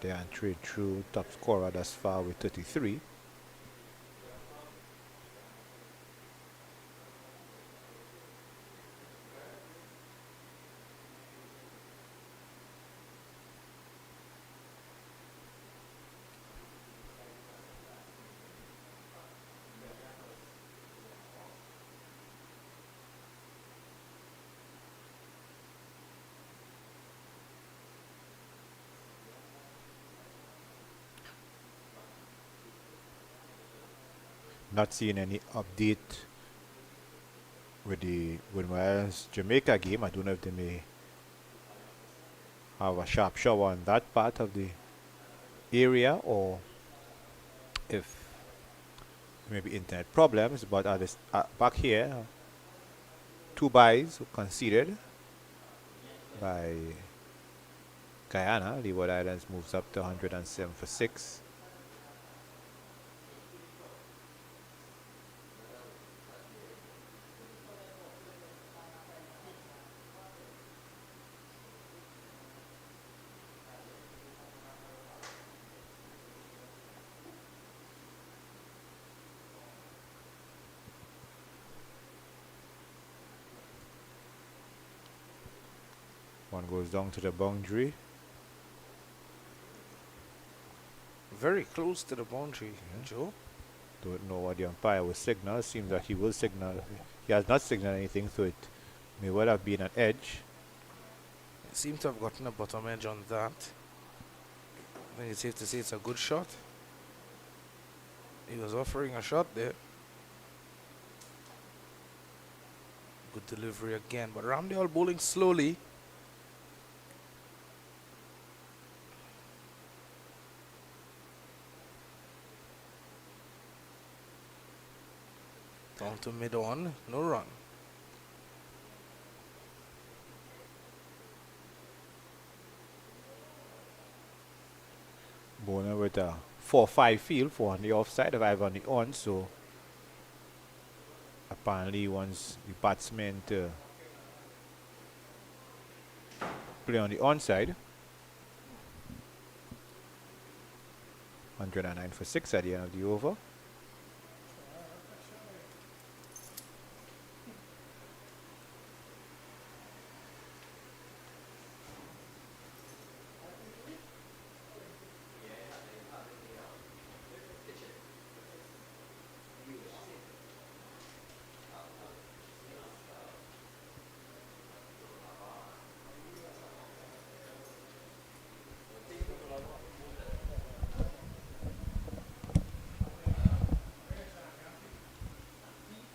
They are trade through top scorer thus far with 33. Not seeing any update with the Windies Islands Jamaica game. I don't know if they may have a sharp shower on that part of the area or if maybe internet problems. But at this, back here, 2 buys conceded by Guyana. Leeward Islands moves up to 107 for 6. One goes down to the boundary. Very close to the boundary, Joe. Don't know what the umpire will signal. Seems that he will signal. He has not signaled anything, so it may well have been an edge. It seemed to have gotten a bottom edge on that. I think it's safe to say it's a good shot. He was offering a shot there. Good delivery again, but Ramdale bowling slowly. Down to mid on, no run. Bowler with a 4-5 field, 4 on the offside, 5 on the on, so apparently he wants the batsman to play on the onside. 109 for 6 at the end of the over.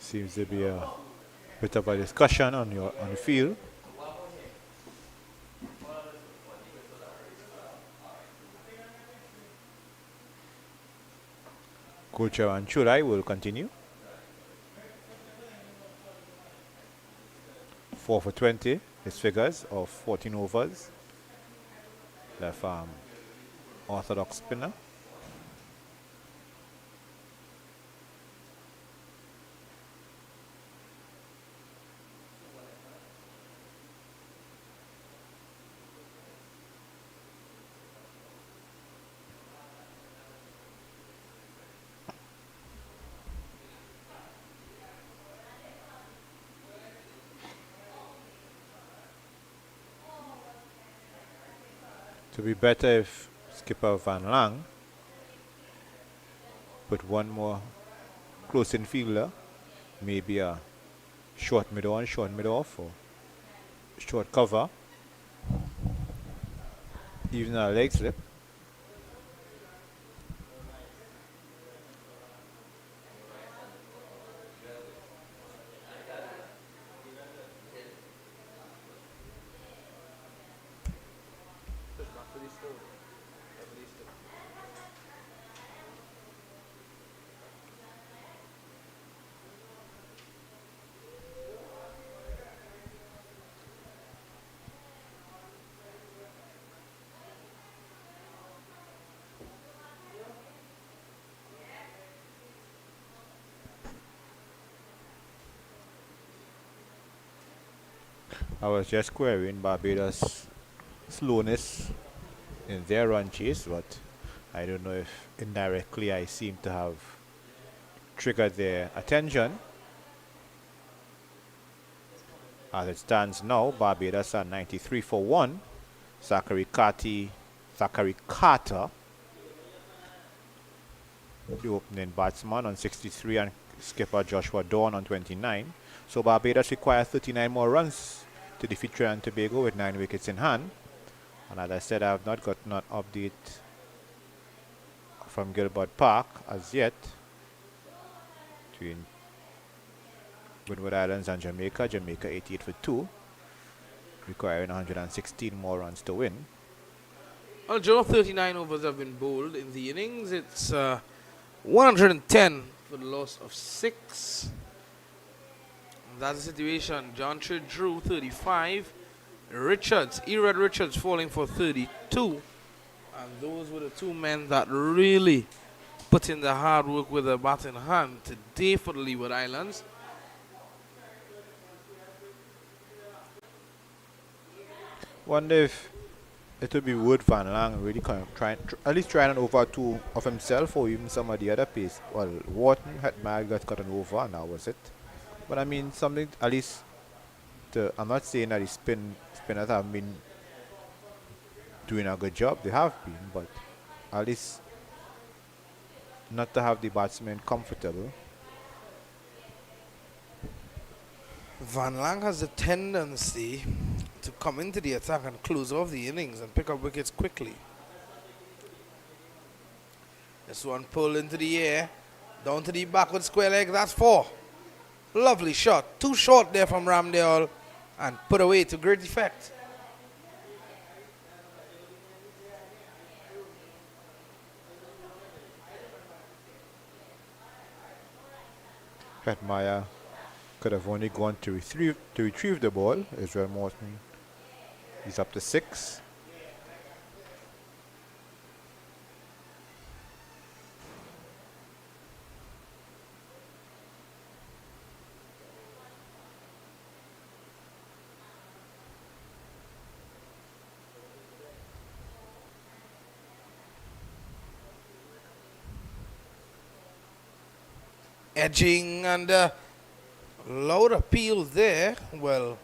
Seems to be a bit of a discussion on the field. Culture and Chulai will continue. 4 for 20, his figures of 14 overs. Left arm orthodox spinner. To be better if skipper Van Lang put one more close in fielder, maybe a short mid on, short mid off, or short cover, even a leg slip. I was just querying Barbados' slowness in their run chase, but I don't know if indirectly I seem to have triggered their attention. As it stands now, Barbados are 93 for 1. Zachary Carter, the opening batsman, on 63, and skipper Joshua Dawn on 29. So Barbados require 39 more runs to defeat Trinidad and Tobago with 9 wickets in hand. And as I said, I have not gotten an update from Gilbert Park as yet between Leeward Islands and Jamaica. Jamaica 88 for 2, requiring 116 more runs to win. Well, Joe, 39 overs have been bowled in the innings. It's 110 for the loss of 6. That's the situation. John Trade drew 35. Erad Richards falling for 32. And those were the two men that really put in the hard work with a bat in hand today for the Leeward Islands. Wonder if it would be Wood Van Lang really kind of at least trying an over 2 of himself, or even some of the other pace. Well, Wharton had got an over, and that was it. But I mean, something at least. I'm not saying that the spinners have been doing a good job. They have been, but at least not to have the batsmen comfortable. Van Lang has a tendency to come into the attack and close off the innings and pick up wickets quickly. This one pulled into the air, down to the backward square leg. That's 4. Lovely shot. Too short there from Ramdale, and put away to great effect. Hetmeyer could have only gone to retrieve the ball. Israel Morton, he's up to 6. Edging and loud appeal there. Well,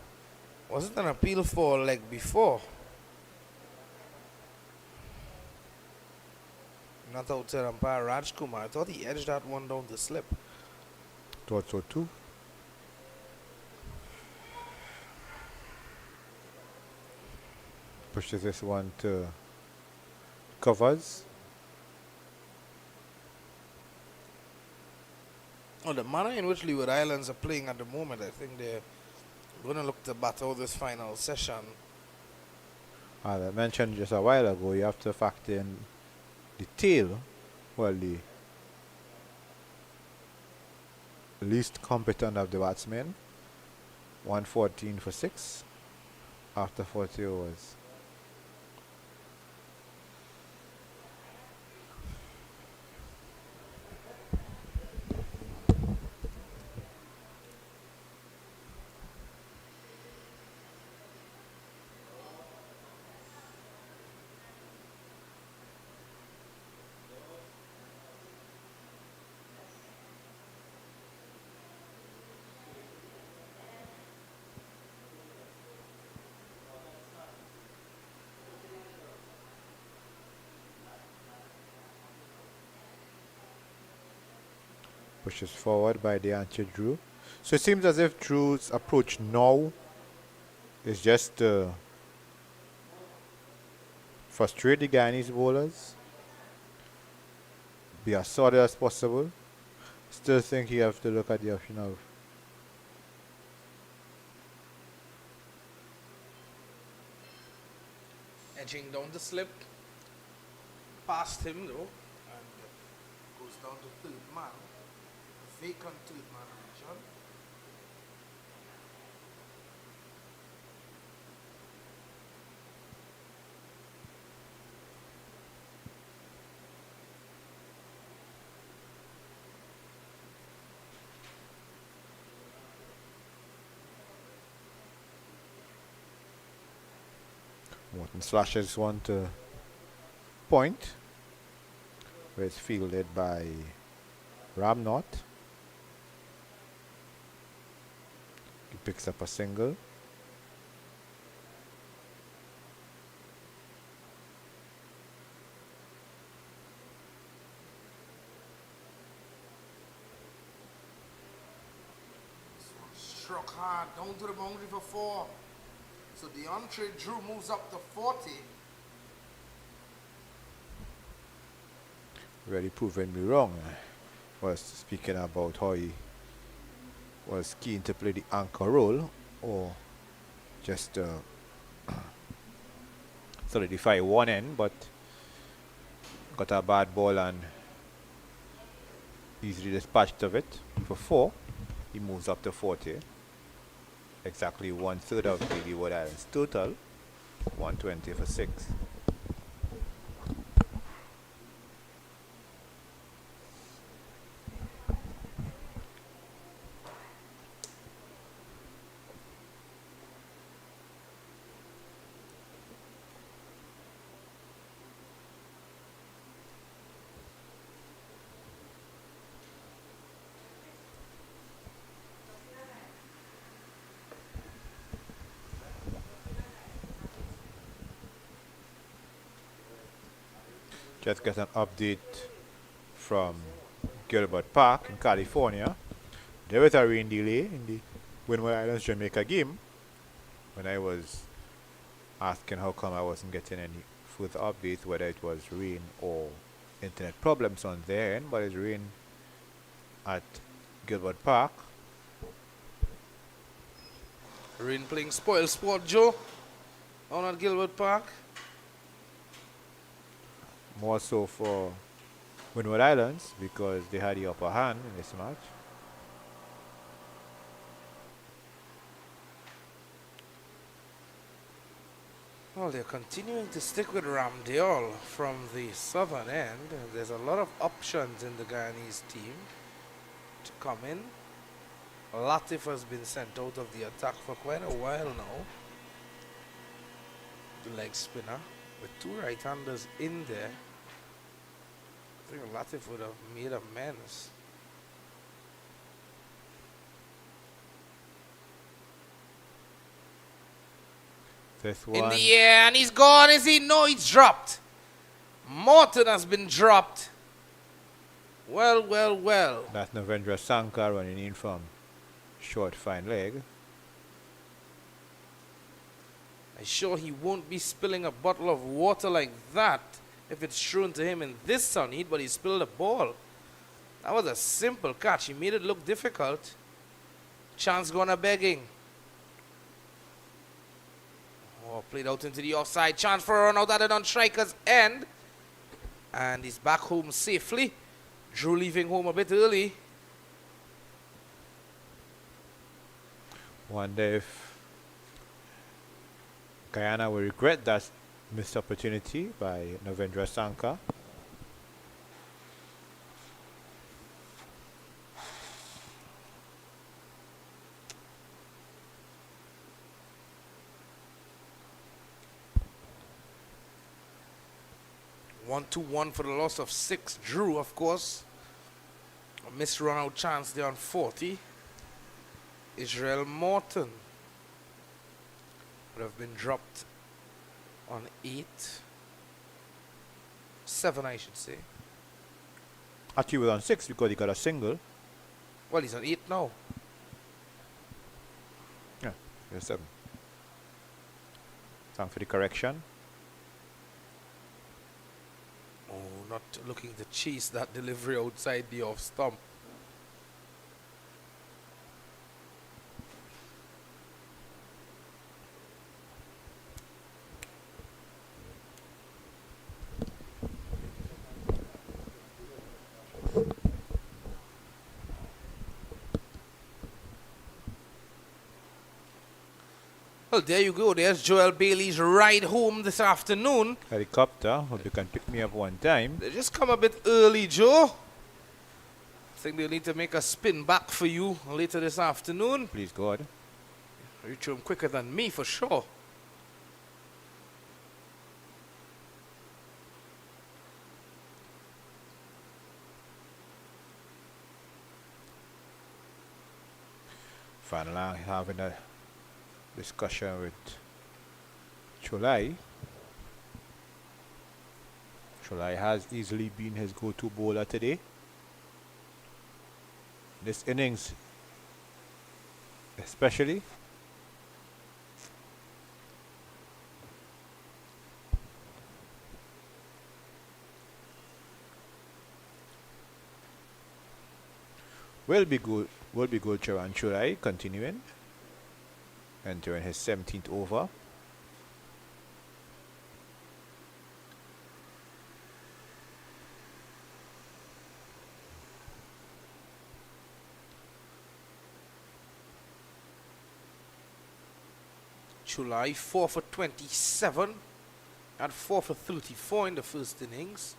was it an appeal for leg before? Not outside umpire Rajkumar. I thought he edged that one down the slip. Thought so too. Pushes this one to covers. Oh, the manner in which Leeward Islands are playing at the moment, I think they're going to look to battle this final session. As I mentioned just a while ago, you have to factor in the tail. Well, the least competent of the batsmen. 114 for 6 after 40 overs. Pushes forward by the anti-Drew. So it seems as if Drew's approach now is just to frustrate the Guyanese bowlers, be as solid as possible. Still think you have to look at the option of Edging down the slip. Past him though. And goes down to third man. Vacant third man position. Morton slashes one to point, where it's fielded by Ramnot. He picks up a single. Struck hard down to the boundary for 4. So the entree Drew moves up to 40. Really proving me wrong. Was speaking about how he was keen to play the anchor role, or just solidify one end, but got a bad ball and easily dispatched of it for 4. He moves up to 40. Exactly 1/3 of the Leeward Islands total. 120 for 6. Just get an update from Gilbert Park in California. There was a rain delay in the Windward Islands Jamaica game. When I was asking how come I wasn't getting any further updates, whether it was rain or internet problems on their end, but it's rain at Gilbert Park. Rain playing spoil sport, Joe, on at Gilbert Park. More so for Windward Islands because they had the upper hand in this match. Well, they're continuing to stick with Ramdiol from the southern end. There's a lot of options in the Guyanese team to come in. Latif has been sent out of the attack for quite a while now. The leg spinner with 2 right-handers in there. I think Latif would have made amends. This one. In the air, and he's gone, is he? No, he's dropped. Morton has been dropped. Well, well, well. That's Navendra Sankar running in from short fine leg. I'm sure he won't be spilling a bottle of water like that if it's thrown to him in this sun heat, but he spilled a ball. That was a simple catch. He made it look difficult. Chance gonna begging. Oh, played out into the offside. Chance for a run out at it on striker's end. And he's back home safely. Drew leaving home a bit early. Wonder if Guyana will regret that missed opportunity by Navendra Sankar. One 2-1 for the loss of 6. Drew, of course. A missed run out chance there on 40. Israel Morton would have been dropped on 8. 7, I should say. Actually, he was on 6 because he got a single. Well, he's on 8 now. Yeah, he's 7. Thanks for the correction. Oh, not looking to chase that delivery outside the off stump. Well, there you go. There's Joel Bailey's ride home this afternoon. Helicopter, hope you can pick me up one time. They just come a bit early, Joe. I think they'll need to make a spin back for you later this afternoon. Please, God. Reach home quicker than me, for sure. Van Lang having a discussion with Chulai. Chulai has easily been his go-to bowler today. This innings especially. Will be good Charan Chulai continuing. Entering his 17th over. Chulai 4 for 27 and 4 for 34 in the first innings.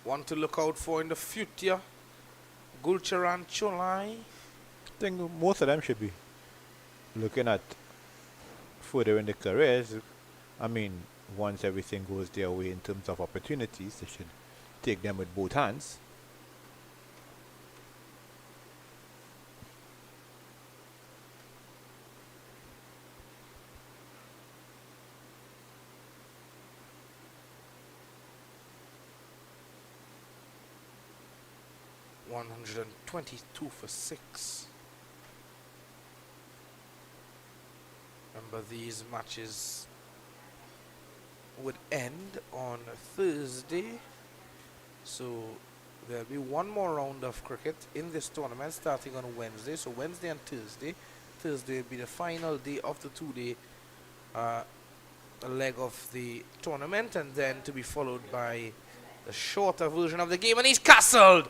One to look out for in the future, Gulcharan Chulai. I think most of them should be looking at further in their careers. I mean, once everything goes their way in terms of opportunities, they should take them with both hands. $122 for 6. Remember, these matches would end on Thursday, so there'll be one more round of cricket in this tournament starting on Wednesday. So Wednesday and Thursday. Thursday will be the final day of the 2-day leg of the tournament, and then to be followed by the shorter version of the game. And he's castled!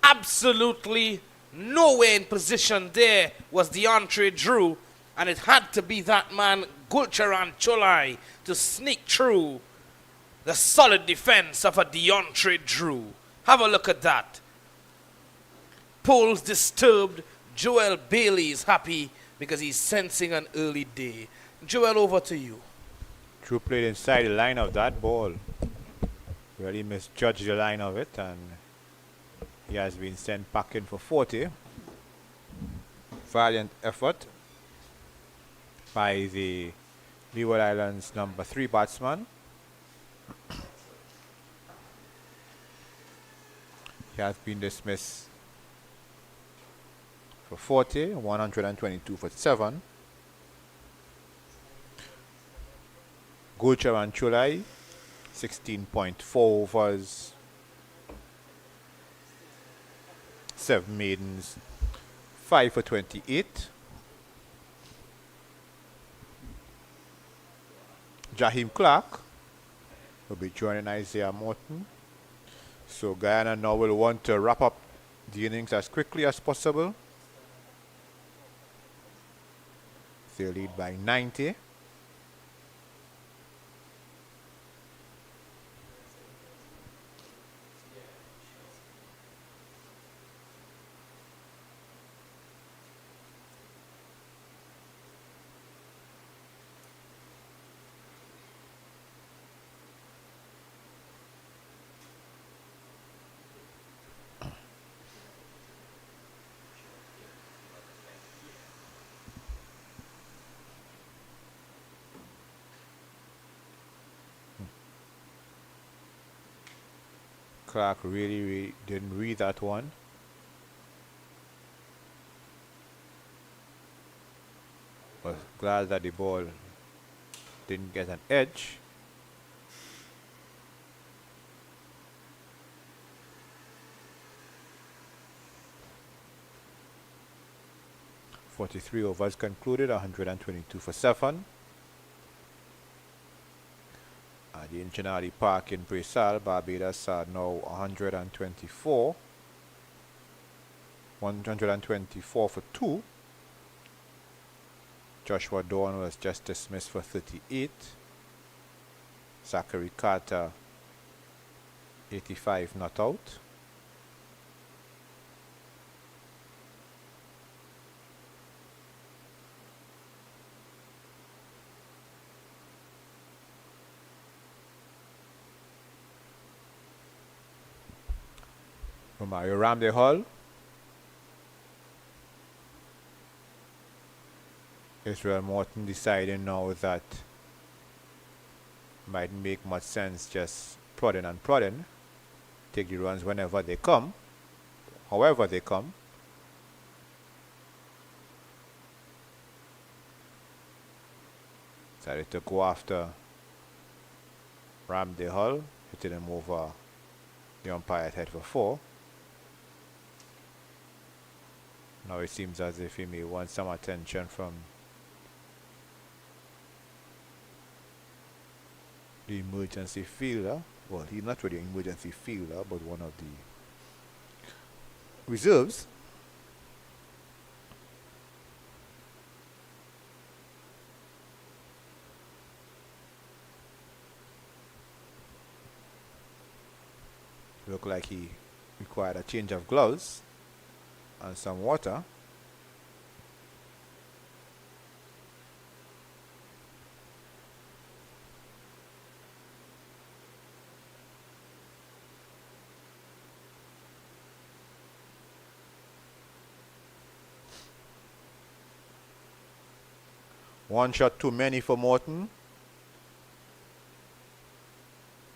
Absolutely nowhere in position there was DeAndre Drew, and it had to be that man Gulcharan Chulai to sneak through the solid defense of a DeAndre Drew. Have a look at that. Poles disturbed. Joel Bailey is happy because he's sensing an early day. Joel, over to you. Drew played inside the line of that ball. Really misjudged the line of it, and he has been sent packing for 40. Valiant effort by the Leeward Islands number 3 batsman. He has been dismissed for 40, 122 for 7. Gulcharan Chulai, 16.4 overs, 7 maidens, 5 for 28. Jaheim Clark will be joining Isaiah Morton. So Guyana now will want to wrap up the innings as quickly as possible. They lead by 90. Clark really didn't read that one. Was glad that the ball didn't get an edge. "43 overs concluded, 122 for 7. At the Inchinali Park in Bresal, Barbados are now 124. 124 for 2. Joshua Dawn was just dismissed for 38. Zachary Carter, 85 not out. Mario Ramde Hall Israel Morton deciding now that mightn't make much sense just prodding and prodding. Take the runs whenever they come, however they come. Decided to go after Ramsey Hull, hitting him over the umpire's head for 4. Now it seems as if he may want some attention from the emergency fielder. Well, he's not really an emergency fielder, but one of the reserves. Looked like he required a change of gloves and some water. One shot too many for Morton.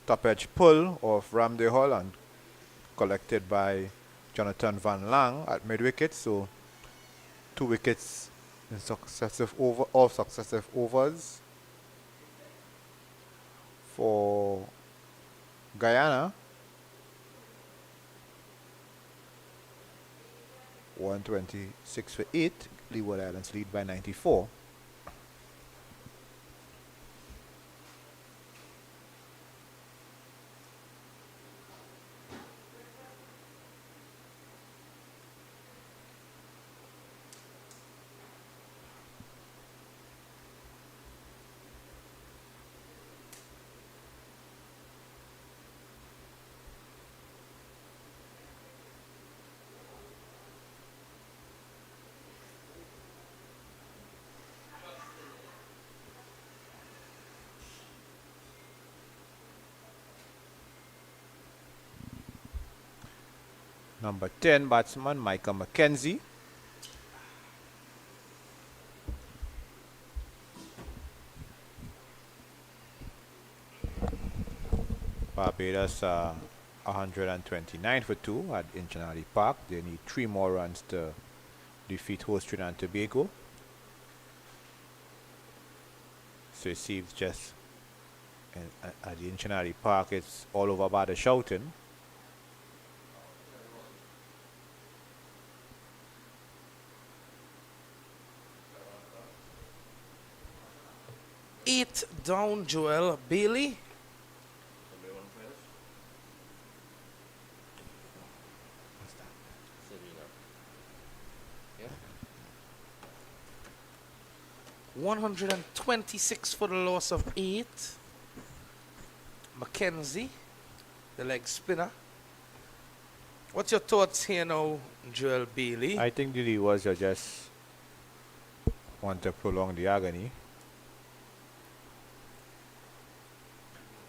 Top edge pull of Ramsey Hull and collected by Jonathan Van Lang at mid wicket. So 2 wickets in successive overs for Guyana. 126 for 8. Leeward Islands lead by 94. Number 10 batsman Micah Mackenzie. Barbados 129 for 2 at Inchinali Park. They need 3 more runs to defeat host Trinidad and Tobago. So it seems just at the Inchinali Park it's all over by the shouting. Eight down, Joel Bailey. What's that? Yeah. 126 for the loss of 8. Mackenzie, the leg spinner. What's your thoughts here now, Joel Bailey? I think the Leewards are just want to prolong the agony.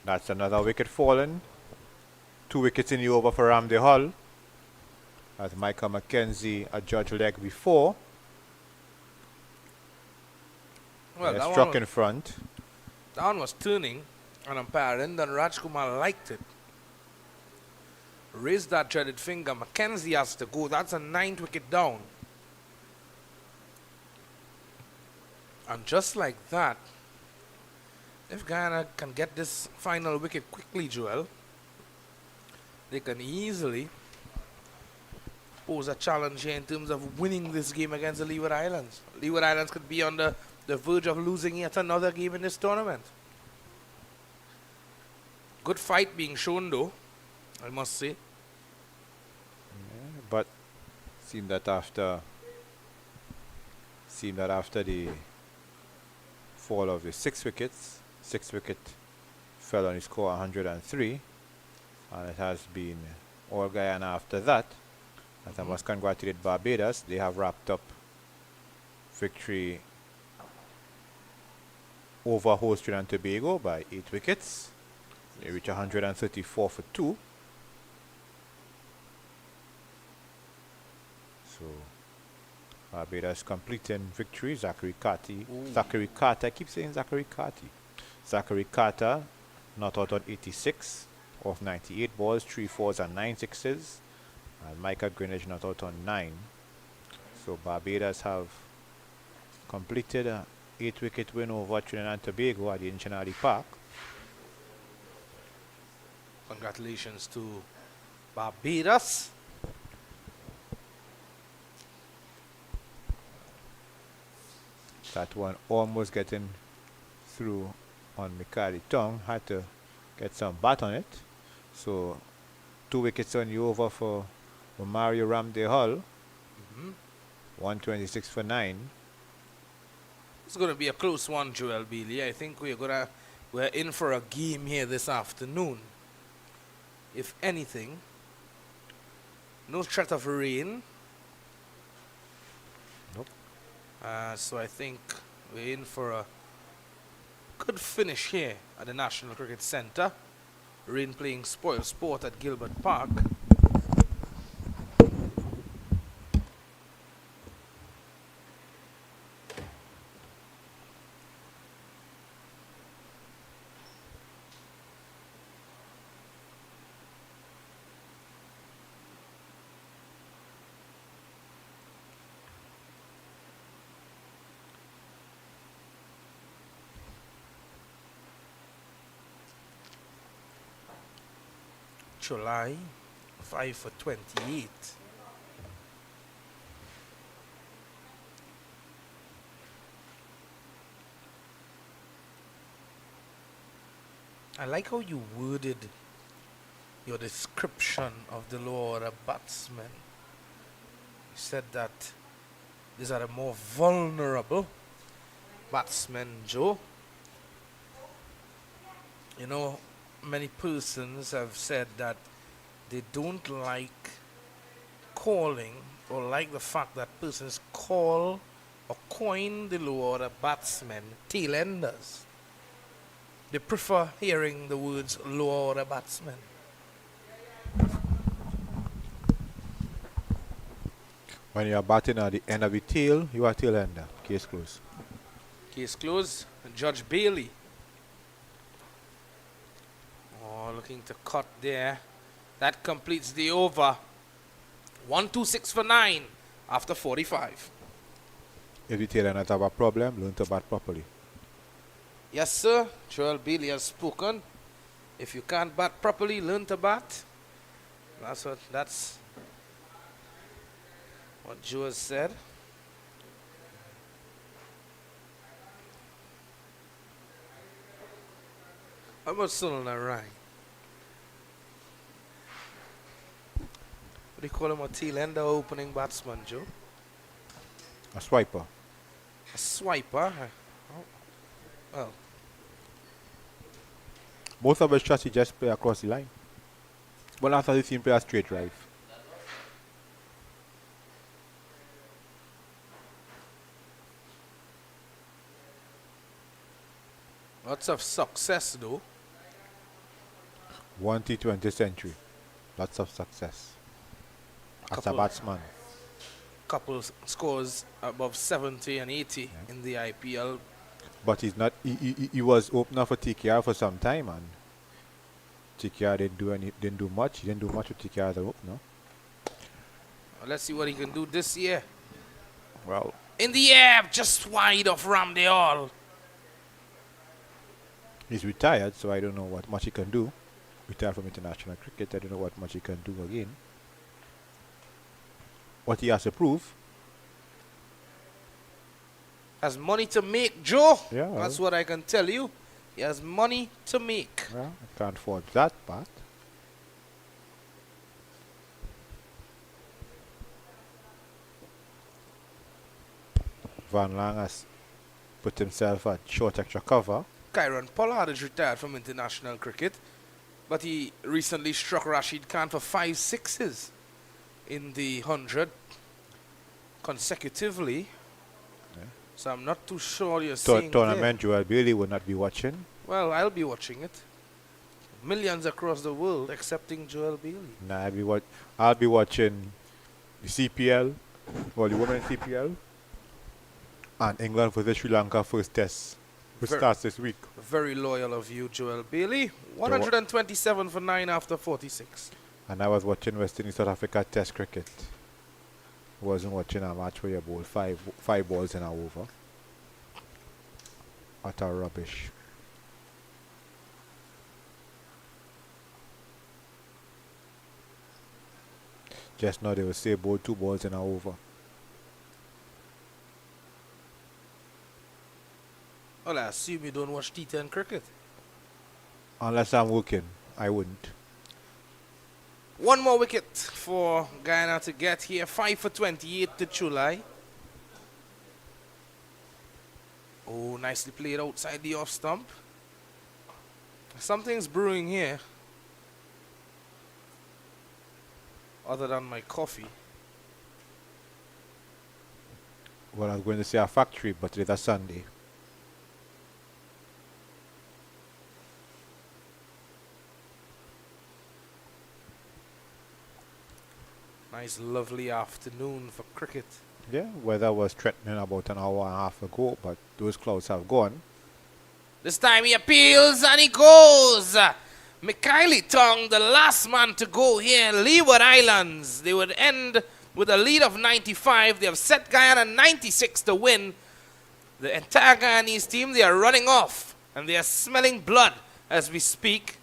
That's another wicket fallen. 2 wickets in the over for Ramsey Hull. As Micah Mackenzie adjudged leg before. Well, that struck one, in front. that one was turning, and umpire Indan Rajkumar liked it. Raised that dreaded finger. Mackenzie has to go. That's a 9th wicket down. And just like that, if Guyana can get this final wicket quickly, Joel, they can easily pose a challenge here in terms of winning this game against the Leeward Islands. Leeward Islands could be on the verge of losing yet another game in this tournament. Good fight being shown though, I must say. Yeah, but seemed that after the fall of the 6 wickets, 6th wicket fell on his score 103, and it has been all Guyana after that. And I must congratulate Barbados. They have wrapped up victory over host Trinidad and Tobago by 8 wickets. They reach 134 for 2. So Barbados completing victory. Zachary Ooh. Carter. I keep saying Zachary Carty. Zachary Carter not out on 86 of 98 balls, 3 fours and 9 sixes. And Micah Greenwich not out on 9. So Barbados have completed a 8-wicket win over Trinidad and Tobago at the Inchinali Park. Congratulations to Barbados. That one almost getting through on Mikali Tong. Had to get some bat on it. So 2 wickets on the over for Mario Ramde Hull. 126 for 9. It's going to be a close one, Joel Bailey. I think we're in for a game here this afternoon. If anything, no threat of rain. Nope. So I think we're in for a good finish here at the National Cricket Centre. Rain playing spoil sport at Gilbert Park. July 5 for 28. I like how you worded your description of the lower order batsmen. You said that these are the more vulnerable batsmen, Joe. You know, many persons have said that they don't like calling or like the fact that persons call or coin the lower order batsmen tail enders. They prefer hearing the words lower order batsmen. When you are batting at the end of the tail, you are tail ender. Case closed. Case closed. Judge Bailey. Oh, looking to cut there. That completes the over. 126 for 9 after 45. If the tail enders have a problem, learn to bat properly. Yes, sir. Joel Bailey has spoken. If you can't bat properly, learn to bat. That's what Joe has said. How about Sunil Narayan? What do you call him, a tail ender opening batsman, Joe? A swiper. A swiper? Oh, well, Most of the shots he just play across the line. But after the team play a straight drive. lots of success, though. 1 T20 century. Lots of success. As a batsman. Couple scores above 70 and 80 in the IPL. But he's not. He was opener for TKR for some time, and TKR didn't do much. He didn't do much with TKR as an opener. Let's see what he can do this year. Well, In the air, just wide of Ramdale. he's retired, so I don't know what much he can do. Retired from international cricket, I don't know what much he can do again. What he has to prove. Has money to make, Joe. Yeah. That's what I can tell you. He has money to make. Well, I can't fault that part. Van Lang has put himself at short extra cover. Kyron Pollard is retired from international cricket, but he recently struck Rashid Khan for 5 sixes in the 100 consecutively. Yeah. So I'm not too sure you're seeing Tournament, Joel Bailey will not be watching. Well, I'll be watching it. Millions across the world, excepting Joel Bailey. Nah, I'll be watching the CPL Well, the women's CPL and England versus Sri Lanka first test, which Ver- starts this week. Very loyal of you, Joel Bailey. So, 127 for 9 after 46. and I was watching West Indies South Africa test cricket. Wasn't watching a match where you bowl five balls in a over. Utter rubbish. Just now they will say bowl 2 balls in a over. Well, I assume you don't watch T10 cricket. Unless I'm working, I wouldn't. One more wicket for Guyana to get here. 5 for 28 to Chulai. Oh, nicely played outside the off stump. Something's brewing here. Other than my coffee. Well, I was going to say a factory, but it's a Sunday. Nice, lovely afternoon for cricket. Yeah, weather was threatening about an hour and a half ago, but those clouds have gone. This time he appeals and he goes. Mikhaili Tong, the last man to go here in Leeward Islands. They would end with a lead of 95. They have set Guyana 96 to win. The entire Guyanese team, they are running off and they are smelling blood as we speak.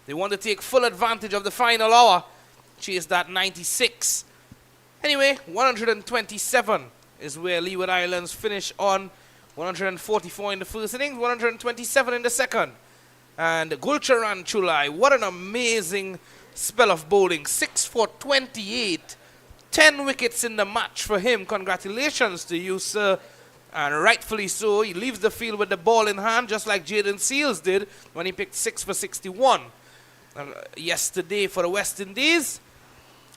They want to take full advantage of the final hour. Chase that 96. Anyway, 127 is where Leeward Islands finish on. 144 in the first innings, 127 in the second. And Gulcharan Chulai, what an amazing spell of bowling. 6 for 28. 10 wickets in the match for him. Congratulations to you, sir. And rightfully so, he leaves the field with the ball in hand, just like Jaden Seals did when he picked 6 for 61. Yesterday for the West Indies.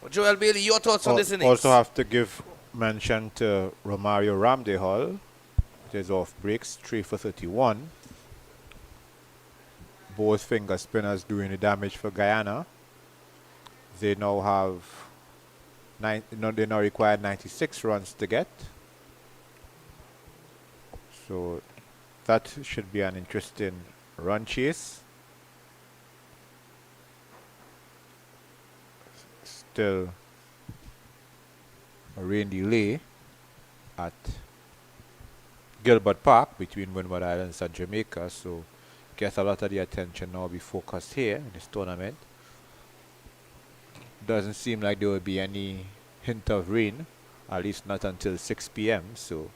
Joel Bailey, your thoughts on this innings? Also have to give mention to Romario Ramdehal. It is off breaks, 3 for 31. Both finger spinners doing the damage for Guyana. They now have they now require 96 runs to get. So that should be an interesting run chase. Still a rain delay at Gilbert Park between Windward Islands and Jamaica, so get a lot of the attention now be focused here in this tournament. Doesn't seem like there will be any hint of rain, at least not until 6 p.m. So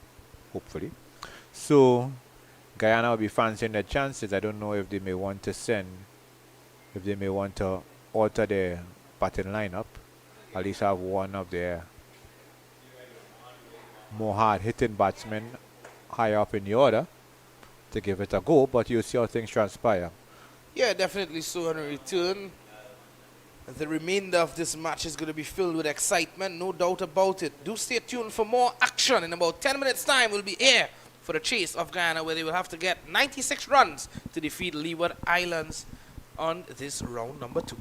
hopefully. So Guyana will be fancying their chances. I don't know if they may want to alter their batting lineup. At least have one of their more hard-hitting batsmen high up in the order to give it a go, but you'll see how things transpire. Yeah, definitely so. On return, the remainder of this match is going to be filled with excitement, no doubt about it. Do stay tuned for more action. In about 10 minutes' time, we'll be here for the chase of Guyana, where they will have to get 96 runs to defeat Leeward Islands on this round number 2.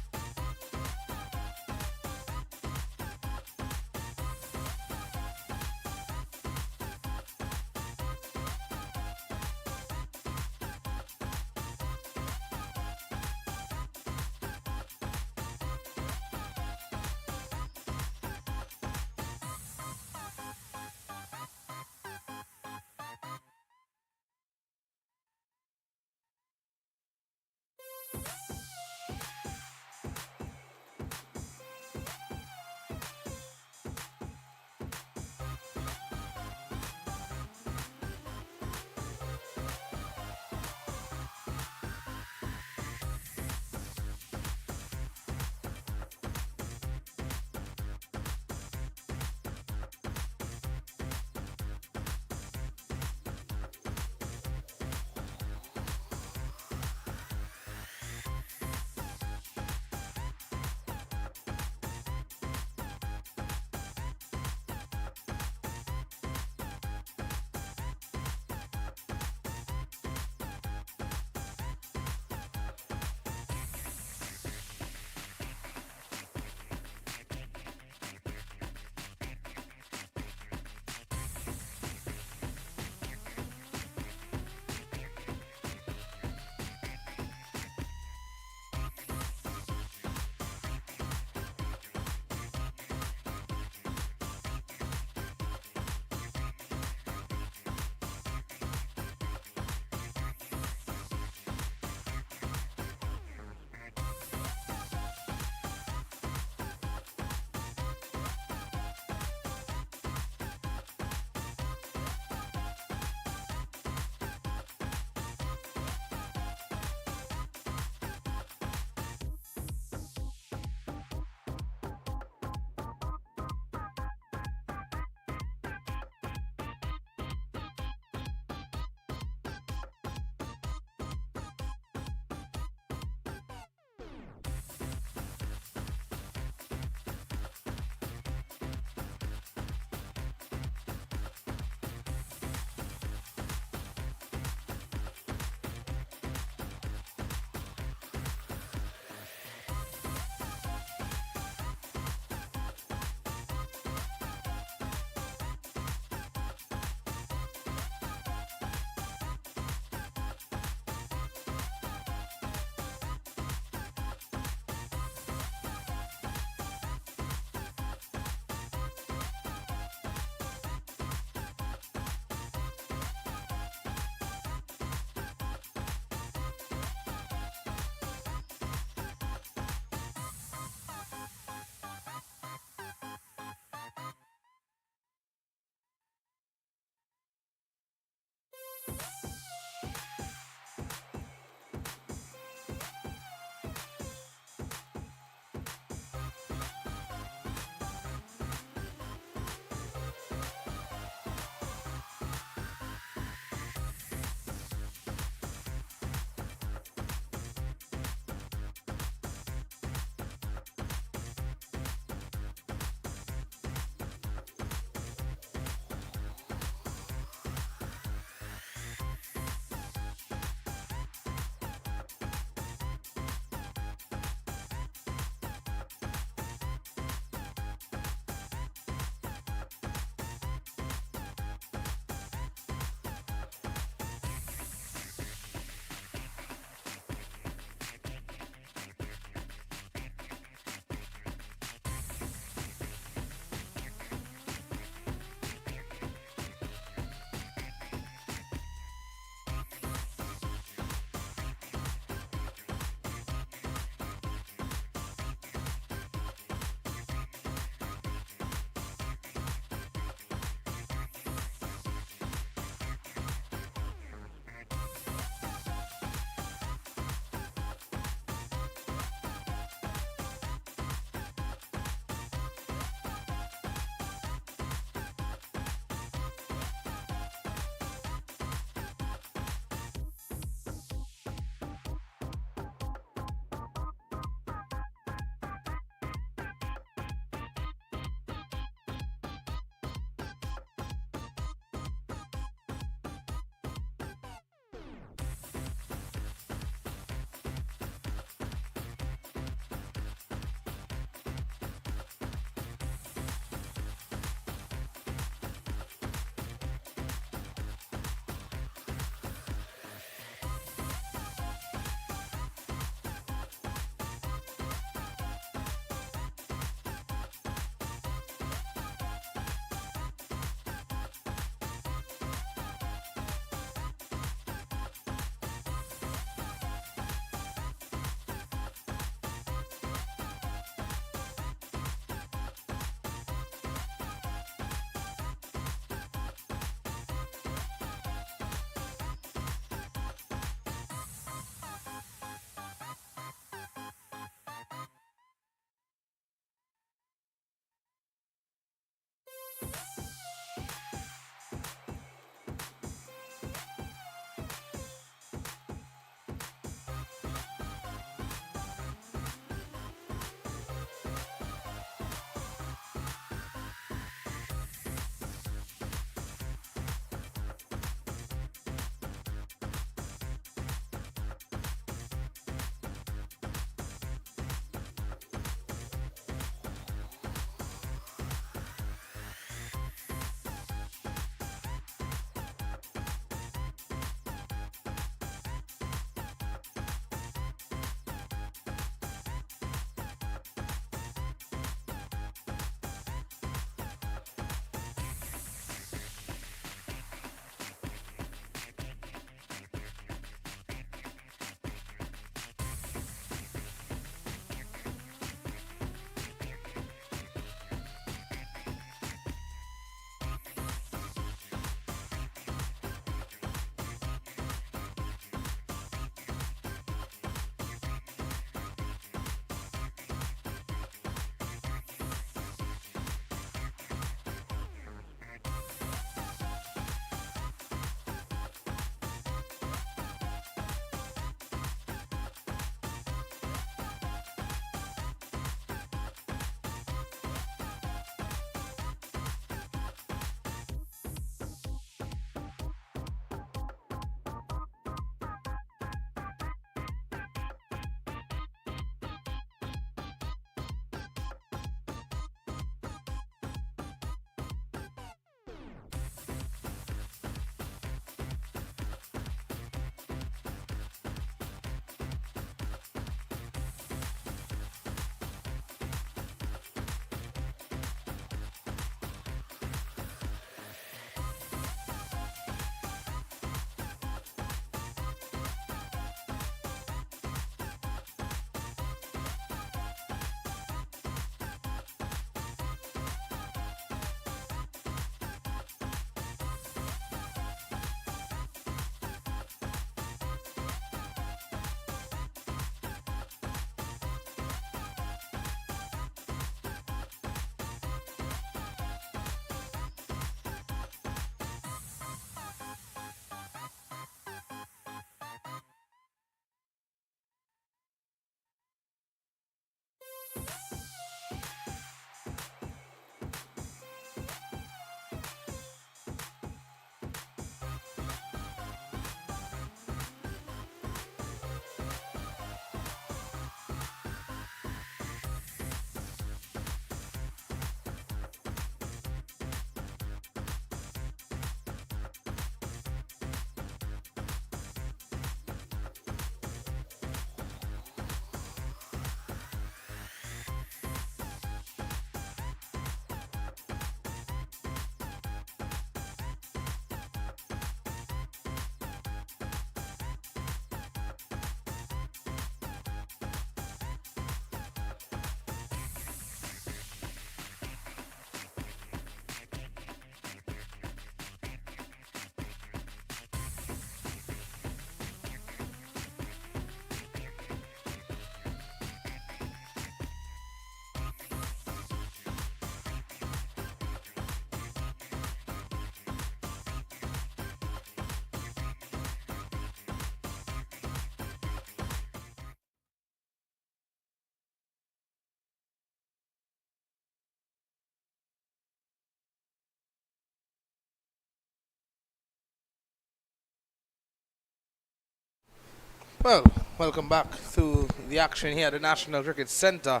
Well, welcome back to the action here at the National Cricket Centre.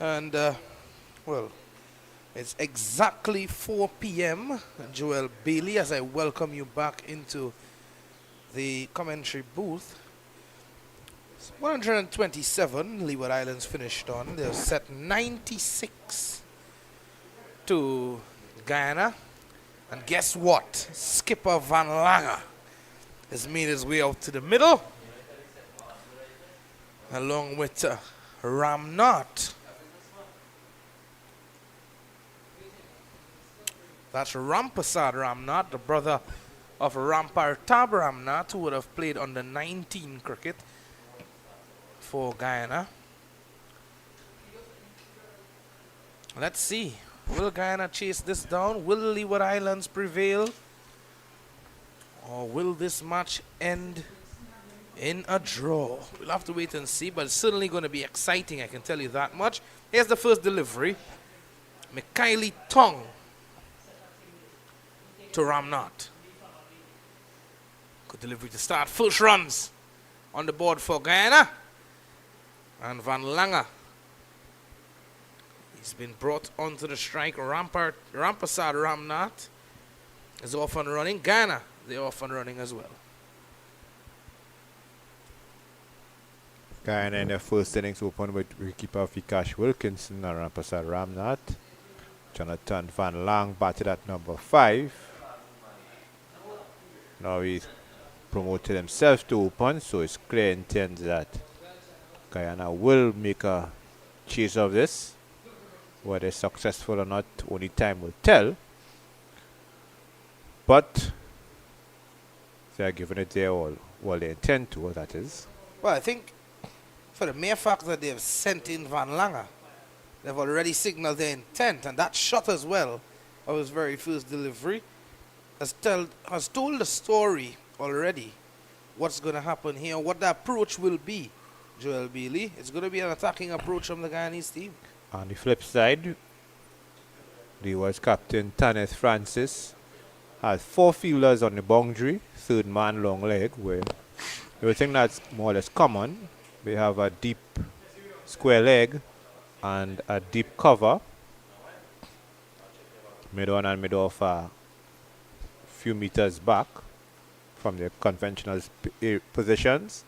And, well, it's exactly 4 p.m. Joel Bailey, as I welcome you back into the commentary booth. 127, Leeward Islands finished on. They've set 96 to Guyana. And guess what? Skipper Van Langer has made his way out to the middle, along with Ramnath. That's Rampasad Ramnath, the brother of Rampartab Ramnath, who would have played under 19 cricket for Guyana. Let's see. Will Guyana chase this down? Will Leeward Islands prevail? Or will this match end in a draw? We'll have to wait and see, but it's certainly going to be exciting, I can tell you that much. Here's the first delivery. Mikhaili Tong to Ramnath. Good delivery to start. First runs on the board for Guyana. And Van Langer, he's been brought onto the strike. Rampasad Ramnath is off and running. Guyana, they're off and running as well. Guyana in their first innings opened with wicketkeeper Vikash Wilkinson and Rampasad Ramnath. Jonathan Van Lang batted at number 5. Now he's promoted himself to open, so it's clear intent that Guyana will make a chase of this. Whether successful or not, only time will tell. But they are giving it their all they intend to, that is. Well, I think for the mere fact that they've sent in Van Langer, they've already signaled their intent, and that shot as well of his very first delivery has told the story already. What's going to happen here, what the approach will be, Joel Bailey. It's going to be an attacking approach from the Guyanese team. On the flip side, the Leeward's captain Tanith Francis has 4 fielders on the boundary, third man long leg, where everything that's more or less common. We have a deep square leg and a deep cover, mid on and mid off a few meters back from the conventional positions.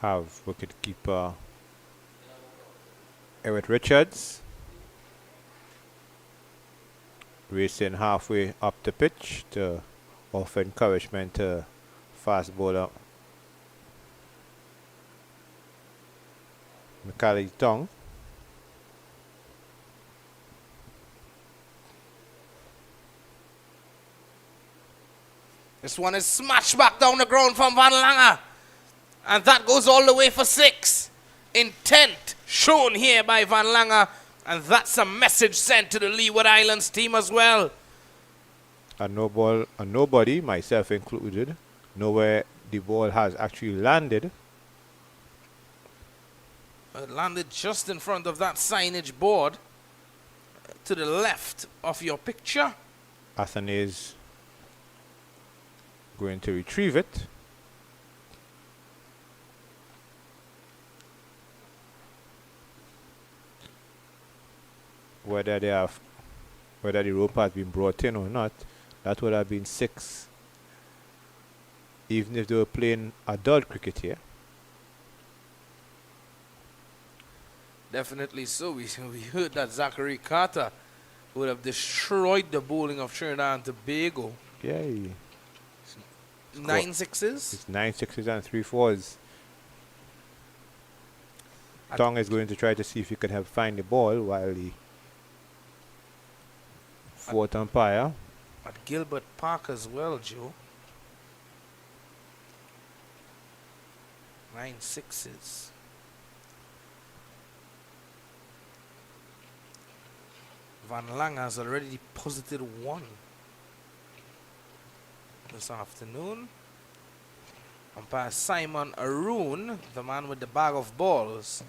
Have wicketkeeper Eric Richards racing halfway up the pitch to offer encouragement to fast bowler Mikhaili Tong. This one is smashed back down the ground from Van Langer. And that goes all the way for 6. Intent shown here by Van Langer. And that's a message sent to the Leeward Islands team as well. And no ball, and nobody, myself included, know where the ball has actually landed. It landed just in front of that signage board to the left of your picture. Athene is going to retrieve it. Whether the rope has been brought in or not, that would have been 6, even if they were playing adult cricket here. Definitely so. We heard that Zachary Carter would have destroyed the bowling of Trinidad and Tobago. Yeah. 9 sixes? It's 9 6s and 3 4s. Tong is going to try to see if he can help find the ball while the fourth umpire. At Gilbert Park as well, Joe. 9 sixes. Van Langer has already deposited 1 this afternoon. Umpire Simon Arun, the man with the bag of balls,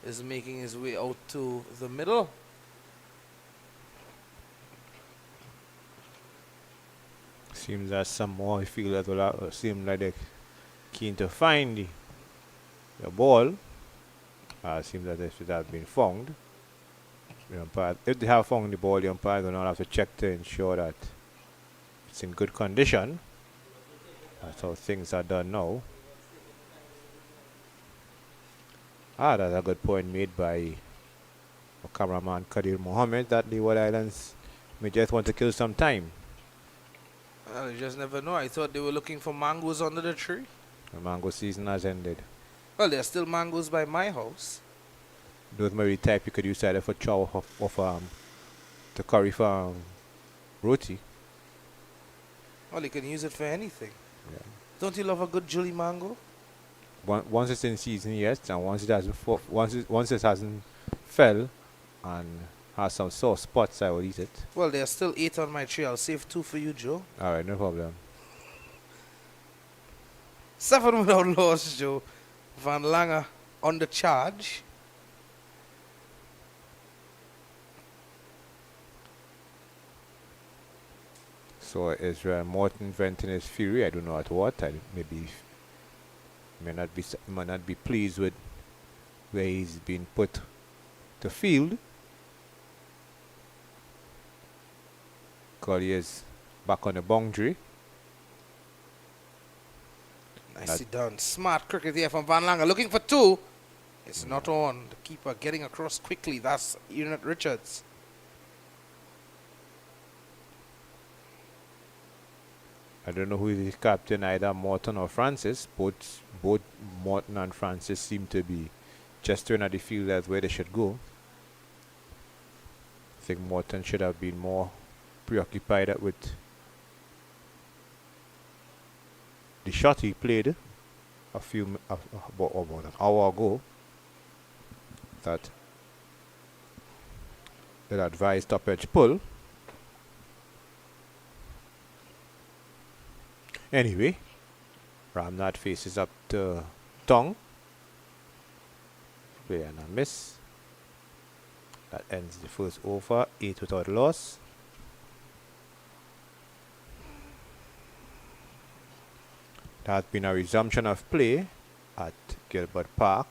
is making his way out to the middle. Seems that some more fielders will seem like they're keen to find the ball. Seems that they should have been found. The umpire, if they have found the ball, the umpire will not have to check to ensure that it's in good condition. That's how things are done now. That's a good point made by our cameraman Kadir Mohammed that Leeward Islands may just want to kill some time. Well, you just never know. I thought they were looking for mangoes under the tree. The mango season has ended. Well, there are still mangoes by my house. Those may be type you could use either for chow or to curry for roti. Well, you can use it for anything. Yeah. Don't you love a good Julie mango? Once it's in season, yes, and once it hasn't fell and has some sore spots, I will eat it. Well, there are still 8 on my tree. I'll save 2 for you, Joe. All right, no problem. 7 without loss, Joe. Van Langer on the charge. So Israel Morton venting his fury. I don't know at what. May not be pleased with where he's been put to field. Collier's back on the boundary. Nicely done. Smart cricket here from Van Langer. Looking for 2. It's not on. The keeper getting across quickly. That's Unit Richards. I don't know who is captain, either Morton or Francis. Both Morton and Francis seem to be gesturing at the field as where they should go. I think Morton should have been more preoccupied with the shot he played about an hour ago. That advised top edge pull. Anyway, Ramnath faces up to Tong. Play and a miss. That ends the first over, 8 without loss. There has been a resumption of play at Gilbert Park.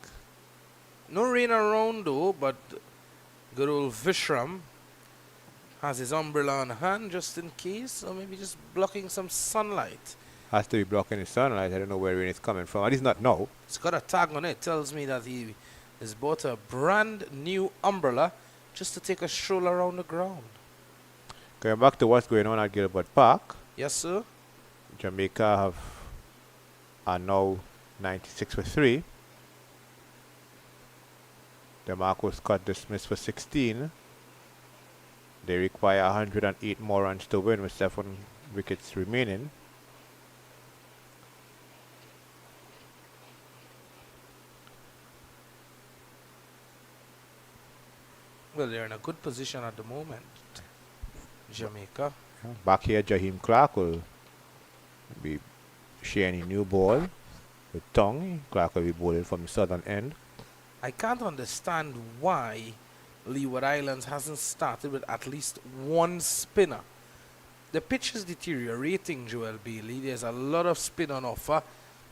No rain around though, but good old Vishram has his umbrella on hand just in case, or maybe just blocking some sunlight. Has to be blocking the sunlight. I don't know where rain is coming from. At least not now. It's got a tag on it. Tells me that he has bought a brand new umbrella just to take a stroll around the ground. Going back to what's going on at Gilbert Park. Yes, sir. Jamaica are now 96 for 3. The Marcos Scott dismissed for 16. They require 108 more runs to win with 7 wickets remaining. Well, they're in a good position at the moment, Jamaica. Back here, Jaheim Clark will be sharing a new ball with Tong. Clark will be bowling from the southern end. I can't understand why Leeward Islands hasn't started with at least 1 spinner. The pitch is deteriorating, Joel Bailey. There's a lot of spin on offer.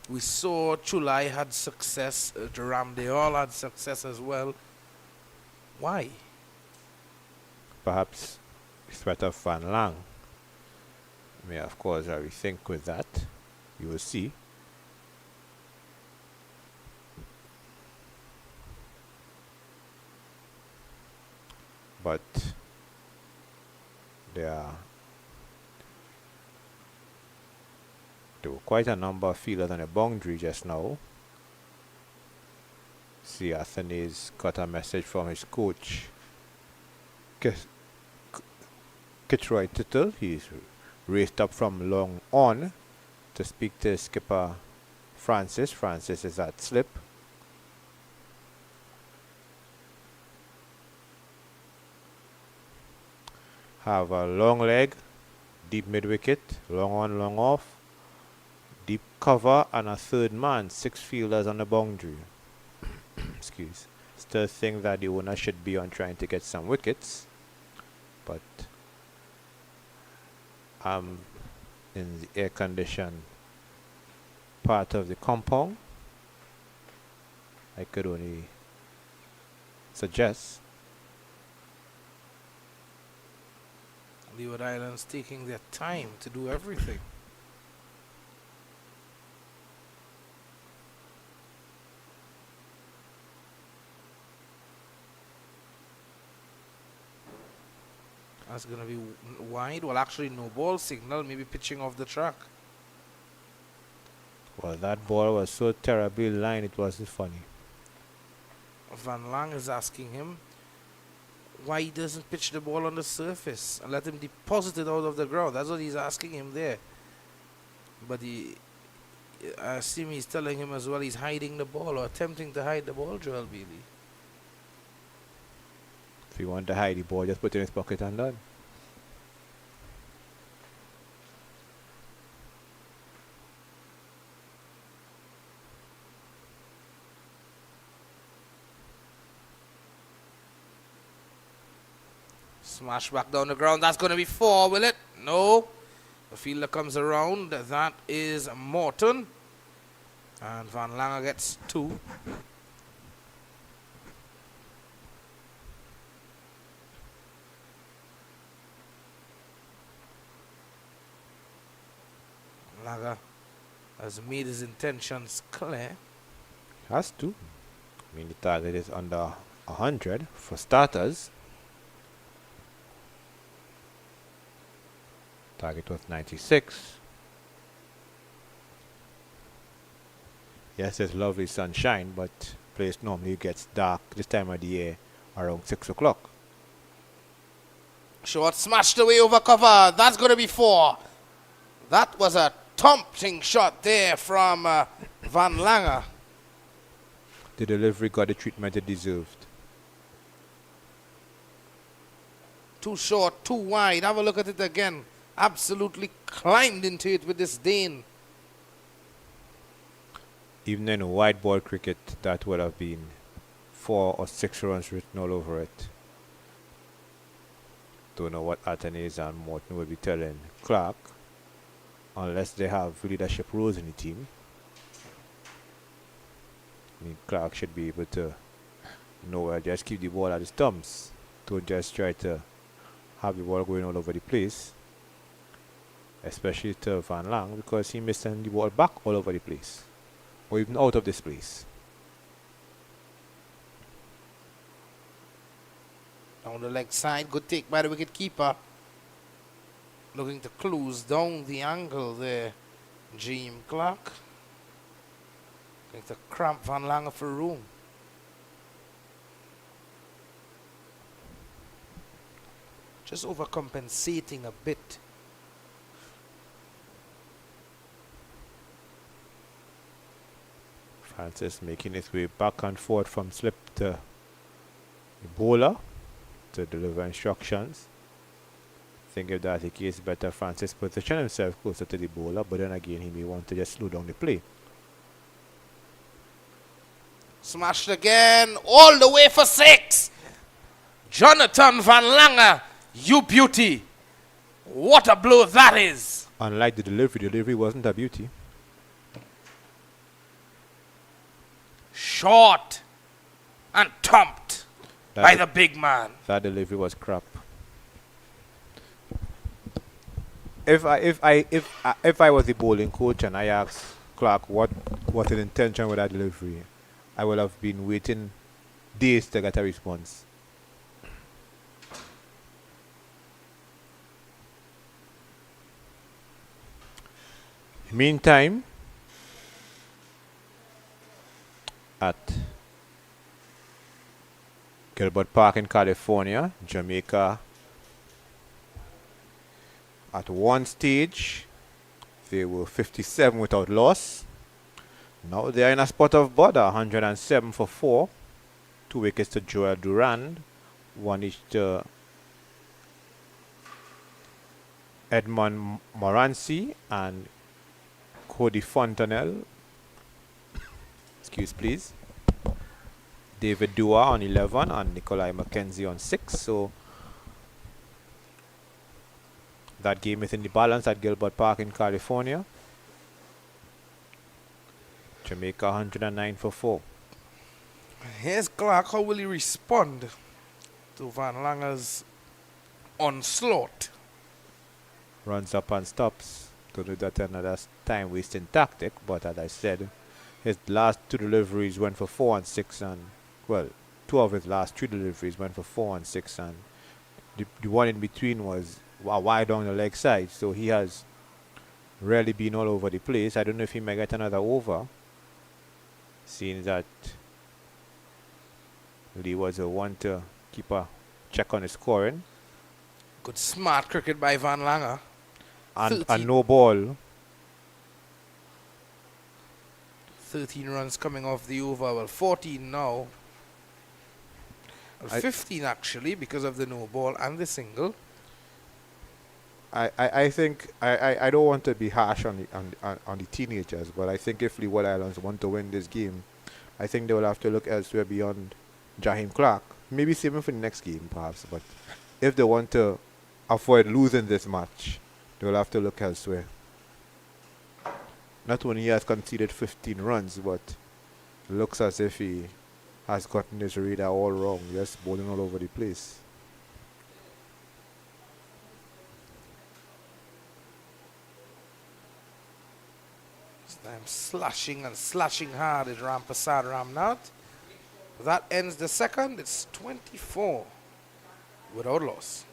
We saw Chulai had success. Ramdayal had success as well. Why? Perhaps the threat of Van Lang may, of course, rethink with that. You will see. But there were quite a number of fielders on the boundary just now. See, Anthony's got a message from his coach, Kitroy Tittle. He's raced up from long on to speak to skipper Francis. Francis is at slip. Have a long leg, deep mid wicket, long on, long off, deep cover, and a third man, 6 fielders on the boundary. Excuse. Still think that the owner should be on trying to get some wickets, but I'm in the air conditioned part of the compound. I could only suggest. Leeward Islands taking their time to do everything. That's going to be wide. Well, actually, no ball signal. Maybe pitching off the track. Well, that ball was so terribly lined, it wasn't funny. Van Lang is asking him why he doesn't pitch the ball on the surface and let him deposit it out of the ground. That's what he's asking him there. But I assume he's telling him as well he's hiding the ball or attempting to hide the ball, Joel Bailey. If you want to hide the ball, just put it in his pocket and done. Smash back down the ground. That's going to be 4, will it? No. The fielder comes around. That is Morton. And Van Langer gets 2. Langer has made his intentions clear. Has to. I mean, the target is under 100 for starters. Target was 96. Yes, there's lovely sunshine, but place normally gets dark this time of the year around 6 o'clock. Short smashed away over cover. That's going to be 4. That was a thumping shot there from Van Langer. The delivery got the treatment it deserved. Too short, too wide. Have a look at it again. Absolutely climbed into it with disdain. Even in a wide ball cricket, that would have been 4 or 6 runs written all over it. Don't know what Athanaze and Morton will be telling Clark, unless they have leadership roles in the team. I mean, Clark should be able to know where just keep the ball at his thumbs. Don't just try to have the ball going all over the place. Especially to Van Lang, because he missed the ball back all over the place. Or even out of this place. Down the leg side, good take by the wicket keeper. Looking to close down the angle there. Jim Clark. Going to cramp Van Langer for room. Just overcompensating a bit. Francis making his way back and forth from slip to the bowler to deliver instructions. I think if that's the case, better Francis position himself closer to the bowler, but then again he may want to just slow down the play. Smashed again, all the way for 6. Jonathan Van Langer, you beauty. What a blow that is. Unlike the delivery wasn't a beauty. Short and thumped by the big man. That delivery was crap. If I was the bowling coach and I asked Clark what was his intention with that delivery, I would have been waiting days to get a response. Meantime, at Gilbert Park in California, Jamaica, at one stage they were 57 without loss. Now they are in a spot of bother, 107 for 4. 2 wickets to Joel Durand, 1 each to Edmond Morancy and Cody Fontanelle. Excuse please. David Dua on 11 and Nikolai McKenzie on 6. So that game is in the balance at Gilbert Park in California. Jamaica 109 for 4. Here's Clark. How will he respond to Van Langer's onslaught? Runs up and stops. Don't do that another time wasting tactic, but as I said, his last 2 deliveries went for 4 and 6, and well, 2 of his last 3 deliveries went for 4 and 6, and the one in between was wide on the leg side, so he has really been all over the place. I don't know if he may get another over, seeing that Lee was a one to keep a check on his scoring. Good smart cricket by Van Langer. And no ball. 13 runs coming off the over. Well, 14 now. Well, 15 actually, because of the no ball and the single. I think I don't want to be harsh on the teenagers, but I think if Leeward Islands want to win this game, I think they will have to look elsewhere beyond Jaheim Clark. Maybe save him for the next game, perhaps. But if they want to avoid losing this match, they will have to look elsewhere. Not only he has conceded 15 runs, but it looks as if he has gotten his radar all wrong, just bowling all over the place. I'm slashing and slashing hard at Rampasad Ramnath. That ends the second. It's 24 without loss.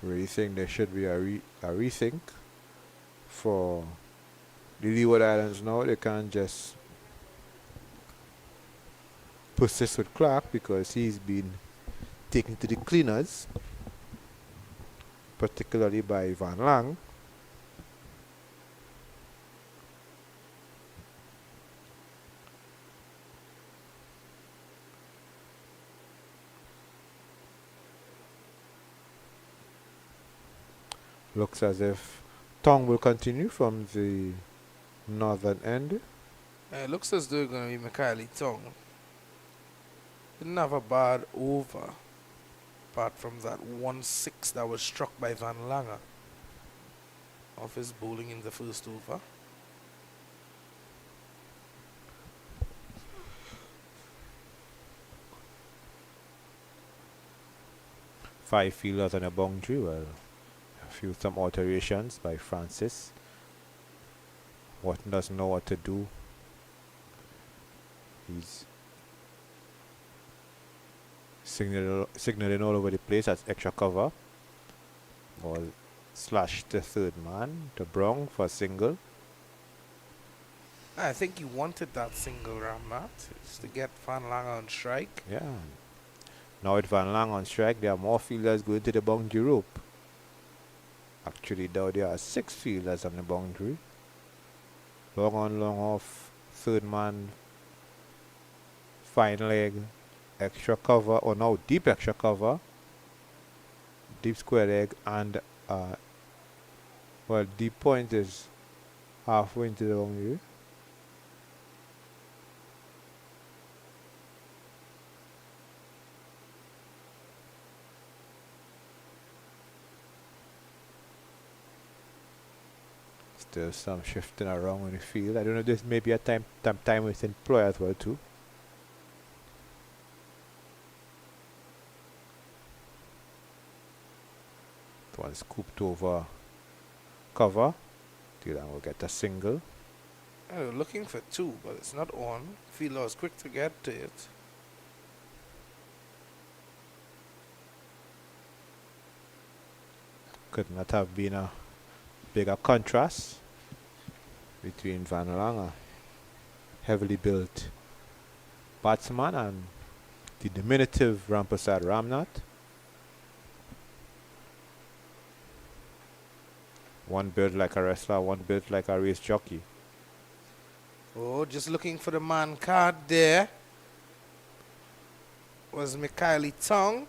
Really think there should be a rethink for the Leeward Islands now. They can't just persist with Clark because he's been taken to the cleaners, particularly by Van Lang. Looks as if Tong will continue from the northern end. It looks as though it's going to be Mikhaili Tong. Didn't have a bad over, apart from that 1-6 that was struck by Van Langer off his bowling in the first over. Five fielders on a boundary. Well, some alterations by Francis. Wharton doesn't know what to do. He's signaling all over the place as extra cover. Ball slash the third man to Brown for a single. I think he wanted that single, Ramnath, just to get Van Langer on strike. Yeah. Now with Van Lang on strike, there are more fielders going to the boundary rope. Actually, now there are 6 fielders on the boundary. Long on, long off, third man, fine leg, extra cover, or now deep extra cover, deep square leg, and well, deep point is halfway into the boundary. There's some shifting around in the field. I don't know, this may be a time with employer as well too. One scooped over cover. Dylan will get a single. Oh, looking for 2, but it's not on. Fielder was quick to get to it. Could not have been a bigger contrast between Van Langer, heavily built batsman, and the diminutive Rampasad Ramnath. One built like a wrestler, one built like a race jockey. Oh, just looking for the man card there. Was Mikhaili Tong.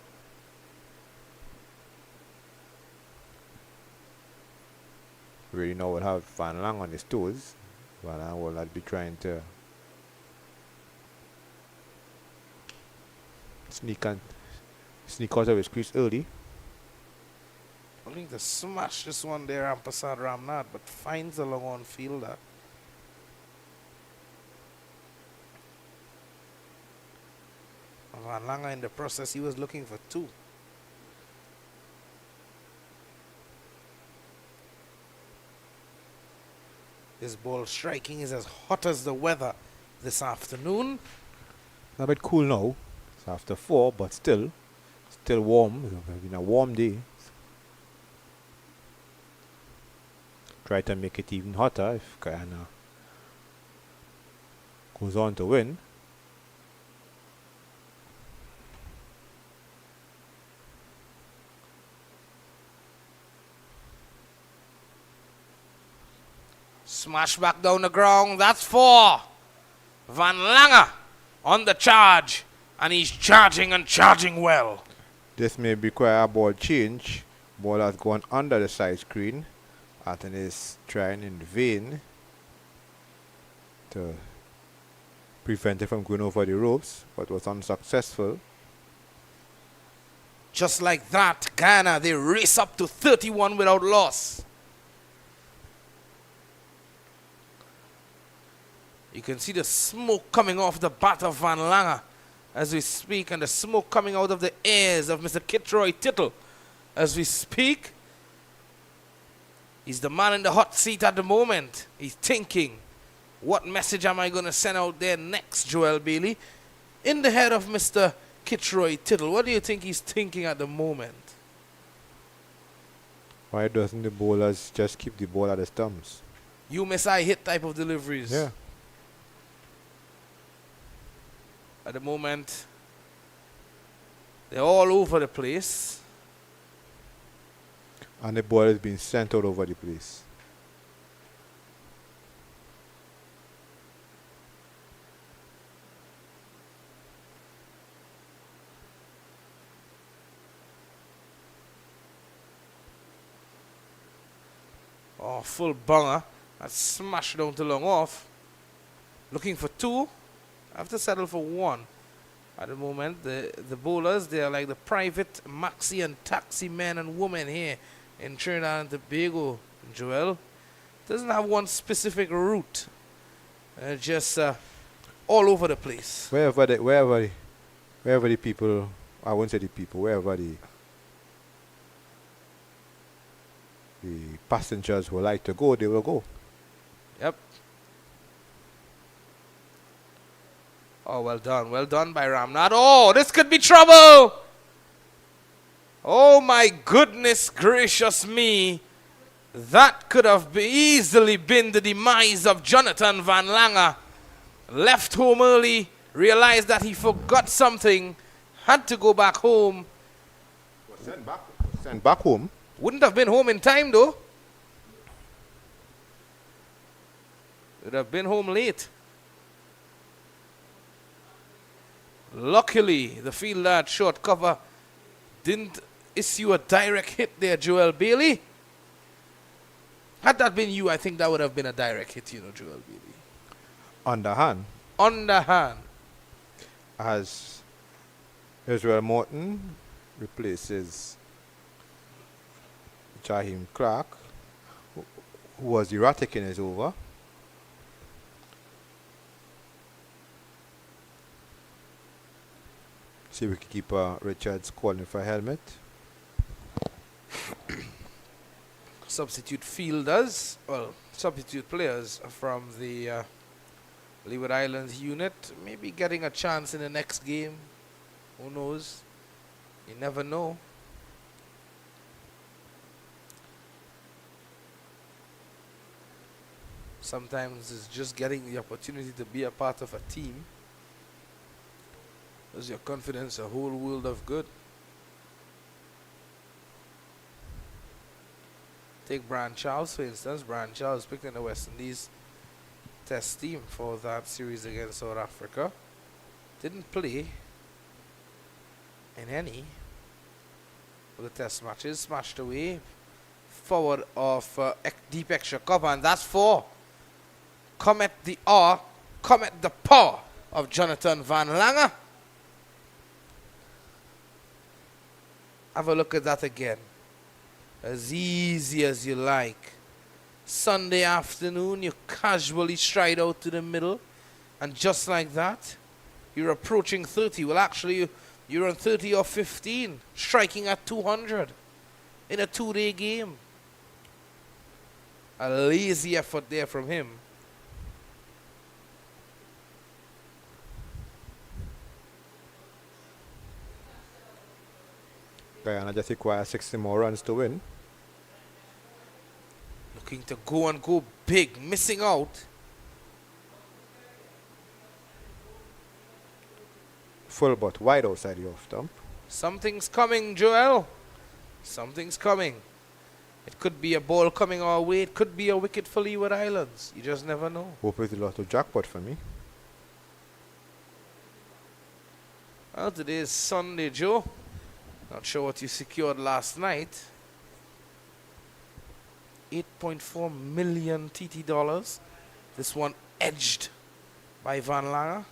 Really now will have Van Lang on his toes. Van Lang will not be trying to sneak out of his crease early. Looking to smash this one there, Ampasad Ramnath, but finds a long on fielder. Van Langer in the process, he was looking for 2. This ball striking is as hot as the weather this afternoon. A bit cool now. It's after 4, but still warm. It's been a warm day. Try to make it even hotter if Guyana goes on to win. Smash back down the ground. That's 4. Van Langer on the charge. And he's charging and charging well. This may require a ball change. Ball has gone under the side screen. Atten is trying in vain to prevent it from going over the ropes, but was unsuccessful. Just like that, Guyana, they race up to 31 without loss. You can see the smoke coming off the bat of Van Langer as we speak, and the smoke coming out of the ears of Mr. Kitroy Tittle as we speak. He's the man in the hot seat at the moment. He's thinking, what message am I going to send out there next, Joel Bailey? In the head of Mr. Kitroy Tittle, what do you think he's thinking at the moment? Why doesn't the bowlers just keep the ball at the stumps? You miss, I hit type of deliveries. Yeah. At the moment, they're all over the place. And the ball is being sent out over the place. Oh, full bunger. That's smashed down to long off. Looking for 2. Have to settle for 1. At the moment, the bowlers, they are like the private maxi and taxi men and women here in Trinidad and Tobago, Joel. Doesn't have one specific route. Just all over the place. Wherever the people, I won't say the people, wherever the passengers would like to go, they will go. Yep. Oh, well done. Well done by Ramnath. Oh, this could be trouble. Oh, my goodness gracious me. That could have easily been the demise of Jonathan Van Langer. Left home early, realized that he forgot something, had to go back home. Was sent back home. Wouldn't have been home in time, though. Would have been home late. Luckily, the fielder at short cover didn't issue a direct hit there, Joel Bailey. Had that been you, I think that would have been a direct hit, you know, Joel Bailey. Underhand. Underhand. As Israel Morton replaces Jaheim Clark, who was erratic in his over. See wicketkeeper Richards calling for a helmet. Substitute fielders, well, substitute players from the Leeward Islands unit, maybe getting a chance in the next game. Who knows? You never know. Sometimes it's just getting the opportunity to be a part of a team. Does your confidence a whole world of good? Take Brian Charles, for instance. Brian Charles picked in the West Indies test team for that series against South Africa. Didn't play in any of the test matches. Smashed away forward of deep extra cover, and that's 4. Comet the R, comet the paw of Jonathan Van Langer. Have a look at that again. As easy as you like. Sunday afternoon, you casually stride out to the middle, and just like that, you're approaching 30. Well, actually, you're on 30 or 15, striking at 200 in a 2-day game. A lazy effort there from him. Guyana just requires 60 more runs to win. Looking to go big, missing out. Full but wide outside the off stump. Something's coming, Joel. Something's coming. It could be a ball coming our way. It could be a wicket for Leeward Islands. You just never know. Hope it's a lot of jackpot for me. Well, today is Sunday, Joe. Not sure what you secured last night. 8.4 million TT dollars. This one edged by Van Langer.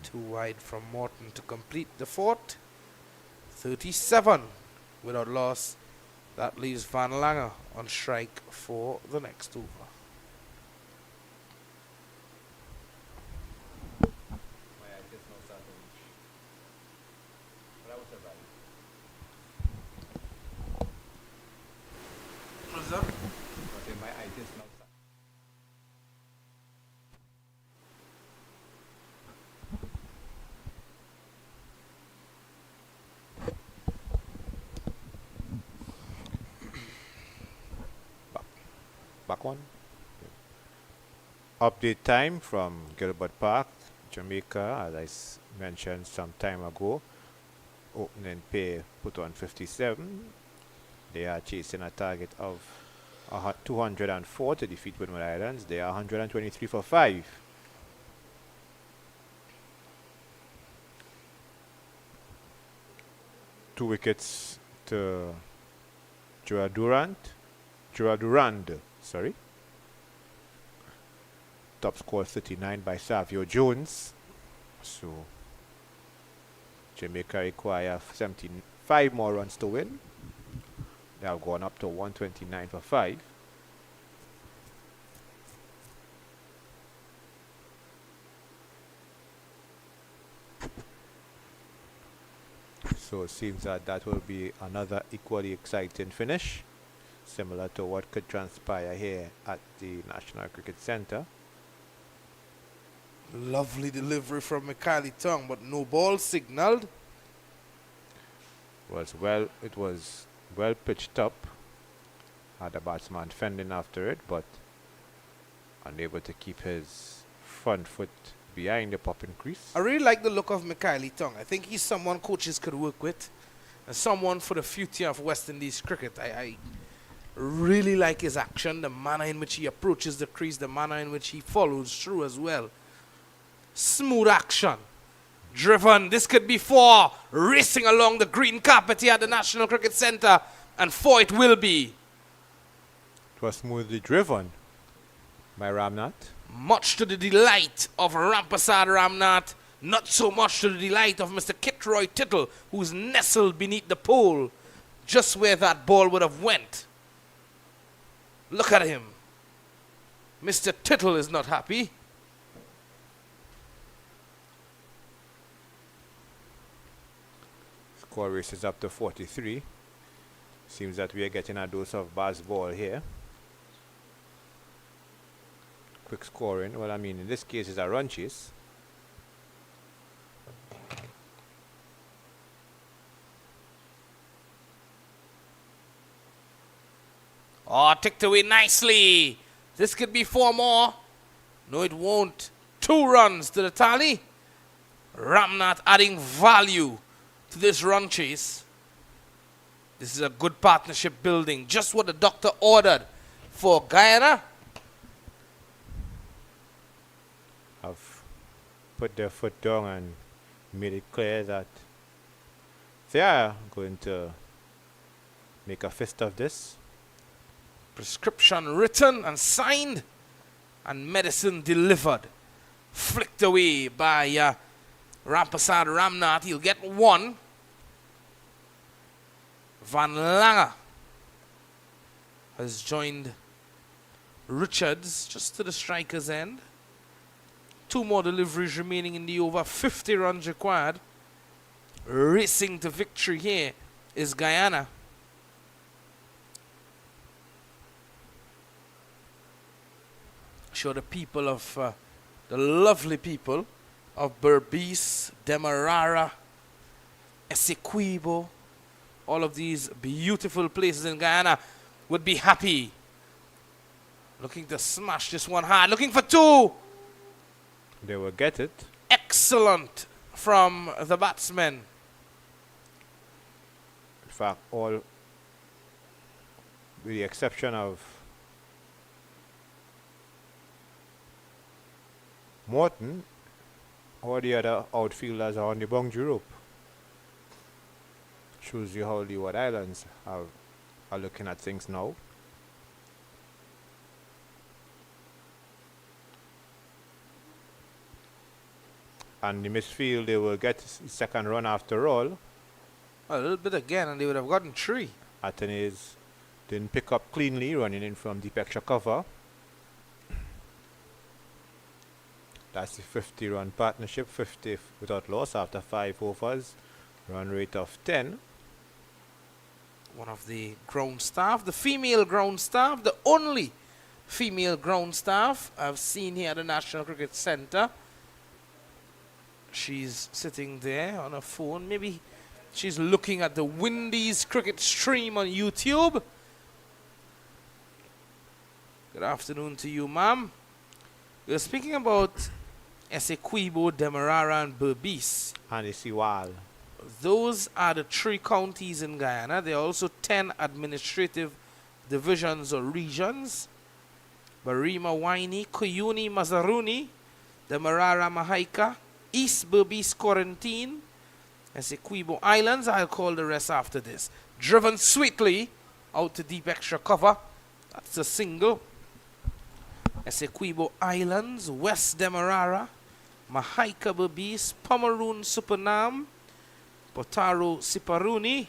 Too wide from Morton to complete the fort. 37 without loss. That leaves Van Langer on strike for the next over. What's that? Back one. Update time from Gilbert Park, Jamaica, as I mentioned some time ago. Opening pair put on 57. They are chasing a target of 204 to defeat Windies Islands. They are 123 for 5. Two wickets to Durand, sorry. Top score 39 by Savio Jones. So Jamaica require 75 more runs to win. They have gone up to 129 for 5. So it seems that that will be another equally exciting finish, similar to what could transpire here at the National Cricket Centre. Lovely delivery from Mikhaili Tong, but no ball signaled. It was well pitched up. Had a batsman fending after it, but unable to keep his front foot behind the popping crease. I really like the look of Mikhaili Tong. I think he's someone coaches could work with, and someone for the future of West Indies cricket. I really like his action, the manner in which he approaches the crease, the manner in which he follows through as well. Smooth action. Driven. This could be 4. Racing along the green carpet here at the National Cricket Centre. And 4 it will be. It was smoothly driven by Ramnath. Much to the delight of Rampasad Ramnath. Not so much to the delight of Mr. Kitroy Tittle, who's nestled beneath the pole, just where that ball would have went. Look at him. Mr. Tittle is not happy. Score races up to 43. Seems that we are getting a dose of Baz ball here. Quick scoring. Well, I mean, in this case, it's a run chase. Oh, ticked away nicely. This could be 4 more. No, it won't. 2 runs to the tally. Ramnath adding value to this run chase. This is a good partnership building. Just what the doctor ordered for Guyana. Have put their foot down and made it clear that they are going to make a fist of this. Prescription written and signed and medicine delivered. Flicked away by Rampasad Ramnath. He'll get one. Van Langer has joined Richards just to the striker's end. 2 more deliveries remaining in the over. 50 runs required. Racing to victory here is Guyana. Show the people of the lovely people of Berbice, Demerara, Essequibo, all of these beautiful places in Guyana would be happy. Looking to smash this one hard. Looking for 2. They will get it. Excellent from the batsmen. In fact, all with the exception of Morton, all the other outfielders are on the boundary rope. Shows you how Leeward Islands are looking at things now. And the misfield, they will get the second run after all. A little bit again and they would have gotten 3. Atenes didn't pick up cleanly, running in from deep extra cover. That's the 50-run partnership, 50 without loss after 5 overs. Run rate of 10. One of the ground staff, the female ground staff, the only female ground staff I've seen here at the National Cricket Centre. She's sitting there on her phone. Maybe she's looking at the Windies cricket stream on YouTube. Good afternoon to you, ma'am. We're speaking about Essequibo, Demerara, and Berbice. And the CWI. Those are the 3 counties in Guyana. There are also 10 administrative divisions or regions. Barima, Waini, Kuyuni, Mazaruni, Demerara, Mahaika, East Berbice, Quarantine, Essequibo Islands. I'll call the rest after this. Driven sweetly out to deep extra cover. That's a single. Essequibo Islands, West Demerara, Mahaika Berbice, Pomeroon Supernam, Potaro Siparuni,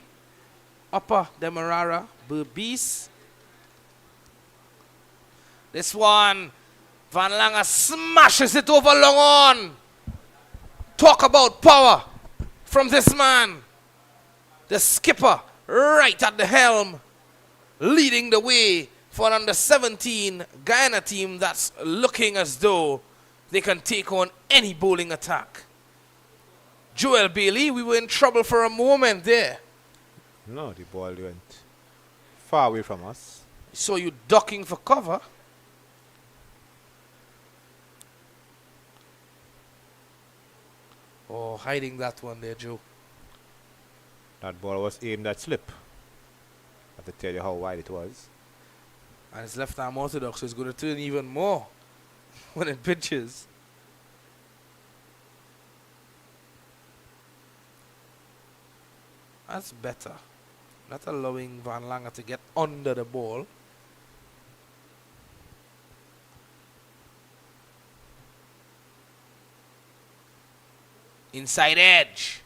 Upper Demerara, Berbice. This one, Van Langer smashes it over long on. Talk about power from this man. The skipper right at the helm, leading the way for an under-17 Guyana team that's looking as though they can take on any bowling attack. Joel Bailey, we were in trouble for a moment there. No, the ball went far away from us. Saw you ducking for cover. Oh, hiding that one there, Joe. That ball was aimed at slip. I have to tell you how wide it was. And his left arm orthodox, so it's going to turn even more when it pitches. That's better. Not allowing Van Langer to get under the ball. Inside edge.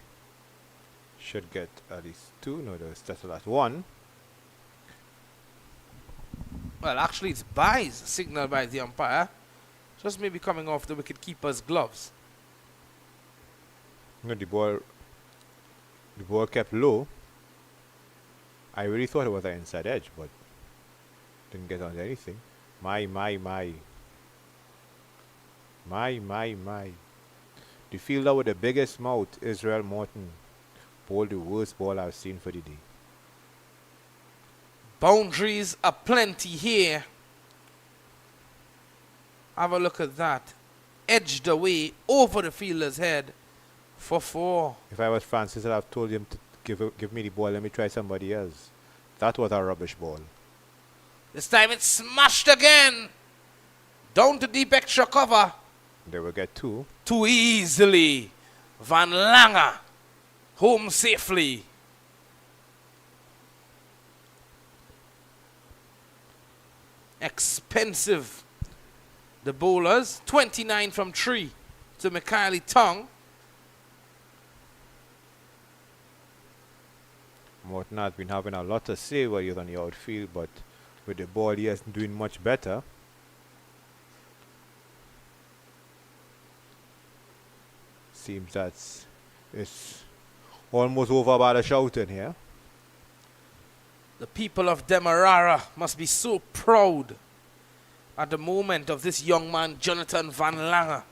Should get at least 2. No, there's settled at 1. Well, actually, it's buys, signaled by the umpire. Just maybe coming off the wicket keeper's gloves. No, the ball kept low. I really thought it was an inside edge, but didn't get on anything. My. The fielder with the biggest mouth, Israel Morton, bowled the worst ball I've seen for the day. Boundaries are plenty here. Have a look at that. Edged away over the fielder's head for 4. If I was Francis, I'd have told him to give me the ball. Let me try somebody else. That was a rubbish ball. This time it's smashed again. Down to deep extra cover. They will get two. Too easily. Van Langer home safely. Expensive. The bowlers, 29 from 3 to Mikhaili Tong. Morton has been having a lot of savers on the outfield, but with the ball he isn't doing much better. Seems that it's almost over by the shouting here. The people of Demerara must be so proud at the moment of this young man, Jonathan Van Langer.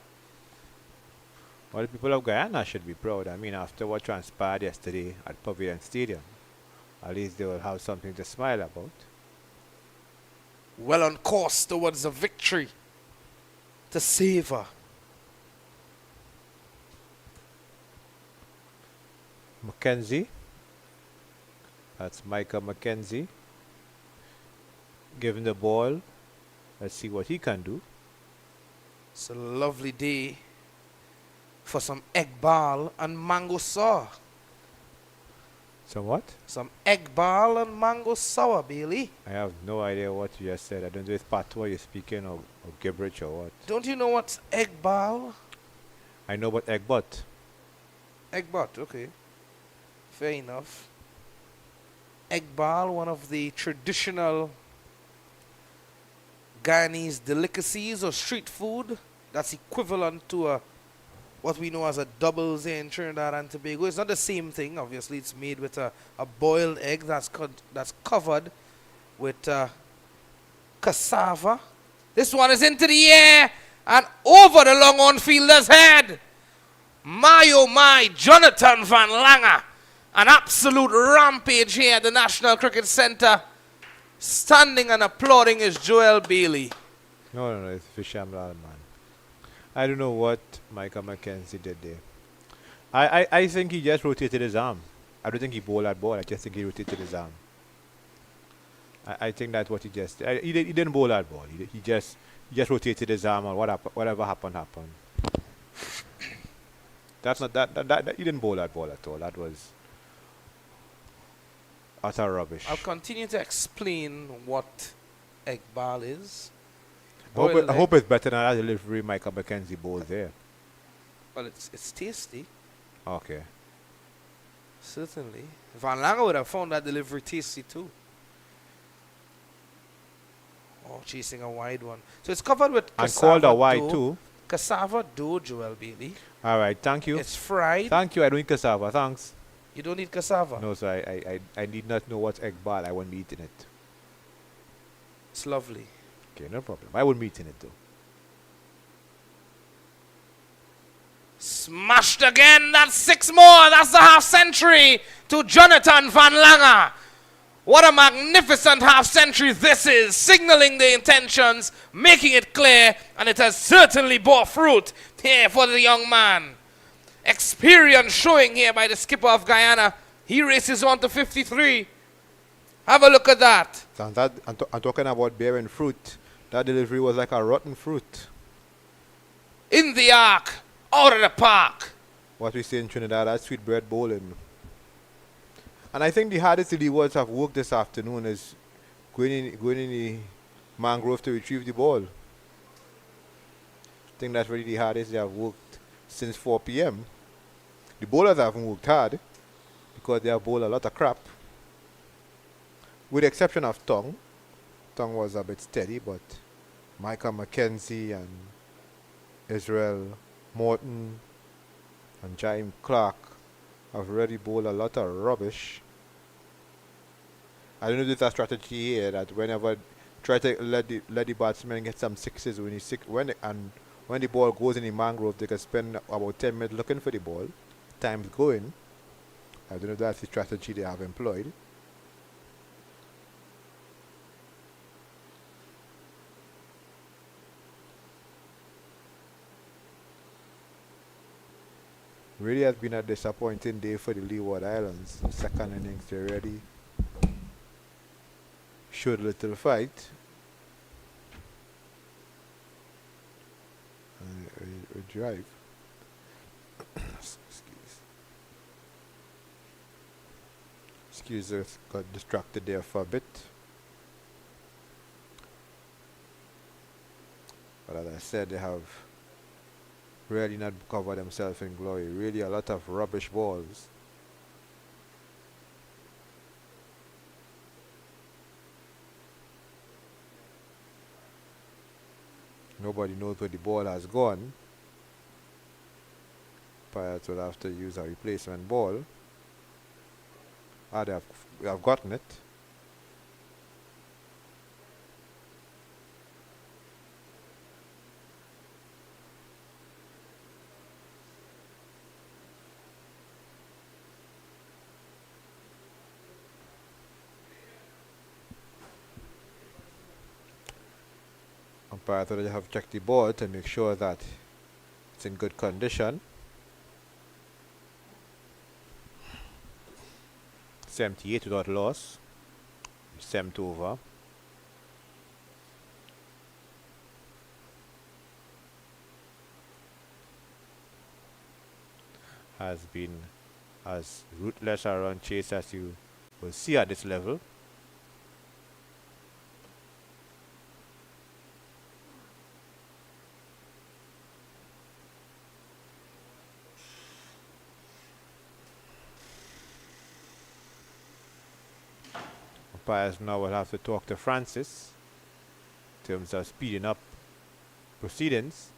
Well, the people of Guyana should be proud. I mean, after what transpired yesterday at Pavilion Stadium, at least they will have something to smile about. Well on course towards a victory to savor. Mackenzie. That's Micah Mackenzie. Given the ball. Let's see what he can do. It's a lovely day for some egg ball and mango sour. So what? Some egg ball and mango sour, Bailey. I have no idea what you just said. I don't know if patois you're speaking or gibberish or what. Don't you know what's egg ball? I know about egg butt. Egg butt, okay. Fair enough. Egg ball, one of the traditional Guyanese delicacies or street food that's equivalent to what we know as a doubles in Trinidad and Tobago. It's not the same thing, obviously. It's made with a boiled egg that's covered with cassava. This one is into the air and over the long on fielder's head. My oh my, Jonathan Van Langer. An absolute rampage here at the National Cricket Centre. Standing and applauding is Joel Bailey. No, it's Fisham Lal, man. I don't know what Micah Mackenzie did there. I think he just rotated his arm. I don't think he bowled that ball. I just think he rotated his arm. I think that's what he just did. He didn't bowl that ball. He just rotated his arm, and whatever happened. That's not that he didn't bowl that ball at all. That was utter rubbish. I'll continue to explain what egg ball is. I hope it's better than that delivery Micah Mackenzie bowled there. Well, it's tasty. Okay. Certainly. Van Langer would have found that delivery tasty too. Oh, chasing a wide one. So it's covered with And cassava called a wide dough. too. Cassava dough, Joel Bailey. All right, thank you. It's fried. Thank you. I don't eat cassava. Thanks. You don't need cassava. No, so I need not know what's egg ball. I won't be eating it. It's lovely. Okay, no problem. I won't be eating it though. Smashed again. That's 6 more. That's the half century to Jonathan Van Langer. What a magnificent half century this is. Signaling the intentions, making it clear, and it has certainly bore fruit here for the young man. Experience showing here by the skipper of Guyana. He races on to 53. Have a look at that. I'm talking about bearing fruit. That delivery was like a rotten fruit. In the arc, out of the park. What we say in Trinidad, that's sweetbread bowling. And I think the hardest the Leewards have worked this afternoon is going in the mangrove to retrieve the ball. I think that's really the hardest they have worked since 4 p.m. The bowlers haven't worked hard because they have bowled a lot of crap. With the exception of Tong. Tong was a bit steady, but Micah Mackenzie and Israel Morton and Jaime Clark have already bowled a lot of rubbish. I don't know if there's a strategy here that whenever try to let the batsman get some sixes when the ball goes in the mangrove, they can spend about 10 minutes looking for the ball. Time's going. I don't know if that's the strategy they have employed. Really has been a disappointing day for the Leeward Islands. In second innings, they really showed a little fight. A drive. Excuse us, got distracted there for a bit. But as I said, they have really not covered themselves in glory. Really a lot of rubbish balls. Nobody knows where the ball has gone. Pirates will have to use a replacement ball. They have gotten it. Umpire thought they have checked the ball to make sure that it's in good condition. 78 without loss. 7th over. Has been as ruthless a run chase as you will see at this level. Umpires now will have to talk to Francis in terms of speeding up proceedings.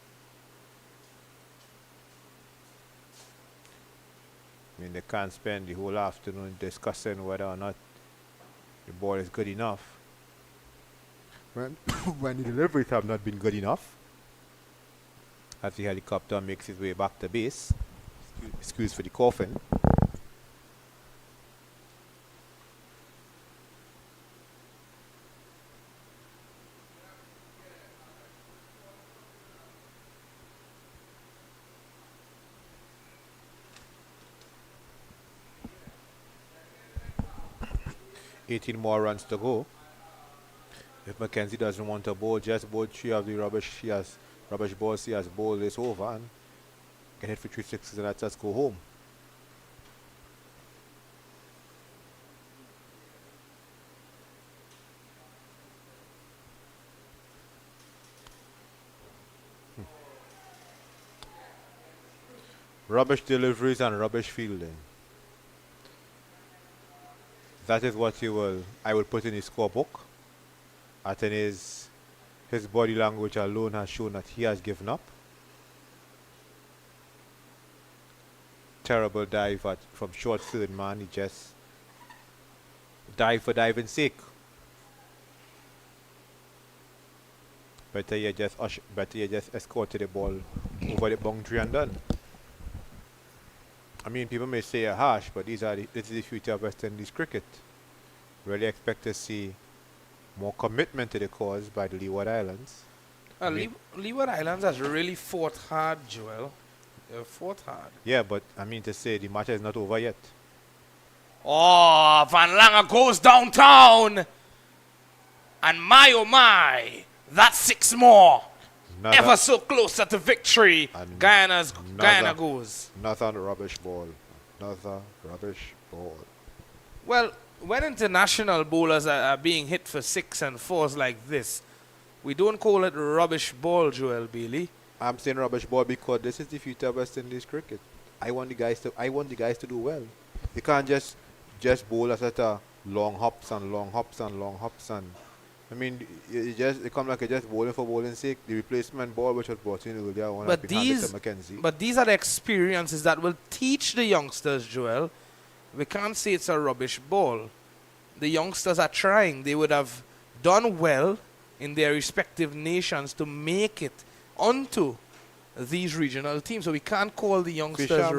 I mean, they can't spend the whole afternoon discussing whether or not the ball is good enough when when the deliveries have not been good enough. As the helicopter makes its way back to base. Excuse for the coughing. $18 more runs to go. If Mackenzie doesn't want to bowl, just bowl 3 of the rubbish balls he has bowled this over and get hit for 3 sixes and let's just go home. Rubbish deliveries and rubbish fielding. That is what I will put in his scorebook. I think his body language alone has shown that he has given up. Terrible dive from short third man. He just dive for diving's sake. Better you just escorted the ball over the boundary and done. I mean, people may say harsh, but this is the future of West Indies cricket. Really expect to see more commitment to the cause by the Leeward Islands. Leeward Islands has really fought hard, Joel. They fought hard. Yeah, but I mean to say the match is not over yet. Oh, Van Lange goes downtown. And my oh my, that's 6 more. Ever so closer to victory. Guyana goes. Another rubbish ball. Another rubbish ball. Well, when international bowlers are being hit for 6 and 4s like this, we don't call it rubbish ball, Joel Bailey. I'm saying rubbish ball because this is the future of West Indies cricket. I want the guys to do well. They can't just bowl us at a long hops and long hops and long hops and I mean, they come like just bowling for bowling's sake. The replacement ball which was brought in earlier on has been handed to Mackenzie. But these are the experiences that will teach the youngsters, Joel. We can't say it's a rubbish ball. The youngsters are trying. They would have done well in their respective nations to make it onto these regional teams. So we can't call the youngsters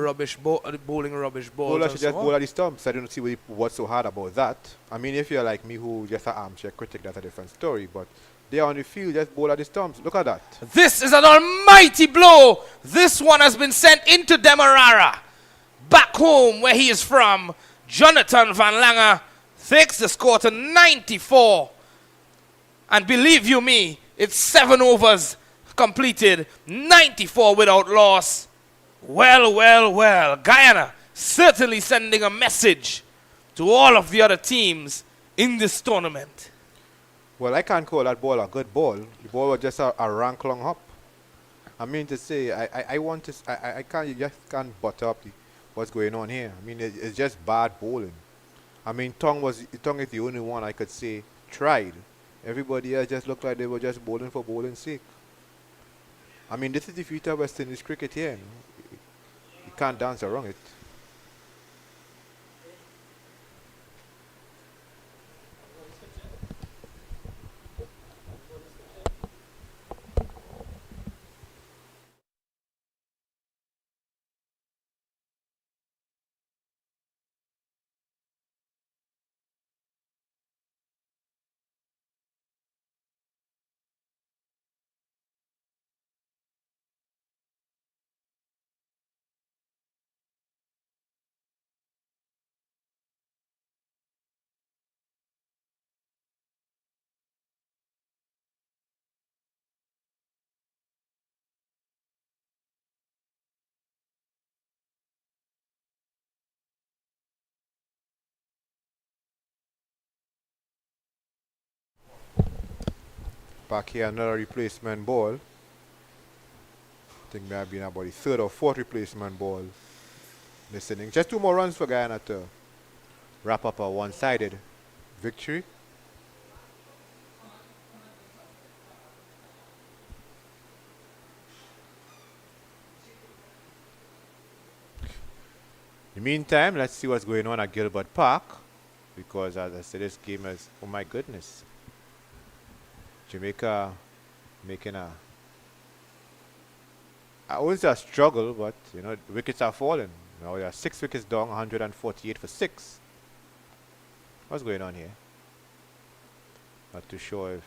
bowling rubbish balls. Bowlers should just bowl at the stumps. I don't see what's so hard about that. I mean, if you're like me who just an armchair critic, that's a different story. But they are on the field, just bowl at the stumps. Look at that. This is an almighty blow. This one has been sent into Demerara. Back home where he is from. Jonathan Van Lange takes the score to 94. And believe you me, it's 7 overs completed, 94 without loss. Well, well, well. Guyana certainly sending a message to all of the other teams in this tournament. Well, I can't call that ball a good ball. The ball was just a rank long hop. I mean to say, I want to, I can't, you just can't butter up what's going on here. I mean, it's just bad bowling. I mean, Tong is the only one I could say tried. Everybody else just looked like they were just bowling for bowling's sake. I mean, this is the future of West Indies cricket here. You can't dance around it. Back here, another replacement ball. I think may have been about the third or fourth replacement ball this inning. Just 2 more runs for Guyana to wrap up a one-sided victory. In the meantime, let's see what's going on at Gilbert Park, because as I said, this game is, oh my goodness, Jamaica making I wouldn't say a struggle, but you know, the wickets are falling. Now we are 6 wickets down, 148 for 6. What's going on here? Not too sure if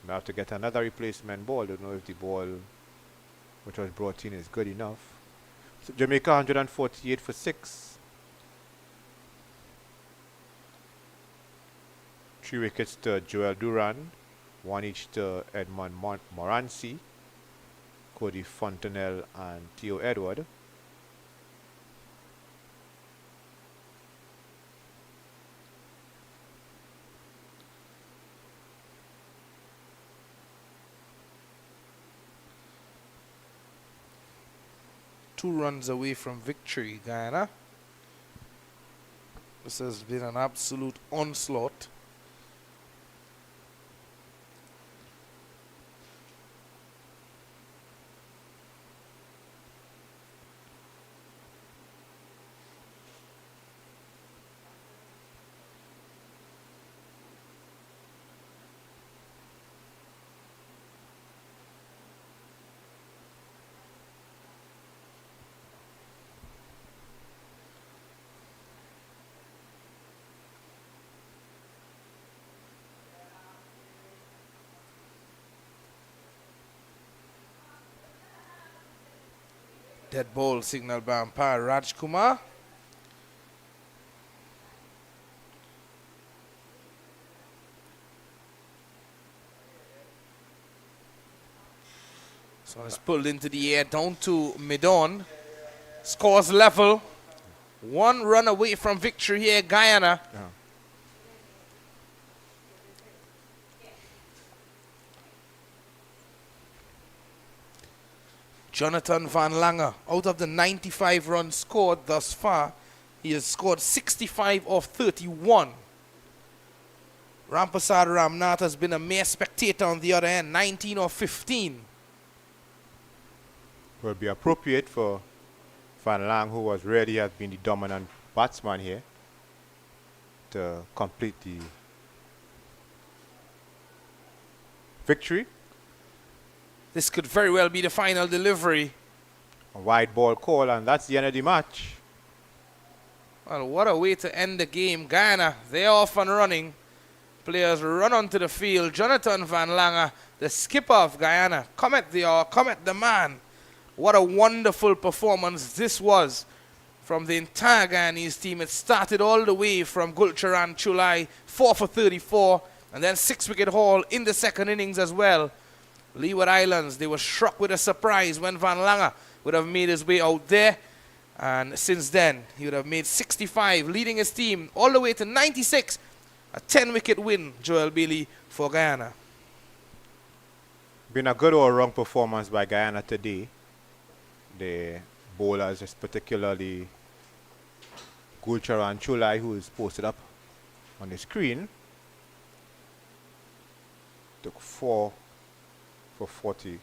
we have to get another replacement ball. Don't know if the ball which was brought in is good enough. So Jamaica 148 for 6. 3 wickets to Joel Duran, 1 each to Edmond Morancy, Cody Fontenelle and Theo Edward. Two runs away from victory, Guyana. This has been an absolute onslaught. Dead ball signal by umpire Rajkumar. So it's pulled into the air down to mid-on. Scores level. 1 run away from victory here, Guyana. Yeah. Jonathan Van Langer, out of the 95 runs scored thus far, he has scored 65 of 31. Rampasad Ramnath has been a mere spectator on the other end, 19 of 15. Will be appropriate for Van Lang, who has been the dominant batsman here, to complete the victory. This could very well be the final delivery. A wide ball call, and that's the end of the match. Well, what a way to end the game. Guyana, they're off and running. Players run onto the field. Jonathan Van Langer, the skipper of Guyana, come at the hour, come at the man. What a wonderful performance this was from the entire Guyanese team. It started all the way from Gulcharan Chulai, 4 for 34, And then 6-wicket haul in the second innings as well. Leeward Islands, they were struck with a surprise when Van Langer would have made his way out there. And since then, he would have made 65, leading his team all the way to 96. A 10-wicket win, Joel Bailey, for Guyana. Been a good all-round performance by Guyana today. The bowlers, is particularly Gulcharan Chulai, who is posted up on the screen, took 4 for 40,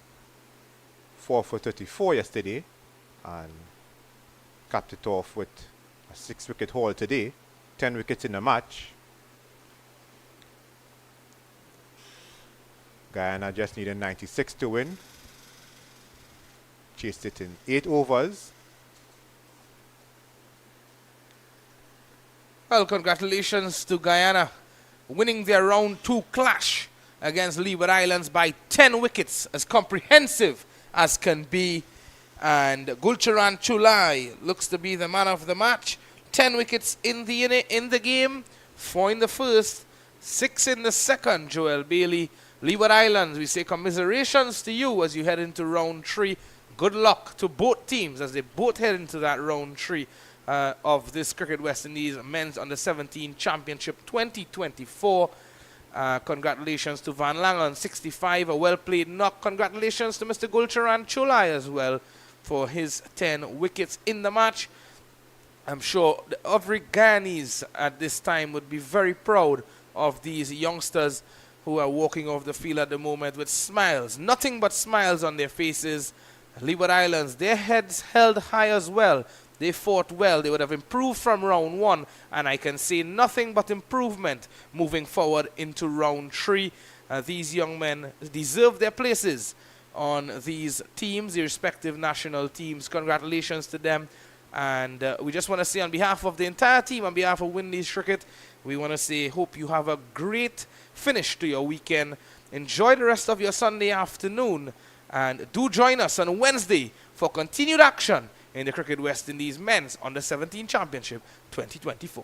4 for 34 yesterday, and capped it off with a 6-wicket haul today, 10 wickets in the match. Guyana just needed 96 to win. Chased it in 8 overs. Well, congratulations to Guyana, winning their round 2 clash against Leeward Islands by 10 wickets, as comprehensive as can be. And Gulcharan Chulai looks to be the man of the match. 10 wickets in the game, 4 in the first, 6 in the second. Joel Bailey, Leeward Islands, we say commiserations to you as you head into round 3. Good luck to both teams as they both head into that round 3 of this Cricket West Indies Men's Under-17 Championship 2024. Congratulations to Van Langer on 65, a well-played knock. Congratulations to Mr. Gulcharan Chulai as well for his 10 wickets in the match. I'm sure every Guyanese at this time would be very proud of these youngsters who are walking off the field at the moment with smiles, nothing but smiles on their faces. Leeward Islands, their heads held high as well. They fought well. They would have improved from round 1, and I can say nothing but improvement moving forward into round 3. These young men deserve their places on these teams, the respective national teams. Congratulations to them. And we just want to say on behalf of the entire team, on behalf of Windies Cricket, we want to say hope you have a great finish to your weekend. Enjoy the rest of your Sunday afternoon. And do join us on Wednesday for continued action in the Cricket West Indies Men's Under-17 Championship 2024.